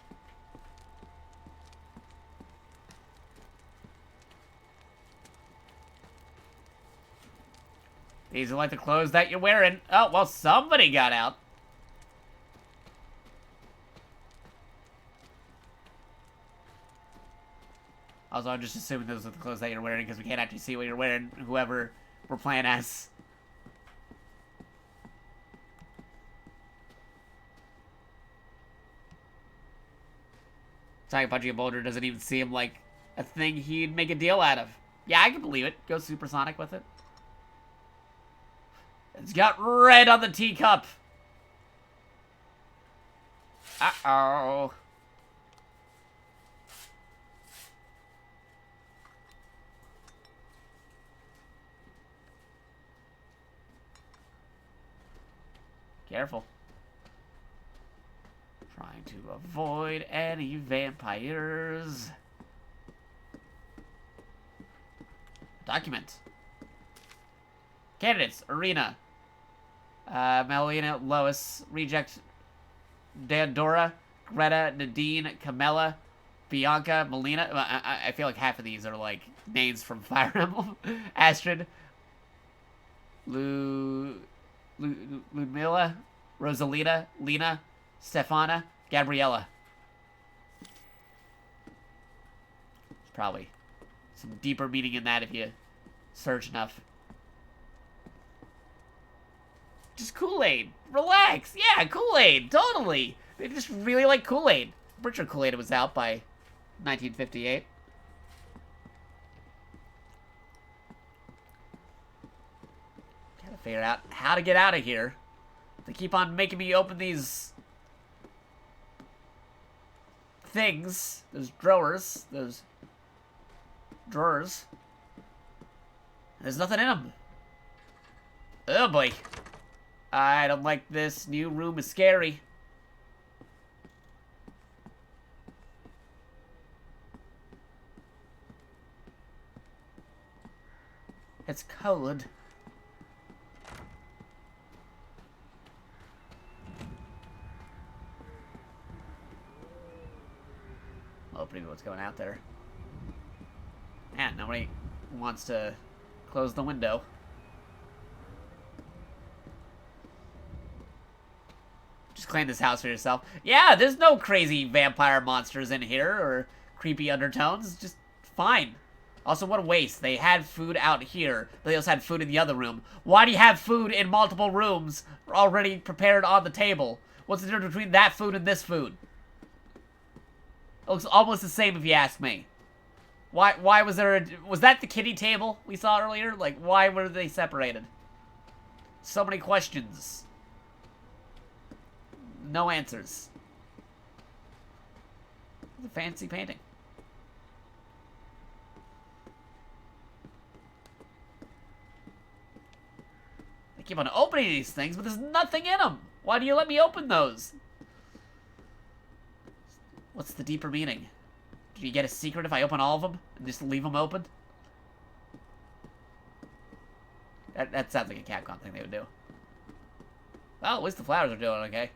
These are like the clothes that you're wearing. Oh, well, somebody got out. Also, I'm just assuming those are the clothes that you're wearing because we can't actually see what you're wearing, whoever we're playing as. Talking punching a boulder doesn't even seem like a thing he'd make a deal out of. Yeah, I can believe it. Go supersonic with it. It's got red on the teacup. Uh-oh. Careful. Trying to avoid any vampires. Document. Candidates. Arena. Melina, Lois, Reject, Dandora, Greta, Nadine, Camilla, Bianca, Melina. I feel like half of these are like names from Fire Emblem. Astrid, Ludmilla, Rosalita, Lena, Stefana, Gabriella. There's probably some deeper meaning in that if you search enough. Just Kool-Aid. Relax. Yeah, Kool-Aid. Totally. They just really like Kool-Aid. I'm pretty sure Kool-Aid was out by 1958. Gotta figure out how to get out of here. They keep on making me open these things. Those drawers. Those drawers. There's nothing in them. Oh boy. I don't like this. New room is scary. It's cold. Opening what's going out there. Man, nobody wants to close the window. Just claim this house for yourself. Yeah, there's no crazy vampire monsters in here or creepy undertones. Just fine. Also, what a waste. They had food out here, but they also had food in the other room. Why do you have food in multiple rooms already prepared on the table? What's the difference between that food and this food? It looks almost the same if you ask me. Why was there a... Was that the kiddie table we saw earlier? Like, why were they separated? So many questions. No answers. It's a fancy painting. I keep on opening these things, but there's nothing in them. Why do you let me open those? What's the deeper meaning? Do you get a secret if I open all of them and just leave them open? That sounds like a Capcom thing they would do. Well, at least the flowers are doing okay.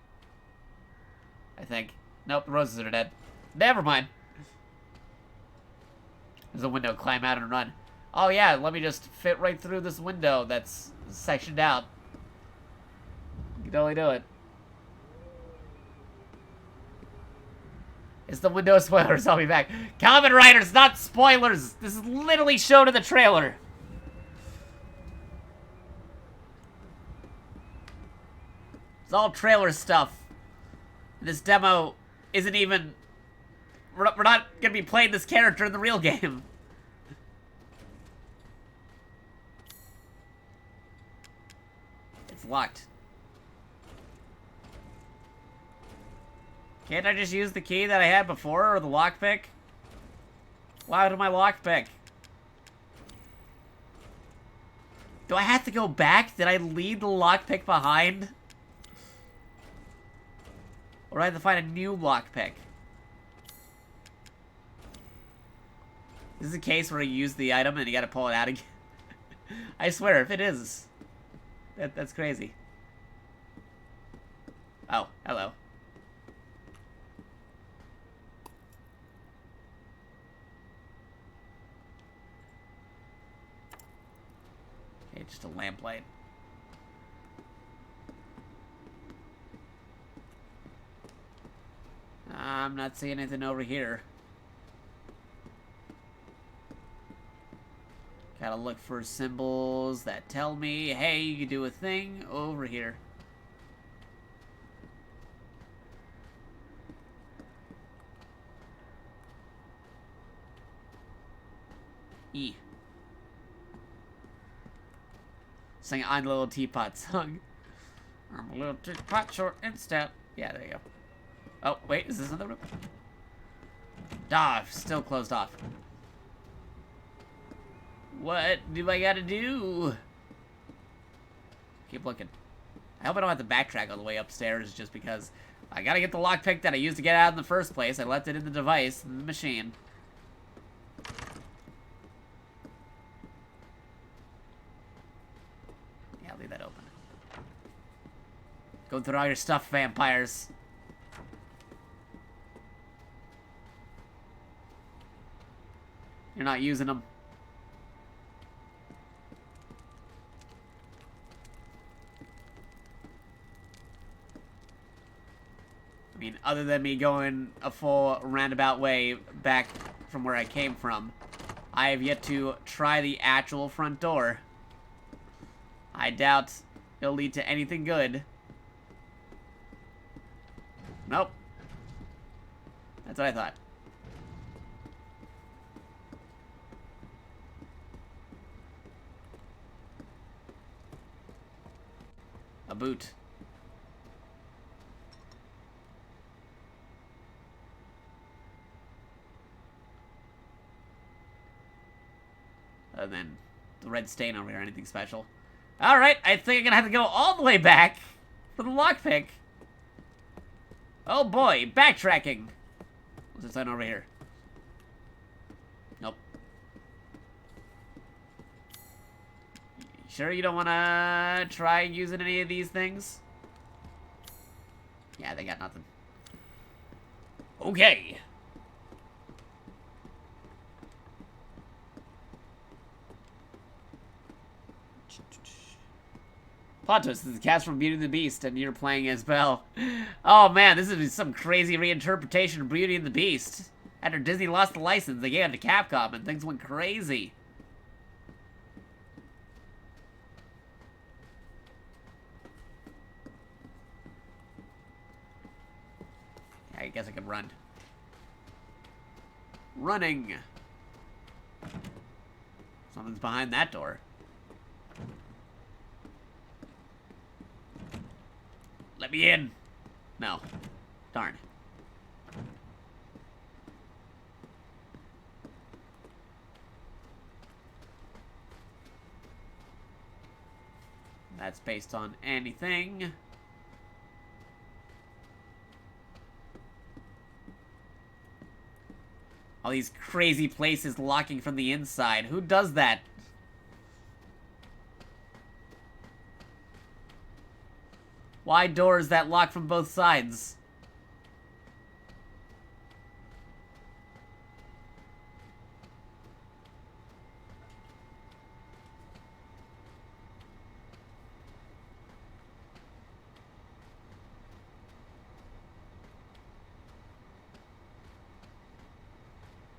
I think. Nope, the roses are dead. Never mind. There's a window, climb out and run. Oh yeah, let me just fit right through this window that's sectioned out. You can totally do it. It's the window spoilers, I'll be back. Kamen Riders, not spoilers! This is literally shown in the trailer. It's all trailer stuff. This demo isn't even... We're not gonna be playing this character in the real game. It's locked. Can't I just use the key that I had before, or the lockpick? Why did my lockpick? Do I have to go back? Did I leave the lockpick behind? Or do I have to find a new lockpick? This is a case where you use the item and you gotta pull it out again. I swear, if it is, that's crazy. Oh, hello. Okay, just a lamplight. I'm not seeing anything over here. Gotta look for symbols that tell me, hey, you can do a thing over here. E. Sing I'm a little teapot song. I'm a little teapot, short and stout. Yeah, there you go. Oh, wait, is this another room? Ah, still closed off. What do I gotta do? Keep looking. I hope I don't have to backtrack all the way upstairs just because I gotta get the lockpick that I used to get out in the first place. I left it in the device, in the machine. Yeah, leave that open. Go through all your stuff, vampires. You're not using them. I mean, other than me going a full roundabout way back from where I came from, I have yet to try the actual front door. I doubt it'll lead to anything good. Nope. That's what I thought. A boot. And then the red stain over here, anything special? Alright, I think I'm gonna have to go all the way back for the lockpick. Oh boy, backtracking. What's this sign over here? Nope. Sure you don't wanna try using any of these things? Yeah, they got nothing. Okay. Plot twist, this is a cast from Beauty and the Beast, and you're playing as Belle. Oh man, this is some crazy reinterpretation of Beauty and the Beast. After Disney lost the license, they gave it to Capcom, and things went crazy. Yeah, I guess I could run. Running. Something's behind that door. Let me in. No. Darn. That's based on anything. All these crazy places locking from the inside. Who does that? Why doors that lock from both sides?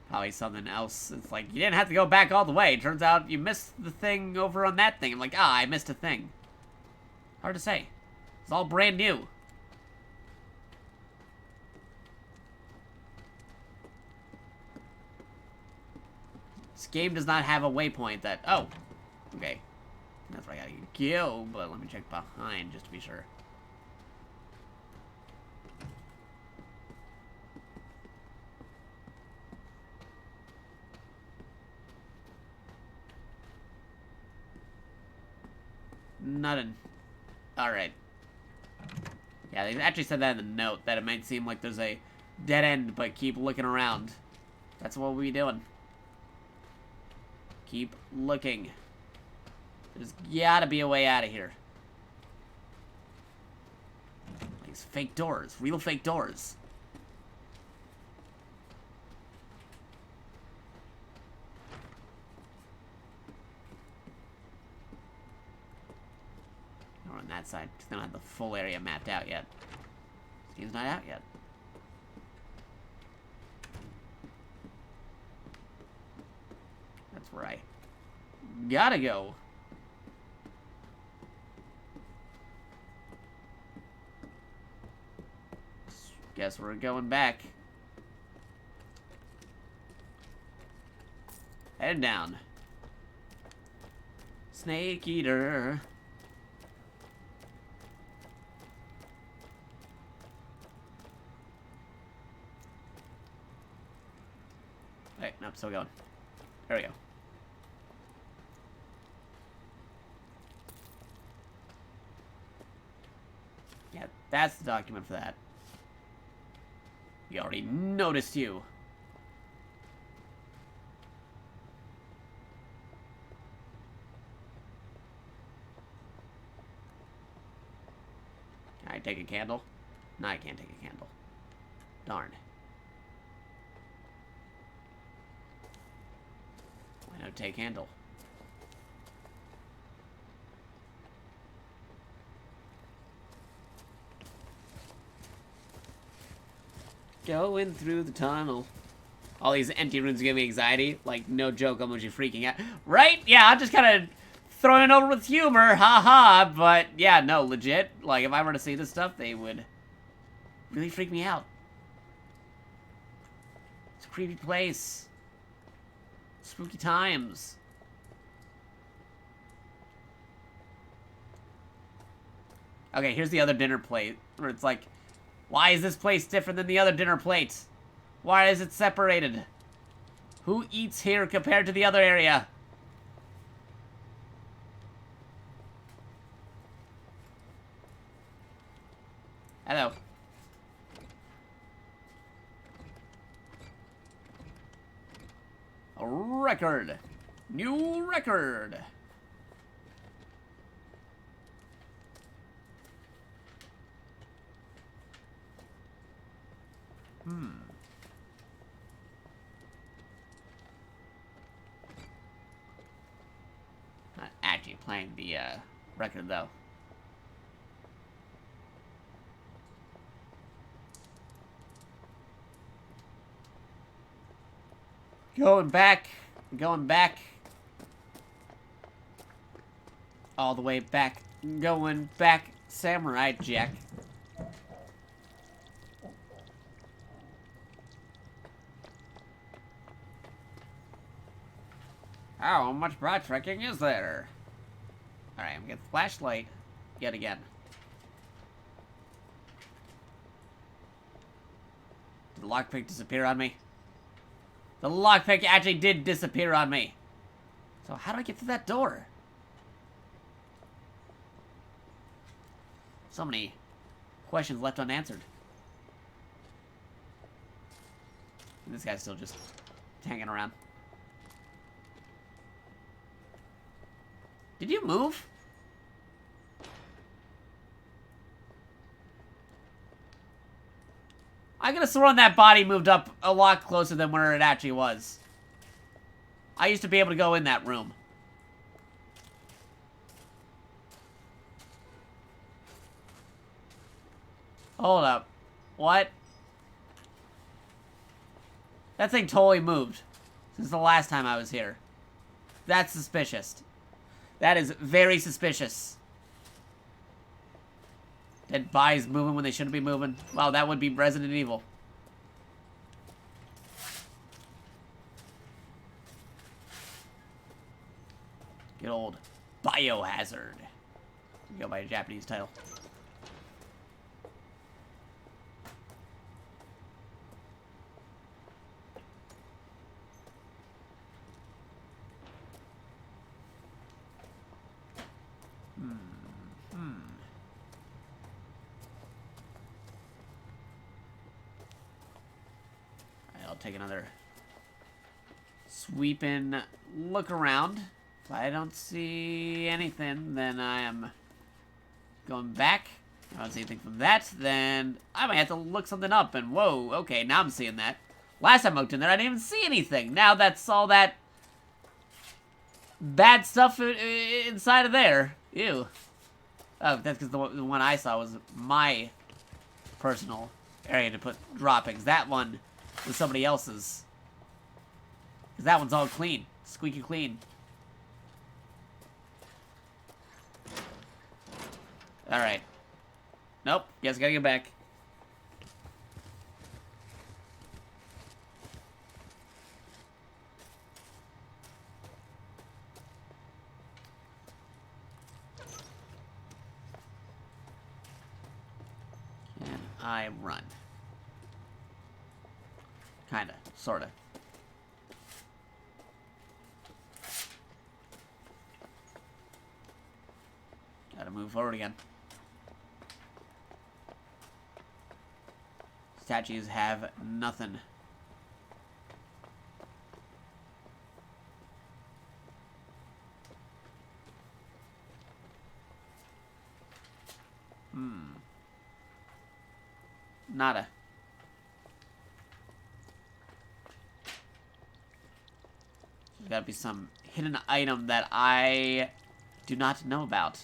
Probably something else. It's like, you didn't have to go back all the way. Turns out you missed the thing over on that thing. I'm like, I missed a thing. Hard to say. It's all brand new. This game does not have a waypoint that... Oh. Okay. That's where I gotta go, but let me check behind just to be sure. Nothing. Alright. Yeah, they actually said that in the note, that it might seem like there's a dead end, but keep looking around. That's what we'll be doing. Keep looking. There's gotta be a way out of here. These fake doors. Real fake doors. On that side, because they don't have the full area mapped out yet. This game's not out yet. That's where I gotta go. Guess we're going back. Head down. Snake Eater. Wait, nope, still going. There we go. Yeah, that's the document for that. You already noticed you. Can I take a candle? No, I can't take a candle. Darn. Why not take candle? Going through the tunnel. All these empty rooms give me anxiety. Like, no joke, I'm actually freaking out. Right? Yeah, I'm just kind of throwing it over with humor. Haha. But, yeah, no, legit. Like, if I were to see this stuff, they would really freak me out. It's a creepy place. Spooky times. Okay, here's the other dinner plate. Where it's like, why is this place different than the other dinner plate? Why is it separated? Who eats here compared to the other area? Hello. A record. New record. Not actually playing the record though. Going back. All the way back. Going back. Samurai Jack. How much backtracking is there? Alright, I'm gonna get the flashlight yet again. Did the lockpick disappear on me? The lockpick actually did disappear on me. So how do I get through that door? So many questions left unanswered. And this guy's still just hanging around. Did you move? I could have sworn that body moved up a lot closer than where it actually was. I used to be able to go in that room. Hold up. What? That thing totally moved since the last time I was here. That's suspicious. That is very suspicious. Dead bodies moving when they shouldn't be moving. Wow, that would be Resident Evil. Good old Biohazard. Go by a Japanese title. I'll take another sweeping look around. If I don't see anything, then I am going back. If I don't see anything from that, then I might have to look something up. And whoa, okay, now I'm seeing that. Last time I looked in there, I didn't even see anything. Now that's all that bad stuff inside of there. Ew. Oh, that's because the one I saw was my personal area to put droppings. That one was somebody else's. Because that one's all clean. Squeaky clean. Alright. Nope. Guess I gotta get back. Can I run? Kinda. Sorta. Gotta move forward again. Statues have nothing. Nada. There's gotta be some hidden item that I do not know about.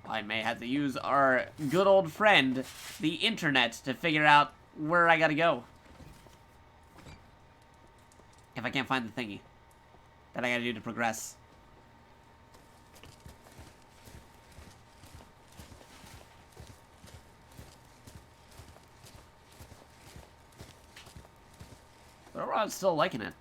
I may have to use our good old friend, the internet, to figure out where I gotta go. If I can't find the thingy that I gotta do to progress. But overall, I'm still liking it.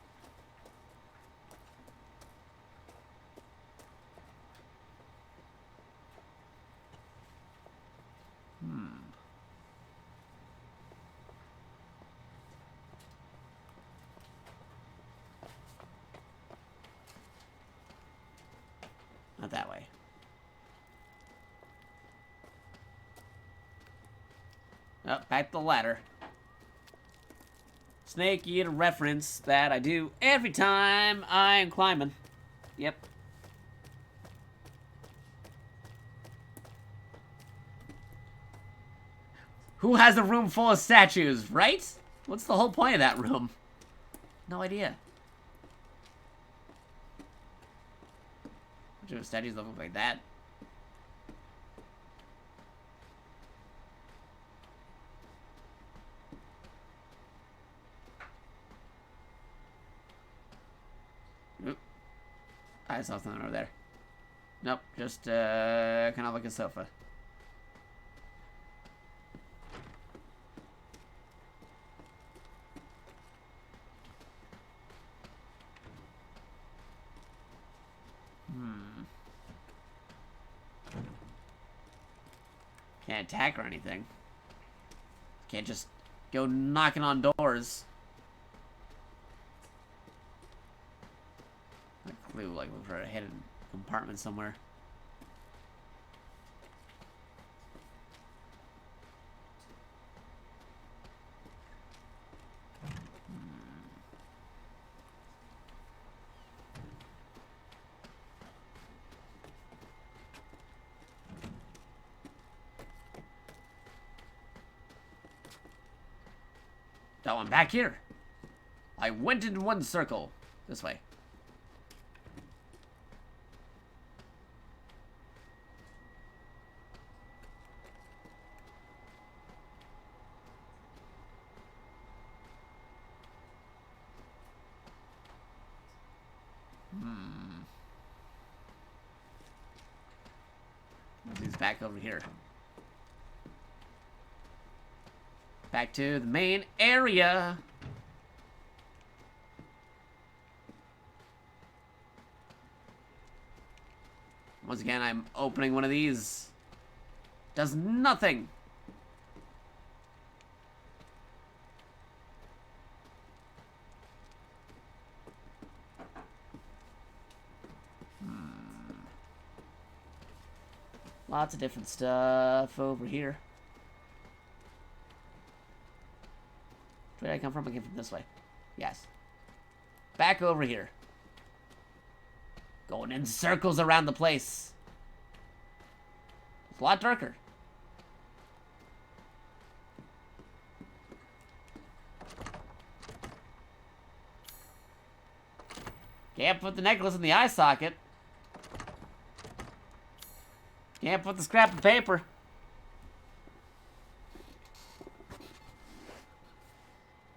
Not that way. Oh, back to the ladder. Snake eater reference that I do every time I'm climbing. Yep. Who has a room full of statues, right? What's the whole point of that room? No idea. Which statues look like that? Oop. I saw something over there. Nope, just kind of like a sofa. Can't attack or anything. Can't just go knocking on doors. clue, like, for a hidden compartment somewhere. Oh, I'm back here. I went in one circle. This way. He's back over here. Back to the main area. Once again, I'm opening one of these. Does nothing. Lots of different stuff over here. Where did I come from? I came from this way. Yes. Back over here. Going in circles around the place. It's a lot darker. Can't put the necklace in the eye socket. Can't put the scrap of paper.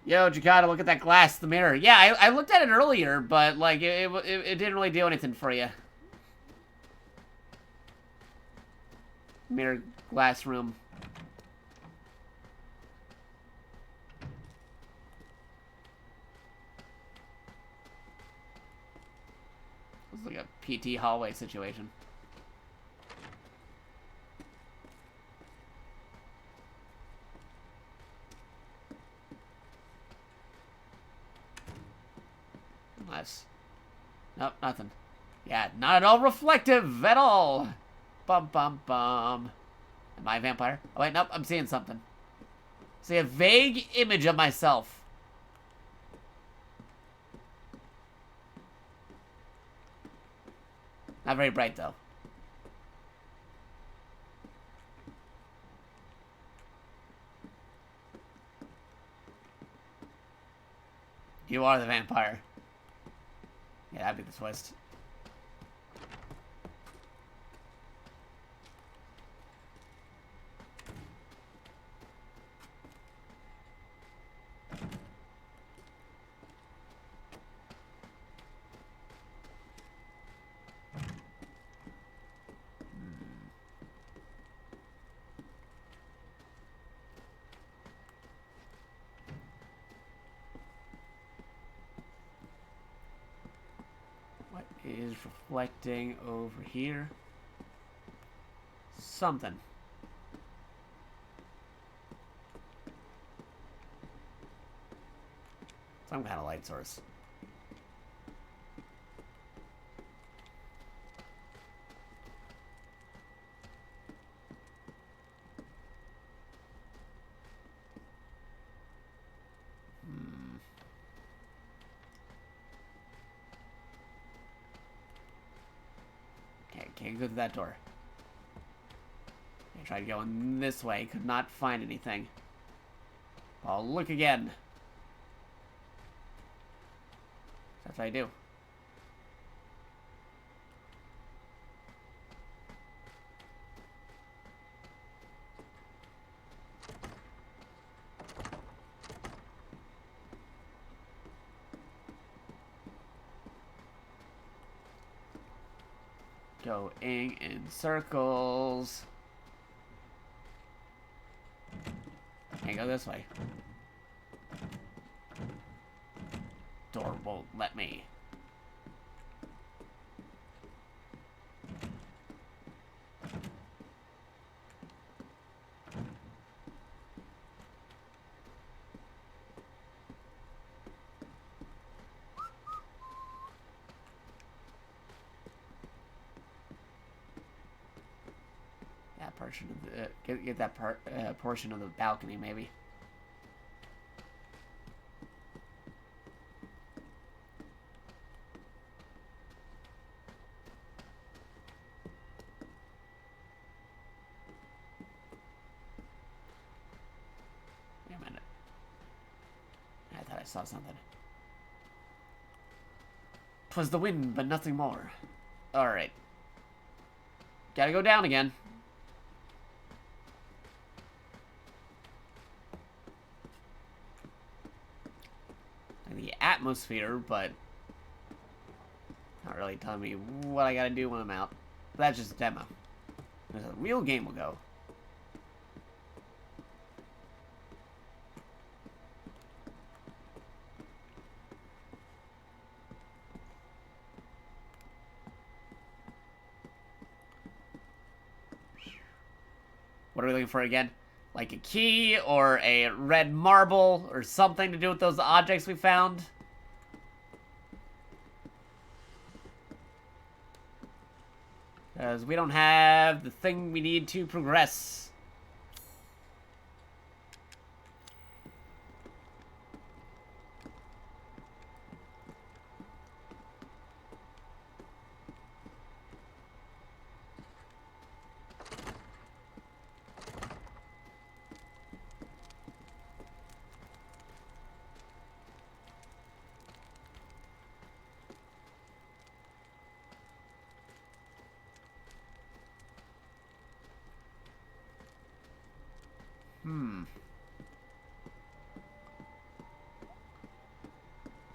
Yo, Jakato, look at that glass, the mirror. Yeah, I looked at it earlier, but, like, it didn't really do anything for you. Mirror glass room. It's like a PT hallway situation. Nope, nothing. Yeah, not at all reflective at all. Bum, bum, bum. Am I a vampire? Oh, wait, nope, I'm seeing something. See a vague image of myself. Not very bright, though. You are the vampire. Yeah, that'd be the twist. What is reflecting over here? Something. Some kind of light source. Can't go through that door. I tried going this way, could not find anything. I'll look again. That's what I do. Going in circles. Can't go this way. Door won't let me. portion of the get that part portion of the balcony maybe. Wait a minute. I thought I saw something. 'Twas the wind, but nothing more. All right. Gotta go down again. Like the atmosphere, but not really telling me what I gotta do when I'm out. That's just a demo. There's a real game will go. What are we looking for again? Like a key or a red marble or something to do with those objects we found? Because we don't have the thing we need to progress.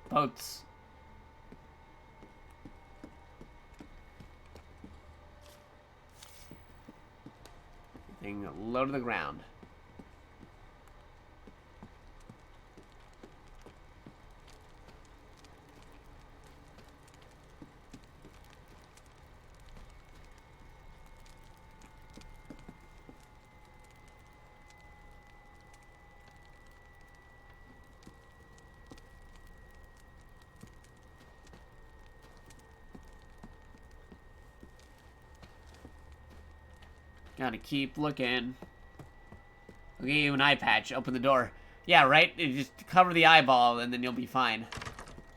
Boats. Thing low to the ground. Gotta keep looking. I'll give you an eye patch. Open the door. Yeah, right? You just cover the eyeball and then you'll be fine.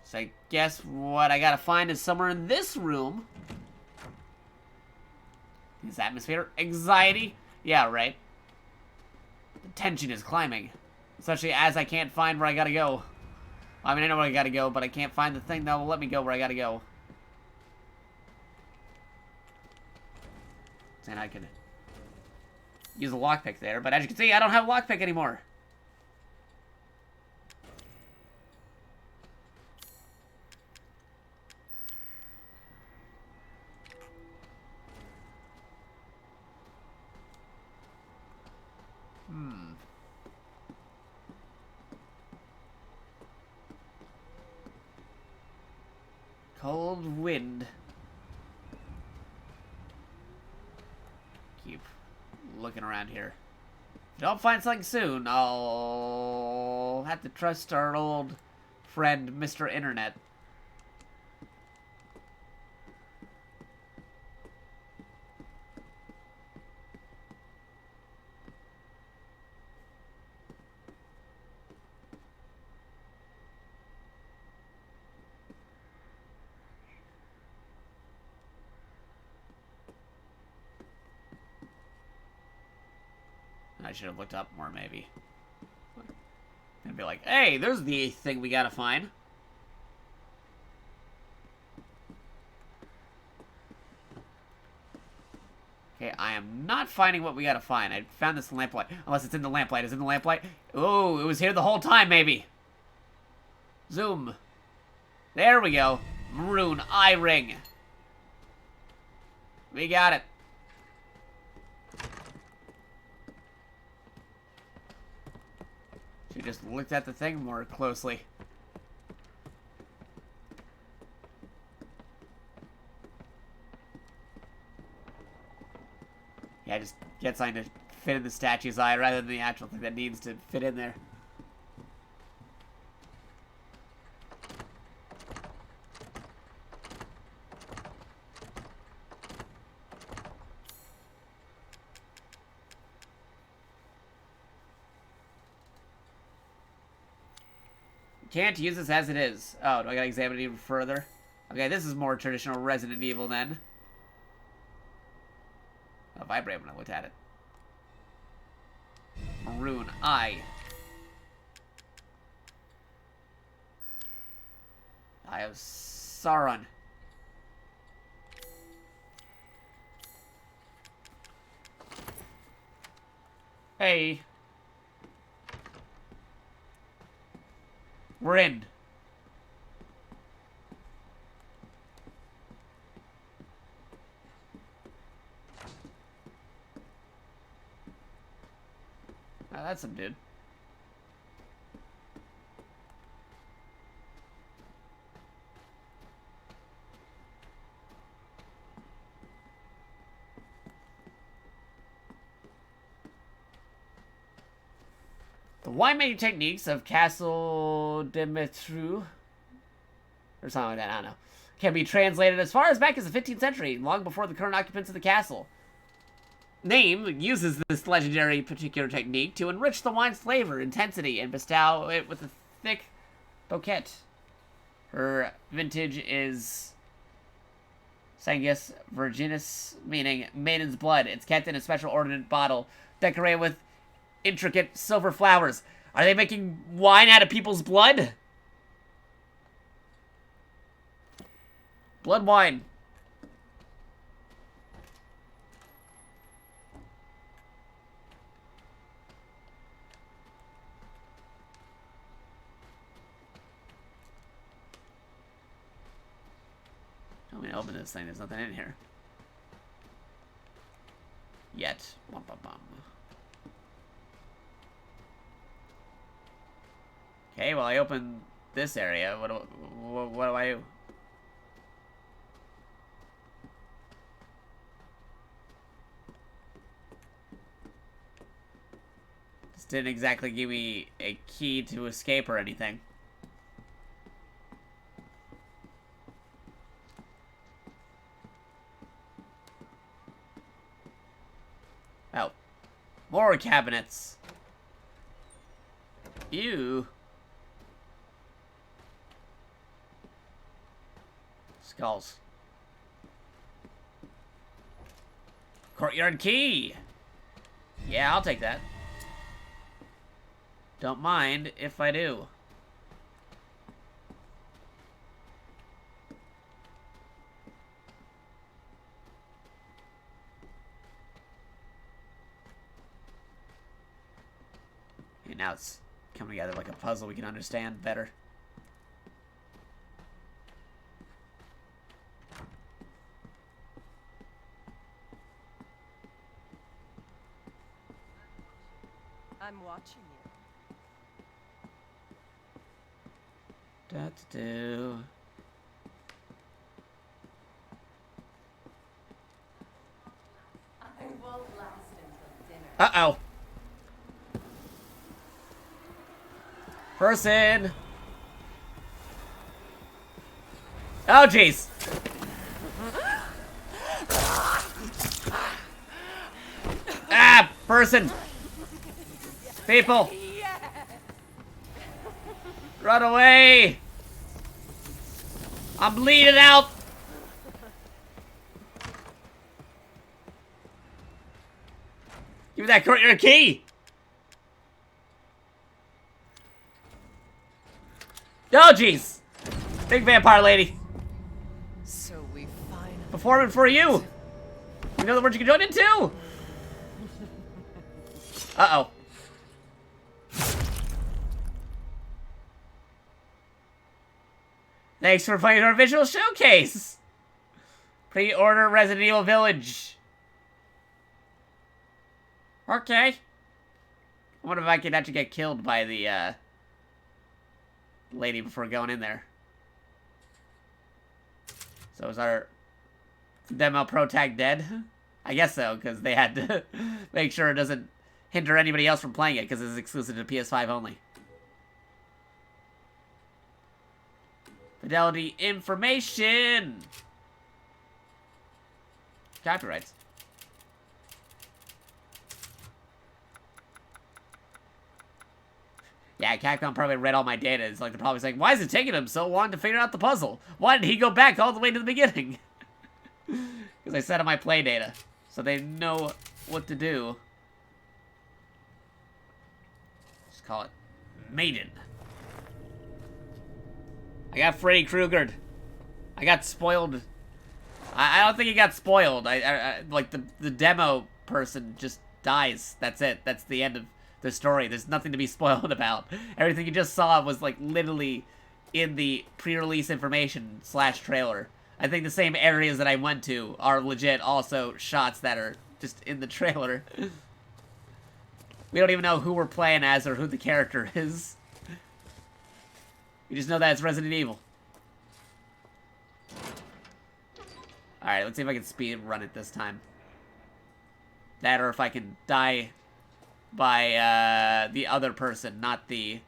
So I guess what I gotta find is somewhere in this room. Is atmosphere? Anxiety? Yeah, right. The tension is climbing. Especially as I can't find where I gotta go. I mean, I know where I gotta go, but I can't find the thing that will let me go where I gotta go. And I could use a lockpick there, but as you can see, I don't have a lockpick anymore. Cold wind. Keep looking around here. If I don't find something soon, I'll have to trust our old friend, Mr. Internet. I should have looked up more, maybe. And be like, hey, there's the thing we gotta find. Okay, I am not finding what we gotta find. I found this lamplight. Unless it's in the lamplight. Is it in the lamplight? Oh, it was here the whole time, maybe. Zoom. There we go. Maroon eye ring. We got it. She just looked at the thing more closely. Yeah, just get something to fit in the statue's eye rather than the actual thing that needs to fit in there. Can't use this as it is. Oh, do I gotta examine it even further? Okay, this is more traditional Resident Evil then. I'll vibrate when I looked at it. Maroon Eye. Eye of Sauron. Hey. We're in. Oh, that's some dude. The winemaking techniques of Castle Dimitru, or something like that, I don't know, can be translated as far as back as the 15th century, long before the current occupants of the castle. Name uses this legendary particular technique to enrich the wine's flavor, intensity, and bestow it with a thick bouquet. Her vintage is Sanguis Virginis, meaning maiden's blood. It's kept in a special ornament bottle, decorated with intricate silver flowers. Are they making wine out of people's blood? Blood wine. I'm gonna open this thing. There's nothing in here. Yet. Bum, bum, bum. Okay, well, I opened this area. What do I do? This didn't exactly give me a key to escape or anything. Oh. More cabinets. Ew. Skulls. Courtyard key. Yeah, I'll take that. Don't mind if I do. Okay, now it's coming together like a puzzle we can understand better. I'm watching you. Da-da-do. I won't last until dinner. Uh-oh. Person. Oh, jeez. Ah, person. People. Run away. I'm bleeding out. Give me that courier key. Oh, jeez. Big vampire lady. So we finally. Performing for you. You know the words you can join in too. Uh-oh. Thanks for playing our visual showcase. Pre-order Resident Evil Village. Okay. I wonder if I could actually get killed by the lady before going in there. So is our demo pro tag dead? I guess so, because they had to make sure it doesn't hinder anybody else from playing it, because it's exclusive to PS5 only. Fidelity information. Copyrights. Yeah, Capcom probably read all my data. It's like, they're probably saying, why is it taking him so long to figure out the puzzle? Why did he go back all the way to the beginning? Because I set up my play data, so they know what to do. Just call it Maiden. I got Freddy Kruegered. I got spoiled. I don't think he got spoiled. Like, the demo person just dies. That's it. That's the end of the story. There's nothing to be spoiled about. Everything you just saw was, like, literally in the pre-release information / trailer. I think the same areas that I went to are legit also shots that are just in the trailer. We don't even know who we're playing as or who the character is. We just know that it's Resident Evil. Alright, let's see if I can speed run it this time. That or if I can die by the other person, not the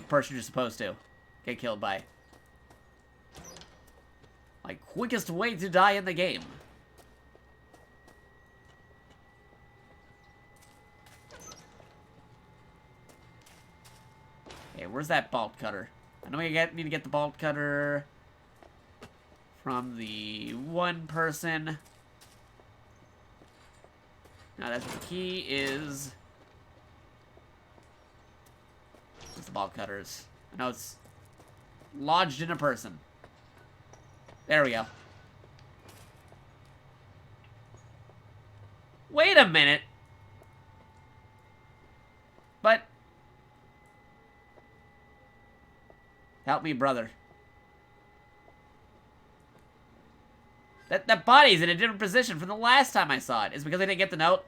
person you're supposed to get killed by. Like, quickest way to die in the game. Okay, where's that bolt cutter? I know we need to get the bolt cutter from the one person. Now that's what the key is. Where's the bolt cutters? I know it's lodged in a person. There we go. Wait a minute. But help me, brother. That body's in a different position from the last time I saw it. Is it because I didn't get the note?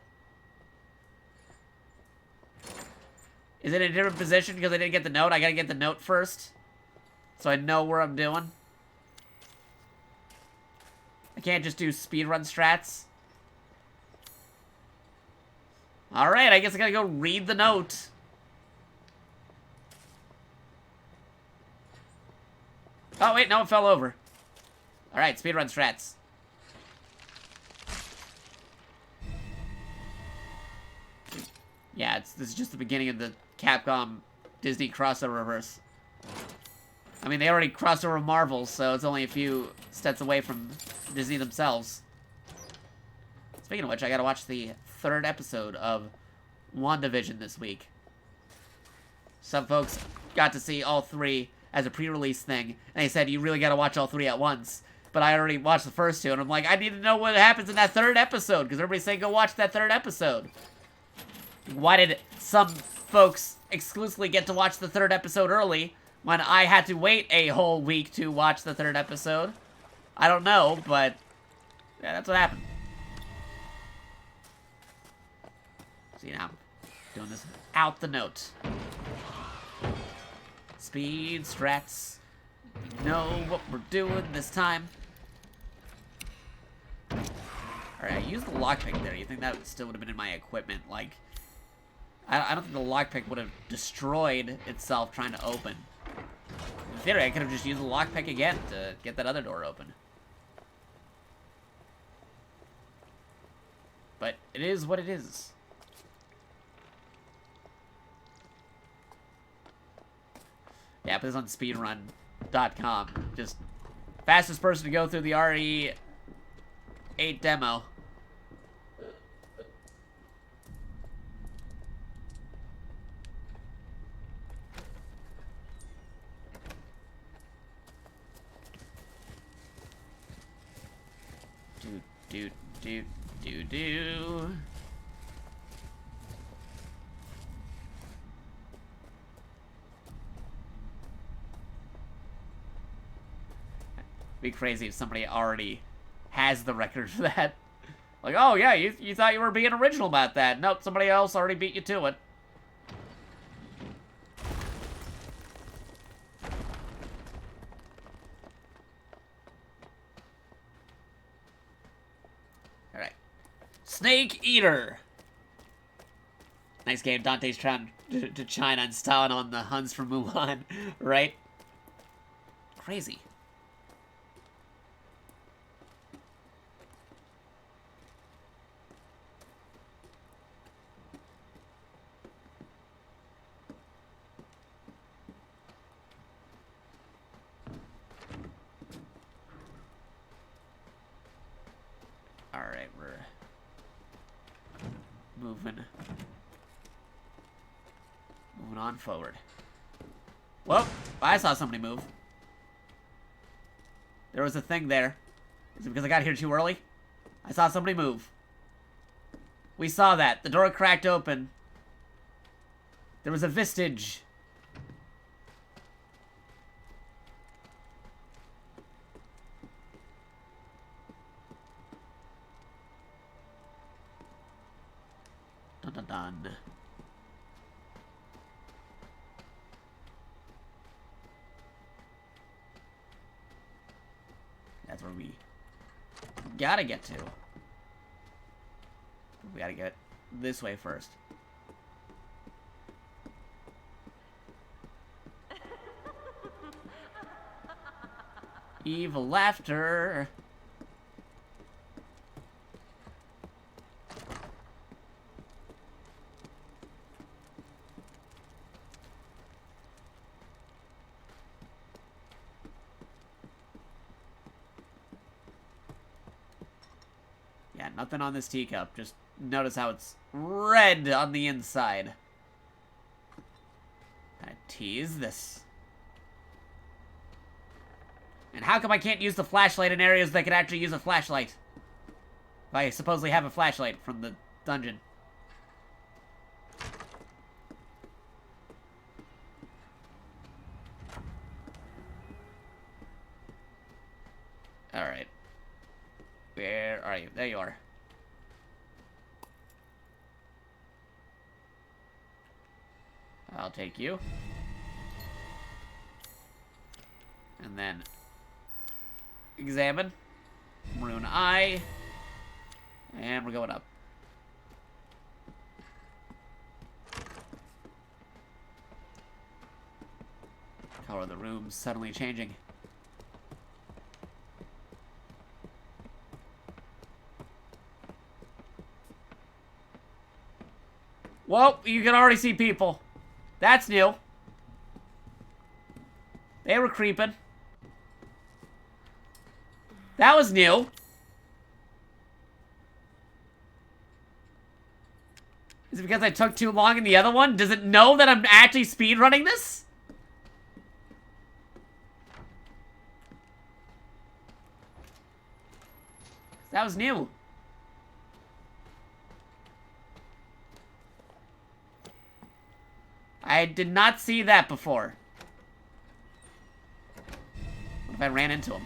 Is it in a different position because I didn't get the note? I gotta get the note first, so I know where I'm doing. I can't just do speedrun strats. Alright, I guess I gotta go read the note. Oh, wait, no, it fell over. Alright, speedrun strats. Yeah, this is just the beginning of the Capcom Disney crossover reverse. I mean, they already crossed over Marvel, so it's only a few steps away from Disney themselves. Speaking of which, I gotta watch the 3rd episode of WandaVision this week. Some folks got to see all 3 as a pre-release thing, and they said, you really gotta watch all 3 at once. But I already watched the first 2, and I'm like, I need to know what happens in that 3rd episode, because everybody's saying go watch that 3rd episode. Why did some folks exclusively get to watch the 3rd episode early, when I had to wait a whole week to watch the 3rd episode? I don't know, but yeah, that's what happened. See, now I'm doing this without the note. Speed strats. We know what we're doing this time. Alright, I used the lockpick there. You think that still would have been in my equipment? Like, I don't think the lockpick would have destroyed itself trying to open. In theory, I could have just used the lockpick again to get that other door open. But it is what it is. Yeah, put this on speedrun.com. Just fastest person to go through the RE8 demo. Do. Be crazy if somebody already has the record for that. Like, oh yeah, you thought you were being original about that. Nope, somebody else already beat you to it. Alright. Snake Eater. Nice game. Dante's trying to China and styling on the Huns from Mulan, right? Crazy. Alright, we're moving on forward. Whoa, I saw somebody move. There was a thing there. Is it because I got here too early? I saw somebody move. We saw that. The door cracked open. There was a vestige. Dun dun dun. That's where we gotta get to. We gotta get this way first. Evil laughter. Yeah, nothing on this teacup. Just notice how it's red on the inside. What kind of tea is this? And how come I can't use the flashlight in areas that could actually use a flashlight? If I supposedly have a flashlight from the dungeon. Alright. Where are you? There you are. I'll take you. And then examine. Maroon eye. And we're going up. Color of the room suddenly changing. Well, you can already see people. That's new. They were creeping. That was new. Is it because I took too long in the other one? Does it know that I'm actually speedrunning this? That was new. I did not see that before. What if I ran into him?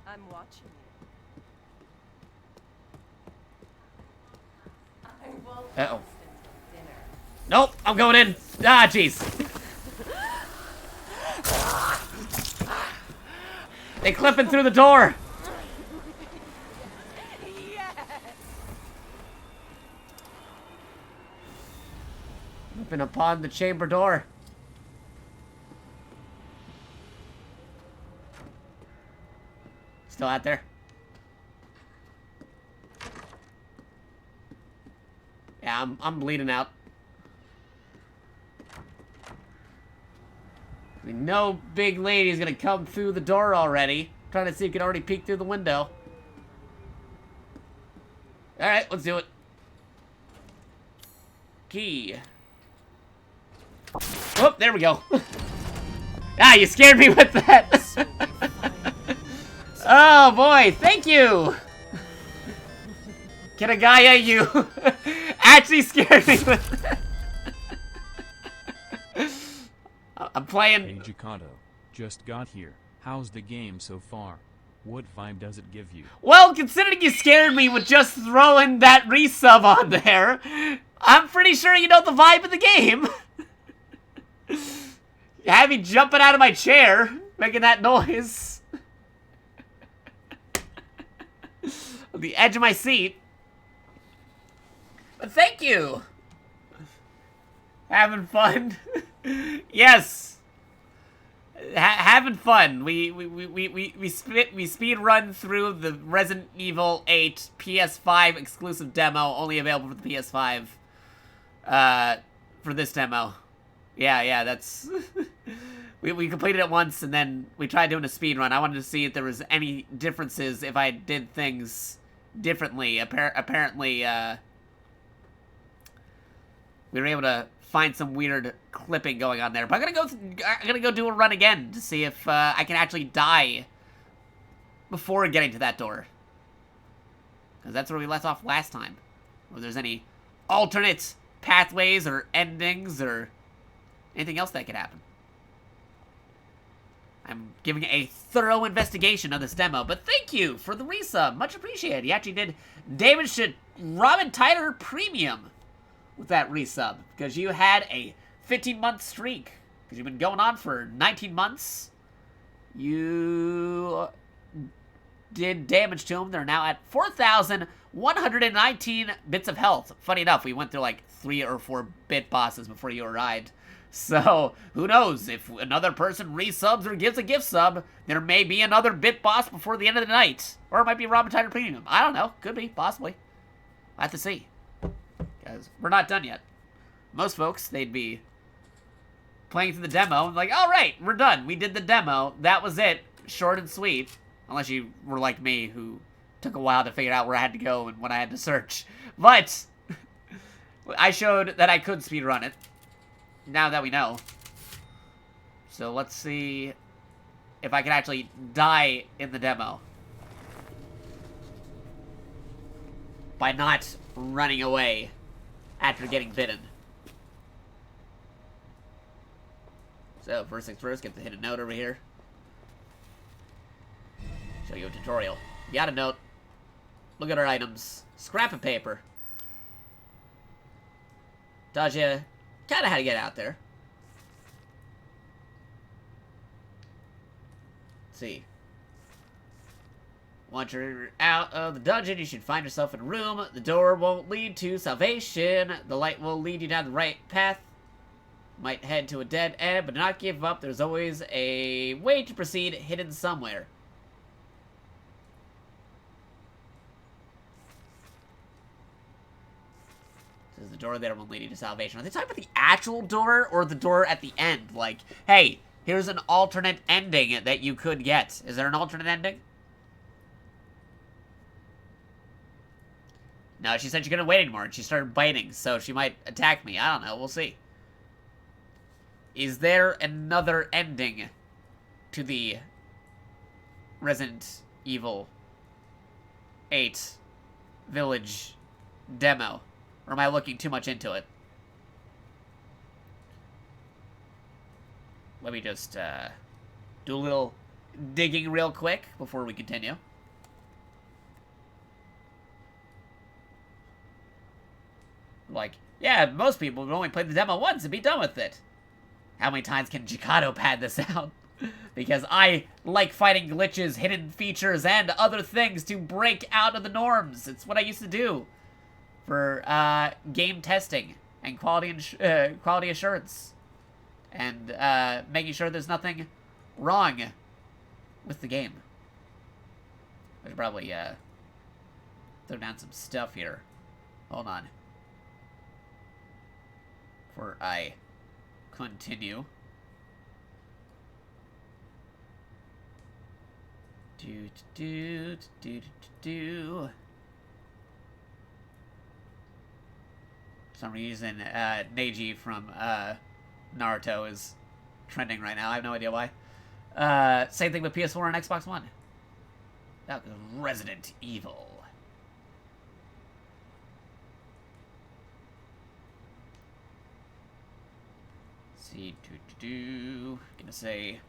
I'm watching you. I will Uh-oh. fast until dinner. Nope, I'm going in. Ah, jeez. They clipping through the door. Clipping upon the chamber door. Still out there? Yeah, I'm bleeding out. I mean, no big lady's gonna come through the door already. Trying to see if you can already peek through the window. Alright, let's do it. Key. Oh, there we go. Ah, you scared me with that. Oh boy, thank you! Kitagaya, you actually scared me with that. I'm playing. Hey Jakato, just got here. How's the game so far? What vibe does it give you? Well, considering you scared me with just throwing that resub on there, I'm pretty sure you know the vibe of the game. You had me jumping out of my chair, making that noise. On the edge of my seat. But thank you. Having fun. Yes. having fun. We speed run through the Resident Evil 8 PS5 exclusive demo, only available for the PS5. For this demo. Yeah, that's... we completed it once, and then we tried doing a speed run. I wanted to see if there was any differences if I did things differently. Apparently, we were able to find some weird clipping going on there. But I'm gonna go do a run again to see if I can actually die before getting to that door. Because that's where we left off last time. Or there's any alternate pathways or endings or anything else that could happen. I'm giving a thorough investigation of this demo, but thank you for the resub. Much appreciated. You actually did damage to Robin Tyler Premium with that resub, because you had a 15-month streak, because you've been going on for 19 months. You did damage to them. They're now at 4,119 bits of health. Funny enough, we went through like 3 or 4 bit bosses before you arrived. So, who knows? If another person resubs or gives a gift sub, there may be another bit boss before the end of the night. Or it might be Robin Tyler Premium. I don't know. Could be. Possibly. We'll have to see. Because we're not done yet. Most folks, they'd be playing through the demo and like, all right, we're done. We did the demo. That was it. Short and sweet. Unless you were like me, who took a while to figure out where I had to go and what I had to search. But I showed that I could speedrun it. Now that we know. So let's see if I can actually die in the demo. By not running away after getting bitten. So, first things first, get the hidden note over here. Show you a tutorial. You got a note. Look at our items. Scrap of paper. Tells you kind of how to get out there. Let's see. Once you're out of the dungeon, you should find yourself in a room. The door won't lead to salvation. The light will lead you down the right path. Might head to a dead end, but do not give up. There's always a way to proceed hidden somewhere. This is the door there will lead you to salvation. Are they talking about the actual door or the door at the end? Like, hey, here's an alternate ending that you could get. Is there an alternate ending? No, she said she couldn't wait anymore, and she started biting, so she might attack me. I don't know. We'll see. Is there another ending to the Resident Evil 8 Village demo? Or am I looking too much into it? Let me just do a little digging real quick before we continue. Like, yeah, most people would only play the demo once and be done with it. How many times can Jakato pad this out? Because I like fighting glitches, hidden features, and other things to break out of the norms. It's what I used to do for game testing and quality assurance. And making sure there's nothing wrong with the game. I should probably throw down some stuff here. Hold on. Before I continue. For some reason, Neji from Naruto is trending right now. I have no idea why. Same thing with PS4 and Xbox One. That was Resident Evil. See, gonna say.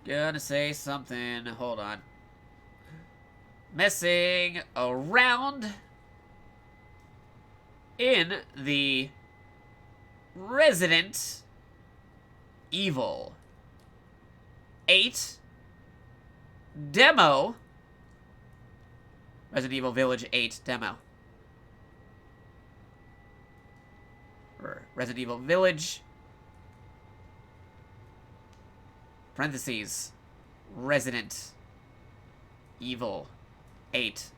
Gonna say something. Hold on. Messing around in the Resident Evil 8 demo. Resident Evil Village 8 demo. for Resident Evil Village. Parentheses. Resident Evil 8.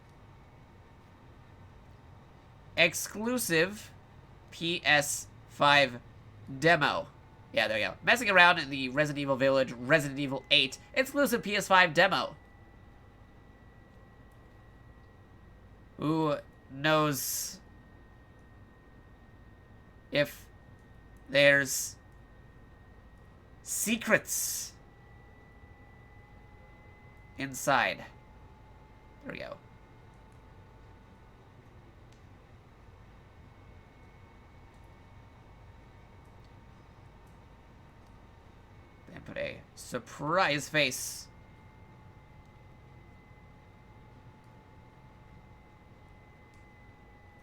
Exclusive PS5 demo. Yeah, there we go. Messing around in the Resident Evil Village, Resident Evil 8 exclusive PS5 demo. Who knows if there's secrets inside? There we go. Then put a surprise face.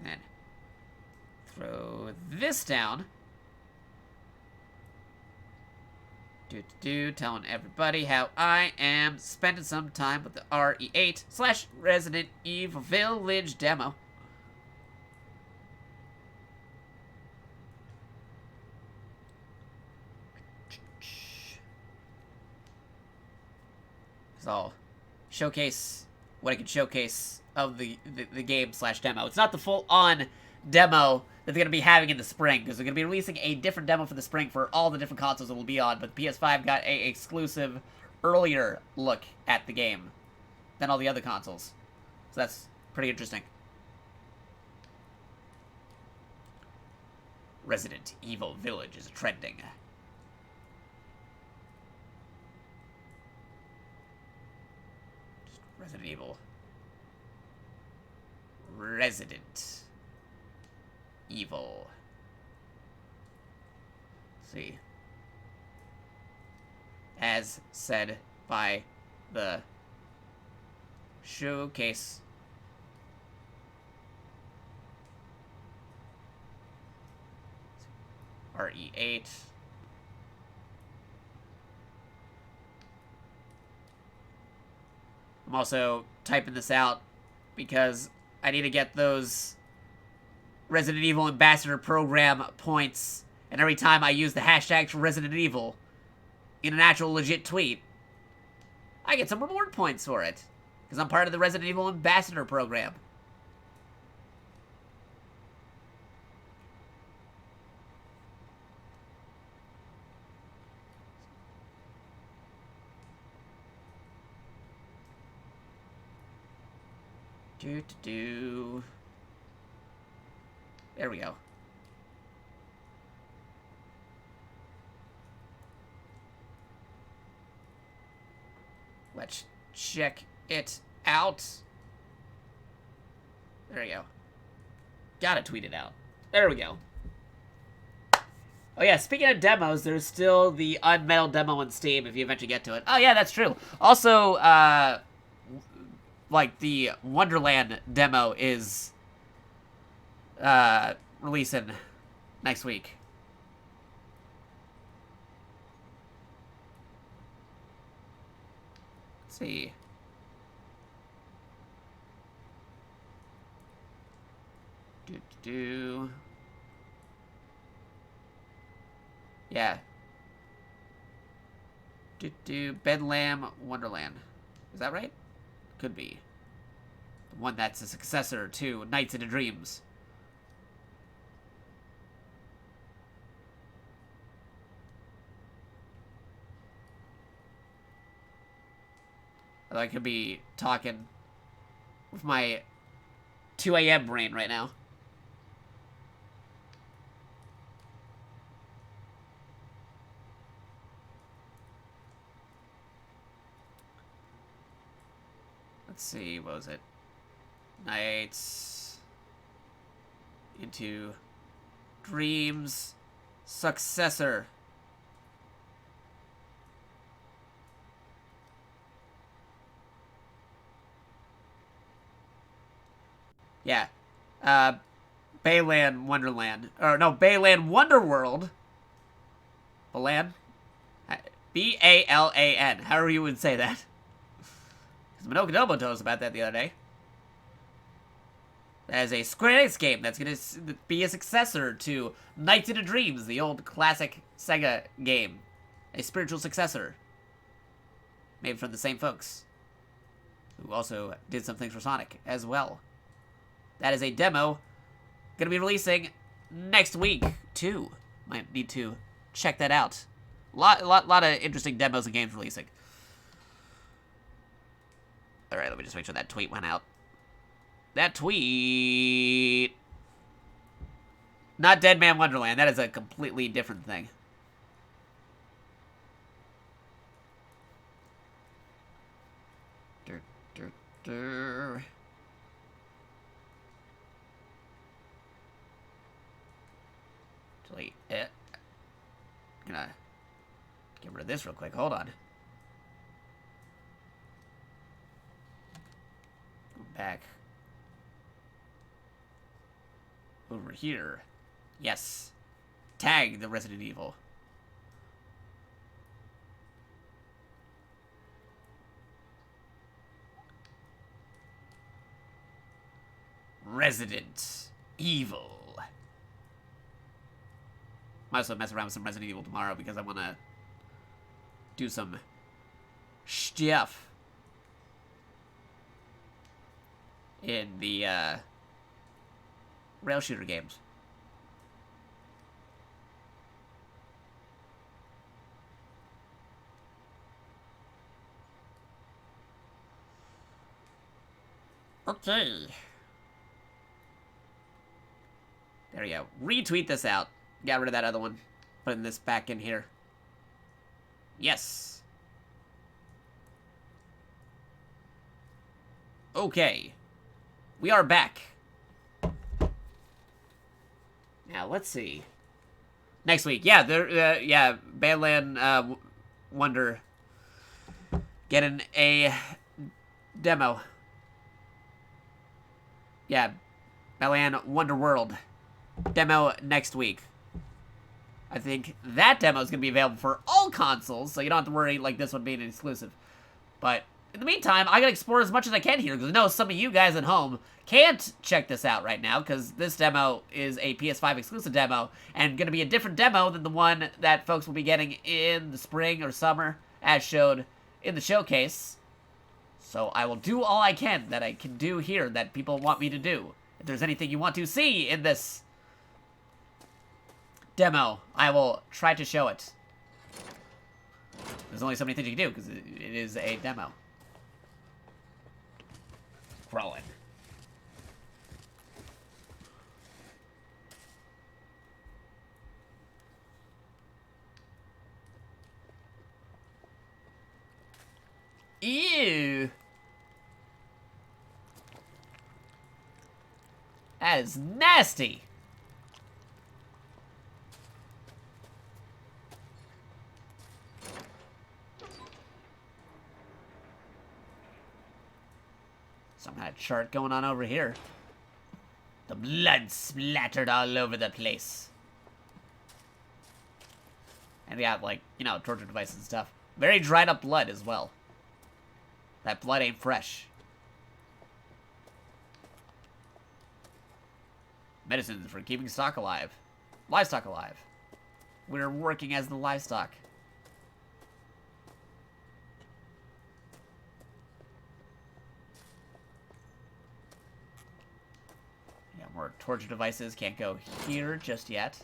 Then throw this down. Telling everybody how I am spending some time with the RE8 / Resident Evil Village demo. So I'll showcase what I can showcase of the game / demo. It's not the full-on demo that they're going to be having in the spring, because they're going to be releasing a different demo for the spring for all the different consoles it will be on, but the PS5 got a exclusive earlier look at the game than all the other consoles. So that's pretty interesting. Resident Evil Village is trending. Resident Evil. Resident Evil. Let's see. As said by the showcase. RE8. I'm also typing this out because I need to get those Resident Evil Ambassador Program points, and every time I use the hashtag for Resident Evil in an actual legit tweet, I get some reward points for it, because I'm part of the Resident Evil Ambassador Program. There we go. Let's check it out. There we go. Gotta tweet it out. There we go. Oh yeah, speaking of demos, there's still the Unmetal demo on Steam if you eventually get to it. Oh yeah, that's true. Also, like, the Wonderland demo is releasing next week. Let's see. Yeah. Bedlam Wonderland. Is that right? Could be. The one that's a successor to Nights into Dreams. I could be talking with my 2 a.m. brain right now. Let's see, what was it? Nights into Dreams successor. Yeah. Bayland Wonderland. Or no, Bayland Wonderworld. Balan? B-A-L-A-N. However you would say that. Because Minoka told us about that the other day. as a Square Enix game that's going to be a successor to Nights into Dreams, the old classic Sega game. A spiritual successor. Made from the same folks. Who also did some things for Sonic as well. That is a demo. Going to be releasing next week, too. Might need to check that out. Lot of interesting demos and games releasing. Alright, let me just make sure that tweet went out. That tweet... Not Dead Man Wonderland. That is a completely different thing. Delete it. I'm gonna get rid of this real quick. Hold on. Go back. Over here. Yes. Tag the Resident Evil. Resident Evil. Might as well mess around with some Resident Evil tomorrow because I want to do some stuff in the rail shooter games. Okay. There we go. Retweet this out. Get rid of that other one. Putting this back in here. Yes. Okay. We are back. Now, let's see. Next week. Yeah, yeah, Badland Wonder getting a demo. Yeah, Badland Wonder World demo next week. I think that demo is going to be available for all consoles, so you don't have to worry like this one being an exclusive. But in the meantime, I got to explore as much as I can here, because I know some of you guys at home can't check this out right now, because this demo is a PS5 exclusive demo, and going to be a different demo than the one that folks will be getting in the spring or summer, as showed in the showcase. So I will do all I can that I can do here that people want me to do. If there's anything you want to see in this demo, I will try to show it. There's only so many things you can do, because it is a demo. Crawling. Ew! That is nasty! Some kind of chart going on over here. The blood splattered all over the place. And we got, like, you know, torture devices and stuff. Very dried up blood as well. That blood ain't fresh. Medicines for keeping stock alive. Livestock alive. We're working as the livestock. Yeah, more torture devices. Can't go here just yet.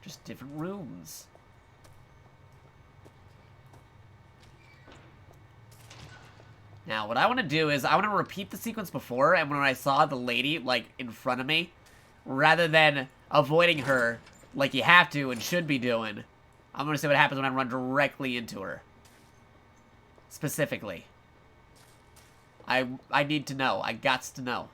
Just different rooms. Now, what I want to do is, I want to repeat the sequence before, and when I saw the lady, like, in front of me, rather than avoiding her, like you have to and should be doing, I'm going to see what happens when I run directly into her. Specifically. I need to know. I gots to know.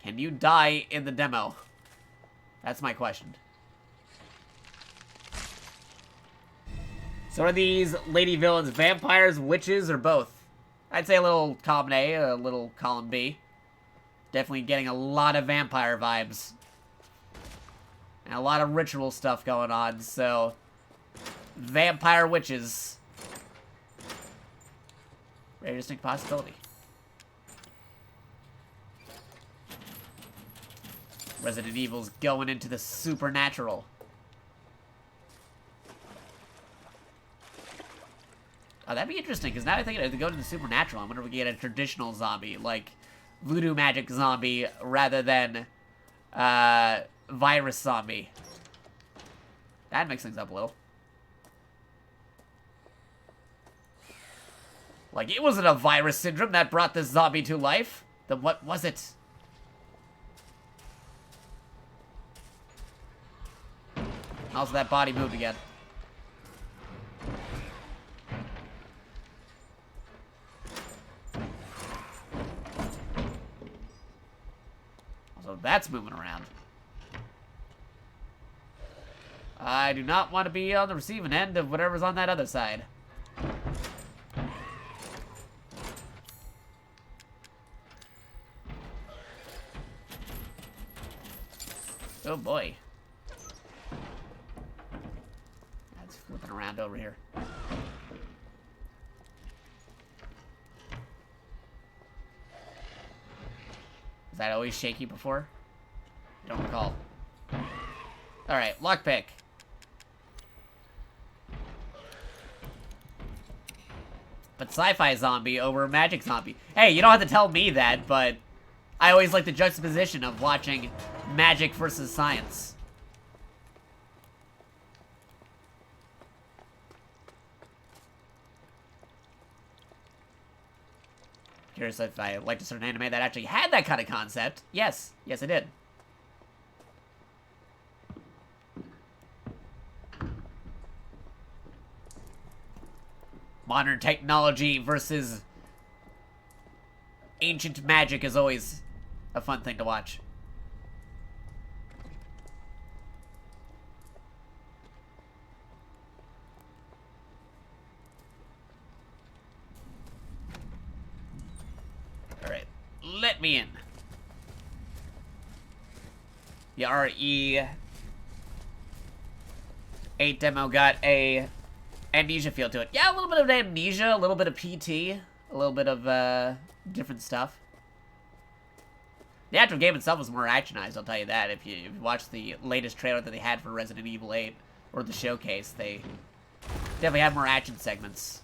Can you die in the demo? That's my question. So are these lady villains vampires, witches, or both? I'd say a little column A, a little column B. Definitely getting a lot of vampire vibes. And a lot of ritual stuff going on, so... Vampire witches. Very distinct possibility. Resident Evil's going into the supernatural. Oh, that'd be interesting, because now I think to go to the supernatural, I wonder if we get a traditional zombie, like voodoo magic zombie, rather than virus zombie. That'd mix things up a little. Like, it wasn't a virus syndrome that brought this zombie to life. Then what was it? Also, that body moved again. Also, that's moving around. I do not want to be on the receiving end of whatever's on that other side. Oh boy. That's flipping around over here. Was that always shaky before? Don't recall. Alright, lockpick. But sci-fi zombie over magic zombie. Hey, you don't have to tell me that, but I always like the juxtaposition of watching magic versus science. Curious if I liked a certain anime that actually had that kind of concept. Yes. Yes, I did. Modern technology versus ancient magic is always a fun thing to watch. Alright, let me in. The RE8 demo got a amnesia feel to it. Yeah, a little bit of amnesia, a little bit of PT, a little bit of different stuff. The actual game itself was more actionized, I'll tell you that. If you watch the latest trailer that they had for Resident Evil 8, or the showcase, they definitely have more action segments.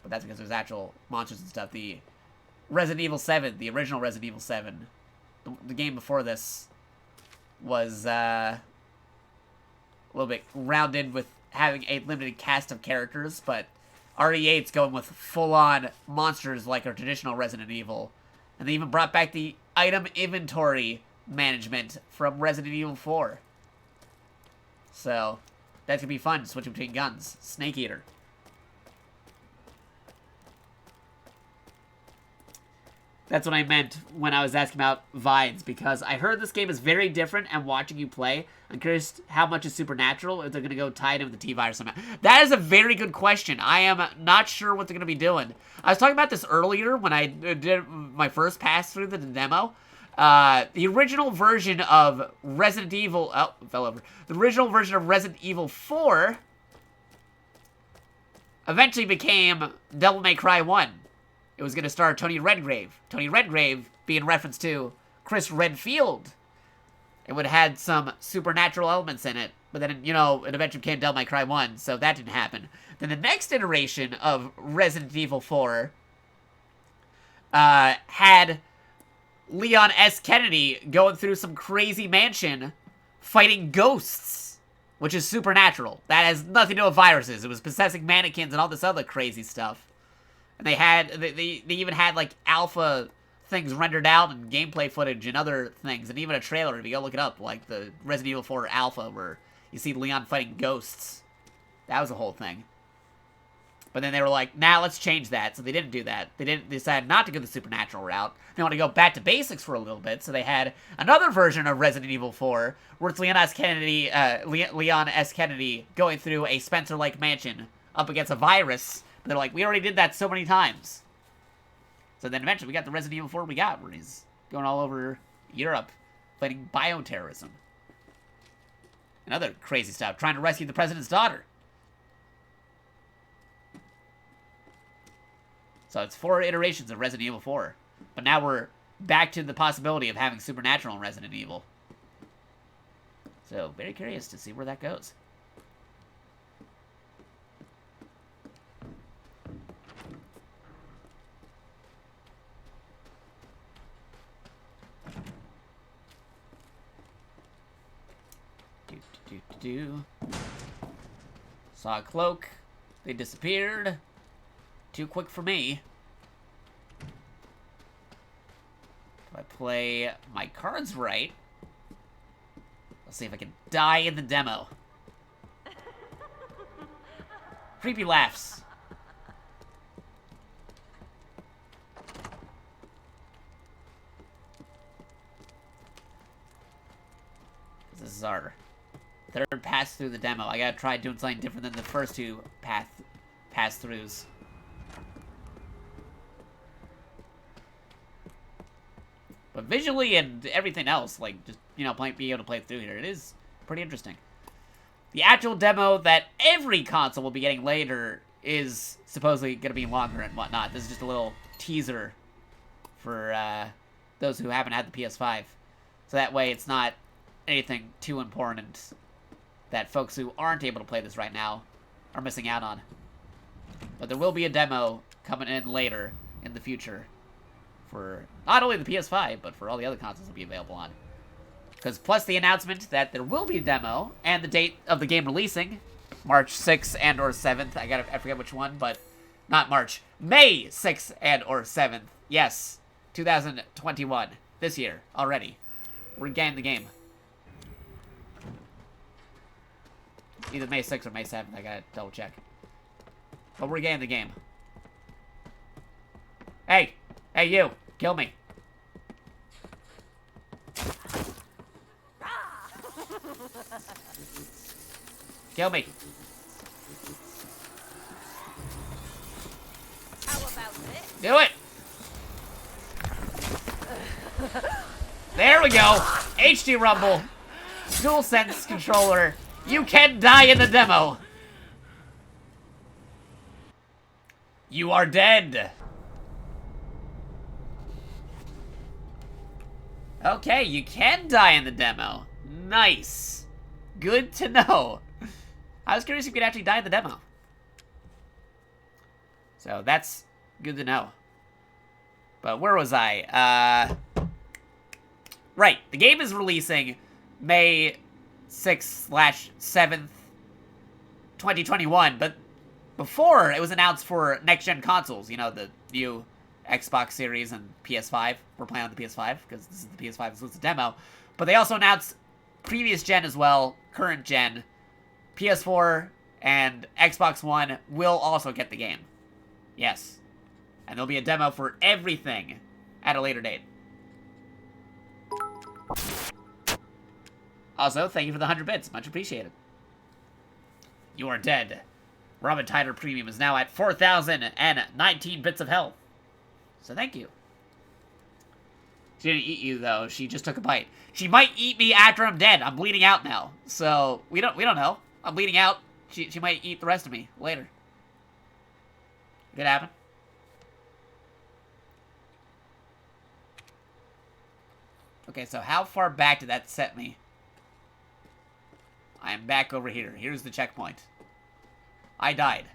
But that's because there's actual monsters and stuff. The Resident Evil 7, the original Resident Evil 7, the game before this, was a little bit rounded with having a limited cast of characters, but RE8's going with full-on monsters like our traditional Resident Evil. And they even brought back the item inventory management from Resident Evil 4. So, that's gonna be fun, switching between guns. Snake Eater. That's what I meant when I was asking about vines, because I heard this game is very different, and watching you play, I'm curious how much is supernatural, if they're going to go tie it in with the T-Virus somehow. That is a very good question. I am not sure what they're going to be doing. I was talking about this earlier when I did my first pass through the demo. The original version of Resident Evil... Oh, it fell over. The original version of Resident Evil 4 eventually became Devil May Cry 1. It was going to star Tony Redgrave. Tony Redgrave being reference to Chris Redfield. It would have had some supernatural elements in it. But then, you know, it eventually became Devil May Cry 1, so that didn't happen. Then the next iteration of Resident Evil 4 had Leon S. Kennedy going through some crazy mansion fighting ghosts, which is supernatural. That has nothing to do with viruses. It was possessing mannequins and all this other crazy stuff. And they even had, like, alpha things rendered out and gameplay footage and other things. And even a trailer, if you go look it up, like the Resident Evil 4 alpha where you see Leon fighting ghosts. That was a whole thing. But then they were like, nah, let's change that. So they didn't do that. They decided not to go the supernatural route. They want to go back to basics for a little bit. So they had another version of Resident Evil 4 where it's Leon S. Kennedy going through a Spencer-like mansion up against a virus They're like, we already did that so many times. So then eventually we got the Resident Evil 4 we got, where he's going all over Europe fighting bioterrorism. And other crazy stuff, trying to rescue the president's daughter. So it's 4 iterations of Resident Evil 4. But now we're back to the possibility of having Supernatural in Resident Evil. So, very curious to see where that goes. Saw a cloak. They disappeared. Too quick for me. If I play my cards right, let's see if I can die in the demo. Creepy laughs. This is our third pass through the demo. I gotta try doing something different than the first 2 pass-throughs. But visually and everything else, like, just, you know, being able to play through here, it is pretty interesting. The actual demo that every console will be getting later is supposedly going to be longer and whatnot. This is just a little teaser for those who haven't had the PS5. So that way it's not anything too important that folks who aren't able to play this right now are missing out on. But there will be a demo coming in later in the future for not only the PS5, but for all the other consoles it'll be available on. Because plus the announcement that there will be a demo, and the date of the game releasing, March 6th and or 7th. I forget which one, but not March. May 6th and or 7th. Yes, 2021. This year, already. We're getting the game. Either May 6th or May 7th, I gotta double check. But we're getting the game. Hey! Hey, you! Kill me! Kill me! How about this? Do it! There we go! HD Rumble! DualSense controller! You can die in the demo! You are dead! Okay, you can die in the demo. Nice. Good to know. I was curious if you could actually die in the demo. So that's good to know. But where was I? Right, the game is releasing May 6/7th, 2021, but before it was announced for next-gen consoles, you know, the new Xbox Series and PS5. We're playing on the PS5, because this is the PS5 exclusive demo. But they also announced previous gen as well, current gen. PS4 and Xbox One will also get the game. Yes. And there'll be a demo for everything at a later date. Also, thank you for the 100 bits. Much appreciated. You are dead. Robin Tyler Premium is now at 4,019 bits of health. So thank you. She didn't eat you, though. She just took a bite. She might eat me after I'm dead. I'm bleeding out now. So, we don't know. I'm bleeding out. She might eat the rest of me later. Could happen. Okay, so how far back did that set me? I am back over here. Here's the checkpoint. I died.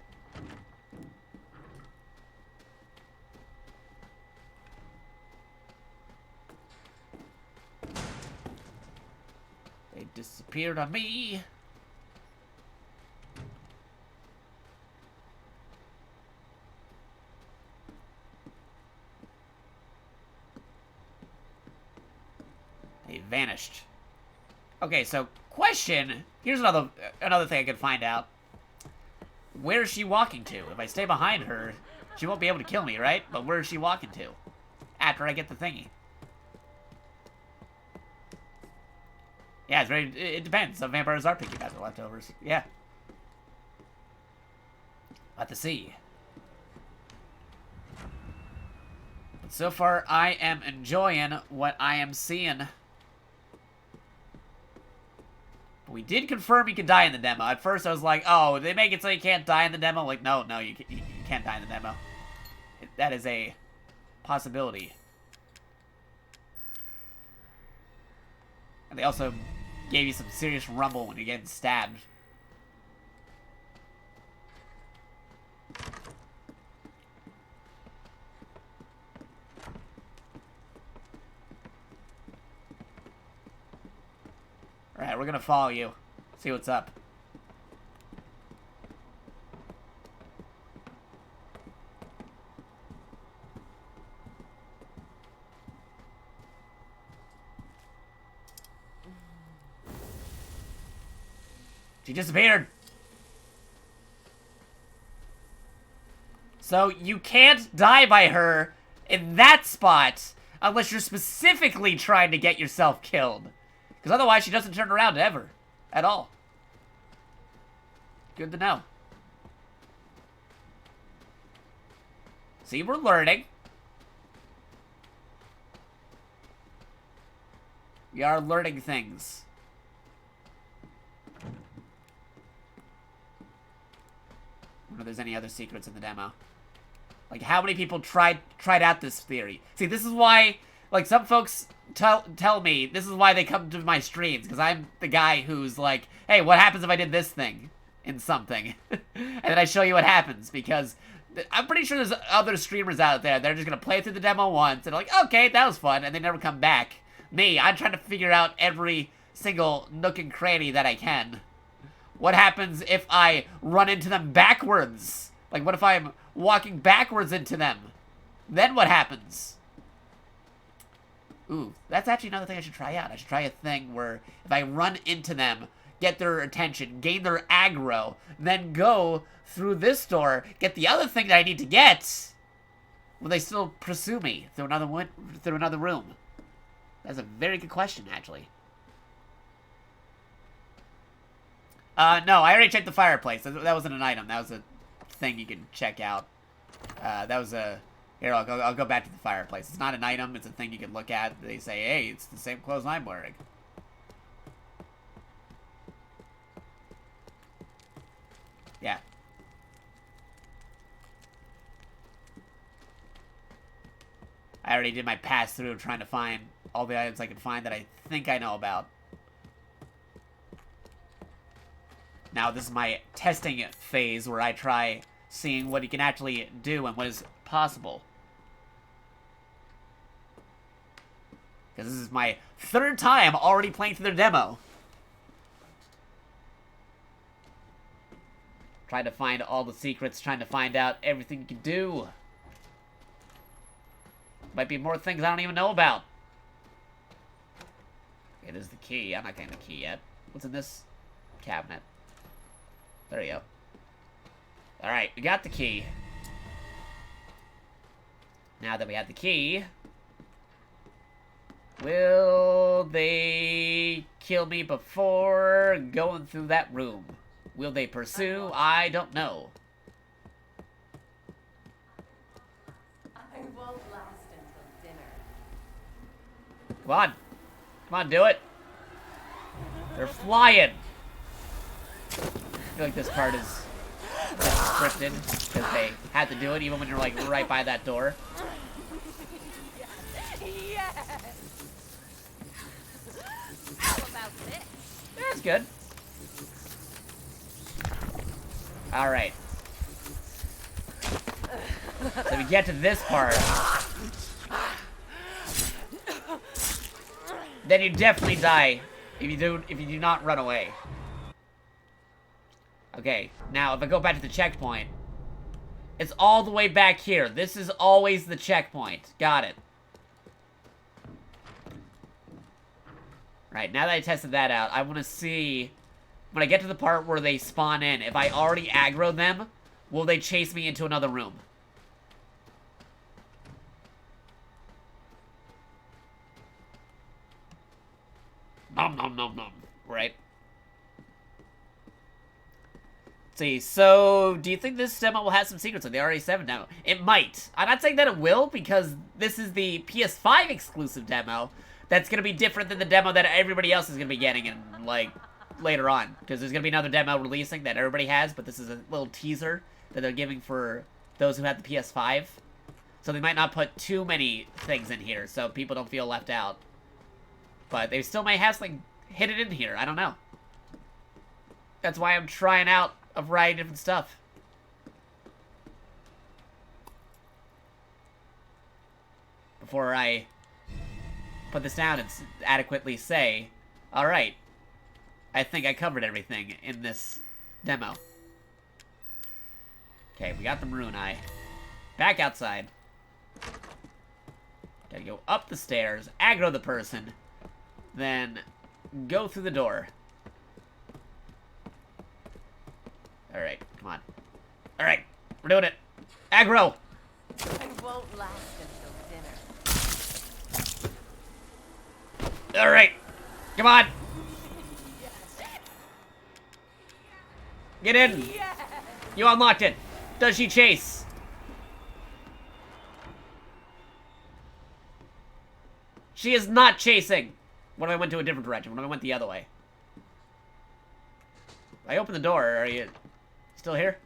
They disappeared on me. They vanished. Okay, so question. Here's another thing I could find out. Where is she walking to? If I stay behind her, she won't be able to kill me, right? But where is she walking to? After I get the thingy. Yeah, it depends. Some vampires are picky about the leftovers. Yeah. I'll have to see. So far, I am enjoying what I am seeing. But we did confirm you can die in the demo. At first, I was like, oh, they make it so you can't die in the demo? Like, no, you can't die in the demo. That is a possibility. And they also gave you some serious rumble when you're getting stabbed. Alright, we're gonna follow you. See what's up. She disappeared. So you can't die by her in that spot unless you're specifically trying to get yourself killed. Because otherwise she doesn't turn around ever. At all. Good to know. See, we're learning. We are learning things. I wonder if there's any other secrets in the demo. Like, how many people tried out this theory? See, this is why, like, some folks tell me this is why they come to my streams, because I'm the guy who's like, hey, what happens if I did this thing in something? And then I show you what happens, because I'm pretty sure there's other streamers out there. They're just going to play through the demo once, and they're like, okay, that was fun, and they never come back. Me, I'm trying to figure out every single nook and cranny that I can. What happens if I run into them backwards? Like, what if I'm walking backwards into them? Then what happens? Ooh, that's actually another thing I should try out. I should try a thing where if I run into them, get their attention, gain their aggro, then go through this door, get the other thing that I need to get, will they still pursue me through another room? That's a very good question, actually. No, I already checked the fireplace. That wasn't an item. That was a thing you can check out. That was a... Here, I'll go back to the fireplace. It's not an item. It's a thing you can look at. They say, hey, it's the same clothes I'm wearing. Yeah. I already did my pass-through trying to find all the items I could find that I think I know about. Now, this is my testing phase where I try seeing what you can actually do and what is possible. Because this is my third time already playing through their demo. Trying to find all the secrets, trying to find out everything you can do. Might be more things I don't even know about. It is the key. I'm not getting the key yet. What's in this cabinet? There you go. Alright, we got the key. Now that we have the key, will they kill me before going through that room? Will they pursue? I don't know. I won't last until dinner. Come on. Come on, do it. They're flying. I feel like this part is scripted because they had to do it even when you're like right by that door. Yes! How about this? That's good. Alright. So we get to this part. Then you definitely die if you do not run away. Okay, now if I go back to the checkpoint, it's all the way back here. This is always the checkpoint. Got it. Right, now that I tested that out, I want to see, when I get to the part where they spawn in, if I already aggroed them, will they chase me into another room? Nom nom nom nom. Right? See, so do you think this demo will have some secrets like the RE7 demo? It might. I'm not saying that it will, because this is the PS5 exclusive demo that's going to be different than the demo that everybody else is going to be getting in, like, later on. Because there's going to be another demo releasing that everybody has, but this is a little teaser that they're giving for those who have the PS5. So they might not put too many things in here, so people don't feel left out. But they still may have something hidden in here. I don't know. That's why I'm trying out a variety of different stuff. Before I put this down and adequately say, alright, I think I covered everything in this demo. Okay, we got the maroon eye. Back outside. Gotta go up the stairs, aggro the person, then go through the door. Alright, come on. Alright, we're doing it. Aggro! I won't last until dinner. Alright, come on. Get in. You unlocked it. Does she chase? She is not chasing. What if I went to a different direction? What if I went the other way? I opened the door. Are you still here?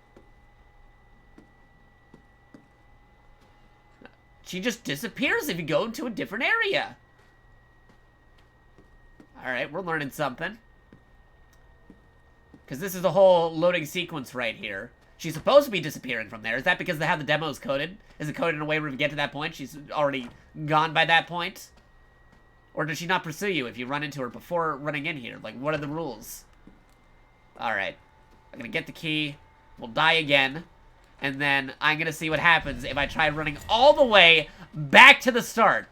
She just disappears if you go into a different area. Alright, we're learning something. Because this is the whole loading sequence right here. She's supposed to be disappearing from there. Is that because they have the demos coded? Is it coded in a way where if you get to that point, she's already gone by that point? Or does she not pursue you if you run into her before running in here? Like, what are the rules? Alright. I'm gonna get the key. We'll die again. And then I'm gonna see what happens if I try running all the way back to the start.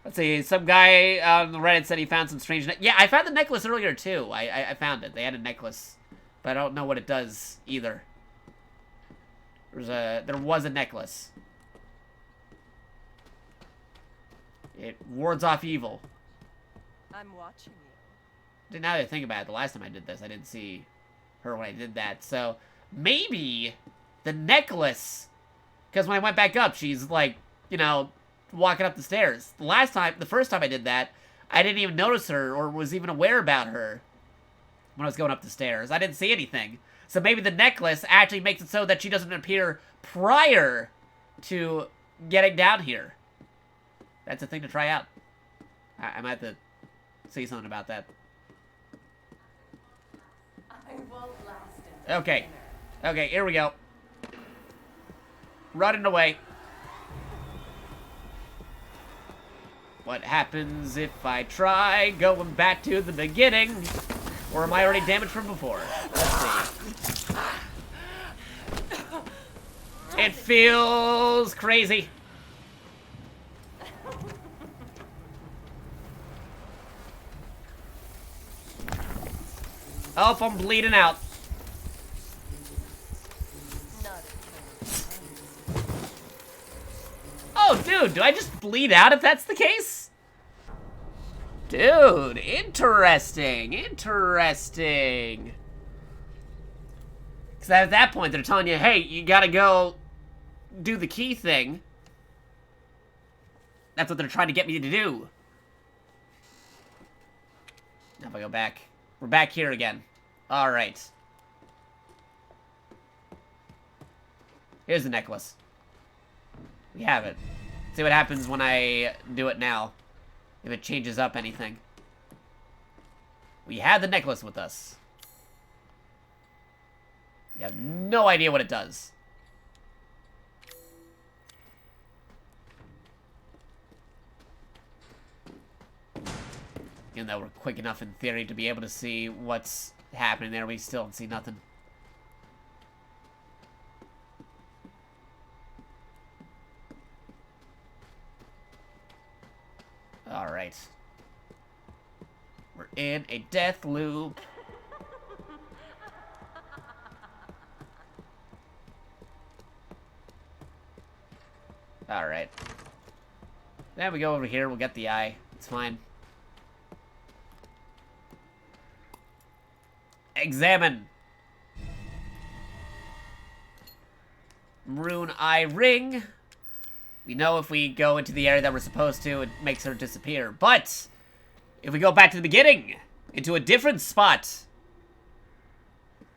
Let's see, some guy on the Reddit said he found some strange... Yeah, I found the necklace earlier, too. I found it. They had a necklace. But I don't know what it does, either. There was a necklace. It wards off evil. I'm watching you. Now that I think about it, the last time I did this, I didn't see her when I did that. So, maybe the necklace... Because when I went back up, she's like, you know, walking up the stairs. The first time I did that, I didn't even notice her or was even aware about her when I was going up the stairs. I didn't see anything. So maybe the necklace actually makes it so that she doesn't appear prior to getting down here. That's a thing to try out. I might have to say something about that. I won't last until Okay. dinner. Okay, here we go. Running away. What happens if I try going back to the beginning? Or am I already damaged from before? Let's see. It feels crazy. Oh, I'm bleeding out. Oh, dude, do I just bleed out if that's the case? Dude, interesting, interesting. Because at that point, they're telling you, hey, you gotta go do the key thing. That's what they're trying to get me to do. Now if I go back, we're back here again. All right. Here's the necklace. We have it. See what happens when I do it now. If it changes up anything. We have the necklace with us. We have no idea what it does. Even though we're quick enough in theory to be able to see what's happening there, we still don't see nothing. Alright. We're in a death loop. Alright. Then we go over here, we'll get the eye. It's fine. examine. Maroon eye ring. We know if we go into the area that we're supposed to, it makes her disappear. But if we go back to the beginning, into a different spot,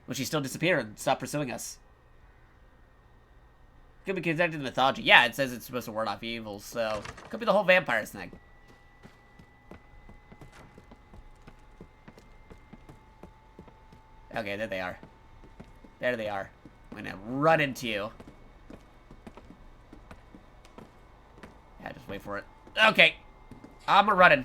will she still disappear and stop pursuing us? Could be connected to mythology. Yeah, it says it's supposed to ward off evil, so could be the whole vampire thing. Okay, there they are. There they are. I'm gonna run into you. Yeah, just wait for it. Okay. I'm a-running.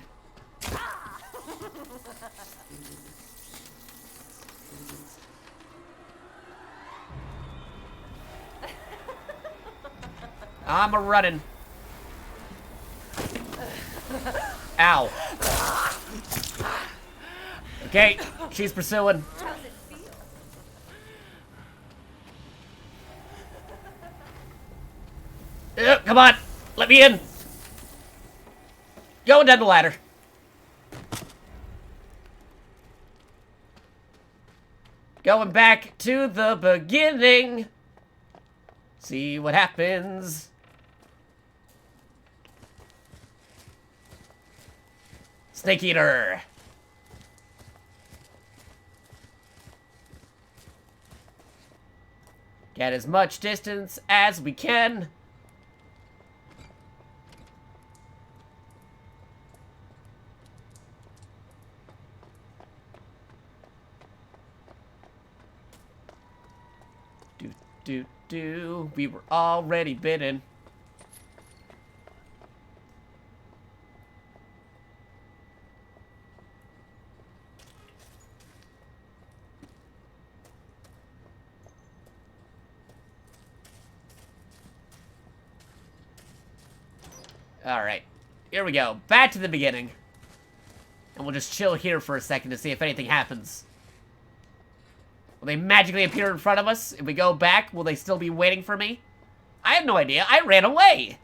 I'm a-running. Ow. Okay, she's pursuing. How's it feel? Come on, let me in. Going down the ladder. Going back to the beginning. See what happens. Snake Eater. Get as much distance as we can. We were already bitten. Alright, here we go. Back to the beginning. And we'll just chill here for a second to see if anything happens. Will they magically appear in front of us? If we go back, will they still be waiting for me? I have no idea. I ran away.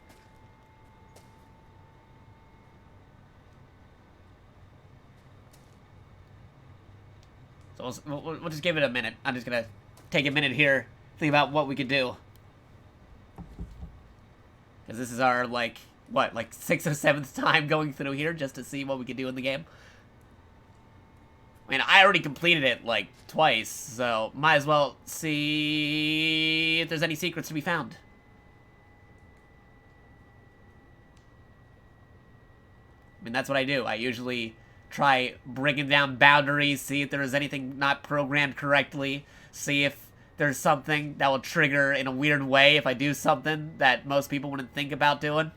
So we'll just give it a minute. I'm just gonna take a minute here, think about what we could do. Because this is our, like, what, like 6th or 7th time going through here just to see what we could do in the game. I mean, I already completed it, like, twice, so might as well see if there's any secrets to be found. I mean, that's what I do. I usually try bringing down boundaries, see if there is anything not programmed correctly, see if there's something that will trigger in a weird way if I do something that most people wouldn't think about doing.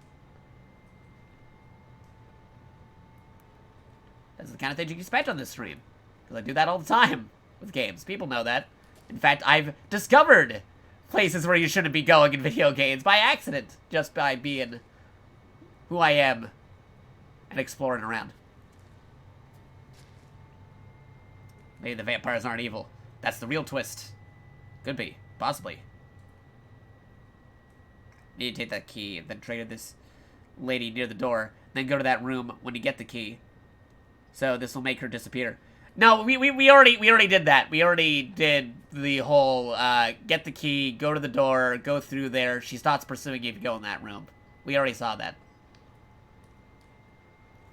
That's the kind of thing you can expect on this stream. Because I do that all the time with games. People know that. In fact, I've discovered places where you shouldn't be going in video games by accident. Just by being who I am and exploring around. Maybe the vampires aren't evil. That's the real twist. Could be. Possibly. Need to take that key and then trade to this lady near the door. Then go to that room when you get the key. So this will make her disappear. No, we already did that. We already did the whole get the key, go to the door, go through there. She starts pursuing you if you go in that room. We already saw that.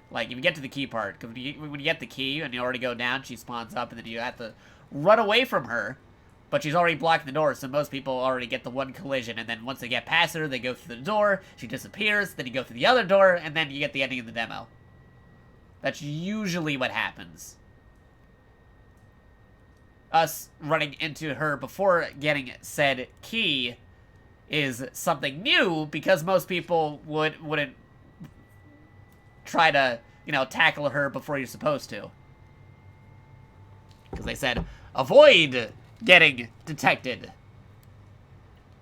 Like, if you get to the key part, because when you get the key and you already go down, she spawns up and then you have to run away from her. But she's already blocking the door, so most people already get the one collision. And then once they get past her, they go through the door, she disappears, then you go through the other door, and then you get the ending of the demo. That's usually what happens. Us running into her before getting said key is something new because most people wouldn't try to, you know, tackle her before you're supposed to. Because they said, avoid getting detected.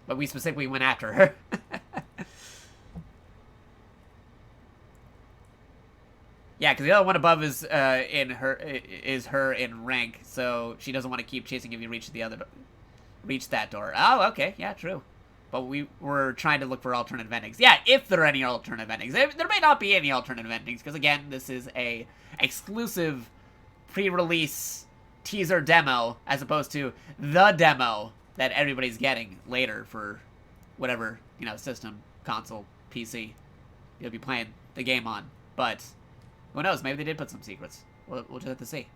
But we specifically went after her. Yeah, because the other one above is her in rank, so she doesn't want to keep chasing if you reach that door. Oh, okay, yeah, true. But we were trying to look for alternative endings. Yeah, if there are any alternative endings. There may not be any alternative endings, because again, this is a exclusive pre-release teaser demo as opposed to the demo that everybody's getting later for whatever, you know, system, console, PC you'll be playing the game on. But who knows? Maybe they did put some secrets. We'll just have to see.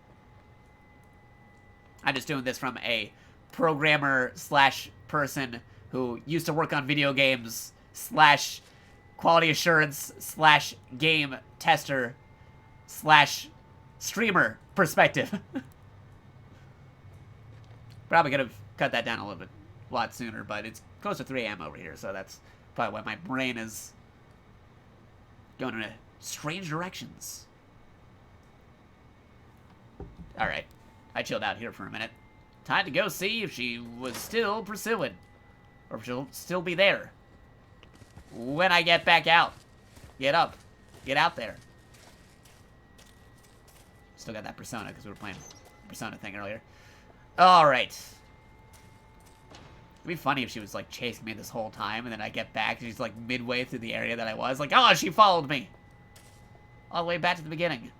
I'm just doing this from a programmer slash person who used to work on video games slash quality assurance slash game tester slash streamer perspective. Probably could have cut that down a lot sooner, but it's close to 3 a.m. over here, so that's probably why my brain is going in strange directions. Alright, I chilled out here for a minute. Time to go see if she was still pursuing, or if she'll still be there when I get back out. Get up. Get out there. Still got that Persona, because we were playing Persona thing earlier. Alright. It'd be funny if she was, like, chasing me this whole time, and then I get back, and she's, like, midway through the area that I was. Like, oh, she followed me! All the way back to the beginning.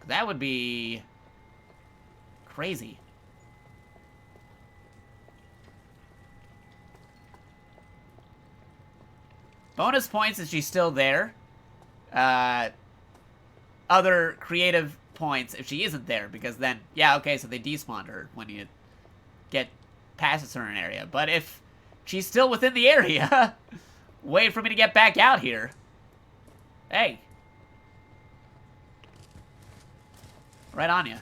That would be crazy. Bonus points if she's still there. Other creative points if she isn't there, because then, yeah, okay, so they despawned her when you get past a certain area. But if she's still within the area, wait for me to get back out here. Hey. Right on you.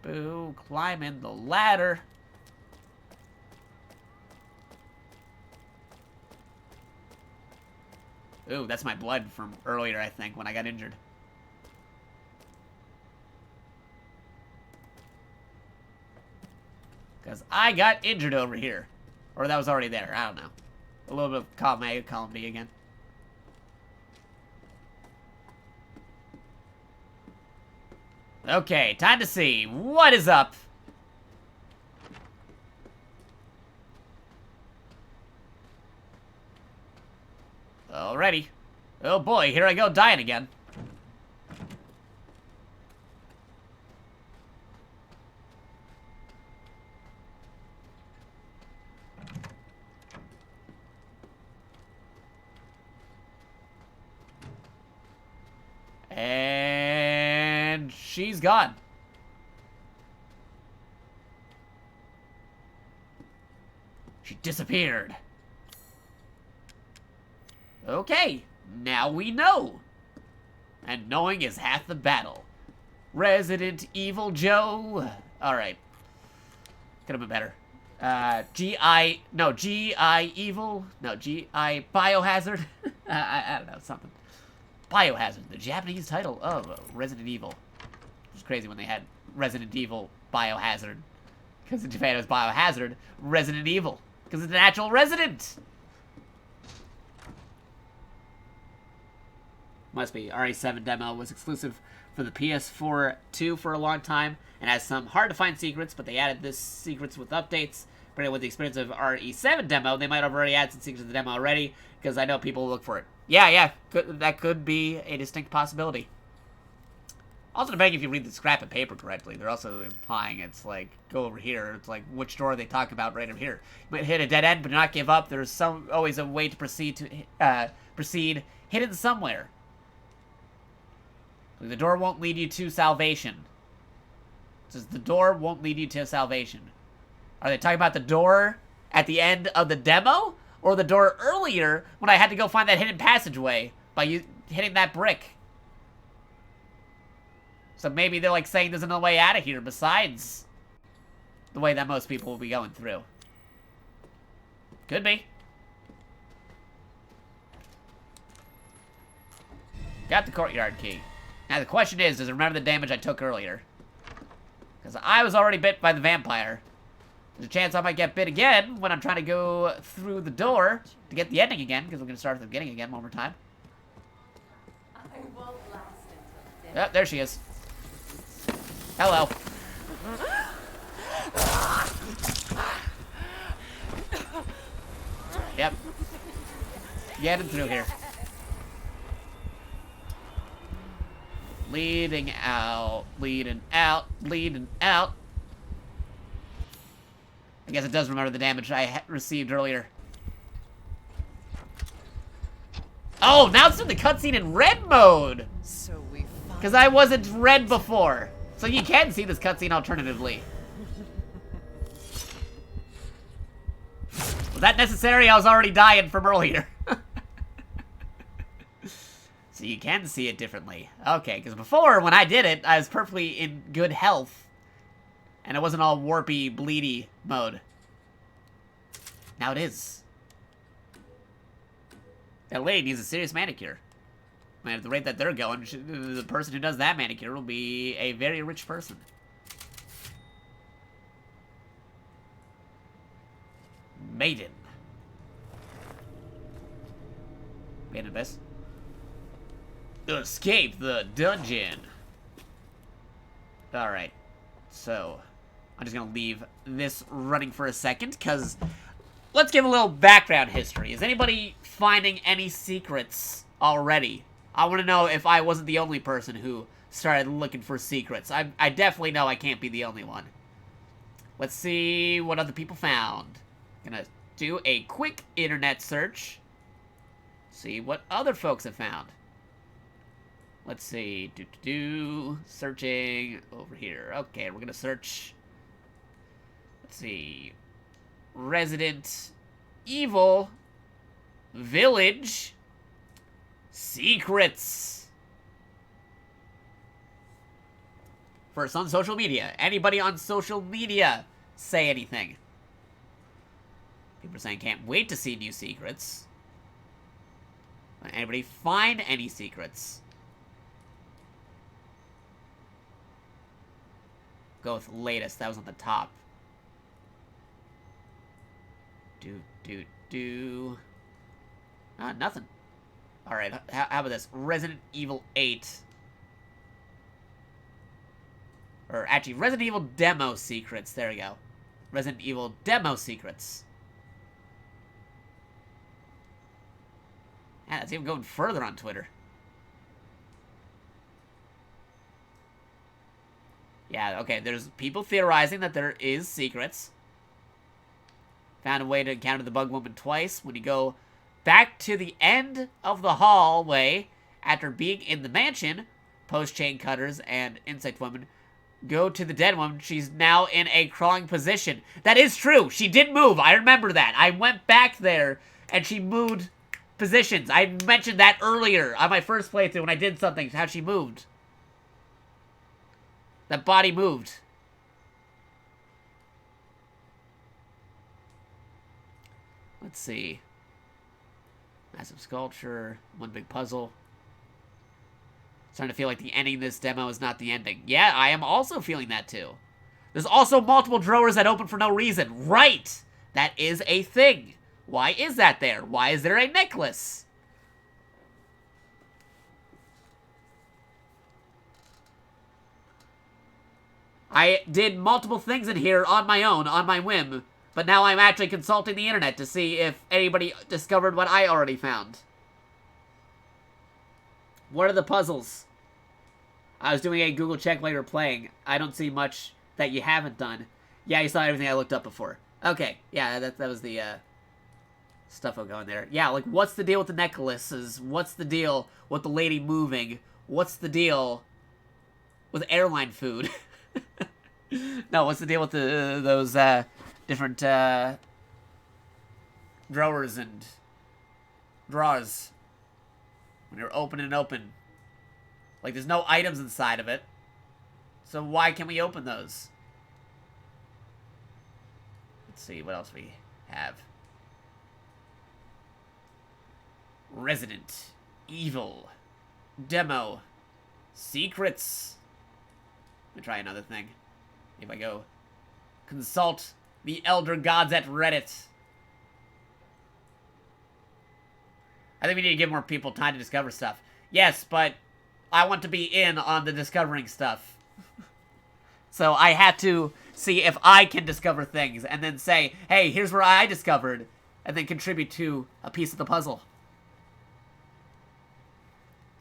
Boo, climbing the ladder. Ooh, that's my blood from earlier, I think, when I got injured. Because I got injured over here. Or that was already there, I don't know. A little bit of column A, column B again. Okay, time to see what is up. Alrighty. Oh boy, here I go dying again. And she's gone. She disappeared. Okay, now we know. And knowing is half the battle. Resident Evil Joe. Alright. Could have been better. G.I. Evil? No, G.I. Biohazard? I don't know, something. Biohazard, the Japanese title of Resident Evil. It was crazy when they had Resident Evil Biohazard. Because in Japan it was Biohazard, Resident Evil. Because it's an actual resident! Must be. RE7 demo was exclusive for the PS4 2 for a long time, and has some hard-to-find secrets, but they added this secrets with updates. But with the experience of RE7 demo, they might have already added some secrets to the demo already, because I know people look for it. Yeah, that could be a distinct possibility. Also, depending if you read the scrap of paper correctly, they're also implying it's like, go over here. It's like, which door are they talking about right over here? You might hit a dead end, but not give up. There's always a way to proceed hidden somewhere. The door won't lead you to salvation. It says the door won't lead you to salvation. Are they talking about the door at the end of the demo? Or the door earlier when I had to go find that hidden passageway by hitting that brick? So maybe they're like saying there's another way out of here besides the way that most people will be going through. Could be. Got the courtyard key. Now the question is, does it remember the damage I took earlier? Because I was already bit by the vampire. There's a chance I might get bit again when I'm trying to go through the door to get the ending again, because we're going to start at the beginning again one more time. I won't last until Oh, there she is. Hello. Yep. Getting through here. Bleeding out, bleeding out, bleeding out. I guess it does remember the damage I received earlier. Oh, now it's in the cutscene in red mode! So we Because I wasn't red before. So you can see this cutscene alternatively. Was that necessary? I was already dying from earlier. So you can see it differently. Okay, because before, when I did it, I was perfectly in good health. And it wasn't all warpy, bleedy mode. Now it is. That lady needs a serious manicure. I mean, at the rate that they're going, the person who does that manicure will be a very rich person. Maiden. Maiden Abyss. Escape the dungeon. Alright. So, I'm just gonna leave this running for a second, because let's give a little background history. Is anybody finding any secrets already? I want to know if I wasn't the only person who started looking for secrets. I definitely know I can't be the only one. Let's see what other people found. Gonna do a quick internet search. See what other folks have found. Let's see. Searching over here. Okay, we're gonna search. Let's see. Resident Evil Village Secrets. First on social media. Anybody on social media say anything? People are saying can't wait to see new secrets. Anybody find any secrets? Go with latest. That was on the top. Ah, nothing. Alright, how about this? Resident Evil 8. Or actually, Resident Evil Demo Secrets. There we go. Resident Evil Demo Secrets. Yeah, it's even going further on Twitter. Yeah, okay, there's people theorizing that there is secrets. Found a way to encounter the bug woman twice. When you go back to the end of the hallway after being in the mansion, post chain cutters and insect woman, go to the dead woman. She's now in a crawling position. That is true. She did move. I remember that. I went back there and she moved positions. I mentioned that earlier on my first playthrough when I did something, how she moved. That body moved. Let's see. Massive sculpture. One big puzzle. Starting to feel like the ending of this demo is not the ending. Yeah, I am also feeling that too. There's also multiple drawers that open for no reason. Right! That is a thing. Why is that there? Why is there a necklace? I did multiple things in here on my own, on my whim, but now I'm actually consulting the internet to see if anybody discovered what I already found. What are the puzzles? I was doing a Google check while you were playing. I don't see much that you haven't done. Yeah, you saw everything I looked up before. Okay, yeah, that was the stuff I'll go in there. Yeah, like, what's the deal with the necklaces? What's the deal with the lady moving? What's the deal with airline food? No, what's the deal with those different drawers and drawers when you're open and open? Like, there's no items inside of it, so why can't we open those? Let's see what else we have. Resident Evil Demo Secrets. Let me try another thing. If I go consult the elder gods at Reddit. I think we need to give more people time to discover stuff. Yes, but I want to be in on the discovering stuff. So I had to see if I can discover things and then say, hey, here's where I discovered, and then contribute to a piece of the puzzle.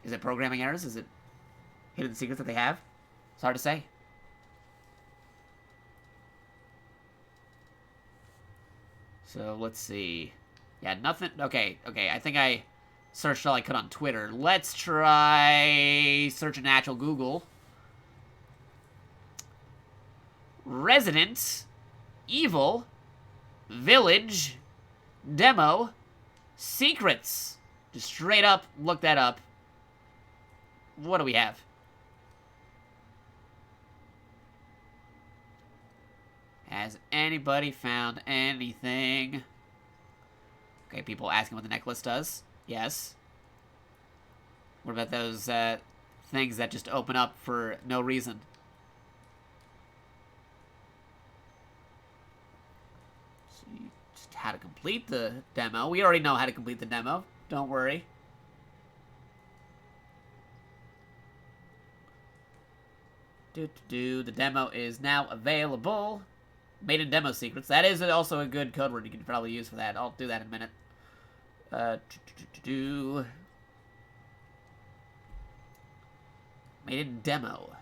Is it programming errors? Is it hidden secrets that they have? It's hard to say. So let's see. Yeah, nothing. Okay, I think I searched all I could on Twitter. Let's try searching actual Google. Resident Evil Village Demo Secrets. Just straight up look that up. What do we have? Has anybody found anything? Okay, people asking what the necklace does. Yes. What about those things that just open up for no reason? So just how to complete the demo. We already know how to complete the demo. Don't worry. The demo is now available. Made in demo secrets. That is also a good code word you can probably use for that. I'll do that in a minute. Made in demo.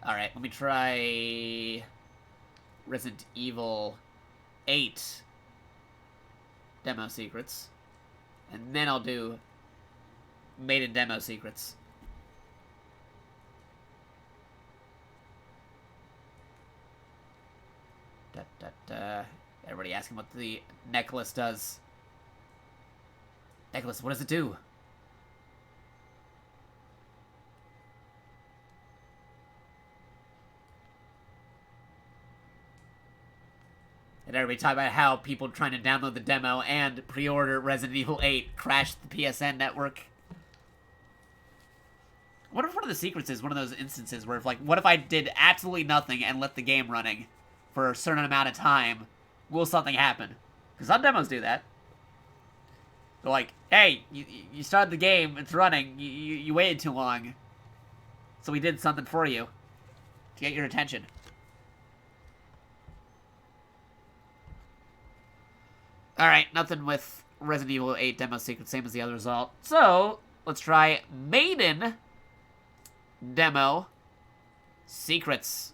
Alright, let me try Resident Evil 8 demo secrets. And then I'll do Made in demo secrets. Everybody asking what the necklace does. Necklace, what does it do? And everybody talking about how people trying to download the demo and pre-order Resident Evil 8 crashed the PSN network. What if one of the secrets is one of those instances where, if, like, what if I did absolutely nothing and let the game running for a certain amount of time? Will something happen? Because some demos do that. They're like, hey, you started the game, it's running, you waited too long, so we did something for you to get your attention. Alright, nothing with Resident Evil 8 demo secret, same as the other result. So, let's try Maiden demo secrets.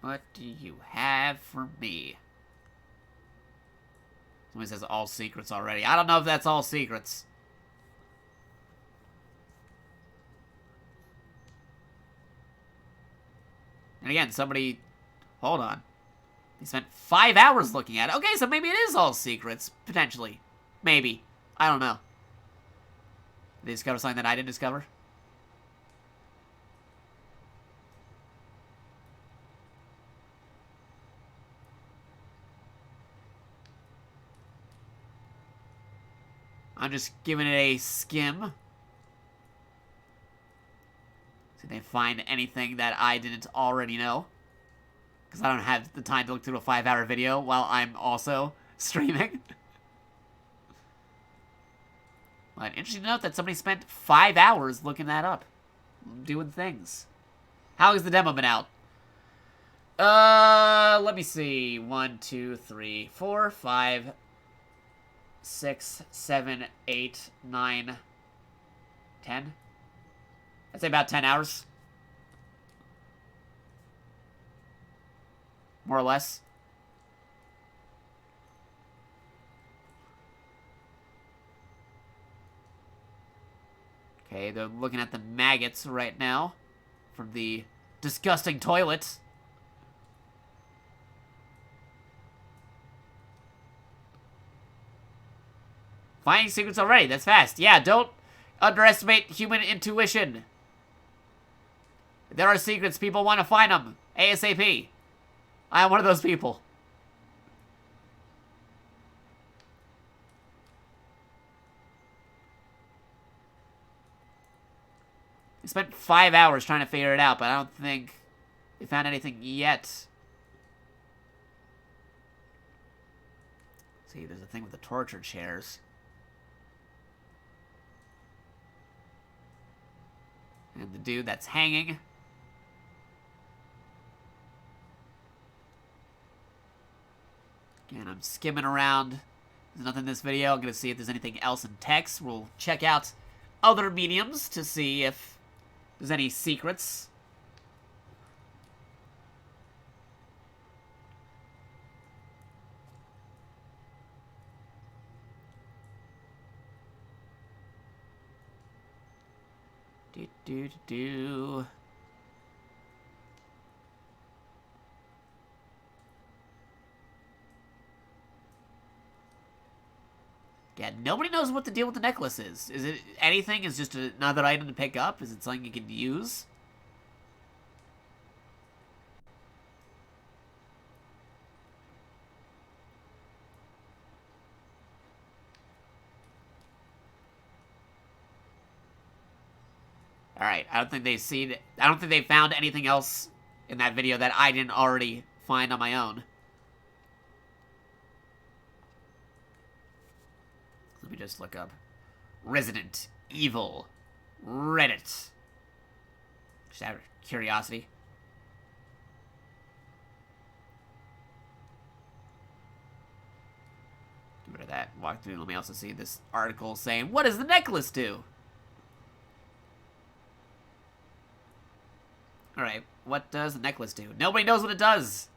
What do you have for me? Somebody says all secrets already. I don't know if that's all secrets. And again, somebody... Hold on. He spent 5 hours looking at it. Okay, so maybe it is all secrets. Potentially. Maybe. I don't know. Did they discover something that I didn't discover? I'm just giving it a skim. See if they find anything that I didn't already know. Because I don't have the time to look through a 5-hour video while I'm also streaming. But interesting to note that somebody spent 5 hours looking that up. Doing things. How has the demo been out? Let me see. 1, 2, 3, 4, 5... 6, 7, 8, 9, 10. I'd say about 10 hours. More or less. Okay, they're looking at the maggots right now from the disgusting toilet. Finding secrets already. That's fast. Yeah, don't underestimate human intuition. If there are secrets, people want to find them. ASAP. I am one of those people. I spent 5 hours trying to figure it out, but I don't think they found anything yet. See, there's a thing with the torture chairs. And the dude that's hanging. Again, I'm skimming around. There's nothing in this video. I'm going to see if there's anything else in text. We'll check out other mediums to see if there's any secrets. Do. Yeah, nobody knows what the deal with the necklace is. Is it anything? Is it just another item to pick up? Is it something you can use? Alright, I don't think they found anything else in that video that I didn't already find on my own. Let me just look up Resident Evil Reddit. Just out of curiosity. Get rid of that. Walk through. Let me also see this article saying, what does the necklace do? Alright, what does the necklace do? Nobody knows what it does.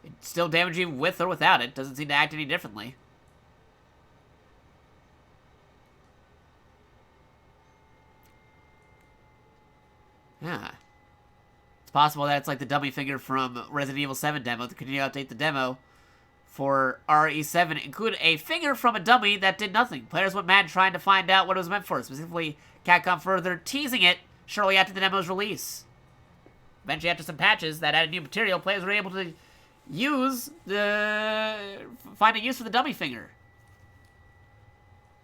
It still damages you with or without it. Doesn't seem to act any differently. Yeah. It's possible that it's like the dummy figure from Resident Evil 7 demo. To continue to update the demo for RE7 included a figure from a dummy that did nothing. Players went mad trying to find out what it was meant for. Specifically, Capcom further teasing it shortly after the demo's release. Eventually, after some patches that added new material, players were able to find a use for the dummy figure.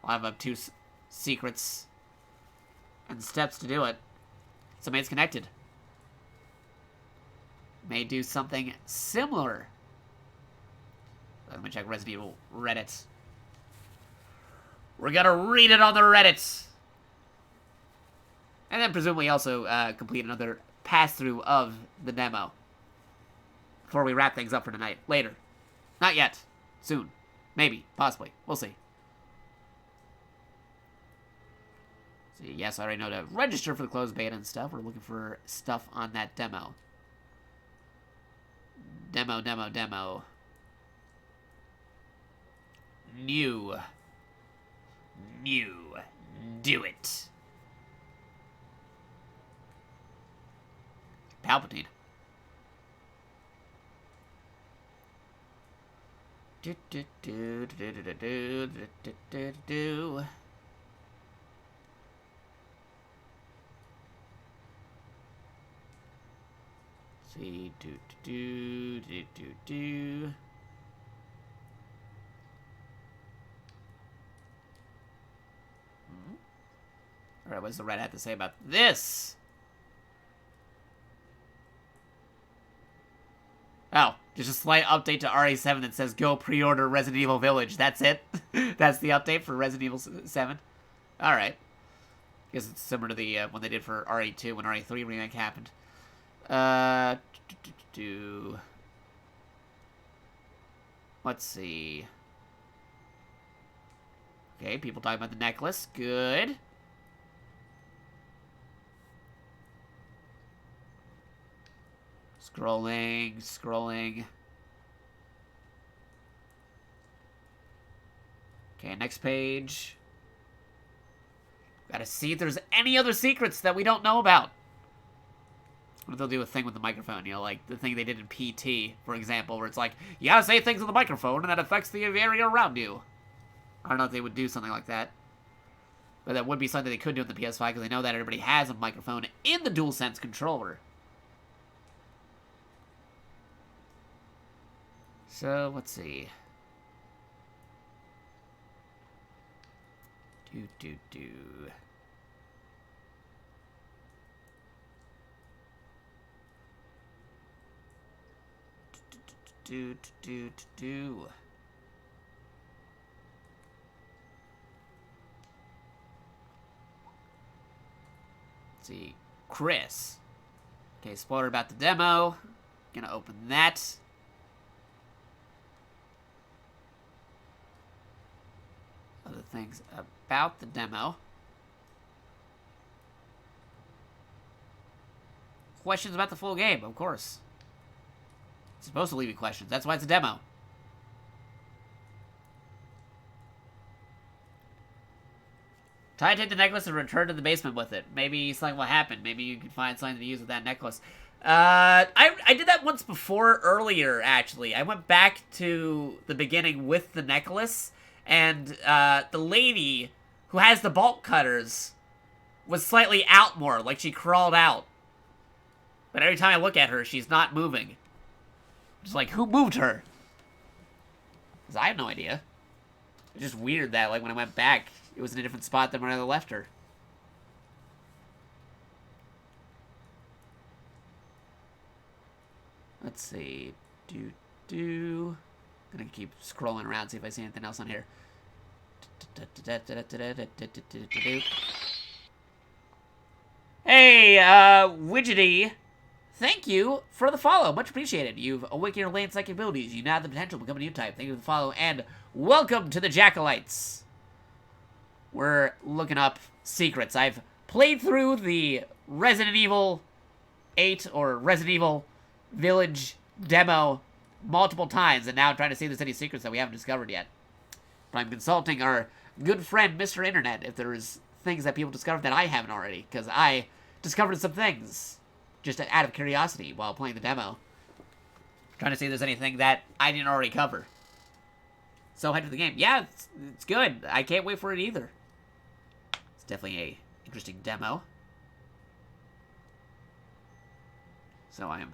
I'll have up 2 secrets and steps to do it. Somebody's connected. May do something similar. Let me check Resident Evil Reddit. We're gonna read it on the Reddit. And then presumably also complete another pass-through of the demo. Before we wrap things up for tonight. Later. Not yet. Soon. Maybe. Possibly. We'll see. See, yes, I already know to register for the closed beta and stuff. We're looking for stuff on that demo. Demo. New. Do it. Palpatine. See, Alright, what does the Red have to say about this? Oh, just a slight update to RE7 that says go pre-order Resident Evil Village. That's it? That's the update for Resident Evil 7? Alright. Guess it's similar to the one they did for RE2 when RE3 remake happened. Let's see. Okay, people talking about the necklace. Good. Scrolling. Okay, next page. Gotta see if there's any other secrets that we don't know about. What if they'll do a thing with the microphone, you know, like the thing they did in PT, for example, where it's like, you gotta say things on the microphone and that affects the area around you. I don't know if they would do something like that. But that would be something they could do in the PS5, because they know that everybody has a microphone in the DualSense controller. So, let's see. Let's see. Chris. Okay, spoiler about the demo. Gonna open that. Other things about the demo. Questions about the full game, of course. It's supposed to leave you questions. That's why it's a demo. Try to take the necklace and return to the basement with it. Maybe something will happen. Maybe you can find something to use with that necklace. I did that once before earlier, actually. I went back to the beginning with the necklace, and the lady who has the bolt cutters was slightly out more, like she crawled out. But every time I look at her, she's not moving. Just like, who moved her? Because I have no idea. It's just weird that, like, when I went back, it was in a different spot than when I left her. Let's see. Gonna keep scrolling around, see if I see anything else on here. Hey, Widgety. Thank you for the follow. Much appreciated. You've awakened your lane psychic abilities. You now have the potential to become a new type. Thank you for the follow, and welcome to the JakatoX. We're looking up secrets. I've played through the Resident Evil 8 or Resident Evil Village demo multiple times, and now I'm trying to see if there's any secrets that we haven't discovered yet. But I'm consulting our good friend, Mr. Internet, if there's things that people discovered that I haven't already, because I discovered some things just out of curiosity while playing the demo. Trying to see if there's anything that I didn't already cover. So head to the game. Yeah, it's good. I can't wait for it either. It's definitely a interesting demo. So I am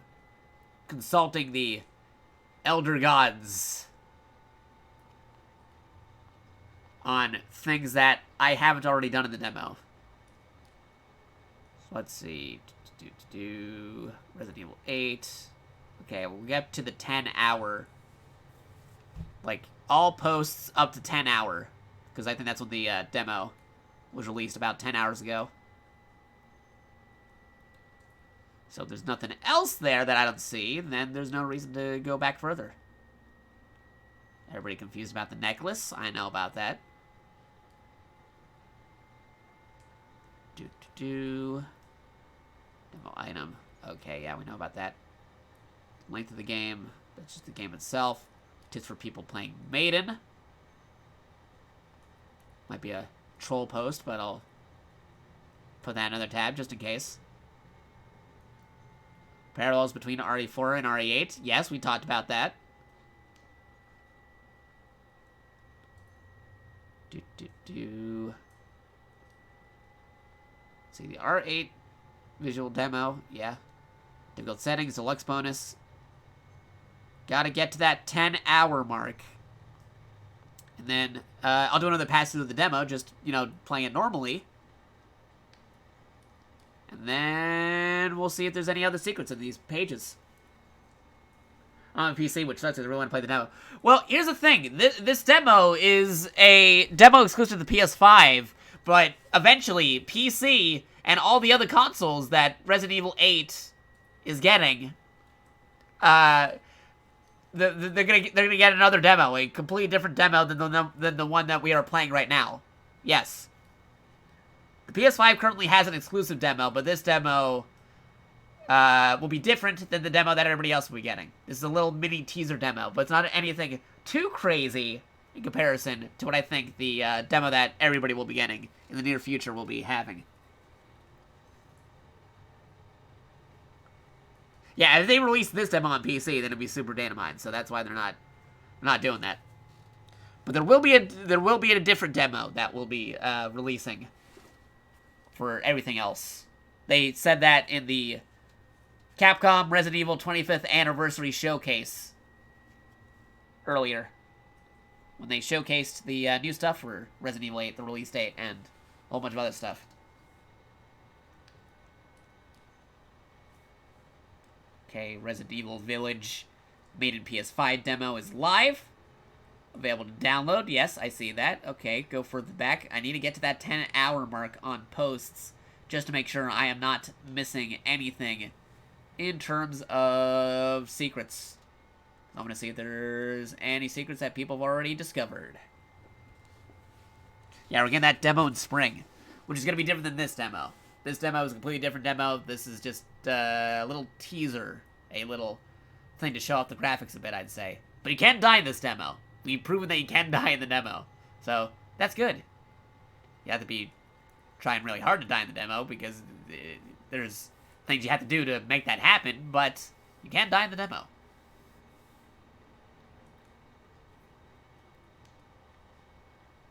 consulting the Elder Gods on things that I haven't already done in the demo. So let's see. Resident Evil 8. Okay, we'll get to the 10-hour. Like, all posts up to 10 hour. Because I think that's when the demo was released about 10 hours ago. So if there's nothing else there that I don't see, then there's no reason to go back further. Everybody confused about the necklace? I know about that. Demo item. Okay, yeah, we know about that. Length of the game. That's just the game itself. Tips for people playing Maiden. Might be a troll post, but I'll put that in another tab just in case. Parallels between RE4 and RE8. Yes, we talked about that. See, the R8 visual demo. Yeah. Difficult settings, deluxe bonus. Gotta get to that 10-hour mark. And then, I'll do another pass through the demo, just, you know, playing it normally. And then we'll see if there's any other secrets in these pages. On PC, which sucks, I really want to play the demo. Well, here's the thing. This demo is a demo exclusive to the PS5, but eventually, PC and all the other consoles that Resident Evil 8 is getting, they're gonna get another demo, a completely different demo than the one that we are playing right now. Yes. The PS5 currently has an exclusive demo, but this demo will be different than the demo that everybody else will be getting. This is a little mini teaser demo, but it's not anything too crazy in comparison to what I think the demo that everybody will be getting in the near future will be having. Yeah, if they release this demo on PC, then it'd be super dynamite. So that's why they're not doing that. But there will be a different demo that will be releasing for everything else. They said that in the Capcom Resident Evil 25th Anniversary Showcase earlier, when they showcased the new stuff for Resident Evil 8, the release date, and a whole bunch of other stuff. Okay, Resident Evil Village Made in PS5 demo is live. Available to download. Yes, I see that. Okay, go further back. I need to get to that 10-hour mark on posts just to make sure I am not missing anything in terms of secrets. I'm going to see if there's any secrets that people have already discovered. Yeah, we're getting that demo in spring, which is going to be different than this demo. This demo is a completely different demo. This is just a little teaser, a little thing to show off the graphics a bit, I'd say. But you can die in this demo. We've proven that you can die in the demo. So, that's good. You have to be trying really hard to die in the demo because there's things you have to do to make that happen, but you can die in the demo.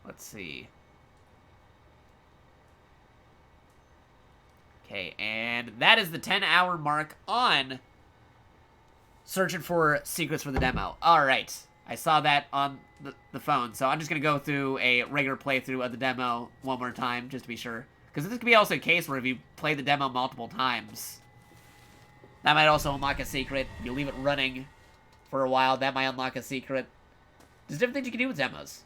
Let's see. Okay, and that is the 10-hour mark on searching for secrets for the demo. Alright, I saw that on the phone, so I'm just going to go through a regular playthrough of the demo one more time, just to be sure. Because this could be also a case where if you play the demo multiple times, that might also unlock a secret. You leave it running for a while, that might unlock a secret. There's different things you can do with demos.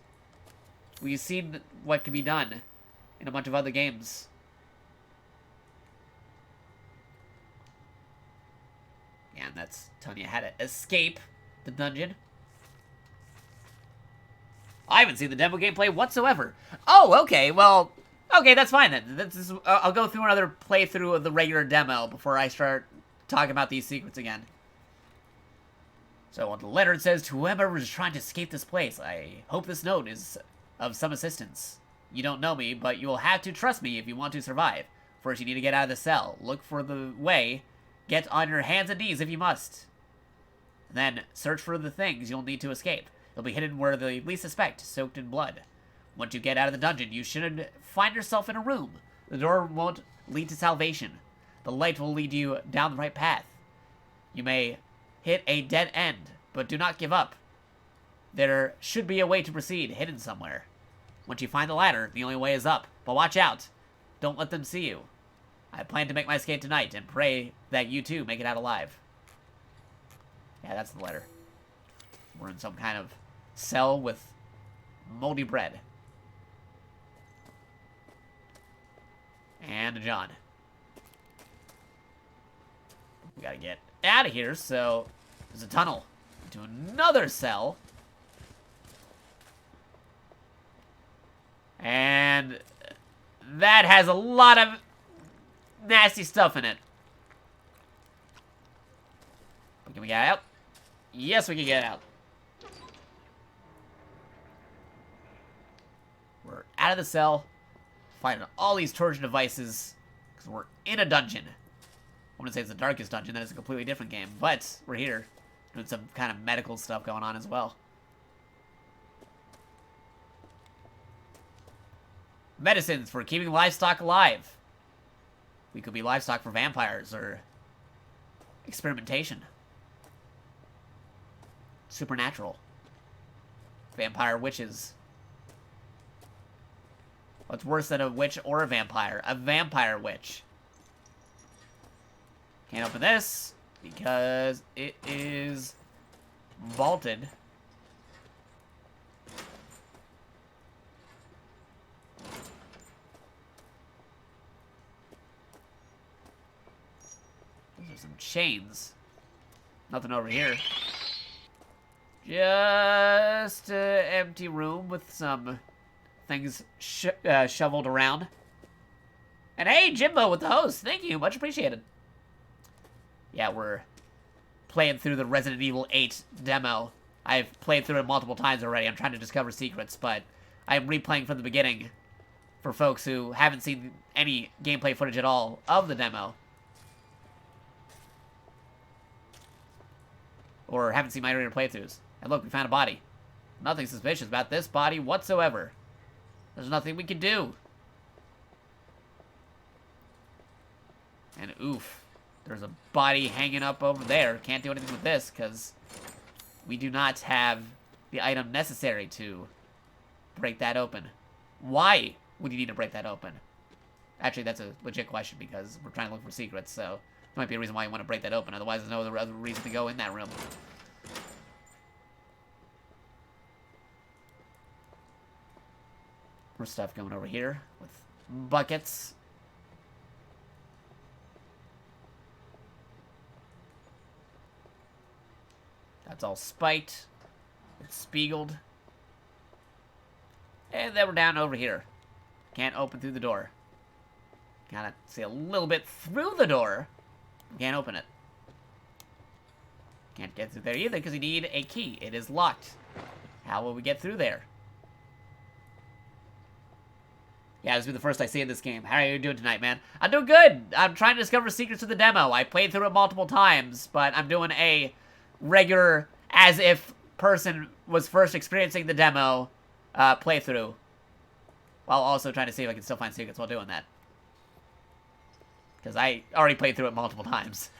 We've seen what can be done in a bunch of other games. And that's telling you how to escape the dungeon. I haven't seen the demo gameplay whatsoever. Oh, okay, well, okay, that's fine then. I'll go through another playthrough of the regular demo before I start talking about these secrets again. So on the letter it says, to whoever is trying to escape this place, I hope this note is of some assistance. You don't know me, but you will have to trust me if you want to survive. First, you need to get out of the cell. Look for the way. Get on your hands and knees if you must. Then, search for the things you'll need to escape. They'll be hidden where they least suspect, soaked in blood. Once you get out of the dungeon, you should find yourself in a room. The door won't lead to salvation. The light will lead you down the right path. You may hit a dead end, but do not give up. There should be a way to proceed, hidden somewhere. Once you find the ladder, the only way is up. But watch out. Don't let them see you. I plan to make my escape tonight and pray that you too make it out alive. Yeah, that's the letter. We're in some kind of cell with moldy bread. And John. We gotta get out of here, so there's a tunnel into another cell. And that has a lot of nasty stuff in it. But can we get out? Yes, we can get out. We're out of the cell, finding all these torture devices, because we're in a dungeon. I wouldn't say it's the darkest dungeon, that is a completely different game, but we're here, doing some kind of medical stuff going on as well. Medicines for keeping livestock alive. We could be livestock for vampires, or experimentation. Supernatural. Vampire witches. What's worse than a witch or a vampire? A vampire witch. Can't open this because it is vaulted. Those are some chains. Nothing over here. Just an empty room with some things shoveled around. And hey, Jimbo with the host. Thank you. Much appreciated. Yeah, we're playing through the Resident Evil 8 demo. I've played through it multiple times already. I'm trying to discover secrets, but I'm replaying from the beginning for folks who haven't seen any gameplay footage at all of the demo. Or haven't seen my earlier playthroughs. And look, we found a body. Nothing suspicious about this body whatsoever. There's nothing we can do. And oof. There's a body hanging up over there. Can't do anything with this, because we do not have the item necessary to break that open. Why would you need to break that open? Actually, that's a legit question, because we're trying to look for secrets, so there might be a reason why you want to break that open. Otherwise, there's no other reason to go in that room. More stuff going over here with buckets. That's all spiked. It's spiegeled. And then we're down over here. Can't open through the door. Gotta see a little bit through the door. Can't open it. Can't get through there either because you need a key. It is locked. How will we get through there? Yeah, this will be the first I see in this game. How are you doing tonight, man? I'm doing good. I'm trying to discover secrets of the demo. I played through it multiple times, but I'm doing a regular, as if person was first experiencing the demo playthrough, while also trying to see if I can still find secrets while doing that. Because I already played through it multiple times.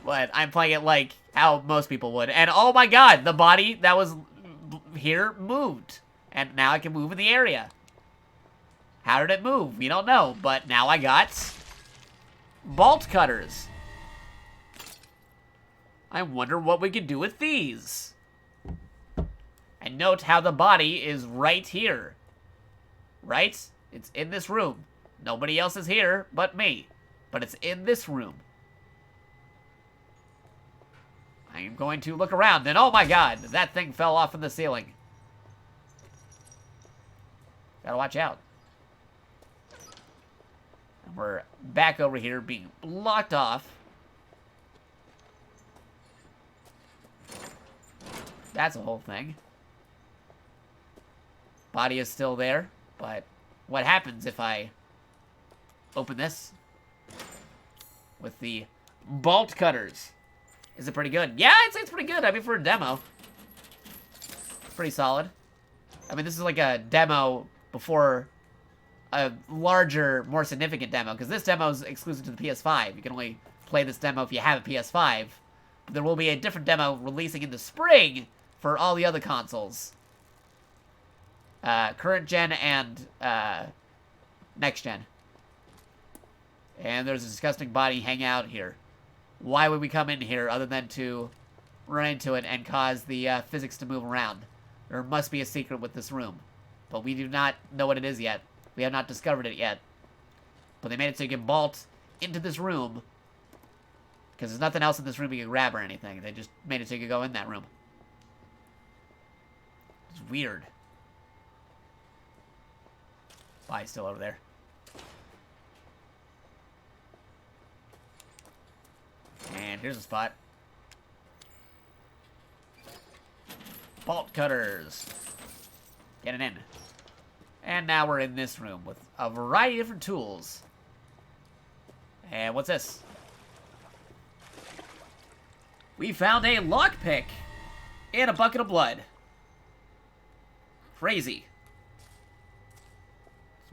But I'm playing it like how most people would. And oh my god, the body that was here moved. And now I can move in the area. How did it move? We don't know. But now I got bolt cutters. I wonder what we can do with these. And note how the body is right here. Right? It's in this room. Nobody else is here but me. But it's in this room. I am going to look around, and oh my god, that thing fell off from the ceiling. Gotta watch out. And we're back over here being blocked off. That's a whole thing. Body is still there, but what happens if I open this with the bolt cutters? Is it pretty good? Yeah, I'd say it's pretty good. I mean, for a demo. Pretty solid. I mean, this is like a demo before a larger, more significant demo. Because this demo is exclusive to the PS5. You can only play this demo if you have a PS5. But there will be a different demo releasing in the spring for all the other consoles. Current gen and next gen. And there's a disgusting body hanging out here. Why would we come in here other than to run into it and cause the physics to move around? There must be a secret with this room. But we do not know what it is yet. We have not discovered it yet. But they made it so you can bolt into this room. Because there's nothing else in this room you can grab or anything. They just made it so you could go in that room. It's weird. Body's still over there. And here's a spot. Bolt cutters. Get it in. And now we're in this room with a variety of different tools. And what's this? We found a lockpick and a bucket of blood. Crazy.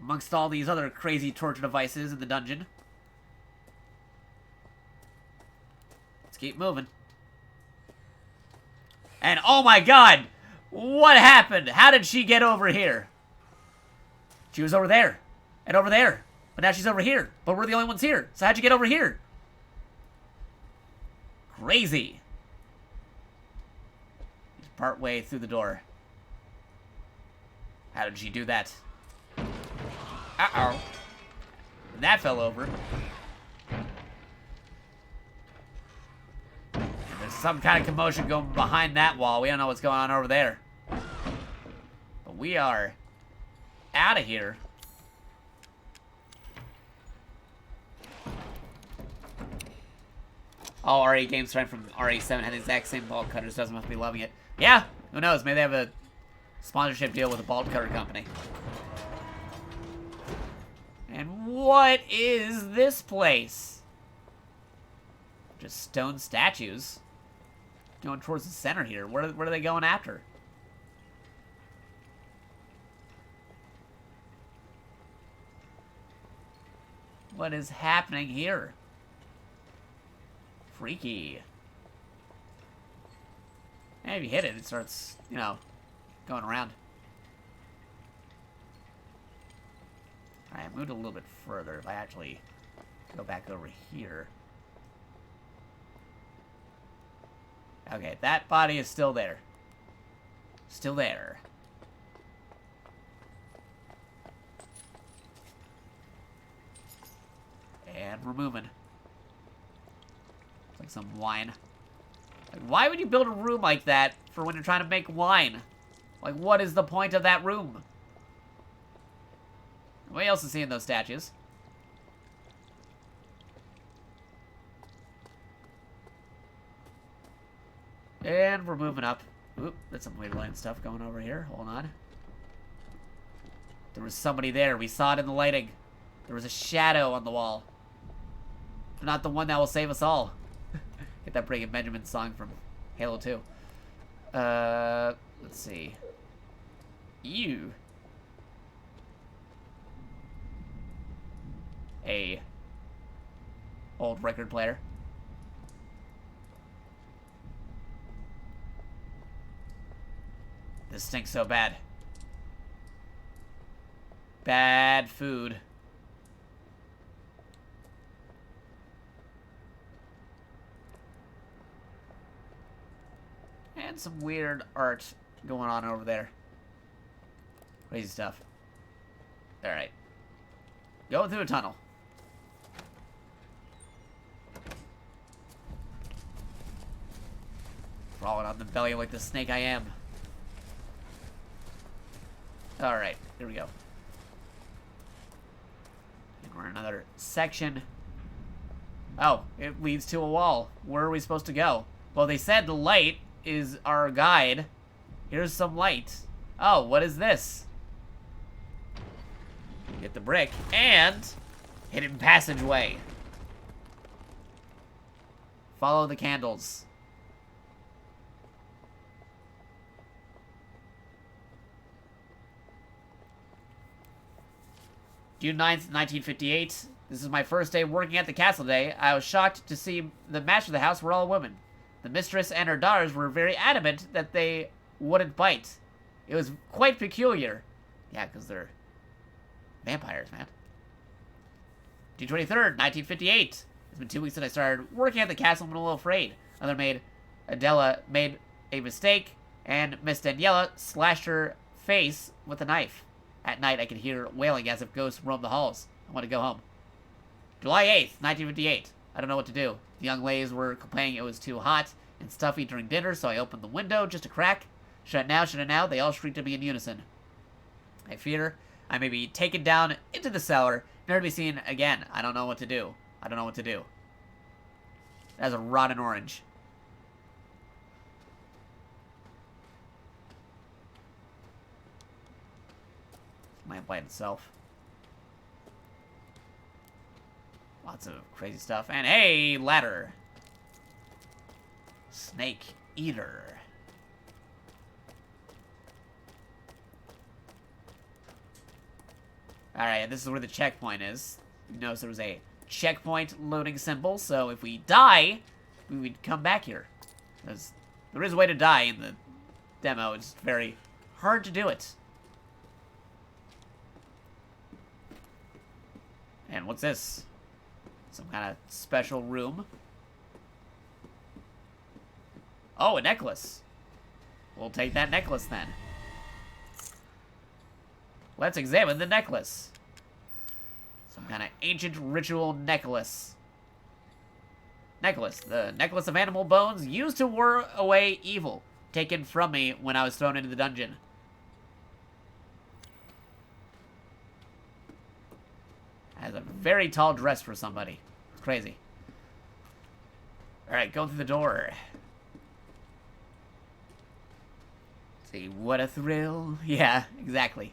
Amongst all these other crazy torture devices in the dungeon. Keep moving. And oh my god! What happened? How did she get over here? She was over there. And over there. But now she's over here. But we're the only ones here. So how'd you get over here? Crazy. She's part way through the door. How did she do that? Uh-oh. And that fell over. There's some kind of commotion going behind that wall. We don't know what's going on over there. But we are out of here. Oh, RE8 games starting from RE7 had the exact same bolt cutters. Doesn't must be loving it. Yeah, who knows? Maybe they have a sponsorship deal with a bolt cutter company. And what is this place? Just stone statues. Going towards the center here. What are they going after? What is happening here? Freaky. And if you hit it, it starts, you know, going around. Alright, I moved a little bit further. If I actually go back over here. Okay, that body is still there. Still there. And we're moving. It's like some wine. Like, why would you build a room like that for when you're trying to make wine? Like, what is the point of that room? What else is seeing those statues? And we're moving up. Oop, there's some weird light stuff going over here. Hold on. There was somebody there. We saw it in the lighting. There was a shadow on the wall. Not the one that will save us all. Get that Breaking Benjamin song from Halo 2. Let's see. You. A old record player. This stinks so bad. Bad food. And some weird art going on over there. Crazy stuff. Alright. Going through a tunnel. Crawling on the belly like the snake I am. Alright, here we go. And we're in another section. Oh, it leads to a wall. Where are we supposed to go? Well, they said the light is our guide. Here's some light. Oh, what is this? Get the brick. And hidden passageway. Follow the candles. June 9th, 1958. This is my first day working at the castle today. I was shocked to see the master of the house were all women. The mistress and her daughters were very adamant that they wouldn't bite. It was quite peculiar. Yeah, because they're vampires, man. June 23rd, 1958. It's been 2 weeks since I started working at the castle. I'm a little afraid. Another maid, Adela, made a mistake, and Miss Daniela slashed her face with a knife. At night, I could hear wailing as if ghosts roamed the halls. I want to go home. July 8th, 1958. I don't know what to do. The young ladies were complaining it was too hot and stuffy during dinner, so I opened the window just a crack. Shut it now, shut it now. They all shrieked at me in unison. I fear I may be taken down into the cellar, never to be seen again. I don't know what to do. I don't know what to do. That's a rotten orange. Lamplight itself. Lots of crazy stuff. And hey, ladder. Snake eater. Alright, this is where the checkpoint is. You notice there was a checkpoint loading symbol, so if we die, we would come back here. There is a way to die in the demo. It's very hard to do it. And what's this? Some kind of special room. Oh, a necklace. We'll take that necklace then. Let's examine the necklace. Some kind of ancient ritual necklace. Necklace. The necklace of animal bones used to ward away evil. Taken from me when I was thrown into the dungeon. Has a very tall dress for somebody. Crazy. Alright, go through the door. See, what a thrill. Yeah, exactly.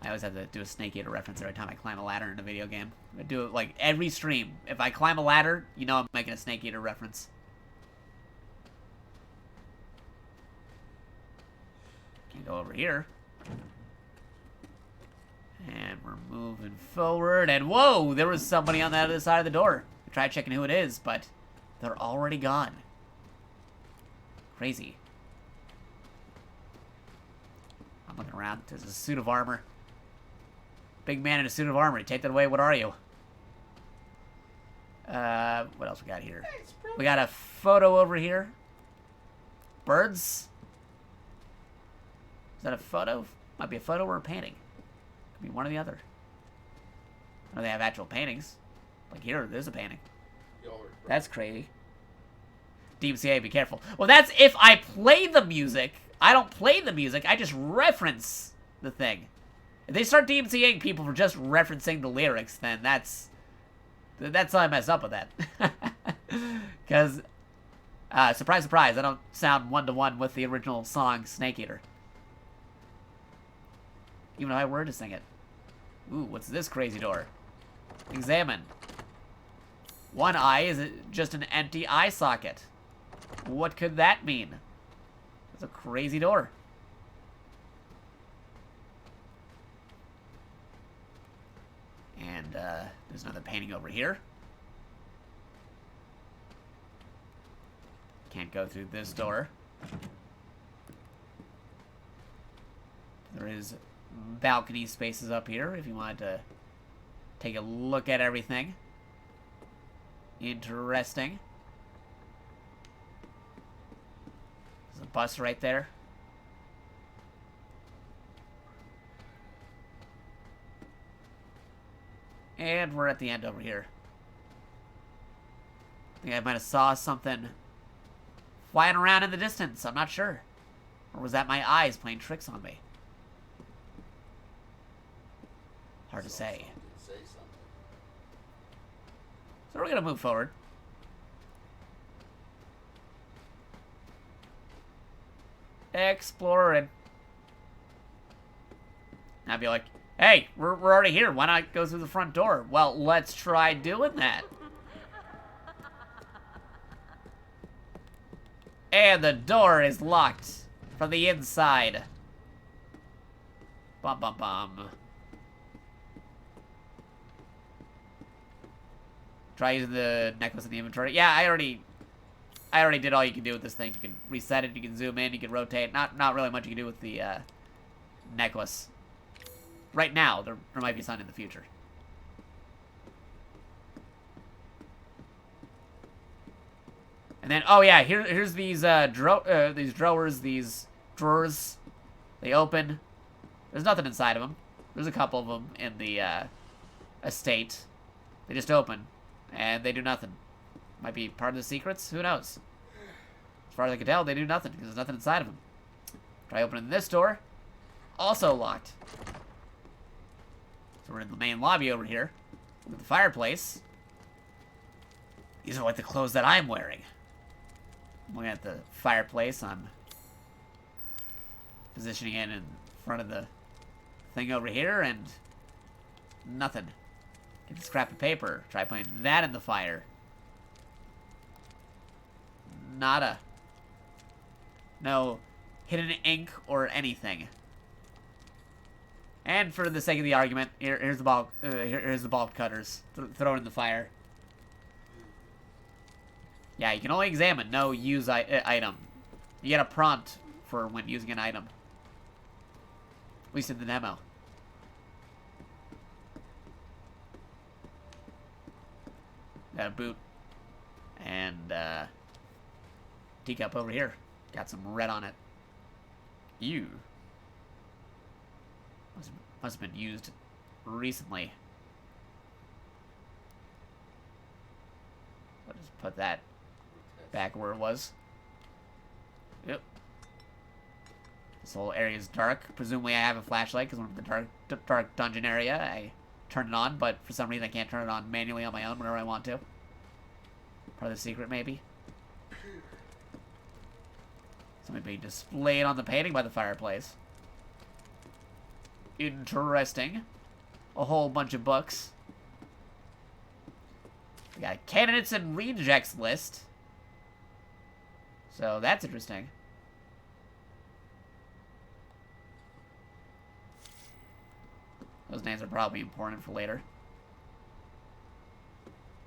I always have to do a Snake Eater reference every time I climb a ladder in a video game. I do it like every stream. If I climb a ladder, you know I'm making a Snake Eater reference. Can go over here. And we're moving forward. And whoa, there was somebody on the other side of the door. I tried checking who it is, but they're already gone. Crazy. I'm looking around. There's a suit of armor. Big man in a suit of armor. You take that away. What are you? What else we got here? We got a photo over here. Birds. Is that a photo? Might be a photo or a painting. Could be one or the other. Or they have actual paintings. Like here, there's a painting. That's crazy. DMCA, be careful. Well, that's if I play the music. I don't play the music, I just reference the thing. If they start DMCAing people for just referencing the lyrics, then that's how I mess up with that. Because, surprise, surprise, I don't sound one-to-one with the original song Snake Eater. Even though I were to sing it. Ooh, what's this crazy door? Examine. One eye is just an empty eye socket. What could that mean? It's a crazy door. And, there's another painting over here. Can't go through this door. There is balcony spaces up here if you wanted to take a look at everything. Interesting. There's a bus right there. And we're at the end over here. I think I might have saw something flying around in the distance. I'm not sure. Or was that my eyes playing tricks on me? Hard to say. So we're gonna move forward. Exploring. I'd be like, hey, we're already here. Why not go through the front door? Well, let's try doing that. And the door is locked from the inside. Bum bum bum. Try using the necklace in the inventory. Yeah, I already did all you can do with this thing. You can reset it, you can zoom in, you can rotate. Not really much you can do with the necklace. Right now, there might be something in the future. And then, oh yeah, here's these drawers. They open. There's nothing inside of them. There's a couple of them in the estate. They just open, and they do nothing. Might be part of the secrets. Who knows? As far as I can tell, they do nothing because there's nothing inside of them. Try opening this door. Also locked. So we're in the main lobby over here with the fireplace. These are like the clothes that I'm wearing. I'm looking at the fireplace. I'm positioning it in front of the thing over here, and nothing. Get the scrap of paper. Try putting that in the fire. Nada. No hidden ink or anything. And for the sake of the argument, here's the bulk. Here's the bulk cutters. Throw it in the fire. Yeah, you can only examine, no use item. You get a prompt for when using an item. At least in the demo. Got a boot. And, teacup over here. Got some red on it. Ew. Must have been used recently. I'll just put that back where it was. Yep. This whole area is dark. Presumably I have a flashlight because we're in the dark dungeon area. I turn it on, but for some reason I can't turn it on manually on my own whenever I want to. Part of the secret, maybe. Something being displayed on the painting by the fireplace. Interesting. A whole bunch of books. We got a candidates and rejects list. So that's interesting. Those names are probably important for later.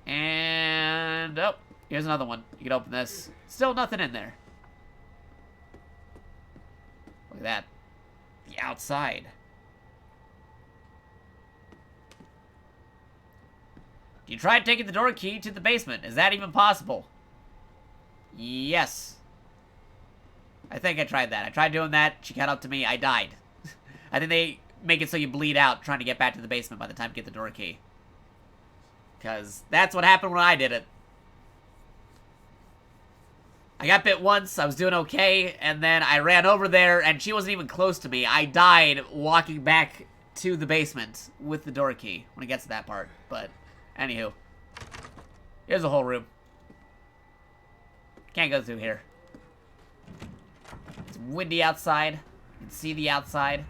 And, oh, here's another one. You can open this. Still nothing in there. Look at that. The outside. You tried taking the door key to the basement. Is that even possible? Yes. I think I tried that. I tried doing that. She caught up to me. I died. I think they make it so you bleed out trying to get back to the basement by the time you get the door key. Because that's what happened when I did it. I got bit once, I was doing okay, and then I ran over there, and she wasn't even close to me. I died walking back to the basement with the door key when it gets to that part. But, anywho. Here's the whole room. Can't go through here. It's windy outside. You can see the outside.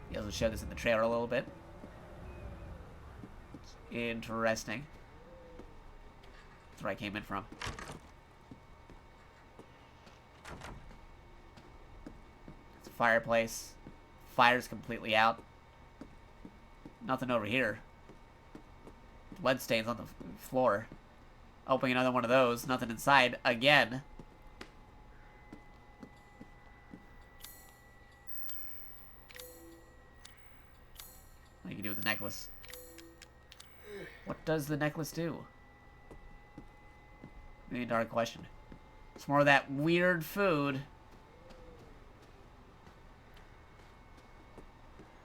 He also showed this in the trailer a little bit. Interesting. That's where I came in from. It's a fireplace. Fire's completely out. Nothing over here. Blood stains on the floor. Opening another one of those. Nothing inside again. What do you do with the necklace? What does the necklace do? Really dark question. It's more of that weird food.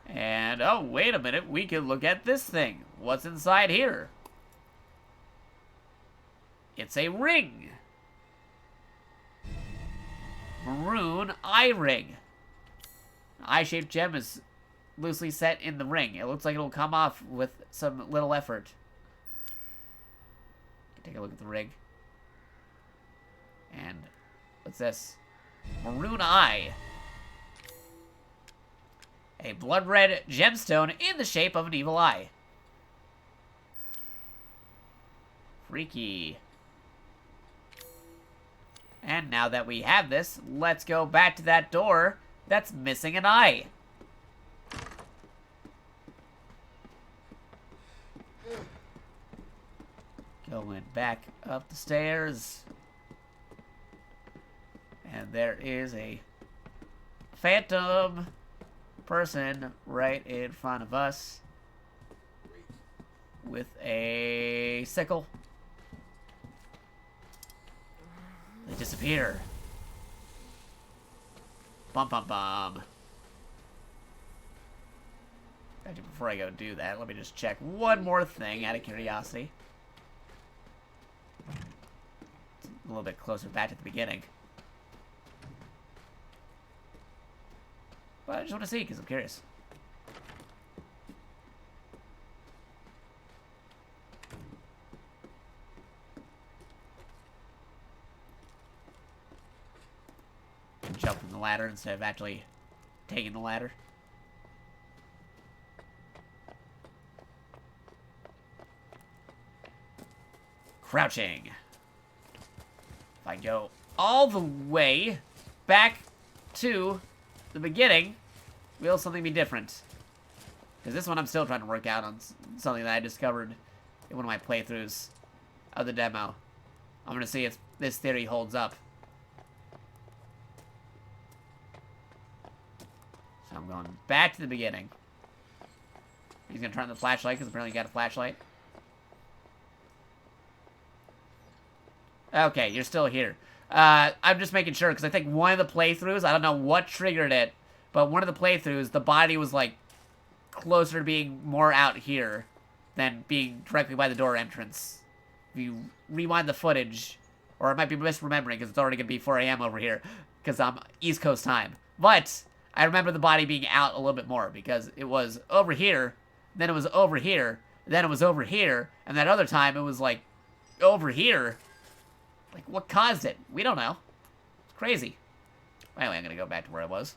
And, oh, wait a minute. We can look at this thing. What's inside here? It's a ring. Maroon eye ring. An eye-shaped gem is loosely set in the ring. It looks like it'll come off with some little effort. Take a look at the ring. And what's this? Maroon eye. A blood red gemstone in the shape of an evil eye. Freaky. And now that we have this, let's go back to that door that's missing an eye. Going back up the stairs. And there is a phantom person right in front of us with a sickle. They disappear. Bum bum bum. Actually, before I go do that, let me just check one more thing out of curiosity. It's a little bit closer back to the beginning. But I just want to see because I'm curious. Jump from the ladder instead of actually taking the ladder. Crouching. If I go all the way back to the beginning, will something be different? Because this one I'm still trying to work out on something that I discovered in one of my playthroughs of the demo. I'm going to see if this theory holds up. So I'm going back to the beginning. He's going to turn on the flashlight because apparently he got a flashlight. Okay, you're still here. I'm just making sure, because I think one of the playthroughs, I don't know what triggered it, but one of the playthroughs, the body was, like, closer to being more out here than being directly by the door entrance. If you rewind the footage, or I might be misremembering, because it's already going to be 4 a.m. over here, because I'm East Coast time. But I remember the body being out a little bit more, because it was over here, then it was over here, then it was over here, and that other time it was, like, over here. Like, what caused it? We don't know. It's crazy. Anyway, I'm going to go back to where I was.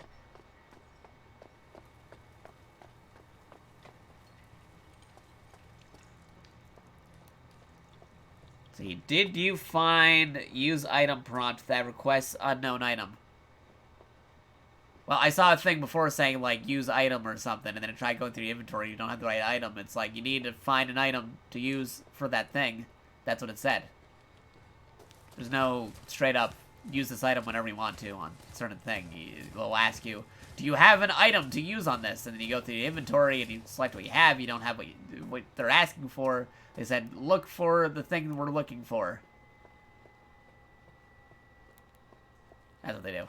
See, did you find use item prompt that requests unknown item? Well, I saw a thing before saying, like, use item or something, and then it tried going through the inventory. You don't have the right item. It's like, you need to find an item to use for that thing. That's what it said. There's no straight up use this item whenever you want to on a certain thing. It'll ask you, do you have an item to use on this? And then you go through the inventory and you select what you have. You don't have what they're asking for. They said, look for the thing we're looking for. That's what they do.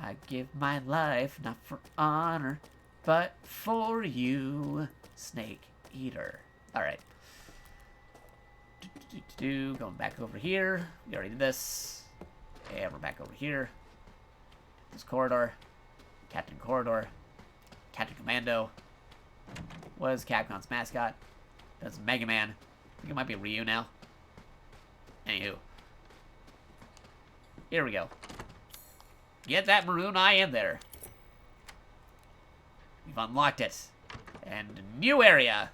I give my life not for honor, but for you, Snake Eater. Alright. Going back over here. We already did this. And we're back over here. This corridor. Captain Corridor. Captain Commando. What is Capcom's mascot? That's Mega Man. I think it might be Ryu now. Anywho. Here we go. Get that maroon eye in there. We've unlocked it. And a new area.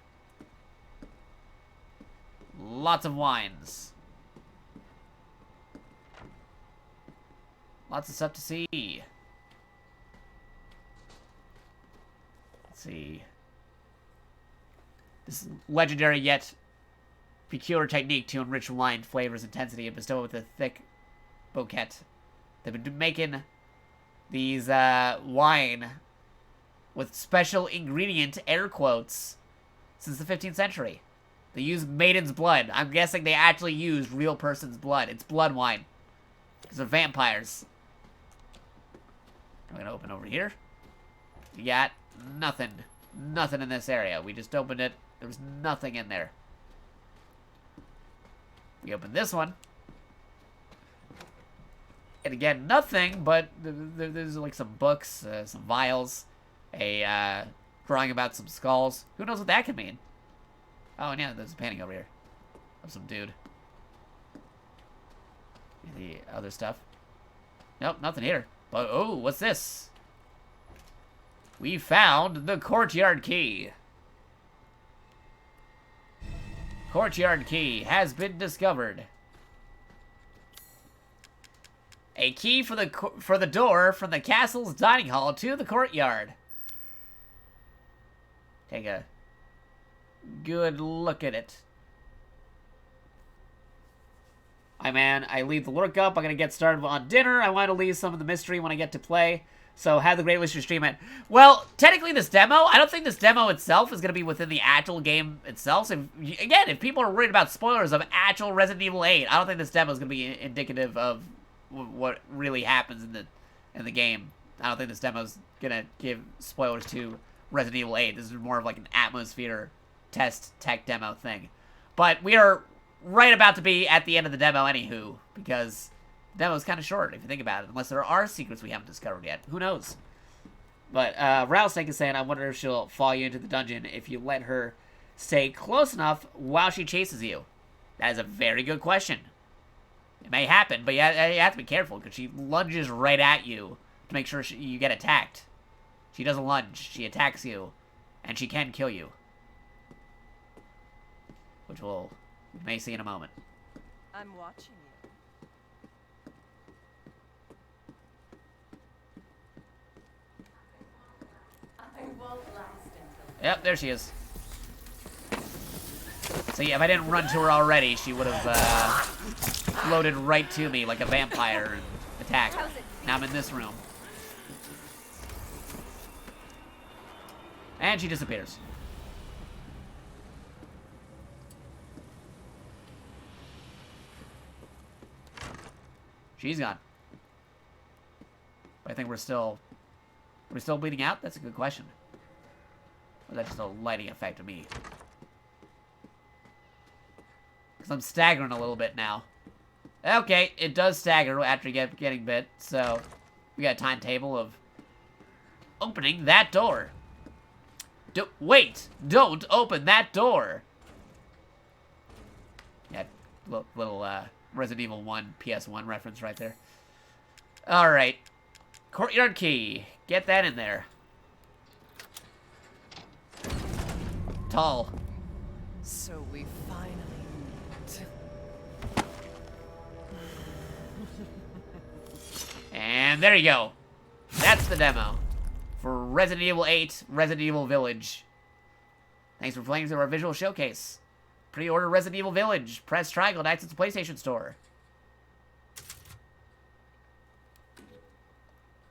Lots of wines. Lots of stuff to see. Let's see. This legendary yet peculiar technique to enrich wine flavors, intensity, and bestow it with a thick bouquet. They've been making these wine with special ingredient, air quotes, since the 15th century. They use maiden's blood. I'm guessing they actually used real person's blood. It's blood wine. Because they're vampires. I'm going to open over here. We got nothing. Nothing in this area. We just opened it. There was nothing in there. We opened this one. And again, nothing, but there's like some books, some vials, a drawing about some skulls. Who knows what that could mean? Oh, and yeah, there's a painting over here of some dude. The other stuff. Nope, nothing here. But, oh, what's this? We found the courtyard key. Courtyard key has been discovered. A key for the door from the castle's dining hall to the courtyard. Take a good look at it. Hi, man. I leave the work up. I'm going to get started on dinner. I want to leave some of the mystery when I get to play. So, have the great wish to stream it. Well, technically this demo, I don't think this demo itself is going to be within the actual game itself. So, again, if people are worried about spoilers of actual Resident Evil 8, I don't think this demo is going to be indicative of what really happens in the game. I don't think this demo is going to give spoilers to Resident Evil 8. This is more of like an atmosphere test tech demo thing. But we are right about to be at the end of the demo anywho, because the demo is kind of short if you think about it, unless there are secrets we haven't discovered yet. Who knows? But Rattlesnake is saying, I wonder if she'll follow you into the dungeon if you let her stay close enough while she chases you. That is a very good question. It may happen, but you have to be careful, because she lunges right at you to make sure you get attacked. She doesn't lunge, she attacks you, and she can kill you. Which we may see in a moment. I'm watching you. I won't last until... Yep, there she is. So yeah, if I didn't run to her already, she would have floated right to me like a vampire and attacked. Now I'm in this room. And she disappears. She's gone. But I think we're still bleeding out? That's a good question. Or is that just a lighting effect of me? Because I'm staggering a little bit now. Okay, it does stagger after getting bit, so we got a timetable of opening that door. Wait! Don't open that door! Yeah, little Resident Evil 1 PS1 reference right there. Alright. Courtyard key. Get that in there. Tall. So we finally meet. And there you go. That's the demo for Resident Evil 8, Resident Evil Village. Thanks for playing through our visual showcase. Pre-order Resident Evil Village. Press triangle to access the PlayStation Store.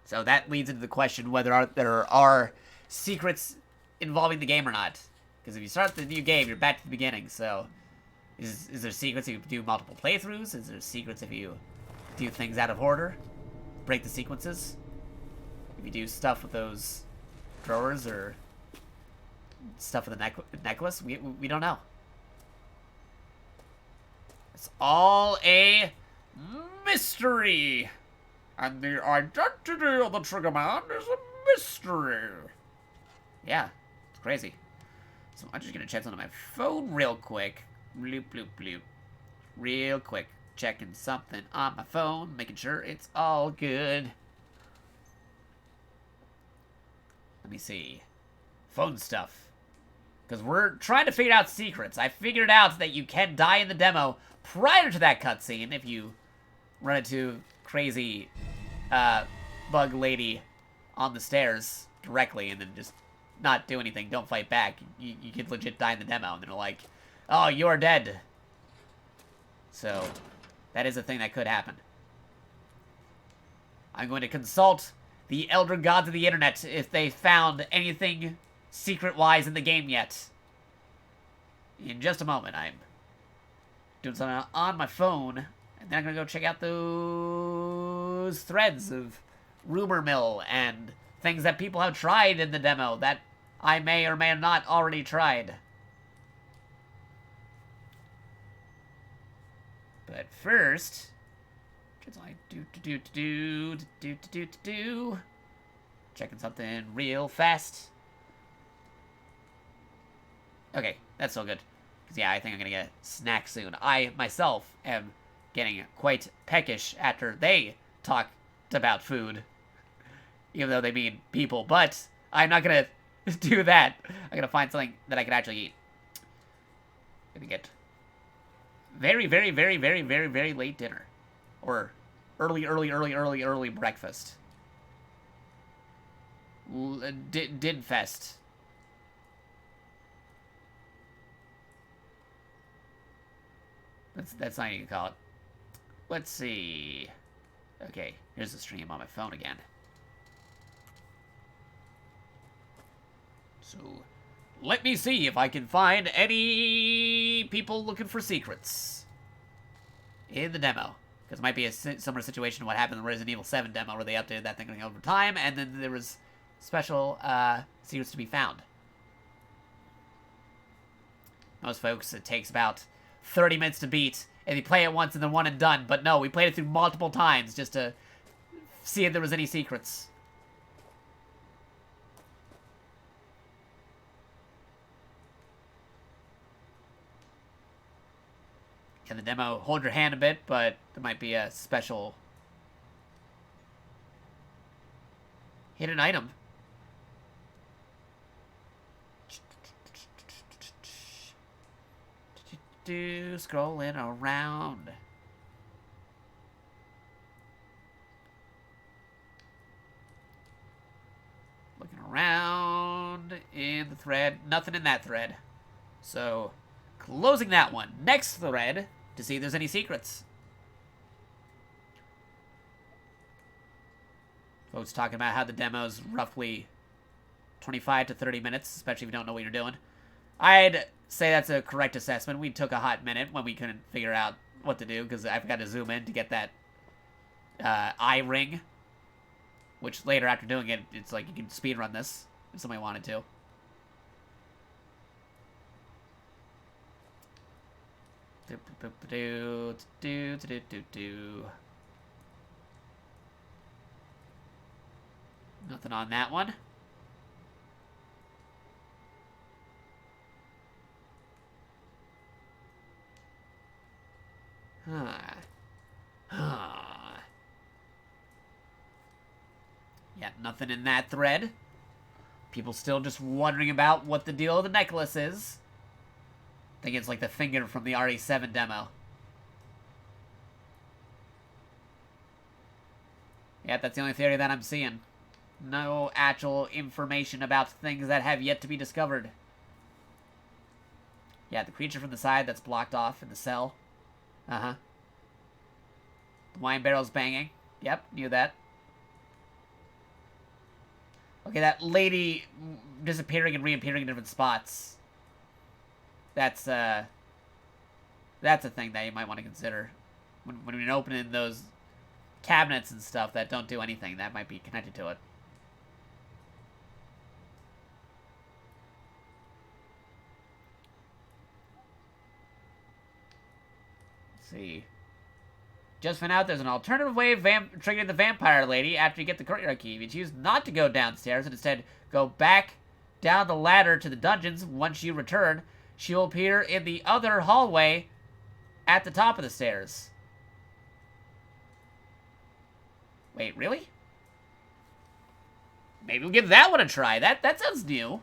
So that leads into the question whether there are secrets involving the game or not. Because if you start the new game, you're back to the beginning. So is there secrets if you do multiple playthroughs? Is there secrets if you do things out of order? Break the sequences? If you do stuff with those drawers or stuff with the necklace, we don't know. It's all a mystery. And the identity of the Trigger Man is a mystery. Yeah, it's crazy. So I'm just gonna check something on my phone real quick. Bloop, bloop, bloop. Real quick. Checking something on my phone, making sure it's all good. Let me see. Phone stuff. Because we're trying to figure out secrets. I figured out that you can die in the demo prior to that cutscene if you run into crazy bug lady on the stairs directly and then just not do anything, don't fight back. You could legit die in the demo and they're like, oh, you're dead. So, that is a thing that could happen. I'm going to consult the elder gods of the internet if they found anything secret-wise in the game yet. In just a moment, I'm doing something on my phone, and then I'm going to go check out those threads of rumor mill and things that people have tried in the demo that I may or may have not already tried. But first, just like checking something real fast. Okay, that's so good. Because, yeah, I think I'm going to get a snack soon. I, myself, am getting quite peckish after they talked about food. Even though they mean people. But I'm not going to do that. I'm going to find something that I can actually eat. I'm going to get very, very, very, very, very, very late dinner. Or early breakfast. Dinfest. That's not how you call it. Let's see. Okay, here's the stream on my phone again. So, let me see if I can find any people looking for secrets in the demo. Because it might be a similar situation to what happened in the Resident Evil 7 demo where they updated that thing over time, and then there was special secrets to be found. Most folks, it takes about 30 minutes to beat, and you play it once and then one and done. But no, we played it through multiple times just to see if there was any secrets. In the demo, hold your hand a bit, but there might be a special hidden item. Scrolling around. Looking around in the thread. Nothing in that thread. So, closing that one. Next thread to see if there's any secrets. Folks talking about how the demo's roughly 25 to 30 minutes, especially if you don't know what you're doing. I'd say that's a correct assessment. We took a hot minute when we couldn't figure out what to do because I forgot to zoom in to get that eye ring. Which later, after doing it, it's like you can speedrun this if somebody wanted to. Nothing on that one. Yeah, nothing in that thread. People still just wondering about what the deal of the necklace is. I think it's like the finger from the RE7 demo. Yeah, that's the only theory that I'm seeing. No actual information about things that have yet to be discovered. Yeah, the creature from the side that's blocked off in the cell. Uh-huh. The wine barrel's banging. Yep, knew that. Okay, that lady disappearing and reappearing in different spots. That's a thing that you might want to consider. When you're opening those cabinets and stuff that don't do anything, that might be connected to it. see. Just found out there's an alternative way of triggering the vampire lady after you get the courtyard key. If you choose not to go downstairs and instead go back down the ladder to the dungeons once you return, she will appear in the other hallway at the top of the stairs. Wait, really? Maybe we'll give that one a try. That sounds new.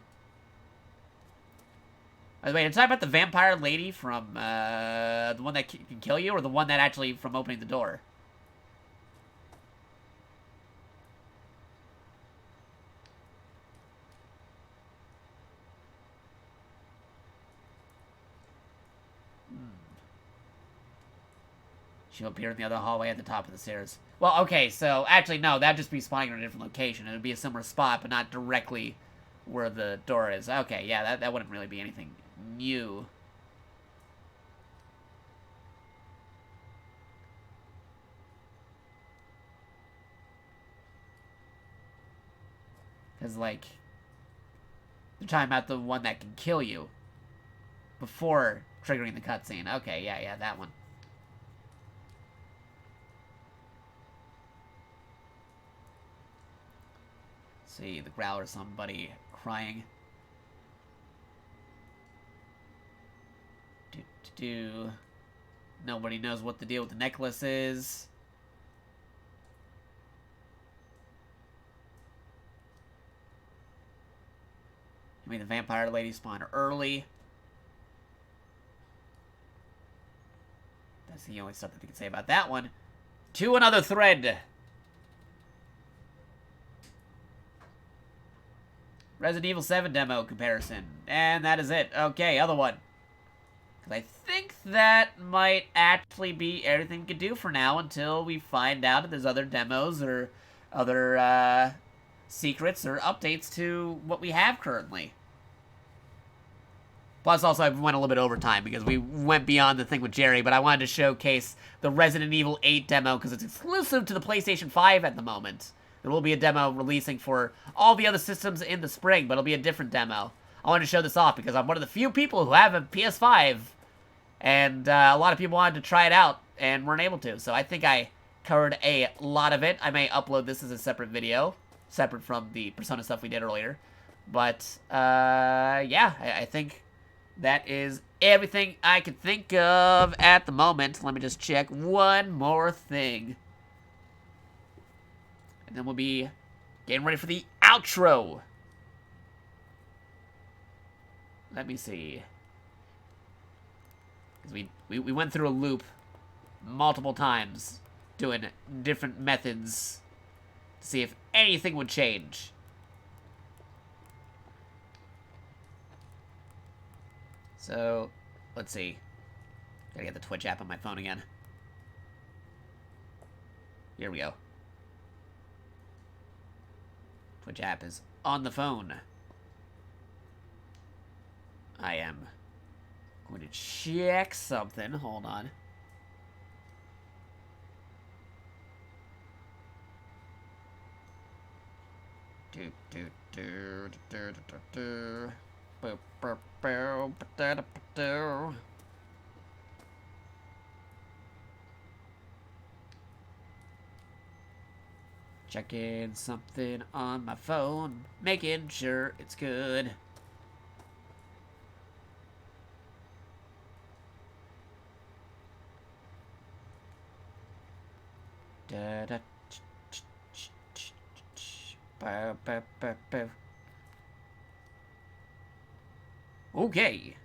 By the way, did I talk about the vampire lady from, the one that can kill you, or the one that actually from opening the door? She'll appear in the other hallway at the top of the stairs. Well, okay, so, actually, no, that'd just be spawning in a different location. It would be a similar spot, but not directly where the door is. Okay, yeah, that wouldn't really be anything new. Because, like, they're talking about the one that can kill you before triggering the cutscene. Okay, yeah, that one. See, the Growler, somebody crying. Nobody knows what the deal with the necklace is. I mean, the vampire lady spawned early. That's the only stuff that we can say about that one. To another thread. Resident Evil 7 demo comparison. And that is it. Okay, other one. Because I think that might actually be everything we can do for now until we find out if there's other demos or other secrets or updates to what we have currently. Plus, also, I went a little bit over time because we went beyond the thing with Jerry, but I wanted to showcase the Resident Evil 8 demo because it's exclusive to the PlayStation 5 at the moment. There will be a demo releasing for all the other systems in the spring, but it'll be a different demo. I wanted to show this off because I'm one of the few people who have a PS5, and a lot of people wanted to try it out and weren't able to. So I think I covered a lot of it. I may upload this as a separate video, separate from the Persona stuff we did earlier. But, yeah, I think that is everything I can think of at the moment. Let me just check one more thing. And then we'll be getting ready for the outro. Let me see. Because we went through a loop multiple times, doing different methods to see if anything would change. So, let's see. Gotta get the Twitch app on my phone again. Here we go. Twitch app is on the phone. I am going to check something. Hold on. Checking something on my phone, making sure it's good. Okay.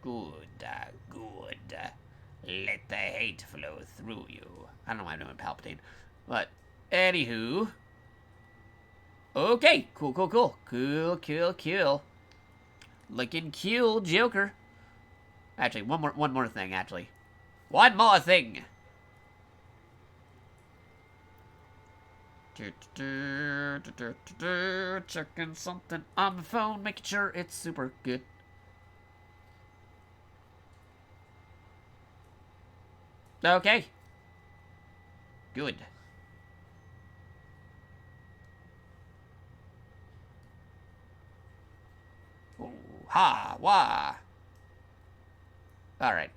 Good, good. Let the hate flow through you. I don't know why I'm doing Palpatine. But, anywho. Okay, cool. Cool. Looking cool, Joker. Actually, one more thing, actually. One more thing. Checking something on the phone, making sure it's super good. Okay. Good. Oh, ha, wah. Alright.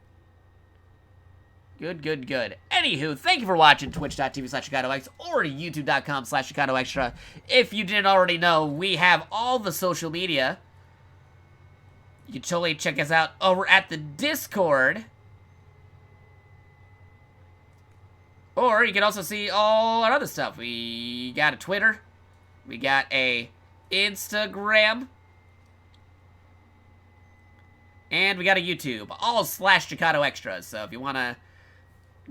Good, good, good. Anywho, thank you for watching twitch.tv/JakatoX or youtube.com/JakatoExtra. If you didn't already know, we have all the social media. You can totally check us out over at the Discord. Or you can also see all our other stuff. We got a Twitter. We got a Instagram. And we got a YouTube. All /JakatoExtra. So if you want to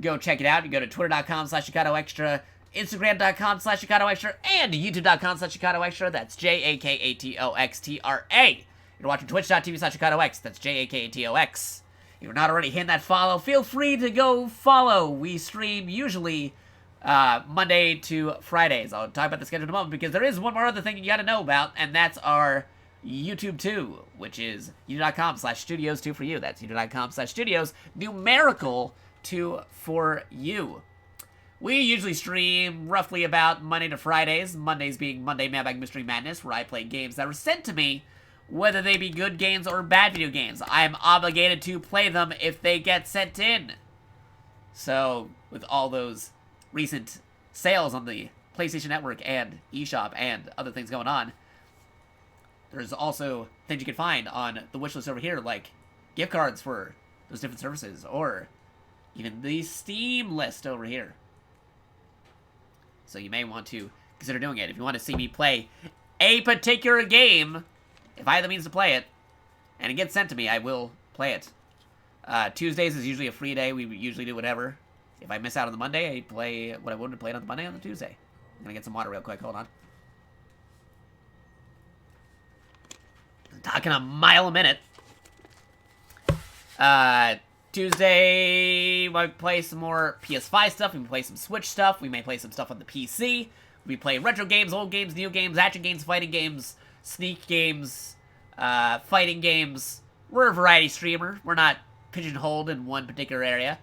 go check it out, you go to twitter.com/JakatoExtra, instagram.com/JakatoExtra, and youtube.com/JakatoExtra. That's JakatoXtra. You're watching twitch.tv/JakatoX. That's JakatoX. If you're not already hitting that follow, feel free to go follow. We stream usually Monday to Fridays. I'll talk about the schedule in a moment because there is one more other thing you got to know about, and that's our YouTube 2, which is youtube.com/studios2 for you. That's youtube.com/studios, numerical 2 for you. We usually stream roughly about Monday to Fridays, Mondays being Monday Mailbag Mystery Madness, where I play games that were sent to me, whether they be good games or bad video games. I am obligated to play them if they get sent in. So, with all those recent sales on the PlayStation Network and eShop and other things going on, there's also things you can find on the wishlist over here, like gift cards for those different services, or even the Steam list over here. So you may want to consider doing it. If you want to see me play a particular game, if I have the means to play it, and it gets sent to me, I will play it. Tuesdays is usually a free day. We usually do whatever. If I miss out on the Monday, I play what I would have played on the Monday on the Tuesday. I'm going to get some water real quick. Hold on. I'm talking a mile a minute. Tuesday, we might play some more PS5 stuff. We can play some Switch stuff. We may play some stuff on the PC. We play retro games, old games, new games, action games, fighting games, sneak games, fighting games. We're a variety streamer. We're not pigeonholed in one particular area.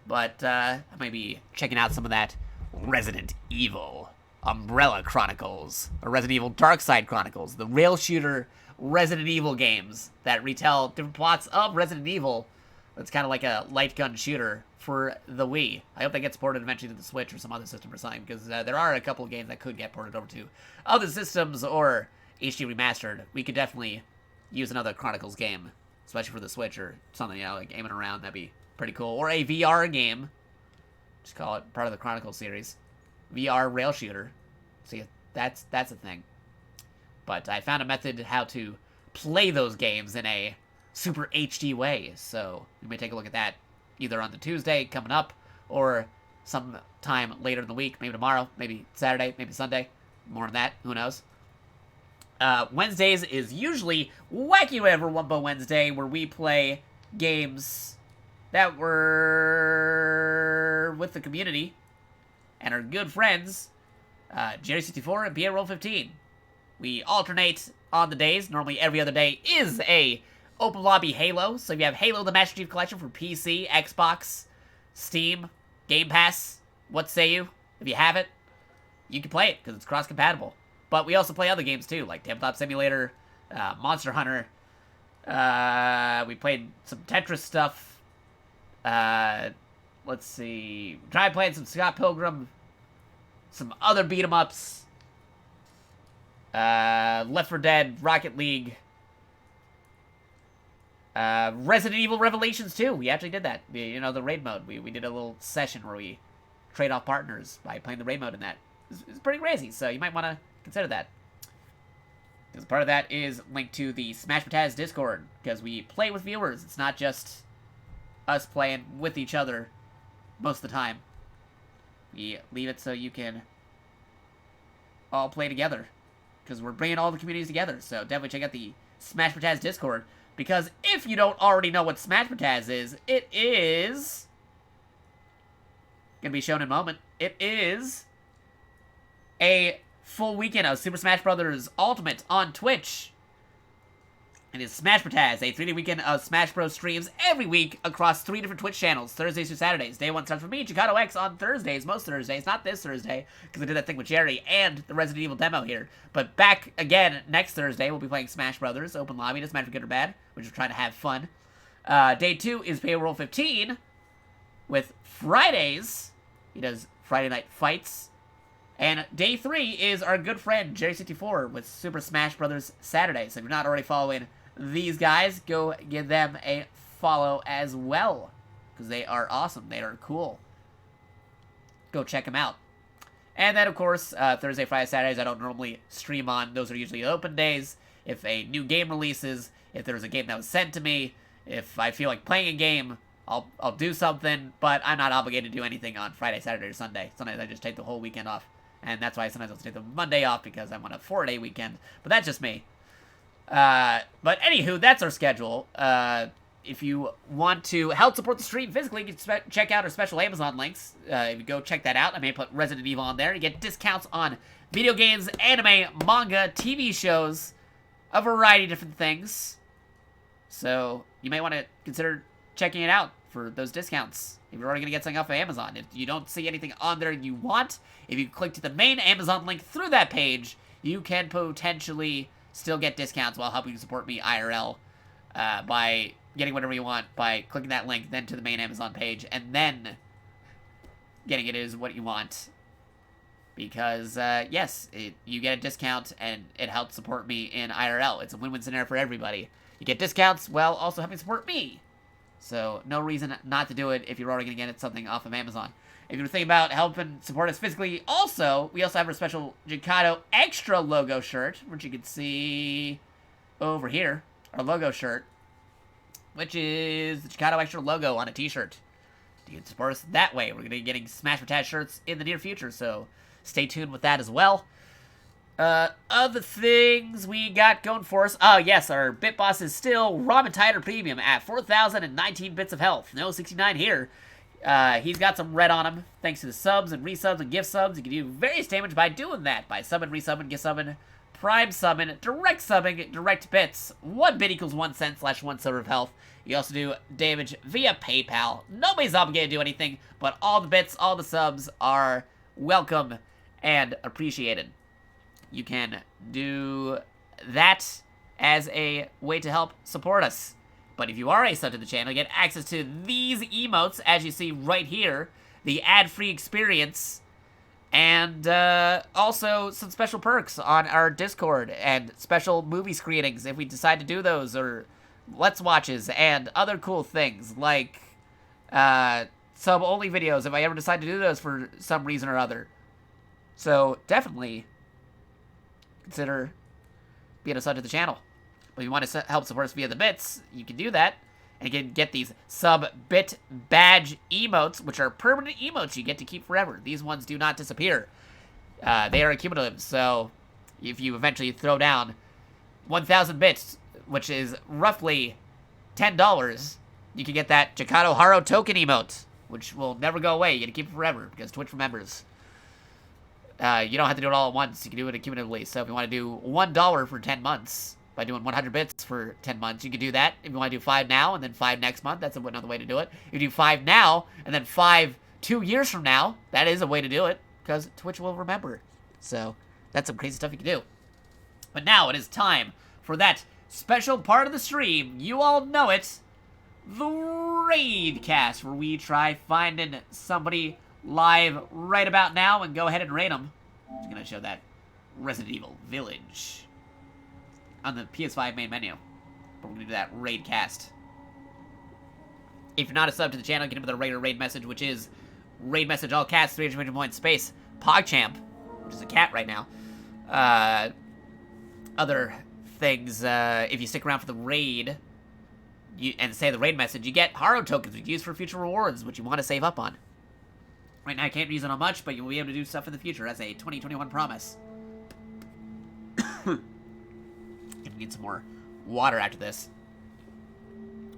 But I might be checking out some of that Resident Evil Umbrella Chronicles, or Resident Evil Darkside Chronicles, the rail shooter Resident Evil games that retell different plots of Resident Evil. It's kind of like a light gun shooter for the Wii. I hope that gets ported eventually to the Switch or some other system or something, because there are a couple of games that could get ported over to other systems or HD remastered. We could definitely use another Chronicles game, especially for the Switch or something, you know, like aiming around. That'd be pretty cool. Or a VR game. Just call it part of the Chronicles series. VR rail shooter. See, that's a thing. But I found a method how to play those games in a super HD way, so we may take a look at that either on the Tuesday coming up, or sometime later in the week, maybe tomorrow, maybe Saturday, maybe Sunday. More on that, who knows. Wednesdays is usually Wacky Whatever Wumbo Wednesday, where we play games that were with the community and our good friends, Jerry64 and PNGtuber. We alternate on the days. Normally every other day is a open lobby Halo. So if you have Halo the Master Chief Collection for PC, Xbox, Steam, Game Pass, what say you? If you have it, you can play it because it's cross-compatible. But we also play other games too, like Tabletop Simulator, Monster Hunter. We played some Tetris stuff. Let's see. Tried playing some Scott Pilgrim, some other beat-em-ups. Left 4 Dead, Rocket League, Resident Evil Revelations 2. We actually did that. You know, the raid mode. We did a little session where we trade off partners by playing the raid mode in that. It's pretty crazy, so you might want to consider that. Because part of that is linked to the Smash Bros. Discord, because we play with viewers. It's not just us playing with each other most of the time. We leave it so you can all play together, because we're bringing all the communities together. So definitely check out the Smash Bros. Discord, because if you don't already know what Smash Bros. Is, it is gonna be shown in a moment. It is a full weekend of Super Smash Bros. Ultimate on Twitch. It is Smash Bros., a 3-day weekend of Smash Bros. Streams every week across 3 different Twitch channels, Thursdays through Saturdays. Day 1 starts for me, JakatoX, on Thursdays, most Thursdays, not this Thursday, because I did that thing with Jerry and the Resident Evil demo here. But back again next Thursday, we'll be playing Smash Brothers, open lobby, doesn't matter for good or bad, we're just trying to have fun. Day 2 is Payroll 15, with Fridays. He does Friday Night Fights. And day 3 is our good friend Jerry64 with Super Smash Bros. Saturday. So if you're not already following these guys, go give them a follow as well. Because they are awesome. They are cool. Go check them out. And then, of course, Thursday, Friday, Saturdays, I don't normally stream on. Those are usually open days. If a new game releases, if there's a game that was sent to me, if I feel like playing a game, I'll do something. But I'm not obligated to do anything on Friday, Saturday, or Sunday. Sometimes I just take the whole weekend off. And that's why sometimes I'll take the Monday off because I'm on a 4-day weekend. But that's just me. But anywho, that's our schedule. If you want to help support the stream physically, you can check out our special Amazon links. If you go check that out, I may put Resident Evil on there. You get discounts on video games, anime, manga, TV shows, a variety of different things. So you may want to consider checking it out for those discounts. If you're already going to get something off of Amazon. If you don't see anything on there you want, if you click to the main Amazon link through that page, you can potentially still get discounts while helping support me IRL by getting whatever you want by clicking that link, then to the main Amazon page, and then getting it is what you want. Because, yes, you get a discount, and it helps support me in IRL. It's a win-win scenario for everybody. You get discounts while also helping support me. So, no reason not to do it if you're already going to get something off of Amazon. If you're thinking about helping support us physically, we also have our special Jakato Extra logo shirt, which you can see over here. Our logo shirt, which is the Jakato Extra logo on a t-shirt. You can support us that way. We're going to be getting Smash Patat shirts in the near future, so stay tuned with that as well. Other things we got going for us. Oh, yes, our Bit Boss is still Ramen Tighter Premium at 4,019 bits of health. No 69 here. He's got some red on him, thanks to the subs and resubs and gift subs. You can do various damage by doing that. By summon, resummon, gift summon, prime summon, direct subbing, direct bits. 1 bit equals 1 cent / 1 silver of health. You also do damage via PayPal. Nobody's obligated to do anything, but all the bits, all the subs are welcome and appreciated. You can do that as a way to help support us. But if you are a sub to the channel, you get access to these emotes, as you see right here, the ad-free experience, and also some special perks on our Discord, and special movie screenings if we decide to do those, or Let's Watches, and other cool things, like sub-only videos if I ever decide to do those for some reason or other. So, definitely consider being a sub to the channel. But if you want to help support us via the bits, you can do that. And you can get these sub-bit badge emotes, which are permanent emotes you get to keep forever. These ones do not disappear. They are accumulative, so if you eventually throw down 1,000 bits, which is roughly $10, you can get that Jakato Haro token emote, which will never go away. You get to keep it forever, because Twitch remembers. You don't have to do it all at once. You can do it accumulatively. So if you want to do $1 for 10 months, by doing 100 bits for 10 months, you can do that. If you want to do 5 now and then 5 next month, that's another way to do it. If you do 5 now and then 5 2 years from now, that is a way to do it, because Twitch will remember. So that's some crazy stuff you can do. But now it is time for that special part of the stream. You all know it. The Raid Cast, where we try finding somebody live right about now and go ahead and raid them. I'm just going to show that Resident Evil Village on the PS5 main menu. But we're going to do that Raid Cast. If you're not a sub to the channel, get into the regular raid message, which is raid message all cats, 300 points space, PogChamp, which is a cat right now. Other things, if you stick around for the raid and say the raid message, you get Haro tokens you can use for future rewards, which you want to save up on. Right now I can't use it on much, but you'll be able to do stuff in the future as a 2021 promise. Gonna need some more water after this.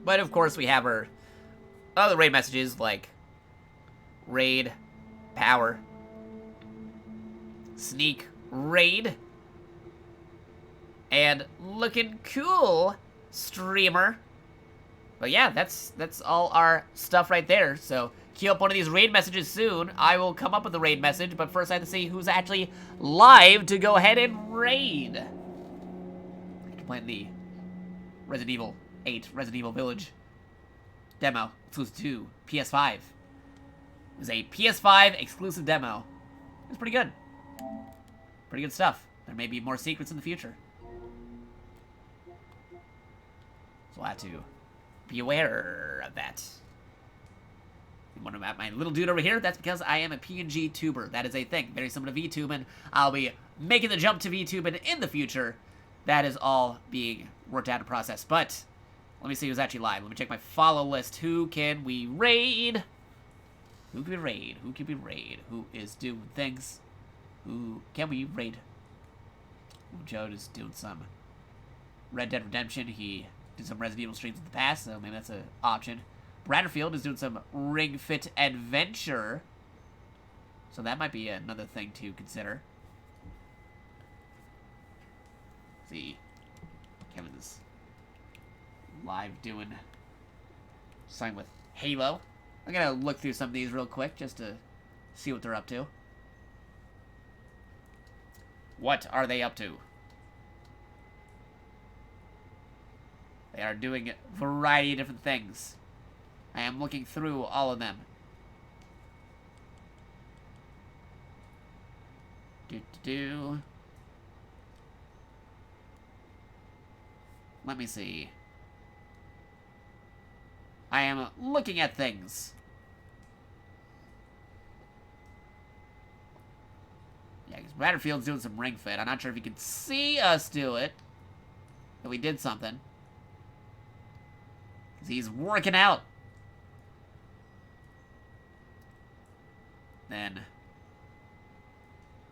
But of course we have our other raid messages like raid, power, sneak, raid, and looking cool, streamer. But yeah, that's all our stuff right there. So queue up one of these raid messages soon. I will come up with a raid message, but first I have to see who's actually live to go ahead and raid. I'm playing the Resident Evil 8 Resident Evil Village demo exclusive to PS5. is a PS5 exclusive demo. It's pretty good. Pretty good stuff. There may be more secrets in the future. So we'll have to be aware of that. You wonder about my little dude over here? That's because I am a PNGtuber. That is a thing. Very similar to VTubing. I'll be making the jump to VTubing in the future. That is all being worked out in process. But let me see who's actually live. Let me check my follow list. Who can we raid? Who can we raid? Who can we raid? Who is doing things? Who can we raid? Joe is doing some Red Dead Redemption. He did some Resident Evil streams in the past, so maybe that's an option. Bradderfield is doing some Ring Fit Adventure, so that might be another thing to consider. Let's see, Kevin's live doing something with Halo. I'm gonna look through some of these real quick just to see what they're up to. What are they up to? They are doing a variety of different things. I am looking through all of them. Let me see. I am looking at things. Yeah, because Bradderfield's doing some ring fit. I'm not sure if you can see us do it. But we did something. Because he's working out. Then,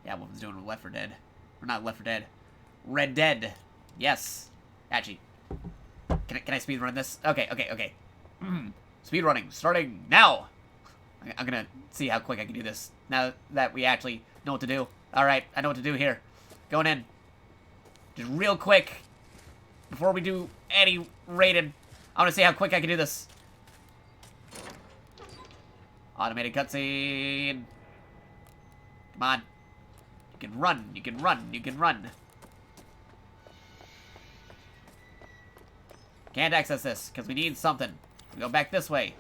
yeah, what was doing with Left 4 Dead. Or not Left 4 Dead. Red Dead. Yes. Actually, can I speedrun this? Okay. Speedrunning, starting now. I'm gonna see how quick I can do this, now that we actually know what to do. Alright, I know what to do here. Going in. Just real quick, before we do any rated, I wanna see how quick I can do this. Automated cutscene. Come on. You can run, you can run, you can run. Can't access this, because we need something. We go back this way.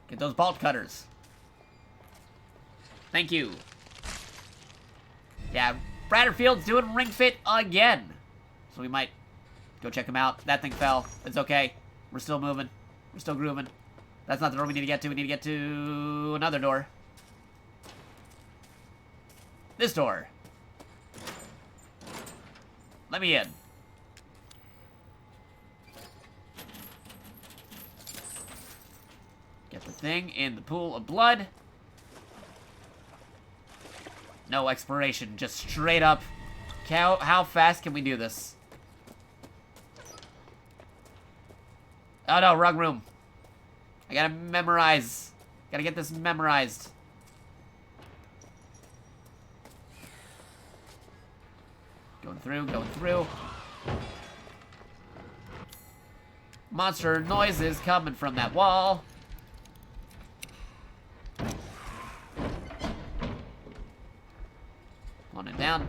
Get those bolt cutters. Thank you. Yeah, Bradderfield's doing Ring Fit again. So we might go check him out. That thing fell. It's okay. We're still moving. We're still grooving. That's not the door we need to get to. We need to get to another door. This door. Let me in. Get the thing in the pool of blood. No exploration, just straight up. How fast can we do this? Oh no, wrong room. I gotta memorize. Gotta get this memorized. Going through. Monster noises coming from that wall. On it down.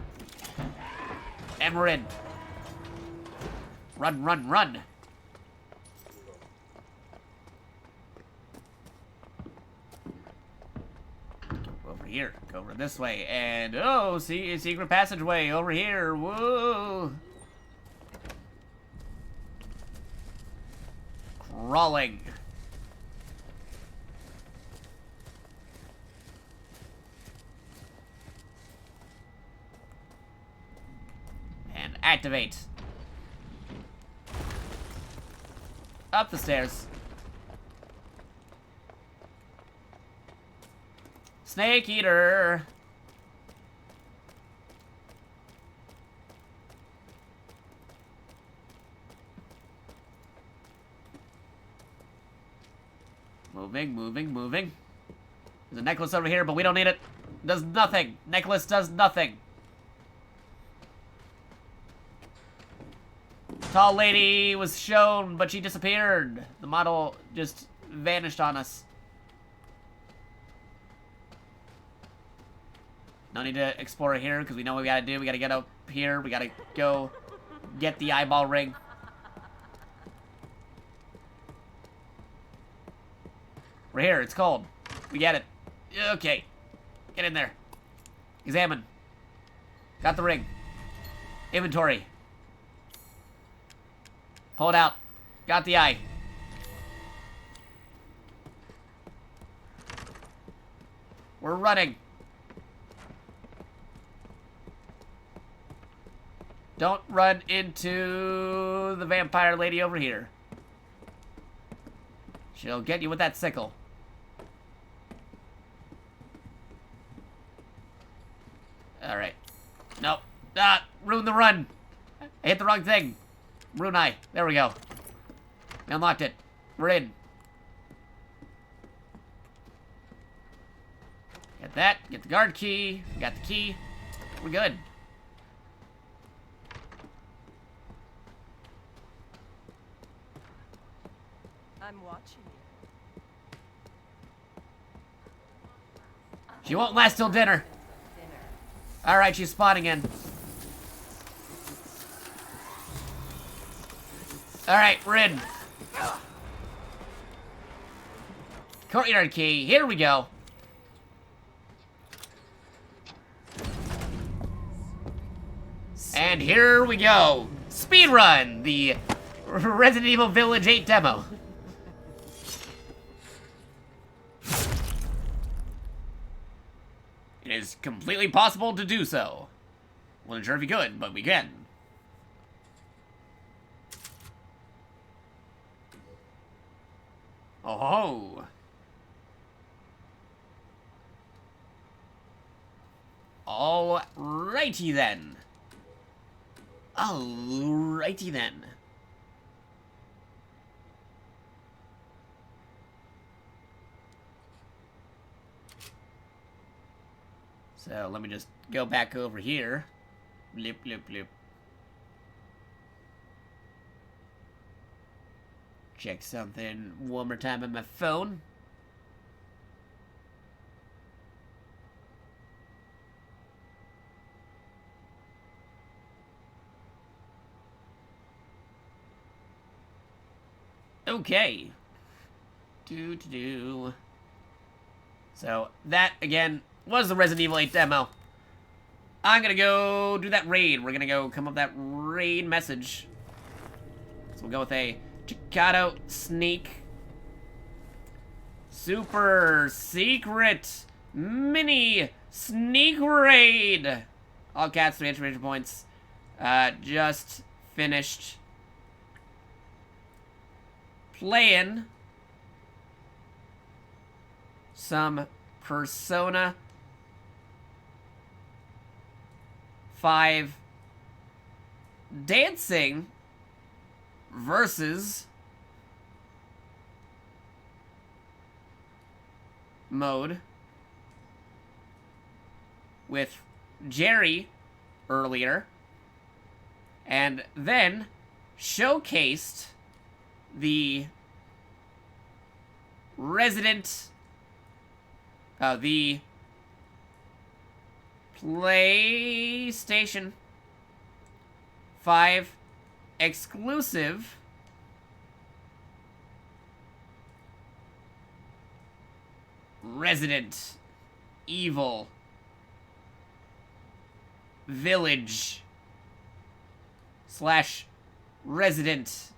And we're in. Run, run, run. Over here. Go over this way. And, oh, see, secret passageway over here. Whoa. Crawling. And activate. Up the stairs. Snake Eater. Moving, moving, moving. There's a necklace over here, but we don't need it. Does nothing. Necklace does nothing. Tall lady was shown, but she disappeared. The model just vanished on us. No need to explore here, because we know what we gotta do. We gotta get up here. We gotta go get the eyeball ring. We're here. It's cold. We get it. Okay. Get in there. Examine. Got the ring. Inventory. Pull it out. Got the eye. We're running. Don't run into the vampire lady over here. She'll get you with that sickle. Alright. Nope. Ah, ruined the run. I hit the wrong thing. Rune eye. There we go. We unlocked it. We're in. Get that. Get the guard key. We got the key. We're good. I'm watching you. She won't last till dinner. Alright, she's spawning in. Alright, we're in. Courtyard key. Here we go. And here we go. Speedrun, the Resident Evil Village 8 demo. It is completely possible to do so. Wasn't sure if you could, but we can. Oh ho! Alrighty then. Alrighty then. So let me just go back over here. Blip, blip, blip. Check something one more time on my phone. Okay. So that again was the Resident Evil 8 demo. I'm gonna go do that raid. We're gonna go come up with that raid message. So we'll go with a Jakato sneak. Super secret mini sneak raid. All cats, 3 exclamation points. Just finished playing some Persona 5 dancing versus mode with Jerry earlier, and then showcased the the PlayStation 5 exclusive Resident Evil Village / Resident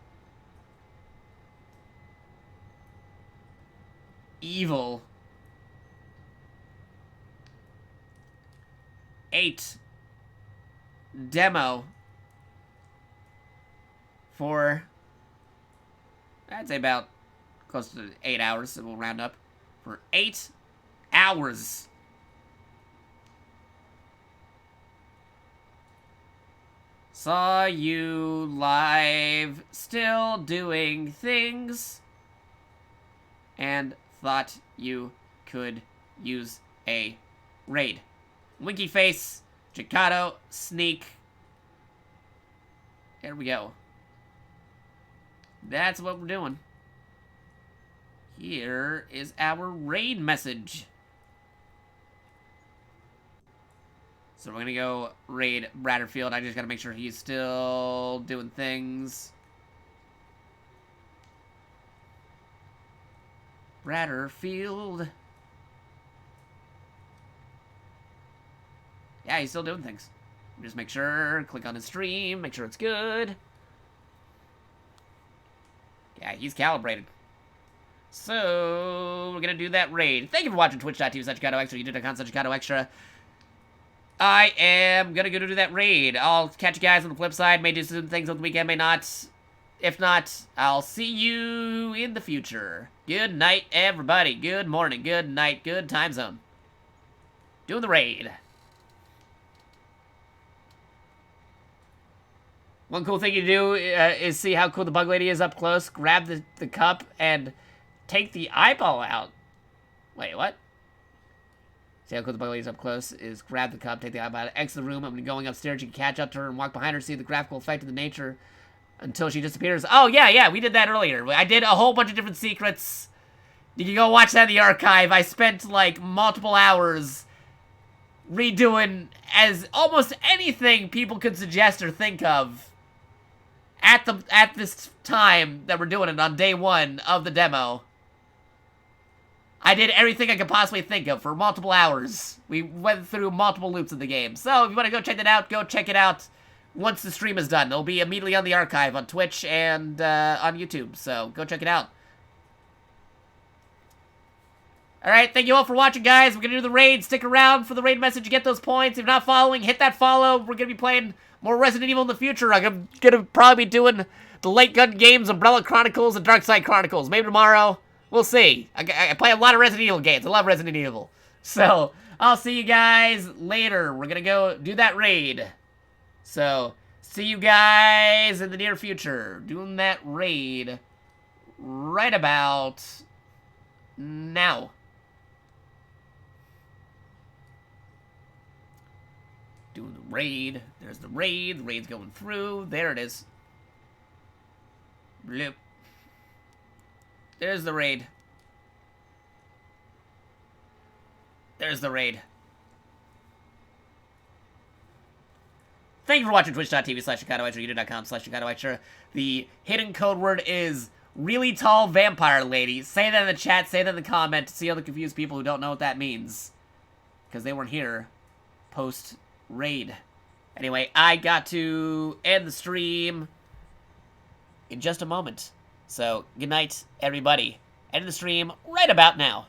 Evil 8 demo for, I'd say about close to 8 hours, so we'll round up, for 8 hours. Saw you live, still doing things, and thought you could use a raid. Winky face, Jakato, sneak. There we go. That's what we're doing. Here is our raid message. So we're gonna go raid Bradderfield. I just gotta make sure he's still doing things. Bratterfield. Yeah, he's still doing things. Just make sure, click on his stream, make sure it's good. Yeah, he's calibrated. So, we're gonna do that raid. Thank you for watching twitch.tv/JakatoX or youtube.com/JakatoExtra. I am gonna go do that raid. I'll catch you guys on the flip side. May do some things on the weekend, may not. If not, I'll see you in the future. Good night, everybody. Good morning, good night, good time zone. Doing the raid. One cool thing you do is see how cool the bug lady is up close. Grab the cup and take the eyeball out. Wait, what? See how cool the bug lady is up close is grab the cup, take the eyeball out, exit the room. I'm going upstairs. You can catch up to her and walk behind her, see the graphical effect of the nature until she disappears. Oh, yeah, we did that earlier. I did a whole bunch of different secrets. You can go watch that in the archive. I spent, like, multiple hours redoing as almost anything people could suggest or think of at this time that we're doing it on day 1 of the demo. I did everything I could possibly think of for multiple hours. We went through multiple loops of the game. So if you want to go check that out, go check it out once the stream is done. It'll be immediately on the archive on Twitch and on YouTube. So go check it out. Alright, thank you all for watching, guys. We're going to do the raid. Stick around for the raid message to get those points. If you're not following, hit that follow. We're going to be playing more Resident Evil in the future. I'm going to probably be doing the Late Gun games, Umbrella Chronicles, and Dark Side Chronicles. Maybe tomorrow. We'll see. I play a lot of Resident Evil games. I love Resident Evil. So, I'll see you guys later. We're going to go do that raid. So, see you guys in the near future. Doing that raid right about now. Doing the raid. There's the raid. The raid's going through. There it is. Bloop. There's the raid. There's the raid. Thank you for watching twitch.tv/JakatoX or youtube.com/JakatoX. The hidden code word is really tall vampire lady. Say that in the chat, say that in the comment to see other confused people who don't know what that means. Because they weren't here post-raid. Anyway, I got to end the stream in just a moment. So, good night, everybody. End the stream right about now.